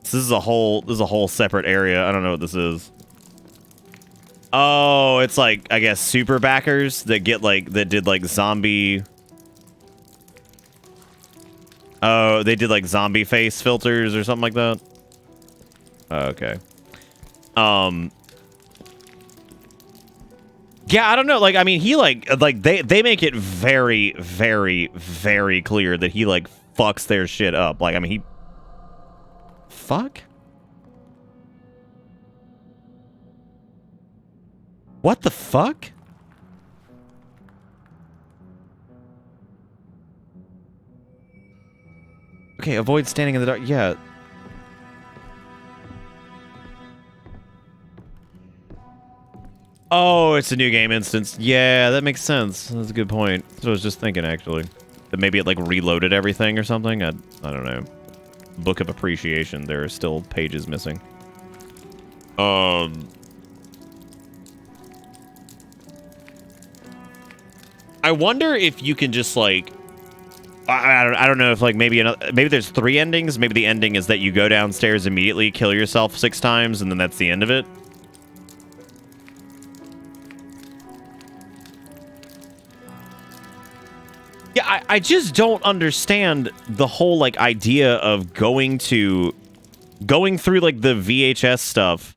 This is a whole separate area. I don't know what this is. Oh, it's like, I guess, super backers that get, like, that did, like, zombie... Oh, they did, like, zombie face filters or something like that? Oh, okay. Yeah, I don't know. Like, I mean, he, like, they make it very, very, very clear that he, like, fucks their shit up. Like, I mean, he... Fuck? What the fuck? Okay, avoid standing in the dark. Yeah. Oh, it's a new game instance. Yeah, that makes sense. That's a good point. That's what I was just thinking, actually. That maybe it, like, reloaded everything or something? I don't know. Book of Appreciation. There are still pages missing. I wonder if you can just, like... I don't know if, like, maybe there's 3 endings. Maybe the ending is that you go downstairs immediately, kill yourself 6 times, and then that's the end of it. Yeah, I just don't understand the whole, like, idea of going through, like, the VHS stuff,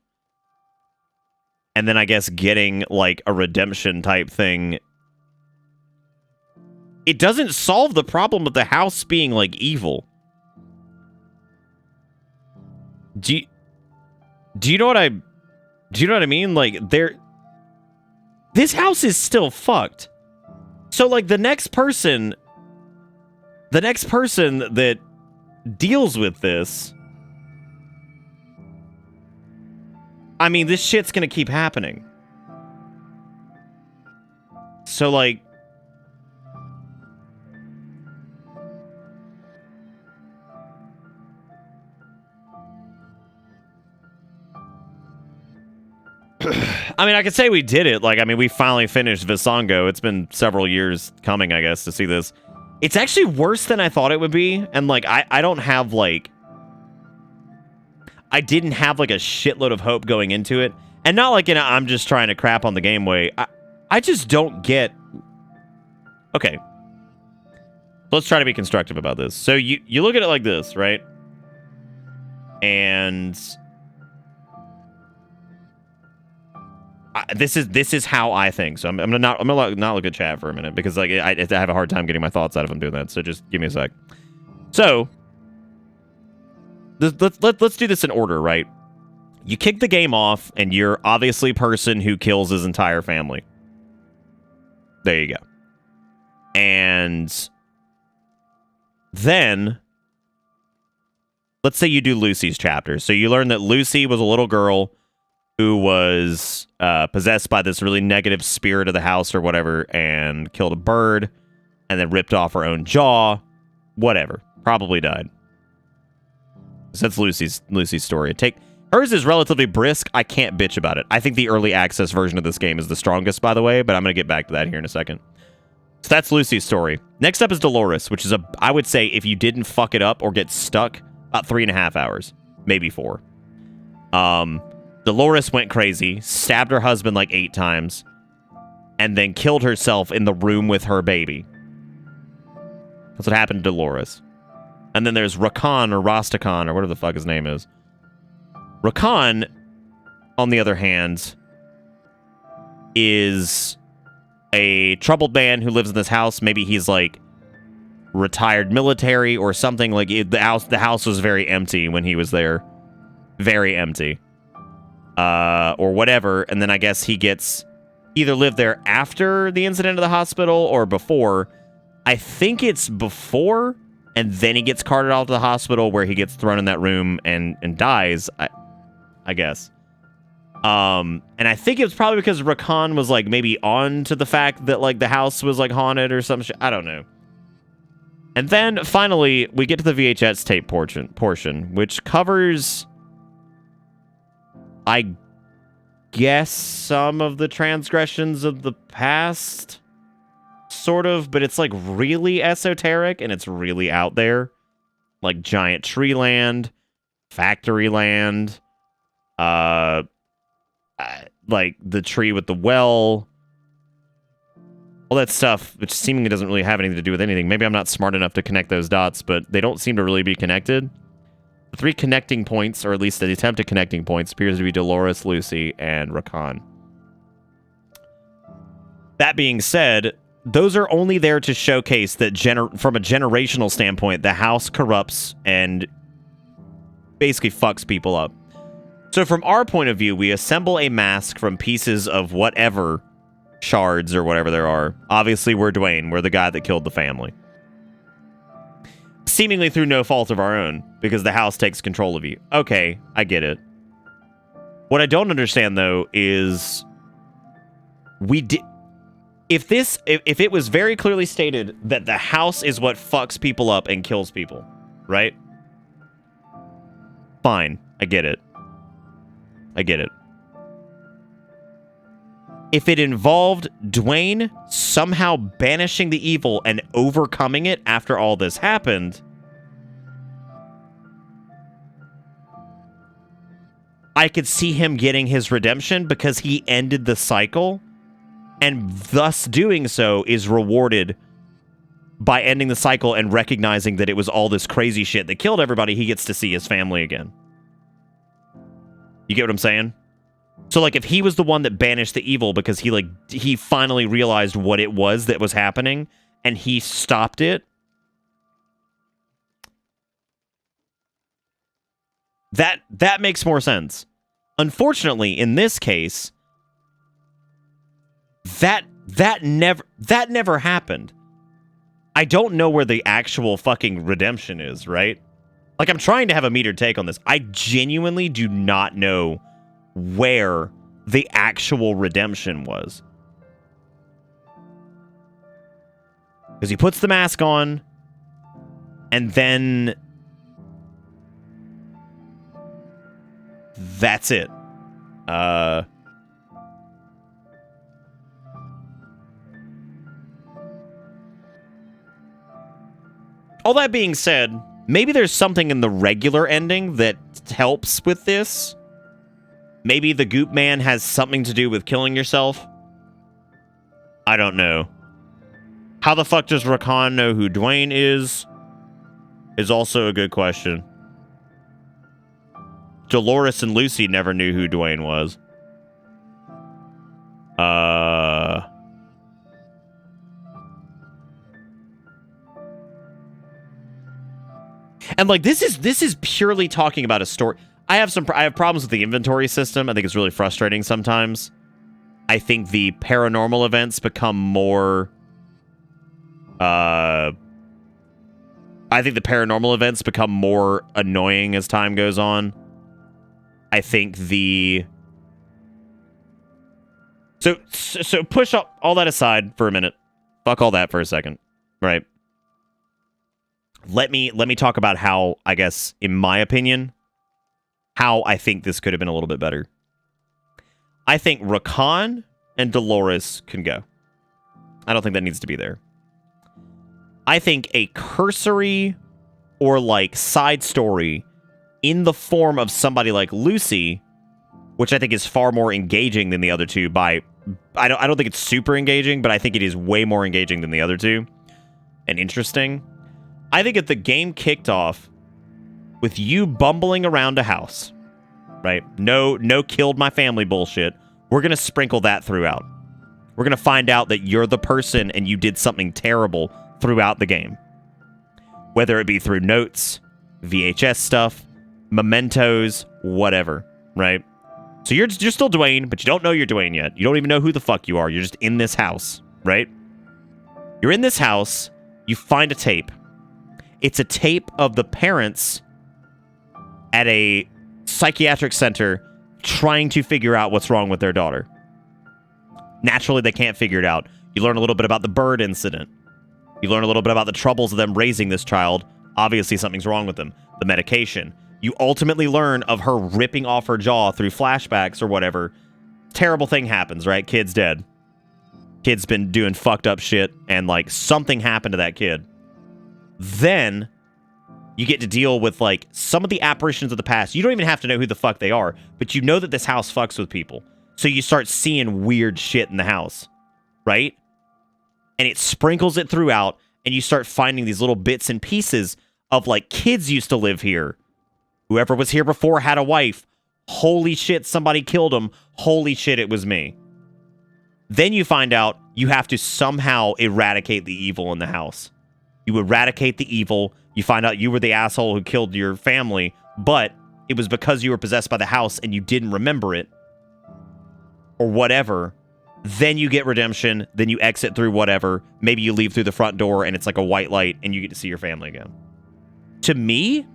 and then I guess getting, like, a redemption type thing. It doesn't solve the problem of the house being, like, evil. Do you know what I mean? Like, this house is still fucked. So, like, the next person that deals with this, I mean, this shit's gonna keep happening. So, like, I mean, I could say we did it. Like, I mean, we finally finished Visango. It's been several years coming, I guess, to see this. It's actually worse than I thought it would be. And, like, I don't have, like... I didn't have, like, a shitload of hope going into it. And not like, you know, I'm just trying to crap on the game way. I just don't get... Okay. Let's try to be constructive about this. So, you look at it like this, right? And... This is how I think. So I'm gonna not look at chat for a minute because, like, I have a hard time getting my thoughts out if I'm doing that. So just give me a sec. So let's do this in order, right? You kick the game off, and you're obviously a person who kills his entire family. There you go. And then let's say you do Lucy's chapter. So you learn that Lucy was a little girl who was possessed by this really negative spirit of the house or whatever, and killed a bird, and then ripped off her own jaw. Whatever. Probably died. So that's Lucy's story. Hers is relatively brisk. I can't bitch about it. I think the early access version of this game is the strongest, by the way, but I'm going to get back to that here in a second. So that's Lucy's story. Next up is Dolores, which is I would say, if you didn't fuck it up or get stuck, about 3.5 hours. Maybe 4. Dolores went crazy, stabbed her husband like 8 times, and then killed herself in the room with her baby. That's what happened to Dolores. And then there's Rakan or Rastakhan or whatever the fuck his name is. Rakan, on the other hand, is a troubled man who lives in this house. Maybe he's like retired military or something. Like the house was very empty when he was there. Very empty. Or whatever. And then I guess he gets either lived there after the incident at the hospital or before. I think it's before, and then he gets carted off to the hospital where he gets thrown in that room and dies, I guess. And I think it was probably because Rakan was like maybe on to the fact that like the house was like haunted or some shit. I don't know. And then finally we get to the VHS tape portion, which covers, I guess, some of the transgressions of the past, sort of, but it's like really esoteric and it's really out there, like giant tree land, factory land, like the tree with the well, all that stuff, which seemingly doesn't really have anything to do with anything. Maybe I'm not smart enough to connect those dots, but they don't seem to really be connected. The three connecting points, or at least the attempt at connecting points, appears to be Dolores, Lucy, and Rakan. That being said, those are only there to showcase that from a generational standpoint, the house corrupts and basically fucks people up. So from our point of view, we assemble a mask from pieces of whatever shards or whatever there are. Obviously, we're Dwayne. We're the guy that killed the family. Seemingly through no fault of our own, because the house takes control of you. Okay, I get it. What I don't understand, though, is if it was very clearly stated that the house is what fucks people up and kills people, right? Fine, I get it. If it involved Dwayne somehow banishing the evil and overcoming it after all this happened, I could see him getting his redemption because he ended the cycle, and thus doing so is rewarded by ending the cycle and recognizing that it was all this crazy shit that killed everybody. He gets to see his family again. You get what I'm saying? So, like, if he was the one that banished the evil because he finally realized what it was that was happening and he stopped it, that makes more sense. Unfortunately, in this case, that never happened. I don't know where the actual fucking redemption is, right? Like, I'm trying to have a metered take on this. I genuinely do not know where the actual redemption was. Because he puts the mask on, and then that's it. All that being said, maybe there's something in the regular ending that helps with this. Maybe the Goop Man has something to do with killing yourself. I don't know. How the fuck does Rakan know who Dwayne is also a good question. Dolores and Lucy never knew who Dwayne was. And like this is purely talking about a story. I have problems with the inventory system. I think it's really frustrating sometimes. I think the paranormal events become more annoying as time goes on. I think so push all that aside for a minute. Fuck all that for a second. Right. Let me talk about how, I guess, in my opinion, how I think this could have been a little bit better. I think Rakan and Dolores can go. I don't think that needs to be there. I think a cursory or like side story in the form of somebody like Lucy, which I think is far more engaging than the other two I don't think it's super engaging, but I think it is way more engaging than the other two and interesting. I think if the game kicked off with you bumbling around a house, right? No killed my family bullshit. We're going to sprinkle that throughout. We're going to find out that you're the person and you did something terrible throughout the game. Whether it be through notes, VHS stuff, mementos, whatever, right? So you're still Dwayne, but you don't know you're Dwayne yet. You don't even know who the fuck you are. You're just in this house, right? You're in this house. You find a tape. It's a tape of the parents at a psychiatric center trying to figure out what's wrong with their daughter. Naturally, they can't figure it out. You learn a little bit about the bird incident. You learn a little bit about the troubles of them raising this child. Obviously, something's wrong with them. The medication. You ultimately learn of her ripping off her jaw through flashbacks or whatever. Terrible thing happens, right? Kid's dead. Kid's been doing fucked up shit, and, like, something happened to that kid. Then you get to deal with, like, some of the apparitions of the past. You don't even have to know who the fuck they are, but you know that this house fucks with people. So you start seeing weird shit in the house, right? And it sprinkles it throughout, and you start finding these little bits and pieces of, like, kids used to live here. Whoever was here before had a wife. Holy shit, somebody killed him. Holy shit, it was me. Then you find out you have to somehow eradicate the evil in the house. You eradicate the evil. You find out you were the asshole who killed your family, but it was because you were possessed by the house and you didn't remember it. Or whatever. Then you get redemption. Then you exit through whatever. Maybe you leave through the front door and it's like a white light and you get to see your family again. To me,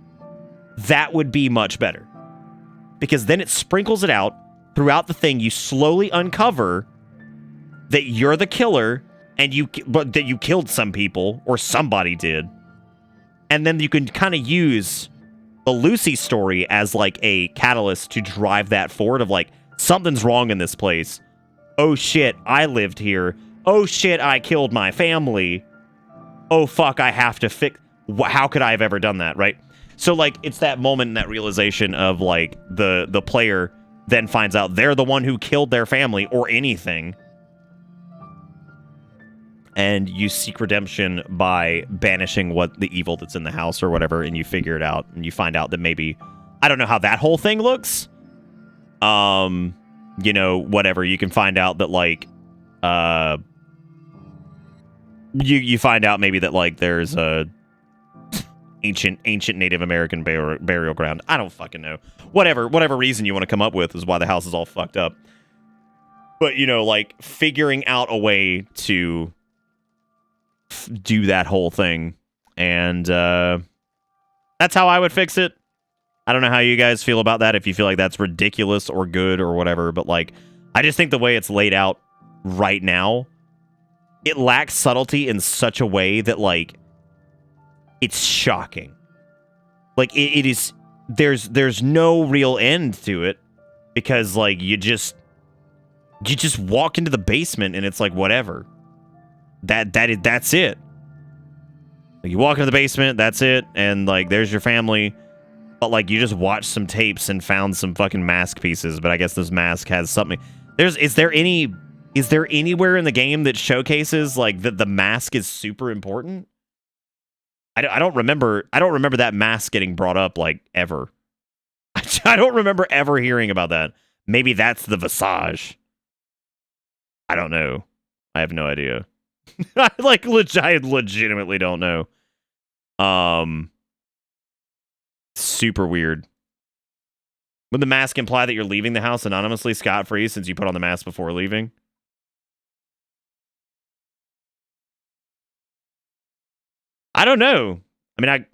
that would be much better. Because then it sprinkles it out throughout the thing. You slowly uncover that you're the killer and that you killed some people, or somebody did. And then you can kind of use the Lucy story as like a catalyst to drive that forward of like, something's wrong in this place. Oh shit, I lived here. Oh shit, I killed my family. Oh fuck, I have to fix... How could I have ever done that, right? So like, it's that moment and that realization of like, the player then finds out they're the one who killed their family or anything. And you seek redemption by banishing what the evil that's in the house or whatever, and you figure it out, and you find out that maybe... I don't know how that whole thing looks. You know, whatever. You can find out that, like, you find out maybe that, like, there's a ancient Native American burial ground. I don't fucking know. Whatever reason you want to come up with is why the house is all fucked up. But, you know, like, figuring out a way to do that whole thing. And that's how I would fix it. I don't know how you guys feel about that, if you feel like that's ridiculous or good or whatever, but like, I just think the way it's laid out right now, it lacks subtlety in such a way that like, it's shocking. Like, it is, there's no real end to it, because like, you just walk into the basement and it's like, whatever. That's it. Like, you walk into the basement, that's it, and like, there's your family. But like, you just watched some tapes and found some fucking mask pieces, but I guess this mask has something. Is there anywhere in the game that showcases like that the mask is super important? I don't remember that mask getting brought up like ever. I don't remember ever hearing about that. Maybe that's the Visage. I don't know. I have no idea. I legitimately don't know. Super weird. Would the mask imply that you're leaving the house anonymously scot-free since you put on the mask before leaving? I don't know. I mean,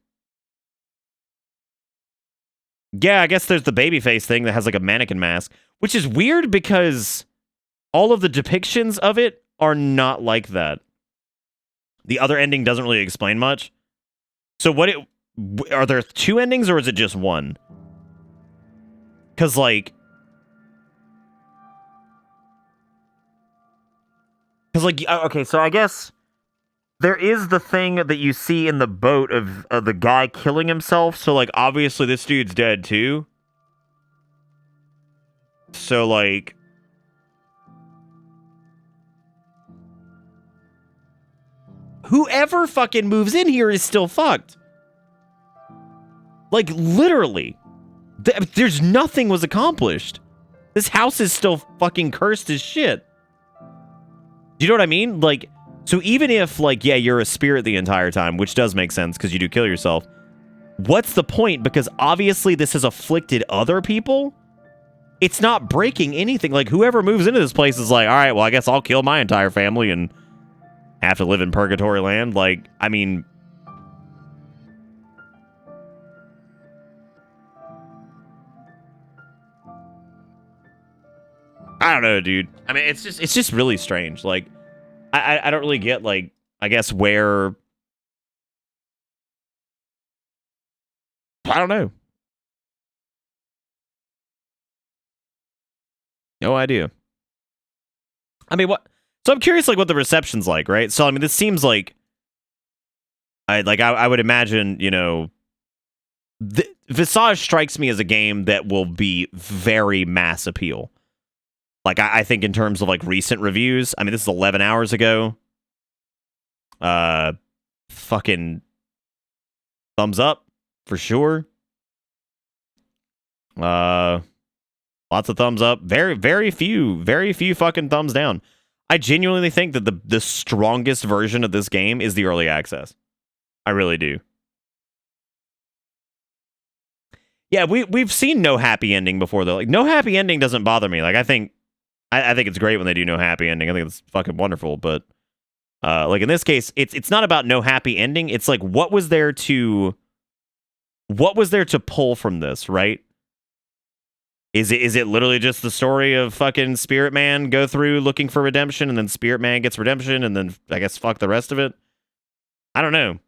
yeah, I guess there's the babyface thing that has like a mannequin mask, which is weird because all of the depictions of it are not like that. The other ending doesn't really explain much. So are there two endings or is it just one? Because, like... okay, so I guess there is the thing that you see in the boat of the guy killing himself. So, like, obviously this dude's dead, too. So, like... whoever fucking moves in here is still fucked. Like, literally. There's nothing was accomplished. This house is still fucking cursed as shit. Do you know what I mean? Like, so even if, like, yeah, you're a spirit the entire time, which does make sense because you do kill yourself, what's the point? Because obviously this has afflicted other people. It's not breaking anything. Like, whoever moves into this place is like, all right, well, I guess I'll kill my entire family and have to live in purgatory land. Like, I mean, I don't know, dude. I mean, it's just really strange. Like, I don't really get, like, I guess where, I don't know. No idea. I mean, what? So I'm curious, like, what the reception's like, right? So I mean, this seems like, I would imagine, you know, Visage strikes me as a game that will be very mass appeal. Like, I think in terms of, like, recent reviews, I mean, this is 11 hours ago. Fucking thumbs up, for sure. Lots of thumbs up. Very few fucking thumbs down. I genuinely think that the strongest version of this game is the early access. I really do. Yeah, we've seen no happy ending before, though. Like, no happy ending doesn't bother me. Like, I think it's great when they do no happy ending. I think it's fucking wonderful. But like in this case, it's not about no happy ending. It's like, what was there to pull from this, right? Is it literally just the story of fucking Spirit Man go through looking for redemption, and then Spirit Man gets redemption, and then I guess fuck the rest of it? I don't know.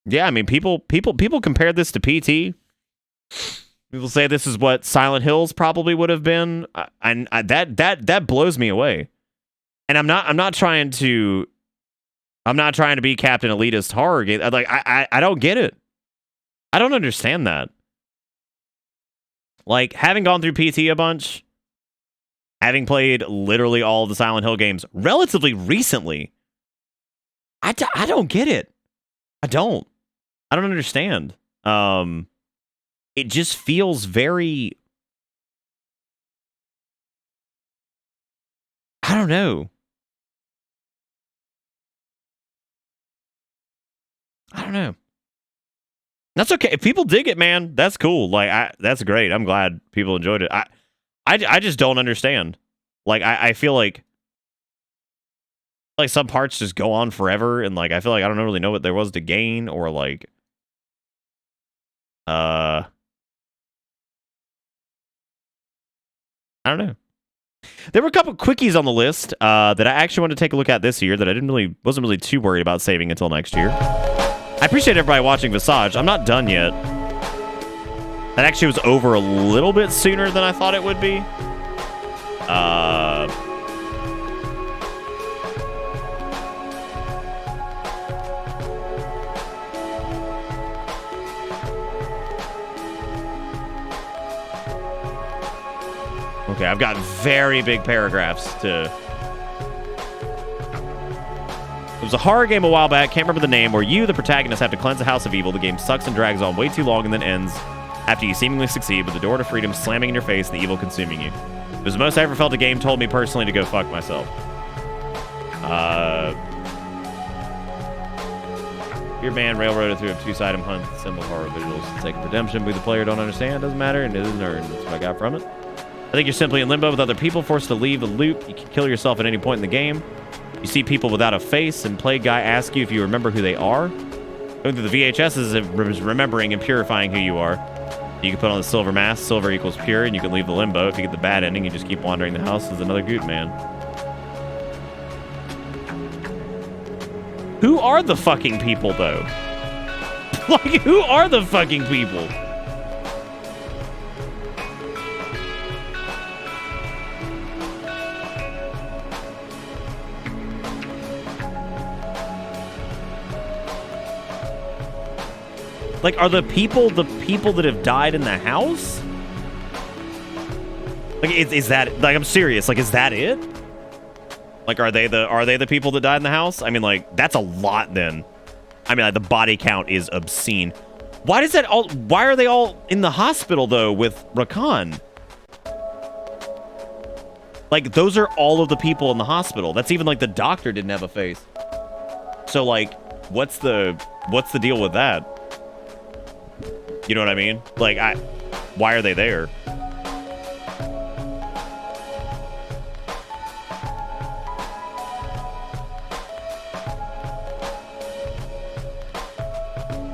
Yeah, I mean, people compared this to PT. People say this is what Silent Hills probably would have been, and that blows me away. And I'm not trying to be Captain Elitist horror game. Like, I don't get it. I don't understand that. Like, having gone through PT a bunch, having played literally all the Silent Hill games relatively recently, I don't get it. I don't understand. It just feels very, I don't know. That's okay. If people dig it, man, that's cool. Like, that's great. I'm glad people enjoyed it. I just don't understand. Like, I feel like some parts just go on forever, and like I feel like I don't really know what there was to gain, or like I don't know. There were a couple quickies on the list that I actually wanted to take a look at this year that I wasn't really too worried about saving until next year. I appreciate everybody watching Visage. I'm not done yet. That actually was over a little bit sooner than I thought it would be. Okay, I've got very big paragraphs to... It was a horror game a while back, can't remember the name, where you, the protagonist, have to cleanse a house of evil. The game sucks and drags on way too long and then ends after you seemingly succeed, with the door to freedom slamming in your face and the evil consuming you. It was the most I ever felt a game told me personally to go fuck myself. Your man railroaded through a two-sided hunt, symbol horror visuals to take redemption, but the player don't understand, doesn't matter, and it isn't earned. That's what I got from it. I think you're simply in limbo with other people, forced to leave the loop. You can kill yourself at any point in the game. You see people without a face, and Plague Guy asks you if you remember who they are. Going through the VHS is remembering and purifying who you are. You can put on the silver mask. Silver equals pure, and you can leave the limbo. If you get the bad ending, you just keep wandering the house as another goot man. Who are the fucking people, though? Like, who are the fucking people? Like, are the people that have died in the house? Like, is that, like, I'm serious, like, is that it? Like, are they the people that died in the house? I mean, like, that's a lot then. I mean, like, the body count is obscene. Why are they all in the hospital though with Rakan? Like, those are all of the people in the hospital. That's even like the doctor didn't have a face. So like, what's the deal with that? You know what I mean? Like, why are they there?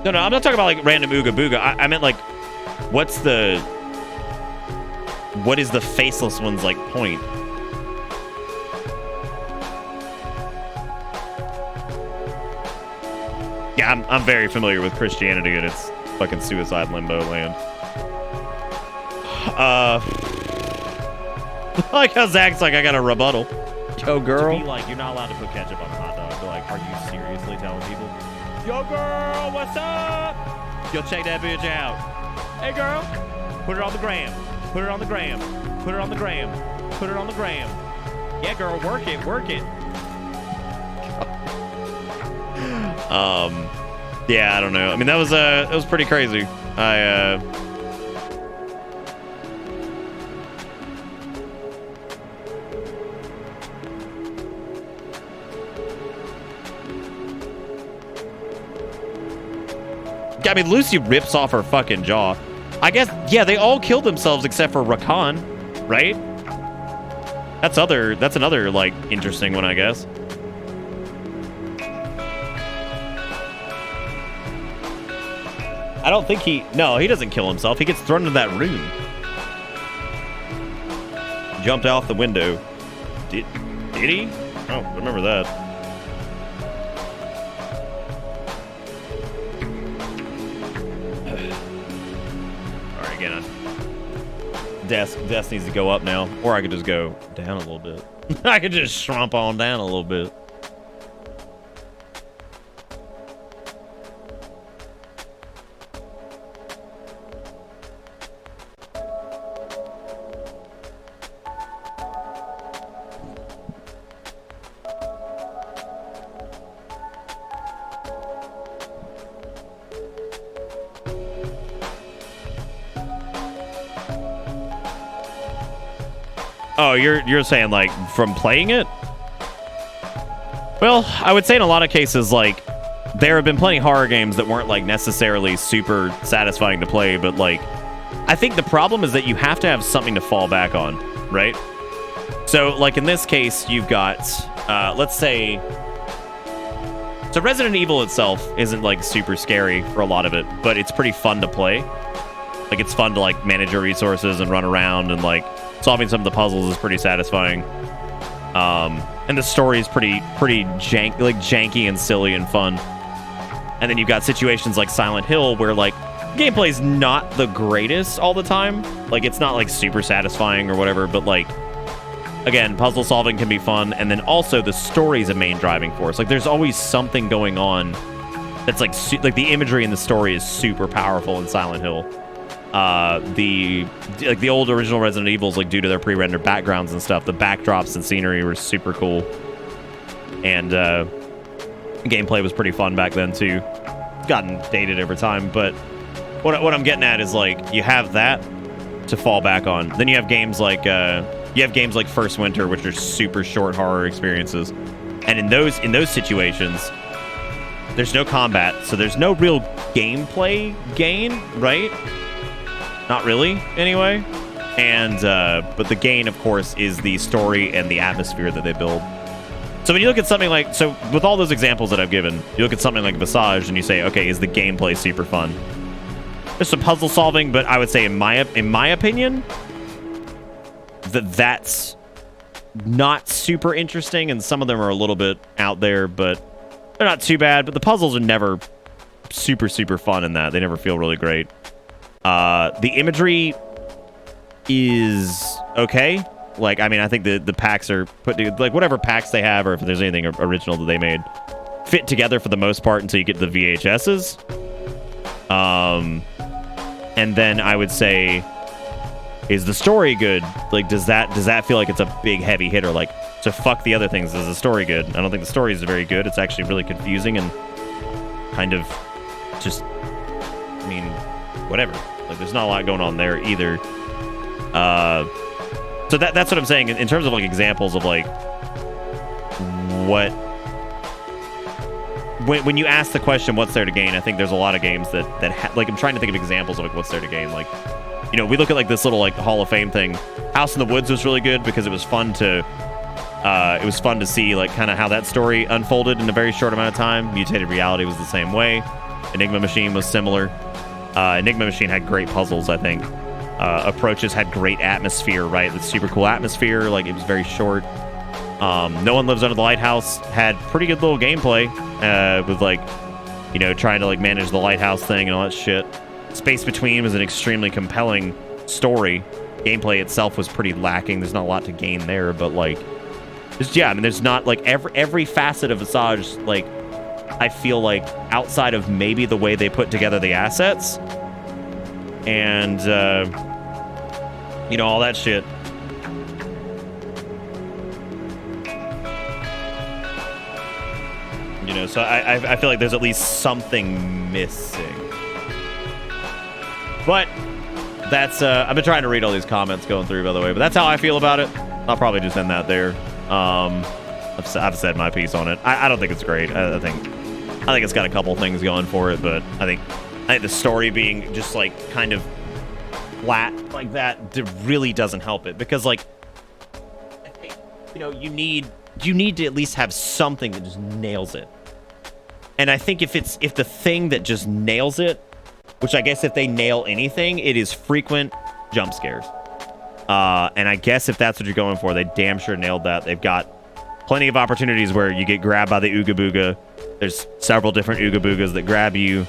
No, I'm not talking about like random ooga booga. I meant like, what is the faceless one's like point? Yeah, I'm very familiar with Christianity and its fucking suicide limbo land. Like how Zach's like, I got a rebuttal. Yo, girl. To be like, you're not allowed to put ketchup on a hot dog. But like, are you seriously telling people? Yo, girl, what's up? Yo, check that bitch out. Hey, girl. Put it on the gram. Put it on the gram. Put it on the gram. Put it on the gram. Yeah, girl, work it. Work it. Yeah, I don't know. I mean, that was pretty crazy. I mean, Lucy rips off her fucking jaw. I guess, yeah, they all killed themselves except for Rakan, right? That's another, like, interesting one, I guess. I don't think he doesn't kill himself. He gets thrown into that room. Jumped off the window. Did he? I don't remember that. Desk needs to go up now, or I could just go down a little bit. I could just shrump on down a little bit. Oh, you're saying like from playing it? Well, I would say in a lot of cases, like, there have been plenty of horror games that weren't like necessarily super satisfying to play, but like, I think the problem is that you have to have something to fall back on, right? So like in this case, you've got, let's say, so Resident Evil itself isn't like super scary for a lot of it, but it's pretty fun to play. Like, it's fun to like manage your resources and run around, and like solving some of the puzzles is pretty satisfying. And the story is pretty janky and silly and fun. And then you've got situations like Silent Hill where like gameplay is not the greatest all the time. Like, it's not like super satisfying or whatever, but like, again, puzzle solving can be fun. And then also the story is a main driving force. Like, there's always something going on that's like the imagery in the story is super powerful in Silent Hill. The old original Resident Evils, like, due to their pre-rendered backgrounds and stuff, the backdrops and scenery were super cool, and gameplay was pretty fun back then too. Gotten dated over time, but what I'm getting at is like, you have that to fall back on. Then you have games like First Winter, which are super short horror experiences, and in those situations, there's no combat, so there's no real gameplay gain, right? Not really, anyway. And but the gain, of course, is the story and the atmosphere that they build. So when you look at something like, so with all those examples that I've given, you look at something like Visage and you say, okay, is the gameplay super fun? There's some puzzle solving, but I would say in my opinion, that's not super interesting, and some of them are a little bit out there, but they're not too bad. But the puzzles are never super fun in that. They never feel really great. The imagery is okay. Like, I mean, I think the packs are put to, like, whatever packs they have, or if there's anything original that they made, fit together for the most part until you get the VHSs. And then I would say Is the story good? Like, does that feel like it's a big heavy hitter? Like, to fuck the other things, is the story good? I don't think the story is very good. It's actually really confusing and kind of just, I mean, whatever. Like, there's not a lot going on there either. So that's what I'm saying in terms of like examples of like what. When you ask the question, what's there to gain? I think there's a lot of games that like, I'm trying to think of examples of like what's there to gain. Like, you know, we look at like this little like Hall of Fame thing. House in the Woods was really good because it was fun to see like kind of how that story unfolded in a very short amount of time. Mutated Reality was the same way. Enigma Machine was similar. Enigma Machine had great puzzles, I think. Approaches had great atmosphere, right? The super cool atmosphere. Like, it was very short. No One Lives Under the Lighthouse had pretty good little gameplay with like, you know, trying to like manage the lighthouse thing and all that shit. Space Between was an extremely compelling story. Gameplay itself was pretty lacking. There's not a lot to gain there, but like, I mean, there's not like every facet of Visage, like, I feel like outside of maybe the way they put together the assets and you know, all that shit. You know, so I feel like there's at least something missing. But that's I've been trying to read all these comments going through, by the way, but that's how I feel about it. I'll probably just end that there. I've said my piece on it. I don't think it's great. I think it's got a couple things going for it, but I think the story being just like kind of flat like that really doesn't help it, because like, I think, you know, you need to at least have something that just nails it. And I think if the thing that just nails it, which I guess if they nail anything, it is frequent jump scares. And I guess if that's what you're going for, they damn sure nailed that. They've got plenty of opportunities where you get grabbed by the Ooga Booga. There's several different Ooga Boogas that grab you.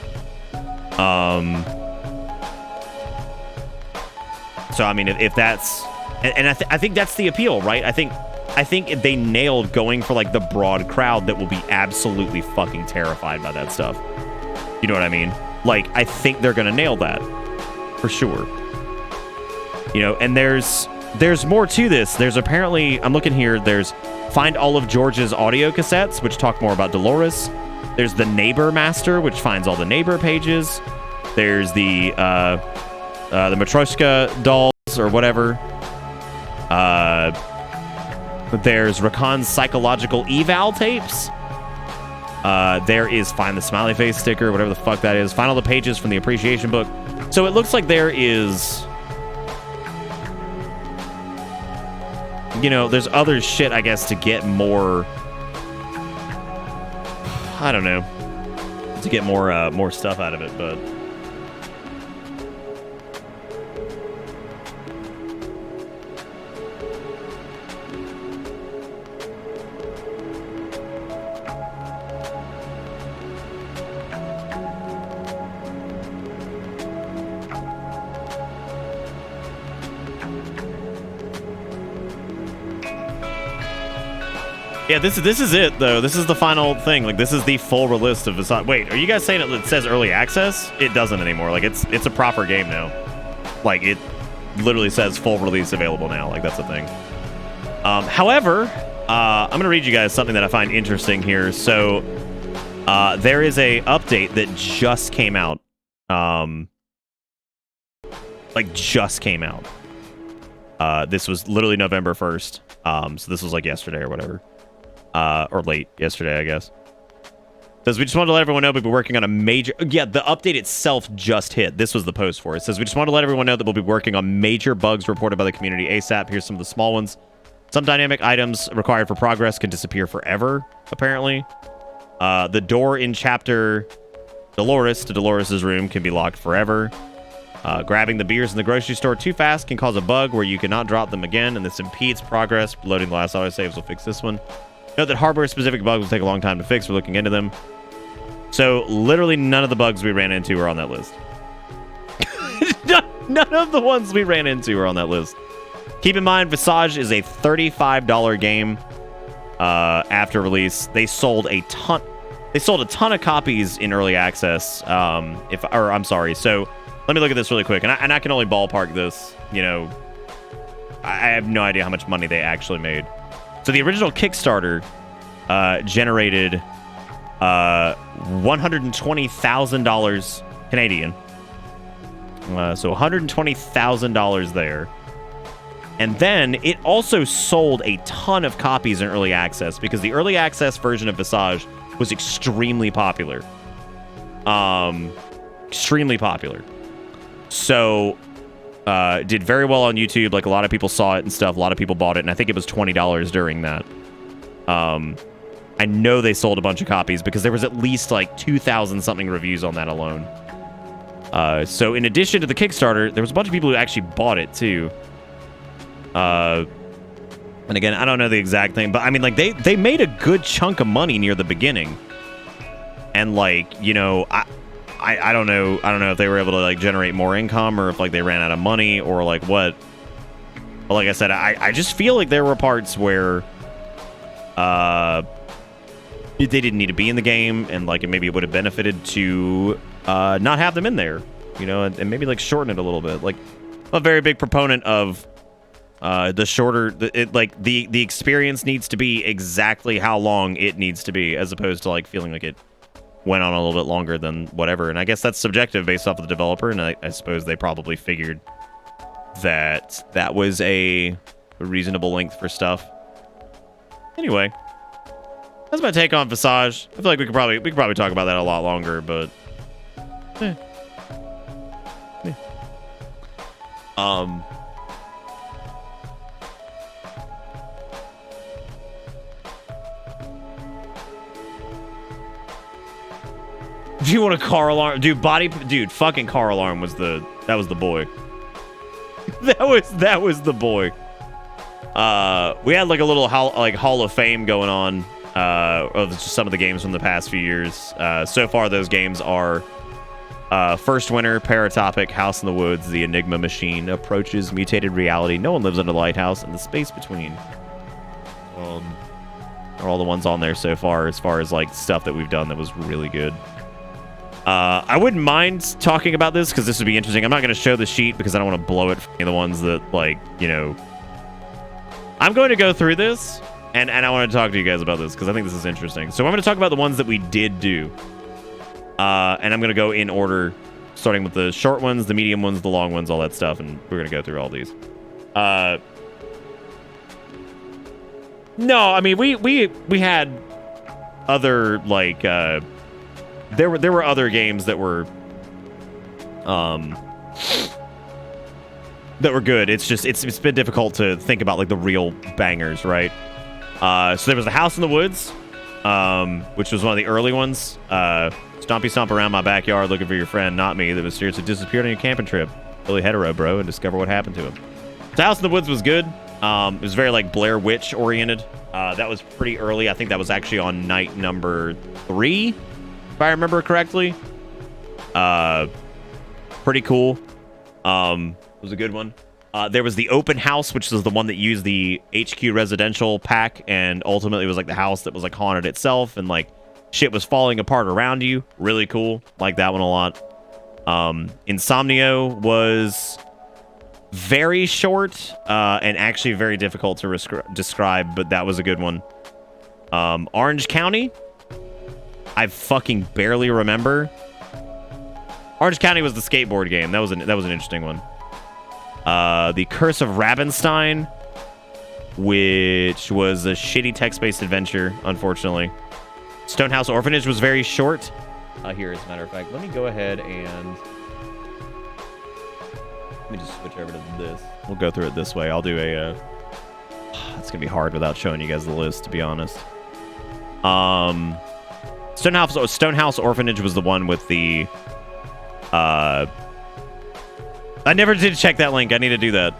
So I mean, if that's, and I think that's the appeal, right? I think if they nailed going for like the broad crowd that will be absolutely fucking terrified by that stuff. You know what I mean? Like, I think they're gonna nail that for sure. You know, and there's more to this. There's apparently, I'm looking here, there's find all of George's audio cassettes, which talk more about Dolores. There's the Neighbor Master, which finds all the neighbor pages. There's the Matryoshka dolls or whatever. There's Rakan's psychological eval tapes. There is find the smiley face sticker, whatever the fuck that is. Find all the pages from the appreciation book. So it looks like there is, you know, there's other shit, I guess, to get more, I don't know, to get more stuff out of it, but yeah, this is it, though. This is the final thing. Like, this is the full release of Visage. Wait, are you guys saying it says early access? It doesn't anymore. Like, it's a proper game now. Like, it literally says full release available now. Like, that's the thing. However, I'm going to read you guys something that I find interesting here. So, there is a update that just came out. Just came out. This was literally November 1st. So this was like yesterday or whatever. Or late yesterday, I guess. Says, we just wanted to let everyone know we'll be working on a major... Yeah, the update itself just hit. This was the post for it. It says, we just want to let everyone know that we'll be working on major bugs reported by the community ASAP. Here's some of the small ones. Some dynamic items required for progress can disappear forever, apparently. The door in chapter Dolores to Dolores' room can be locked forever. Grabbing the beers in the grocery store too fast can cause a bug where you cannot drop them again, and this impedes progress. Loading the last autosaves will fix this one. Note that hardware-specific bugs will take a long time to fix. We're looking into them. So, literally none of the bugs we ran into are on that list. None of the ones we ran into are on that list. Keep in mind, Visage is a $35 game after release. They sold a ton of copies in early access. I'm sorry. So, let me look at this really quick. And I can only ballpark this, you know, I have no idea how much money they actually made. So the original Kickstarter generated $120,000 Canadian. So $120,000 there. And then it also sold a ton of copies in early access because the early access version of Visage was extremely popular. Extremely popular. So did very well on YouTube. Like, a lot of people saw it and stuff. A lot of people bought it, and I think it was $20 during that. I know they sold a bunch of copies because there was at least like 2,000 something reviews on that alone. So in addition to the Kickstarter, there was a bunch of people who actually bought it too. And again, I don't know the exact thing, but I mean, like, they made a good chunk of money near the beginning. And like, you know, I don't know if they were able to like generate more income or if like they ran out of money or like what. But like I said, I just feel like there were parts where they didn't need to be in the game, and like maybe it would have benefited to not have them in there, you know, and maybe like shorten it a little bit. Like, I'm a very big proponent of the shorter, the experience needs to be exactly how long it needs to be, as opposed to like feeling like it went on a little bit longer than whatever. And I guess that's subjective based off of the developer, and I suppose they probably figured that was a reasonable length for stuff. Anyway, that's my take on Visage. I feel like we could probably talk about that a lot longer, but do you want a car alarm? Dude, fucking car alarm was the boy. that was the boy. We had like a little Hall of Fame going on of just some of the games from the past few years. So far, those games are First Winter, Paratopic, House in the Woods, The Enigma Machine, Approaches, Mutated Reality, No One Lives Under the Lighthouse, and The Space Between. Are all the ones on there so far as like stuff that we've done that was really good. I wouldn't mind talking about this because this would be interesting. I'm not going to show the sheet because I don't want to blow it for the ones that, like, you know. I'm going to go through this, and I want to talk to you guys about this because I think this is interesting. So I'm going to talk about the ones that we did do. And I'm going to go in order, starting with the short ones, the medium ones, the long ones, all that stuff, and we're going to go through all these. No, I mean, we had other, like, there were other games that were good. It's just it's been difficult to think about like the real bangers, right? So there was the House in the Woods, which was one of the early ones. Stompy stomp around my backyard looking for your friend, not me, that was seriously disappeared on your camping trip. Really hetero, bro, and discover what happened to him. The House in the Woods was good. It was very like Blair Witch oriented. That was pretty early. I think that was actually on night number 3. If I remember correctly. Pretty cool. It was a good one. There was the Open House, which was the one that used the HQ Residential pack, and ultimately was like the house that was like haunted itself, and like shit was falling apart around you. Really cool. Like that one a lot. Insomnio was very short and actually very difficult to describe, but that was a good one. Orange County, I fucking barely remember. Orange County was the skateboard game. That was an interesting one. The Curse of Rabenstein, which was a shitty text-based adventure, unfortunately. Stonehouse Orphanage was very short. Here, as a matter of fact, let me go ahead and let me just switch over to this. We'll go through it this way. I'll do a. It's gonna be hard without showing you guys the list, to be honest. Stonehouse Orphanage was the one with the. I never did check that link. I need to do that.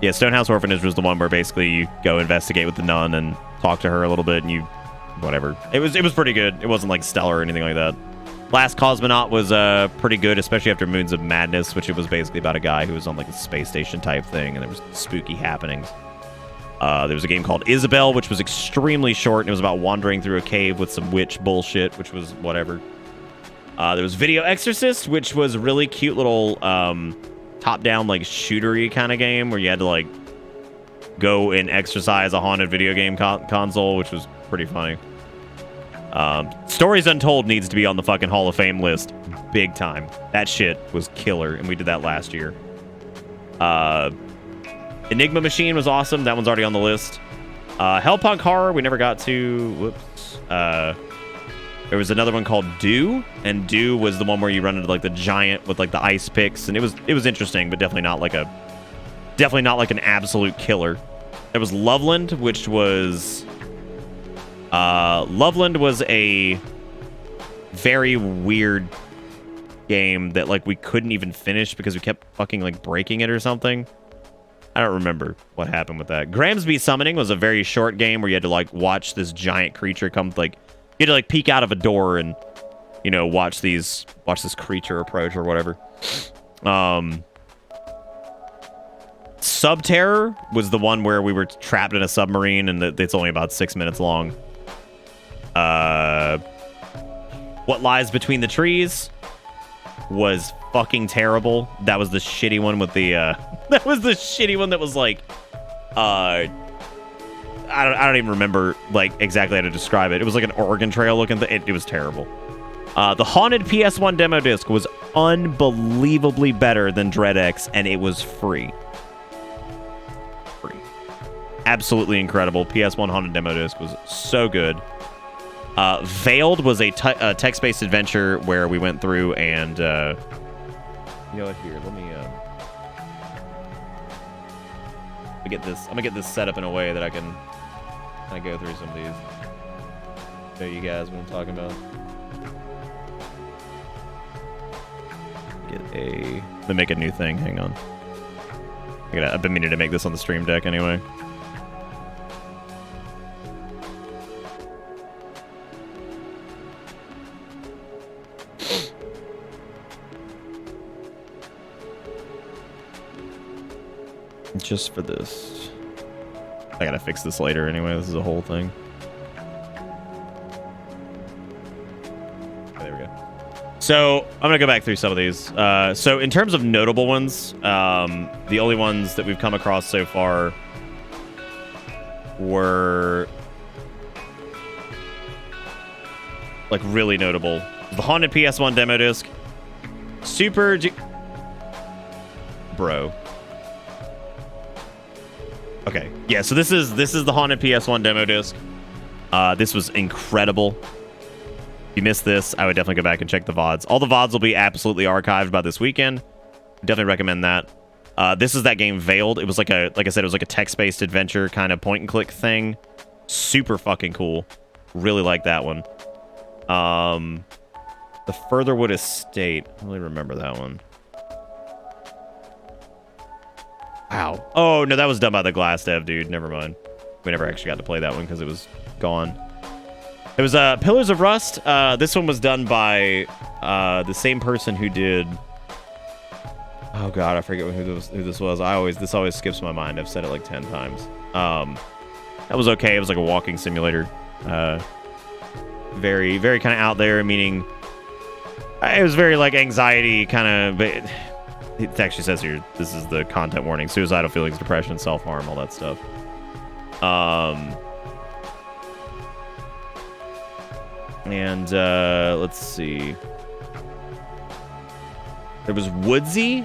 Yeah, Stonehouse Orphanage was the one where basically you go investigate with the nun and talk to her a little bit, and you, whatever. It was pretty good. It wasn't like stellar or anything like that. Last Cosmonaut was pretty good, especially after Moons of Madness, which it was basically about a guy who was on like a space station type thing, and there was spooky happenings. There was a game called Isabel, which was extremely short, and it was about wandering through a cave with some witch bullshit, which was whatever. There was Video Exorcist, which was a really cute little top-down, like, shootery kind of game where you had to, like, go and exercise a haunted video game console, which was pretty funny. Stories Untold needs to be on the fucking Hall of Fame list big time. That shit was killer, and we did that last year. Enigma Machine was awesome. That one's already on the list. Hellpunk Horror, we never got to. Whoops. There was another one called Dew, and Dew was the one where you run into like the giant with like the ice picks, and it was interesting, but definitely not like an absolute killer. There was Loveland, which was Loveland was a very weird game that like we couldn't even finish because we kept fucking like breaking it or something. I don't remember what happened with that. Gramsby Summoning was a very short game where you had to like watch this giant creature come, like you had to like peek out of a door and, you know, watch this creature approach or whatever. Subterror was the one where we were trapped in a submarine and it's only about 6 minutes long. What Lies Between the Trees was fucking terrible. That was the shitty one with the that was the shitty one that was like I don't even remember like exactly how to describe it. It was like an Oregon Trail looking thing. It was terrible. The haunted PS1 demo disc was unbelievably better than Dread X, and it was free. Absolutely incredible. PS1 haunted demo disc was so good. Veiled was a text-based adventure where we went through and you know what, here, let me get this. I'm gonna get this set up in a way that I can kind of go through some of these. Show you guys what I'm talking about. Let me make a new thing. Hang on. I've been meaning to make this on the stream deck anyway. Just for this. I gotta fix this later anyway. This is a whole thing. Okay, there we go. So I'm gonna go back through some of these. So in terms of notable ones, the only ones that we've come across so far were like really notable. The haunted PS1 demo disc, Bro. Okay, yeah, so this is the haunted PS1 demo disc. This was incredible. If you missed this, I would definitely go back and check the VODs. All the VODs will be absolutely archived by this weekend. Definitely recommend that. This is that game Veiled. It was like I said, it was like a text-based adventure kind of point-and-click thing. Super fucking cool. Really like that one. The Furtherwood Estate. I don't really remember that one. Wow. Oh, no, that was done by the Glass Dev, dude. Never mind. We never actually got to play that one because it was gone. It was Pillars of Rust. This one was done by the same person who did... Oh, God, I forget who this was. This always skips my mind. I've said it like 10 times. That was okay. It was like a walking simulator. Very, very kind of out there, meaning... It was very, like, anxiety kind of... It actually says here, this is the content warning. Suicidal feelings, depression, self-harm, all that stuff. And let's see. There was Woodsy,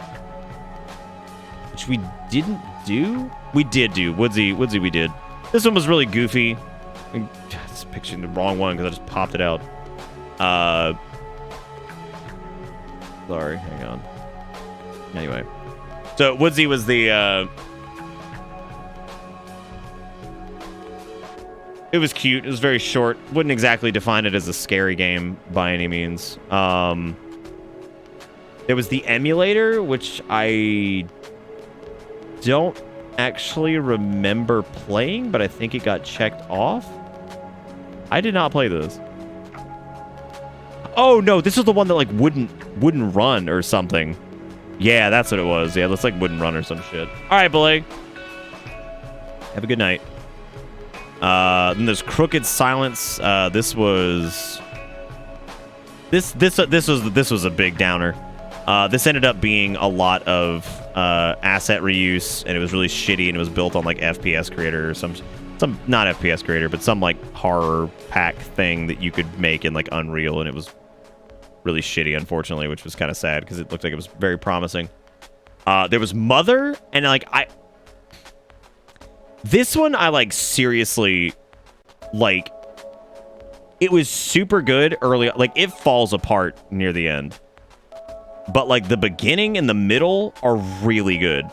which we didn't do. We did do Woodsy we did. This one was really goofy. I just pictured the wrong one because I just popped it out. Sorry, hang on. Anyway, so Woodsy was the it was cute. It was very short. Wouldn't exactly define it as a scary game by any means. There was the emulator, which I don't actually remember playing, but I think it got checked off. I did not play this. Oh no, this is the one that like wouldn't run or something. Yeah, that's what it was. Yeah, looks like wouldn't run or some shit. All right, Belay. Have a good night. Then there's Crooked Silence. This was a big downer. This ended up being a lot of asset reuse, and it was really shitty, and it was built on like FPS Creator or some not FPS Creator, but some like horror pack thing that you could make in like Unreal, and it was really shitty, unfortunately, which was kind of sad because it looked like it was very promising. There was Mother, and like this one I like seriously like. It was super good early, like it falls apart near the end, but like the beginning and the middle are really good.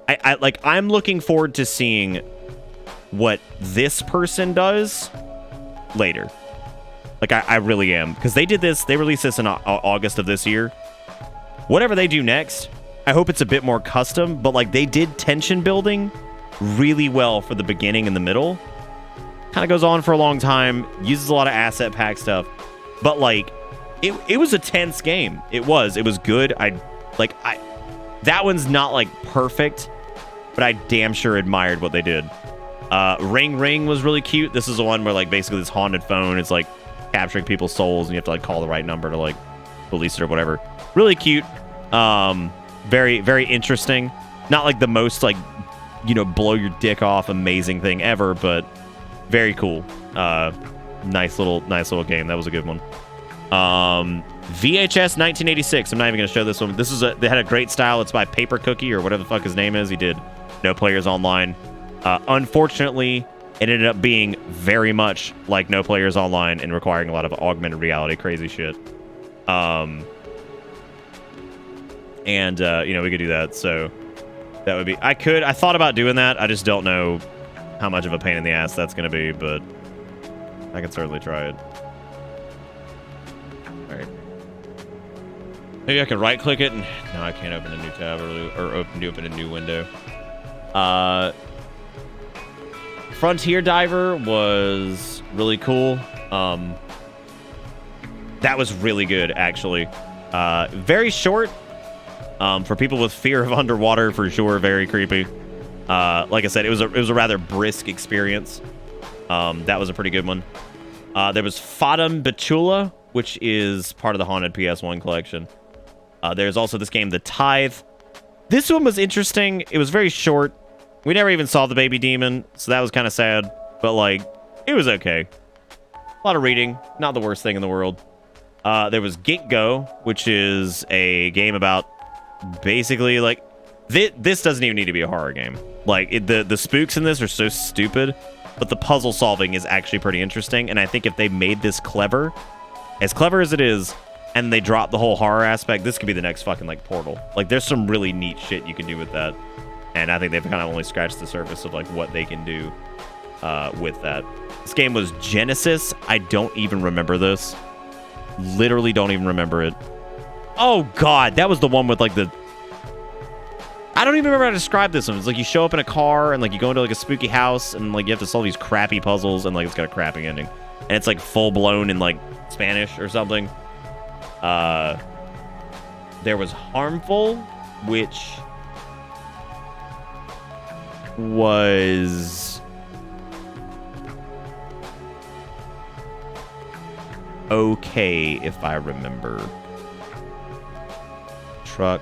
I'm looking forward to seeing what this person does later. Like I really am, because they released this in August of this year. Whatever they do next, I hope it's a bit more custom, but like they did tension building really well for the beginning and the middle. Kind of goes on for a long time, uses a lot of asset pack stuff, but like it was a tense game. It was good. That one's not like perfect, but I damn sure admired what they did. Ring Ring was really cute. This is the one where like basically this haunted phone is like capturing people's souls, and you have to like call the right number to like release it or whatever. Really cute. Very, very interesting. Not like the most like, blow your dick off amazing thing ever, but very cool. Nice little game. That was a good one. VHS 1986. I'm not even going to show this one. They had a great style. It's by Paper Cookie or whatever the fuck his name is. He did No Players Online. Unfortunately, it ended up being very much like No Players Online and requiring a lot of augmented reality crazy shit. We could do that. So that would be... I thought about doing that. I just don't know how much of a pain in the ass that's going to be, but I can certainly try it. All right. Maybe I can right-click it, and no, I can't open a new tab or open a new window. Frontier Diver was really cool. That was really good, actually. Very short. For people with fear of underwater, for sure, very creepy. Like I said, it was a rather brisk experience. That was a pretty good one. There was Fatum Betula, which is part of the Haunted PS1 collection. There's also this game, The Tithe. This one was interesting. It was very short. We never even saw the baby demon, so that was kind of sad. But, like, it was okay. A lot of reading. Not the worst thing in the world. There was Ginkgo, which is a game about basically, like... This doesn't even need to be a horror game. Like, the spooks in this are so stupid, but the puzzle solving is actually pretty interesting, and I think if they made this clever as it is, and they drop the whole horror aspect, this could be the next fucking, like, Portal. Like, there's some really neat shit you can do with that, and I think they've kind of only scratched the surface of, like, what they can do with that. This game was Genesis. I don't even remember this. Literally don't even remember it. Oh, God, that was the one with, like, the... I don't even remember how to describe this one. It's like you show up in a car and like you go into like a spooky house and like you have to solve these crappy puzzles and like it's got a crappy ending. And it's like full blown in like Spanish or something. There was Harmful, which was okay if I remember. Truck.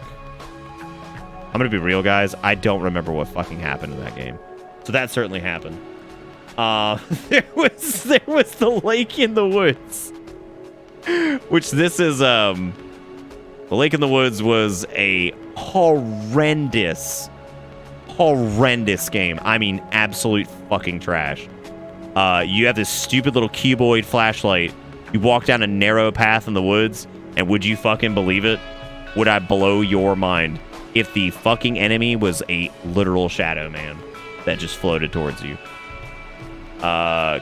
I'm gonna be real, guys. I don't remember what fucking happened in that game. So that certainly happened. There was the Lake in the Woods, which this is the Lake in the Woods was a horrendous game. I mean, absolute fucking trash. You have this stupid little cuboid flashlight. You walk down a narrow path in the woods, and would you fucking believe it? Would I blow your mind if the fucking enemy was a literal shadow man that just floated towards you?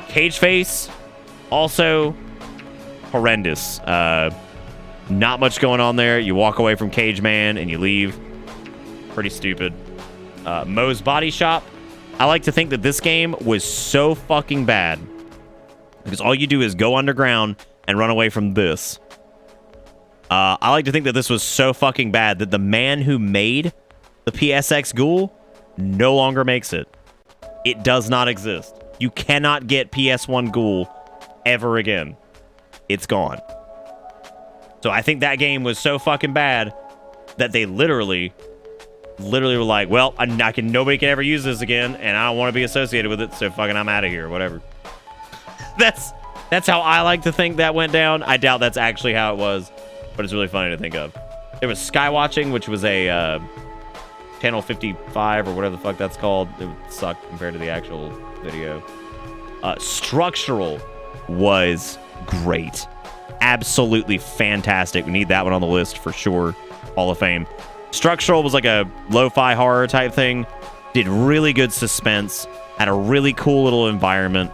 Cage Face, also horrendous. Not much going on there. You walk away from Cage Man and you leave. Pretty stupid. Moe's Body Shop. I like to think that this game was so fucking bad because all you do is go underground and run away from this. I like to think that this was so fucking bad that the man who made the PSX Ghoul no longer makes it. It does not exist. You cannot get PS1 Ghoul ever again. It's gone. So I think that game was so fucking bad that they literally literally were like, well, nobody can ever use this again, and I don't want to be associated with it, so fucking I'm out of here, whatever. That's how I like to think that went down. I doubt that's actually how it was, but it's really funny to think of. There was Skywatching, which was a Channel 55 or whatever the fuck that's called. It would suck compared to the actual video. Structural was great. Absolutely fantastic. We need that one on the list for sure. Hall of Fame. Structural was like a lo-fi horror type thing. Did really good suspense. Had a really cool little environment.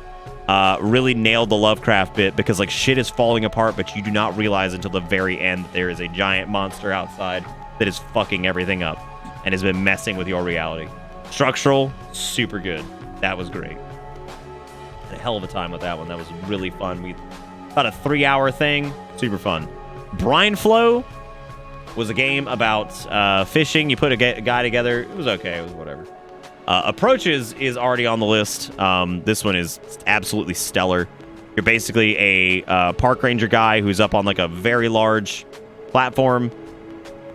Really nailed the Lovecraft bit because like shit is falling apart, but you do not realize until the very end that there is a giant monster outside that is fucking everything up and has been messing with your reality. Structural, super good. That was great. Had a hell of a time with that one. That was really fun. About a 3-hour thing. Super fun. Brine Flow was a game about fishing. You put a guy together. It was okay. It was whatever. Approaches is already on the list. This one is absolutely stellar. You're basically a park ranger guy who's up on like a very large platform.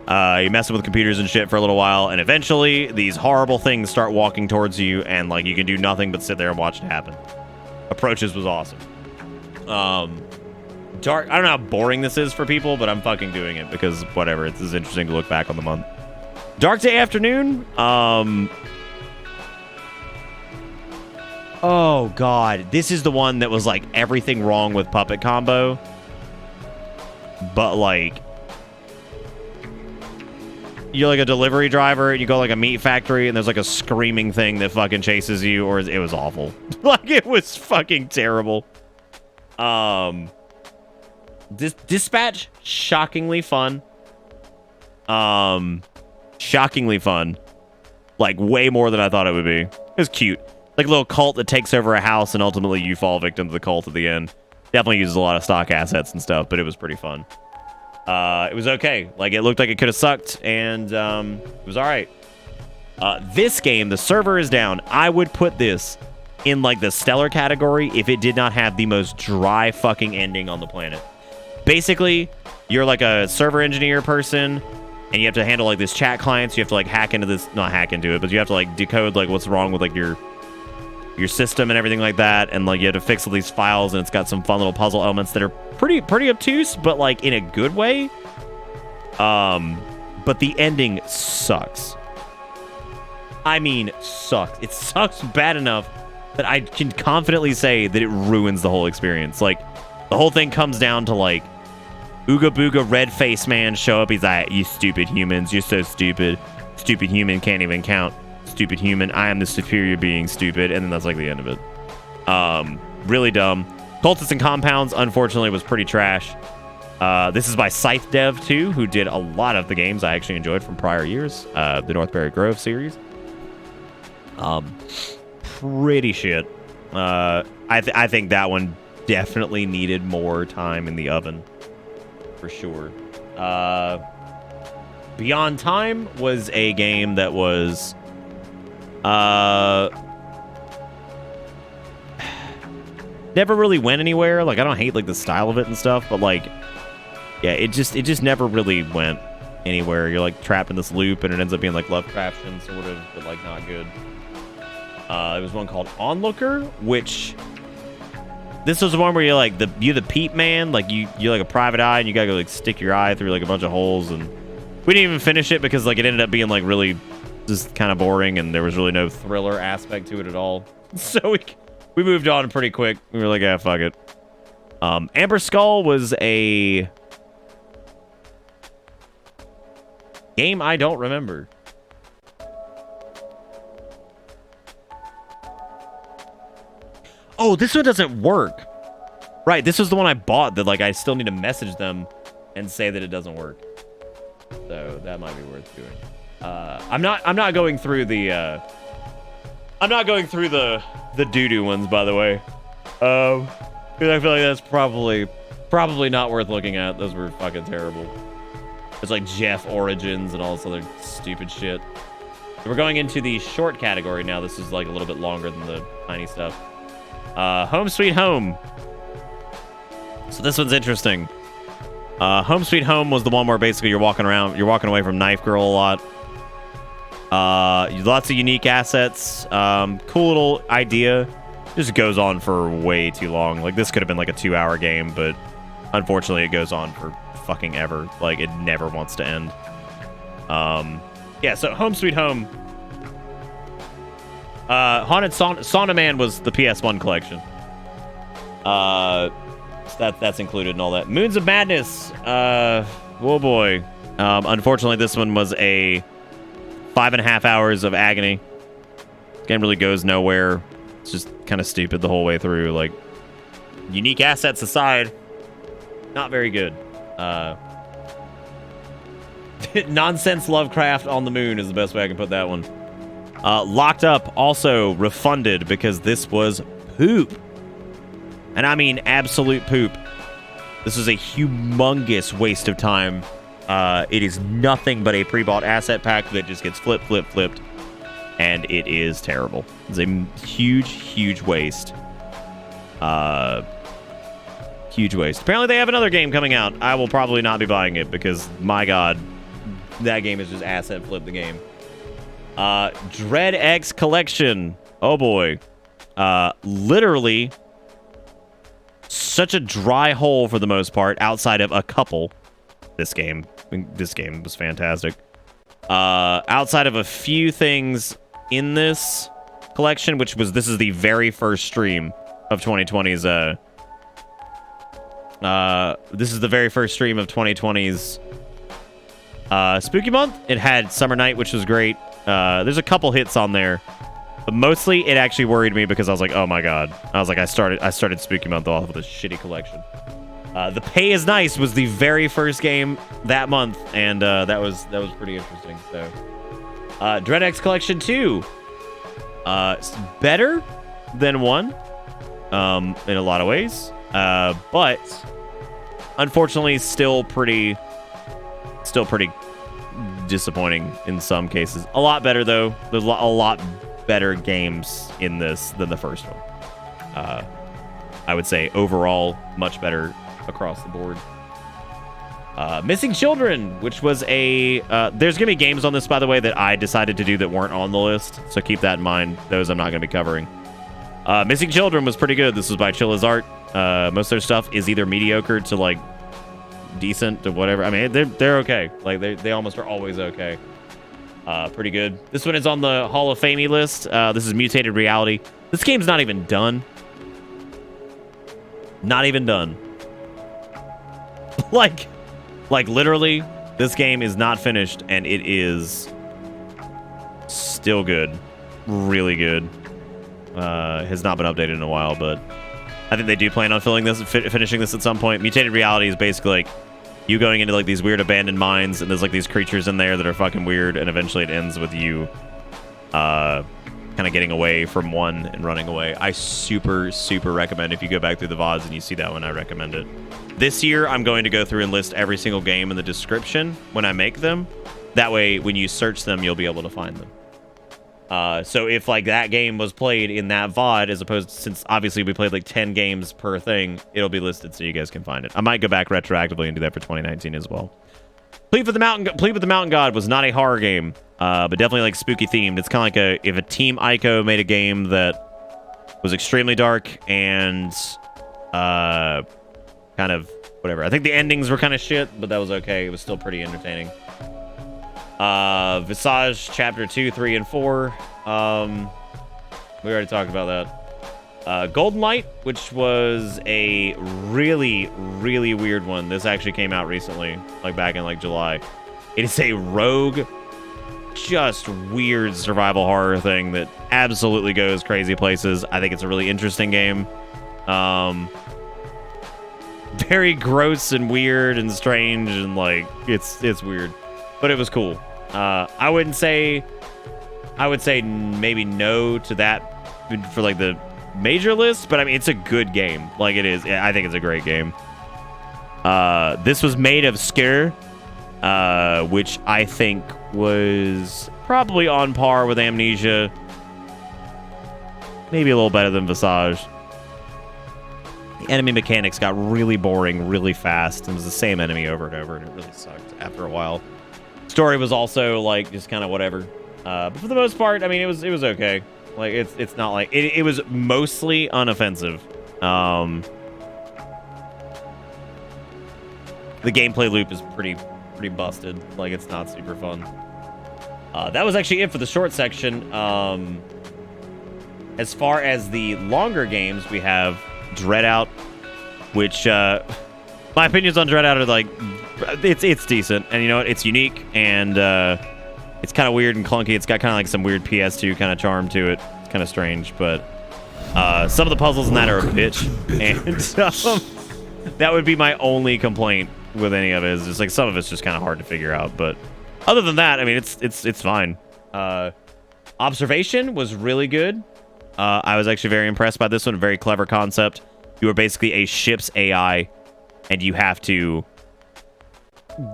You're messing with computers and shit for a little while, and eventually these horrible things start walking towards you, and like you can do nothing but sit there and watch it happen. Approaches was awesome. Dark. I don't know how boring this is for people, but I'm fucking doing it because whatever. It's interesting to look back on the month. Dark Day Afternoon. Oh god, this is the one that was like everything wrong with Puppet Combo, but like you're like a delivery driver and you go like a meat factory and there's like a screaming thing that fucking chases you, or it was awful. Like it was fucking terrible. Dispatch, shockingly fun. Shockingly fun. Like way more than I thought it would be. It was cute. Like a little cult that takes over a house and ultimately you fall victim to the cult at the end. Definitely uses a lot of stock assets and stuff, but it was pretty fun. It was okay. Like it looked like it could have sucked, and it was all right. This game, the server is down. I would put this in like the stellar category if it did not have the most dry fucking ending on the planet. Basically, you're like a server engineer person, and you have to handle like this chat clients. You have to like hack into this, not hack into it, but you have to like decode like what's wrong with like your system and everything like that, and like you have to fix all these files, and it's got some fun little puzzle elements that are pretty obtuse, but like in a good way. But the ending sucks. I mean, sucks. It sucks bad enough that I can confidently say that it ruins the whole experience. Like the whole thing comes down to like Ooga Booga red face man show up. He's like, you stupid humans, you're so stupid. Stupid human can't even count. Stupid human, I am the superior being, stupid. And then that's like the end of it. Really dumb. Cultists and Compounds, unfortunately, was pretty trash. This is by Scythe Dev 2, who did a lot of the games I actually enjoyed from prior years. The Northbury Grove series. Pretty shit. I think that one definitely needed more time in the oven. For sure. Beyond Time was a game that was... never really went anywhere. Like I don't hate like the style of it and stuff, but like yeah, it just never really went anywhere. You're like trapped in this loop and it ends up being like Lovecraftian sort of, but like not good. There was one called Onlooker, which this was the one where you're like you're the peep man, like you're like a private eye and you gotta go like stick your eye through like a bunch of holes, and we didn't even finish it because like it ended up being like really just kind of boring and there was really no thriller aspect to it at all. So we moved on pretty quick. We were like, yeah, fuck it. Amber Skull was a game I don't remember. Oh, this one doesn't work. Right, this was the one I bought that like I still need to message them and say that it doesn't work. So that might be worth doing. I'm not going through the doo-doo ones, by the way. Because I feel like that's probably not worth looking at. Those were fucking terrible. It's like Jeff Origins and all this other stupid shit. So we're going into the short category now. This is like a little bit longer than the tiny stuff. Home Sweet Home. So this one's interesting. Home Sweet Home was the one where basically you're walking away from Knife Girl a lot. Lots of unique assets. Cool little idea. Just goes on for way too long. Like, this could have been like a 2-hour game, but unfortunately it goes on for fucking ever. Like, it never wants to end. Yeah, so Home Sweet Home. Haunted Sauna Man was the PS1 collection. So that's included and all that. Moons of Madness. Whoa boy. Unfortunately, this one was a 5.5 hours of agony. This game really goes nowhere. It's just kind of stupid the whole way through. Like, unique assets aside, not very good. Nonsense Lovecraft on the moon is the best way I can put that one. Locked Up also refunded because this was poop. And I mean absolute poop. This is a humongous waste of time. It is nothing but a pre-bought asset pack that just gets flipped. And it is terrible. It's a huge waste. Huge waste. Apparently they have another game coming out. I will probably not be buying it because, my god, that game is just asset flip the game. Dread X Collection. Oh boy. Literally such a dry hole for the most part, outside of a couple. This game was fantastic. Outside of a few things in this collection, this is the very first stream of 2020's this is the very first stream of 2020's Spooky Month. It had Summer Night, which was great. There's a couple hits on there, but mostly it actually worried me because I was like, oh my god. I was like, I started Spooky Month off with a shitty collection. The Pay is Nice was the very first game that month, and that was pretty interesting. So, Dread X Collection 2, better than 1, in a lot of ways, but unfortunately still pretty disappointing in some cases. A lot better though. There's a lot better games in this than the first one. I would say overall much better across the board. Missing Children, which was a there's gonna be games on this, by the way, that I decided to do that weren't on the list, so keep that in mind. Those I'm not gonna be covering. Missing Children was pretty good. This was by Chilla's Art. Most of their stuff is either mediocre to like decent to whatever. I mean, they're okay. Like they almost are always okay. Pretty good. This one is on the Hall of Fame list. This is Mutated Reality. This game's not even done. Not even done. like literally, this game is not finished, and it is still good. Really good. Has not been updated in a while, but I think they do plan on finishing this at some point. Mutated Reality is basically like you going into like these weird abandoned mines, and there's like these creatures in there that are fucking weird, and eventually it ends with you kind of getting away from one and running away. I super recommend, if you go back through the VODs and you see that one, I recommend it. This year, I'm going to go through and list every single game in the description when I make them. That way, when you search them, you'll be able to find them. So if like that game was played in that VOD, as opposed to, since obviously we played like 10 games per thing, it'll be listed so you guys can find it. I might go back retroactively and do that for 2019 as well. Plead with the Mountain God was not a horror game, but definitely like spooky themed. It's kind of like if a Team Ico made a game that was extremely dark and kind of whatever. I think the endings were kind of shit, but that was okay. It was still pretty entertaining. Visage Chapter 2, 3, and 4. We already talked about that. Golden Light, which was a really weird one. This actually came out recently, like back in like July. It is a rogue, just weird survival horror thing that absolutely goes crazy places. I think it's a really interesting game. Very gross and weird and strange, and like it's weird, but it was cool. I would say maybe no to that for like the major list, but I mean, it's a good game. Like it is. I think it's a great game. This was made of Scare, which I think was probably on par with Amnesia. Maybe a little better than Visage. The enemy mechanics got really boring really fast, and it was the same enemy over and over, and it really sucked after a while. Story was also like just kind of whatever. But for the most part, I mean, it was okay. Like it's not like it was mostly unoffensive. The gameplay loop is pretty busted. Like, it's not super fun. That was actually it for the short section. As far as the longer games, we have Dreadout, which my opinions on Dreadout are like it's decent, and you know what? It's unique, and it's kind of weird and clunky. It's got kind of like some weird PS2 kind of charm to it. It's kind of strange, but some of the puzzles in that are a bitch, and that would be my only complaint with any of it. Is just like some of it's just kind of hard to figure out, but other than that, I mean, it's fine. Observation was really good. I was actually very impressed by this one. Very clever concept. You are basically a ship's AI, and you have to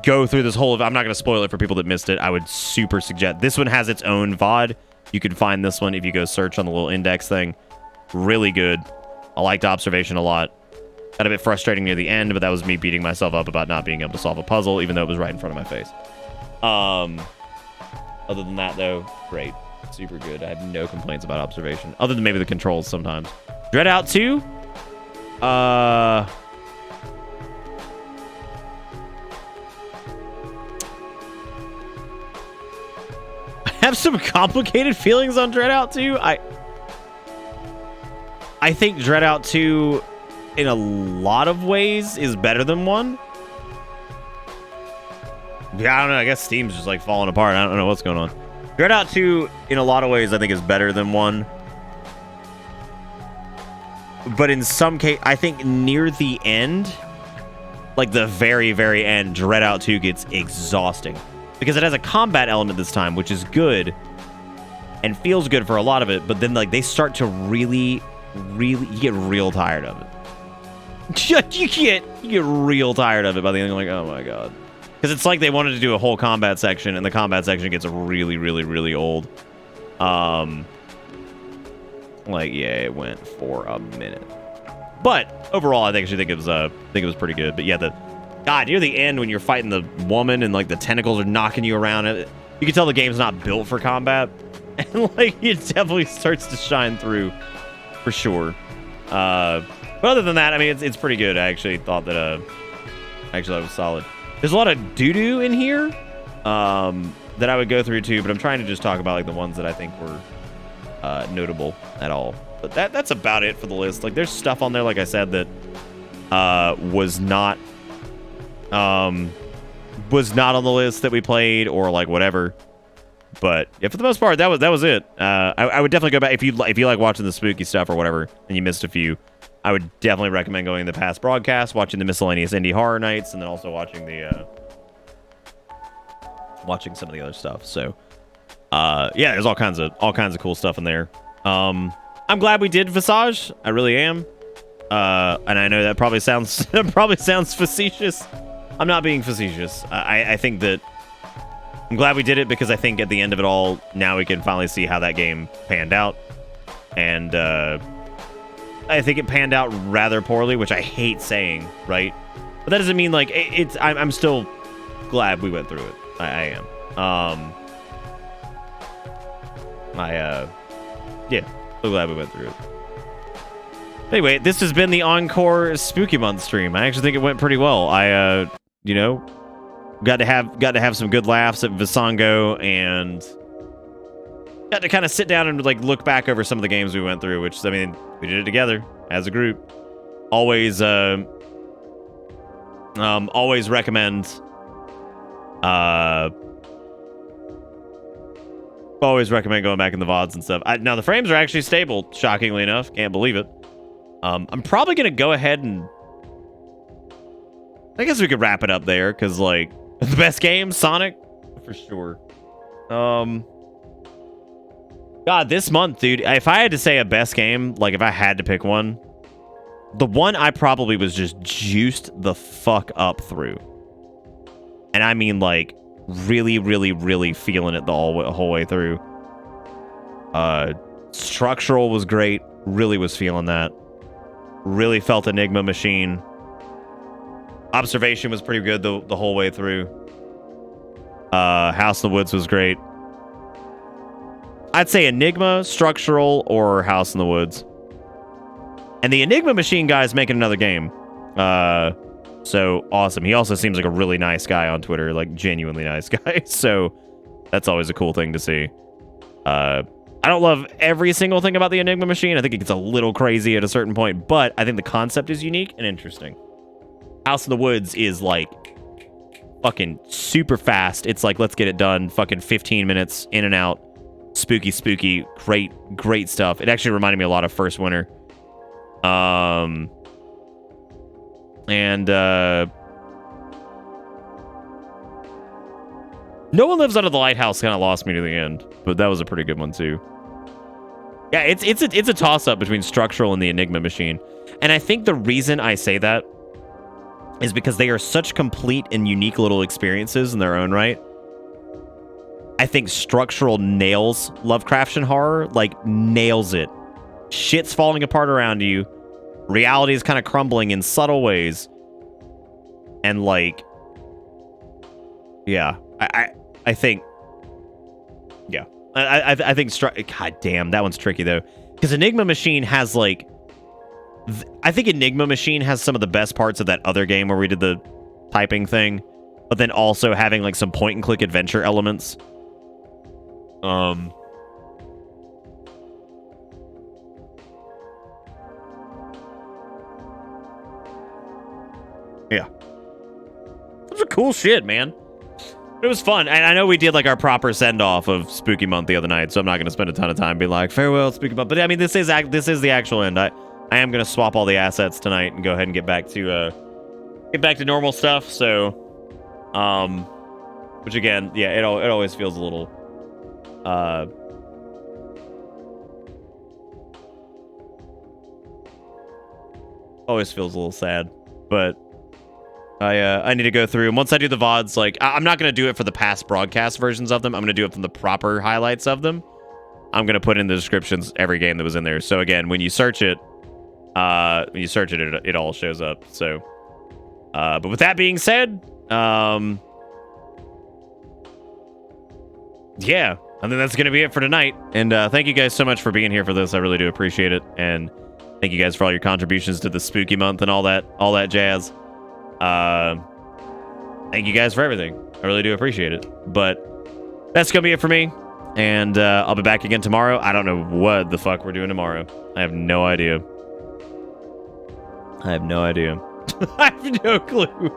go through this whole... I'm not going to spoil it for people that missed it. I would super suggest... This one has its own VOD. You can find this one if you go search on the little index thing. Really good. I liked Observation a lot. Got a bit frustrating near the end, but that was me beating myself up about not being able to solve a puzzle, even though it was right in front of my face. Other than that, though, great. Super good. I have no complaints about Observation, other than maybe the controls sometimes. Dreadout 2? I have some complicated feelings on Dreadout 2. I think Dreadout 2, in a lot of ways, is better than 1. Yeah, I don't know. I guess Steam's just like falling apart. I don't know what's going on. Dreadout 2, in a lot of ways, I think is better than 1. But in some case, I think near the end, like the very, very end, Dreadout 2 gets exhausting. Because it has a combat element this time, which is good and feels good for a lot of it. But then like they start to really, you get real tired of it. you get real tired of it by the end. You're like, oh my god. Because it's like they wanted to do a whole combat section, and the combat section gets really, really, really old. Like, yeah, it went for a minute. But overall, I think it was pretty good. But yeah, God, near the end when you're fighting the woman and like the tentacles are knocking you around, you can tell the game's not built for combat, and like it definitely starts to shine through, for sure. But other than that, I mean, it's pretty good. I actually thought that that was solid. There's a lot of doo-doo in here that I would go through too, but I'm trying to just talk about like the ones that I think were notable at all. But that's about it for the list. Like there's stuff on there, like I said, that was not on the list that we played or like whatever. But yeah, for the most part, that was it. I would definitely go back if you like watching the spooky stuff or whatever, and you missed a few. I would definitely recommend going to the past broadcasts, watching the miscellaneous indie horror nights, and then also watching watching some of the other stuff. So, yeah, there's all kinds of cool stuff in there. I'm glad we did Visage. I really am. And I know that probably sounds facetious. I'm not being facetious. I think that I'm glad we did it because I think at the end of it all, now we can finally see how that game panned out, and I think it panned out rather poorly, which I hate saying, right? But that doesn't mean like I'm still glad we went through it. I am. Yeah, so glad we went through it. Anyway, this has been the Encore Spooky Month stream. I actually think it went pretty well. I got to have some good laughs at Visango, and got to kind of sit down and like look back over some of the games we went through, which, I mean, we did it together as a group. Always recommend going back in the VODs and stuff. Now the frames are actually stable, shockingly enough. Can't believe it. I'm probably gonna go ahead and I guess we could wrap it up there, because like the best game, Sonic, for sure. God, this month, dude, if I had to say a best game, like if I had to pick one, the one I probably was just juiced the fuck up through. And I mean like really, really, really feeling it the whole way through. Structural was great. Really was feeling that. Really felt Enigma Machine. Observation was pretty good the whole way through. House of the Woods was great. I'd say Enigma, Structural, or House in the Woods. And the Enigma Machine guy is making another game. So awesome. He also seems like a really nice guy on Twitter, like genuinely nice guy. So that's always a cool thing to see. I don't love every single thing about the Enigma Machine. I think it gets a little crazy at a certain point, but I think the concept is unique and interesting. House in the Woods is like fucking super fast. It's like, let's get it done. Fucking 15 minutes in and out. Spooky, spooky. Great stuff. It actually reminded me a lot of First Winter. No One Lives Under the Lighthouse kind of lost me to the end, but that was a pretty good one too. Yeah, it's a toss-up between Structural and the Enigma Machine. And I think the reason I say that is because they are such complete and unique little experiences in their own right. I think Structural nails Lovecraftian horror, like nails it. Shit's falling apart around you. Reality is kind of crumbling in subtle ways. And like, yeah, I think, yeah, I think, God damn, that one's tricky though. Because Enigma Machine has like, I think Enigma Machine has some of the best parts of that other game where we did the typing thing, but then also having like some point and click adventure elements. Yeah. It was a cool shit, man. It was fun. And I know we did like our proper send-off of Spooky Month the other night, so I'm not going to spend a ton of time being like, farewell, Spooky Month. But I mean, this is the actual end. I am going to swap all the assets tonight and go ahead and get back to normal stuff. So, which again, yeah, it always feels a little, always feels a little sad, but I need to go through, and once I do the VODs, like, I'm not going to do it for the past broadcast versions of them. I'm going to do it from the proper highlights of them. I'm going to put in the descriptions every game that was in there. So again, when you search it, it all shows up. So, but with that being said, yeah, I think that's going to be it for tonight. And thank you guys so much for being here for this. I really do appreciate it. And thank you guys for all your contributions to the Spooky Month and all that jazz. Thank you guys for everything. I really do appreciate it. But that's gonna be it for me, and I'll be back again tomorrow. I don't know what the fuck we're doing tomorrow. I have no idea. I have no clue.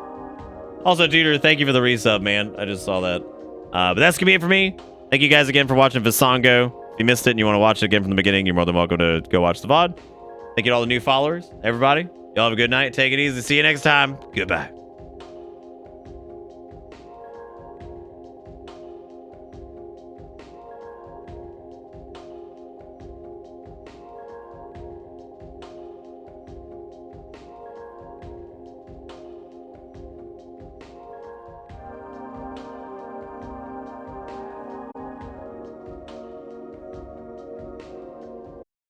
Also, Tutor, thank you for the resub, man. I just saw that. But that's gonna be it for me. Thank you guys again for watching Visango. If you missed it and you want to watch it again from the beginning, you're more than welcome to go watch the VOD. Thank you to all the new followers, everybody. Y'all have a good night. Take it easy. See you next time. Goodbye.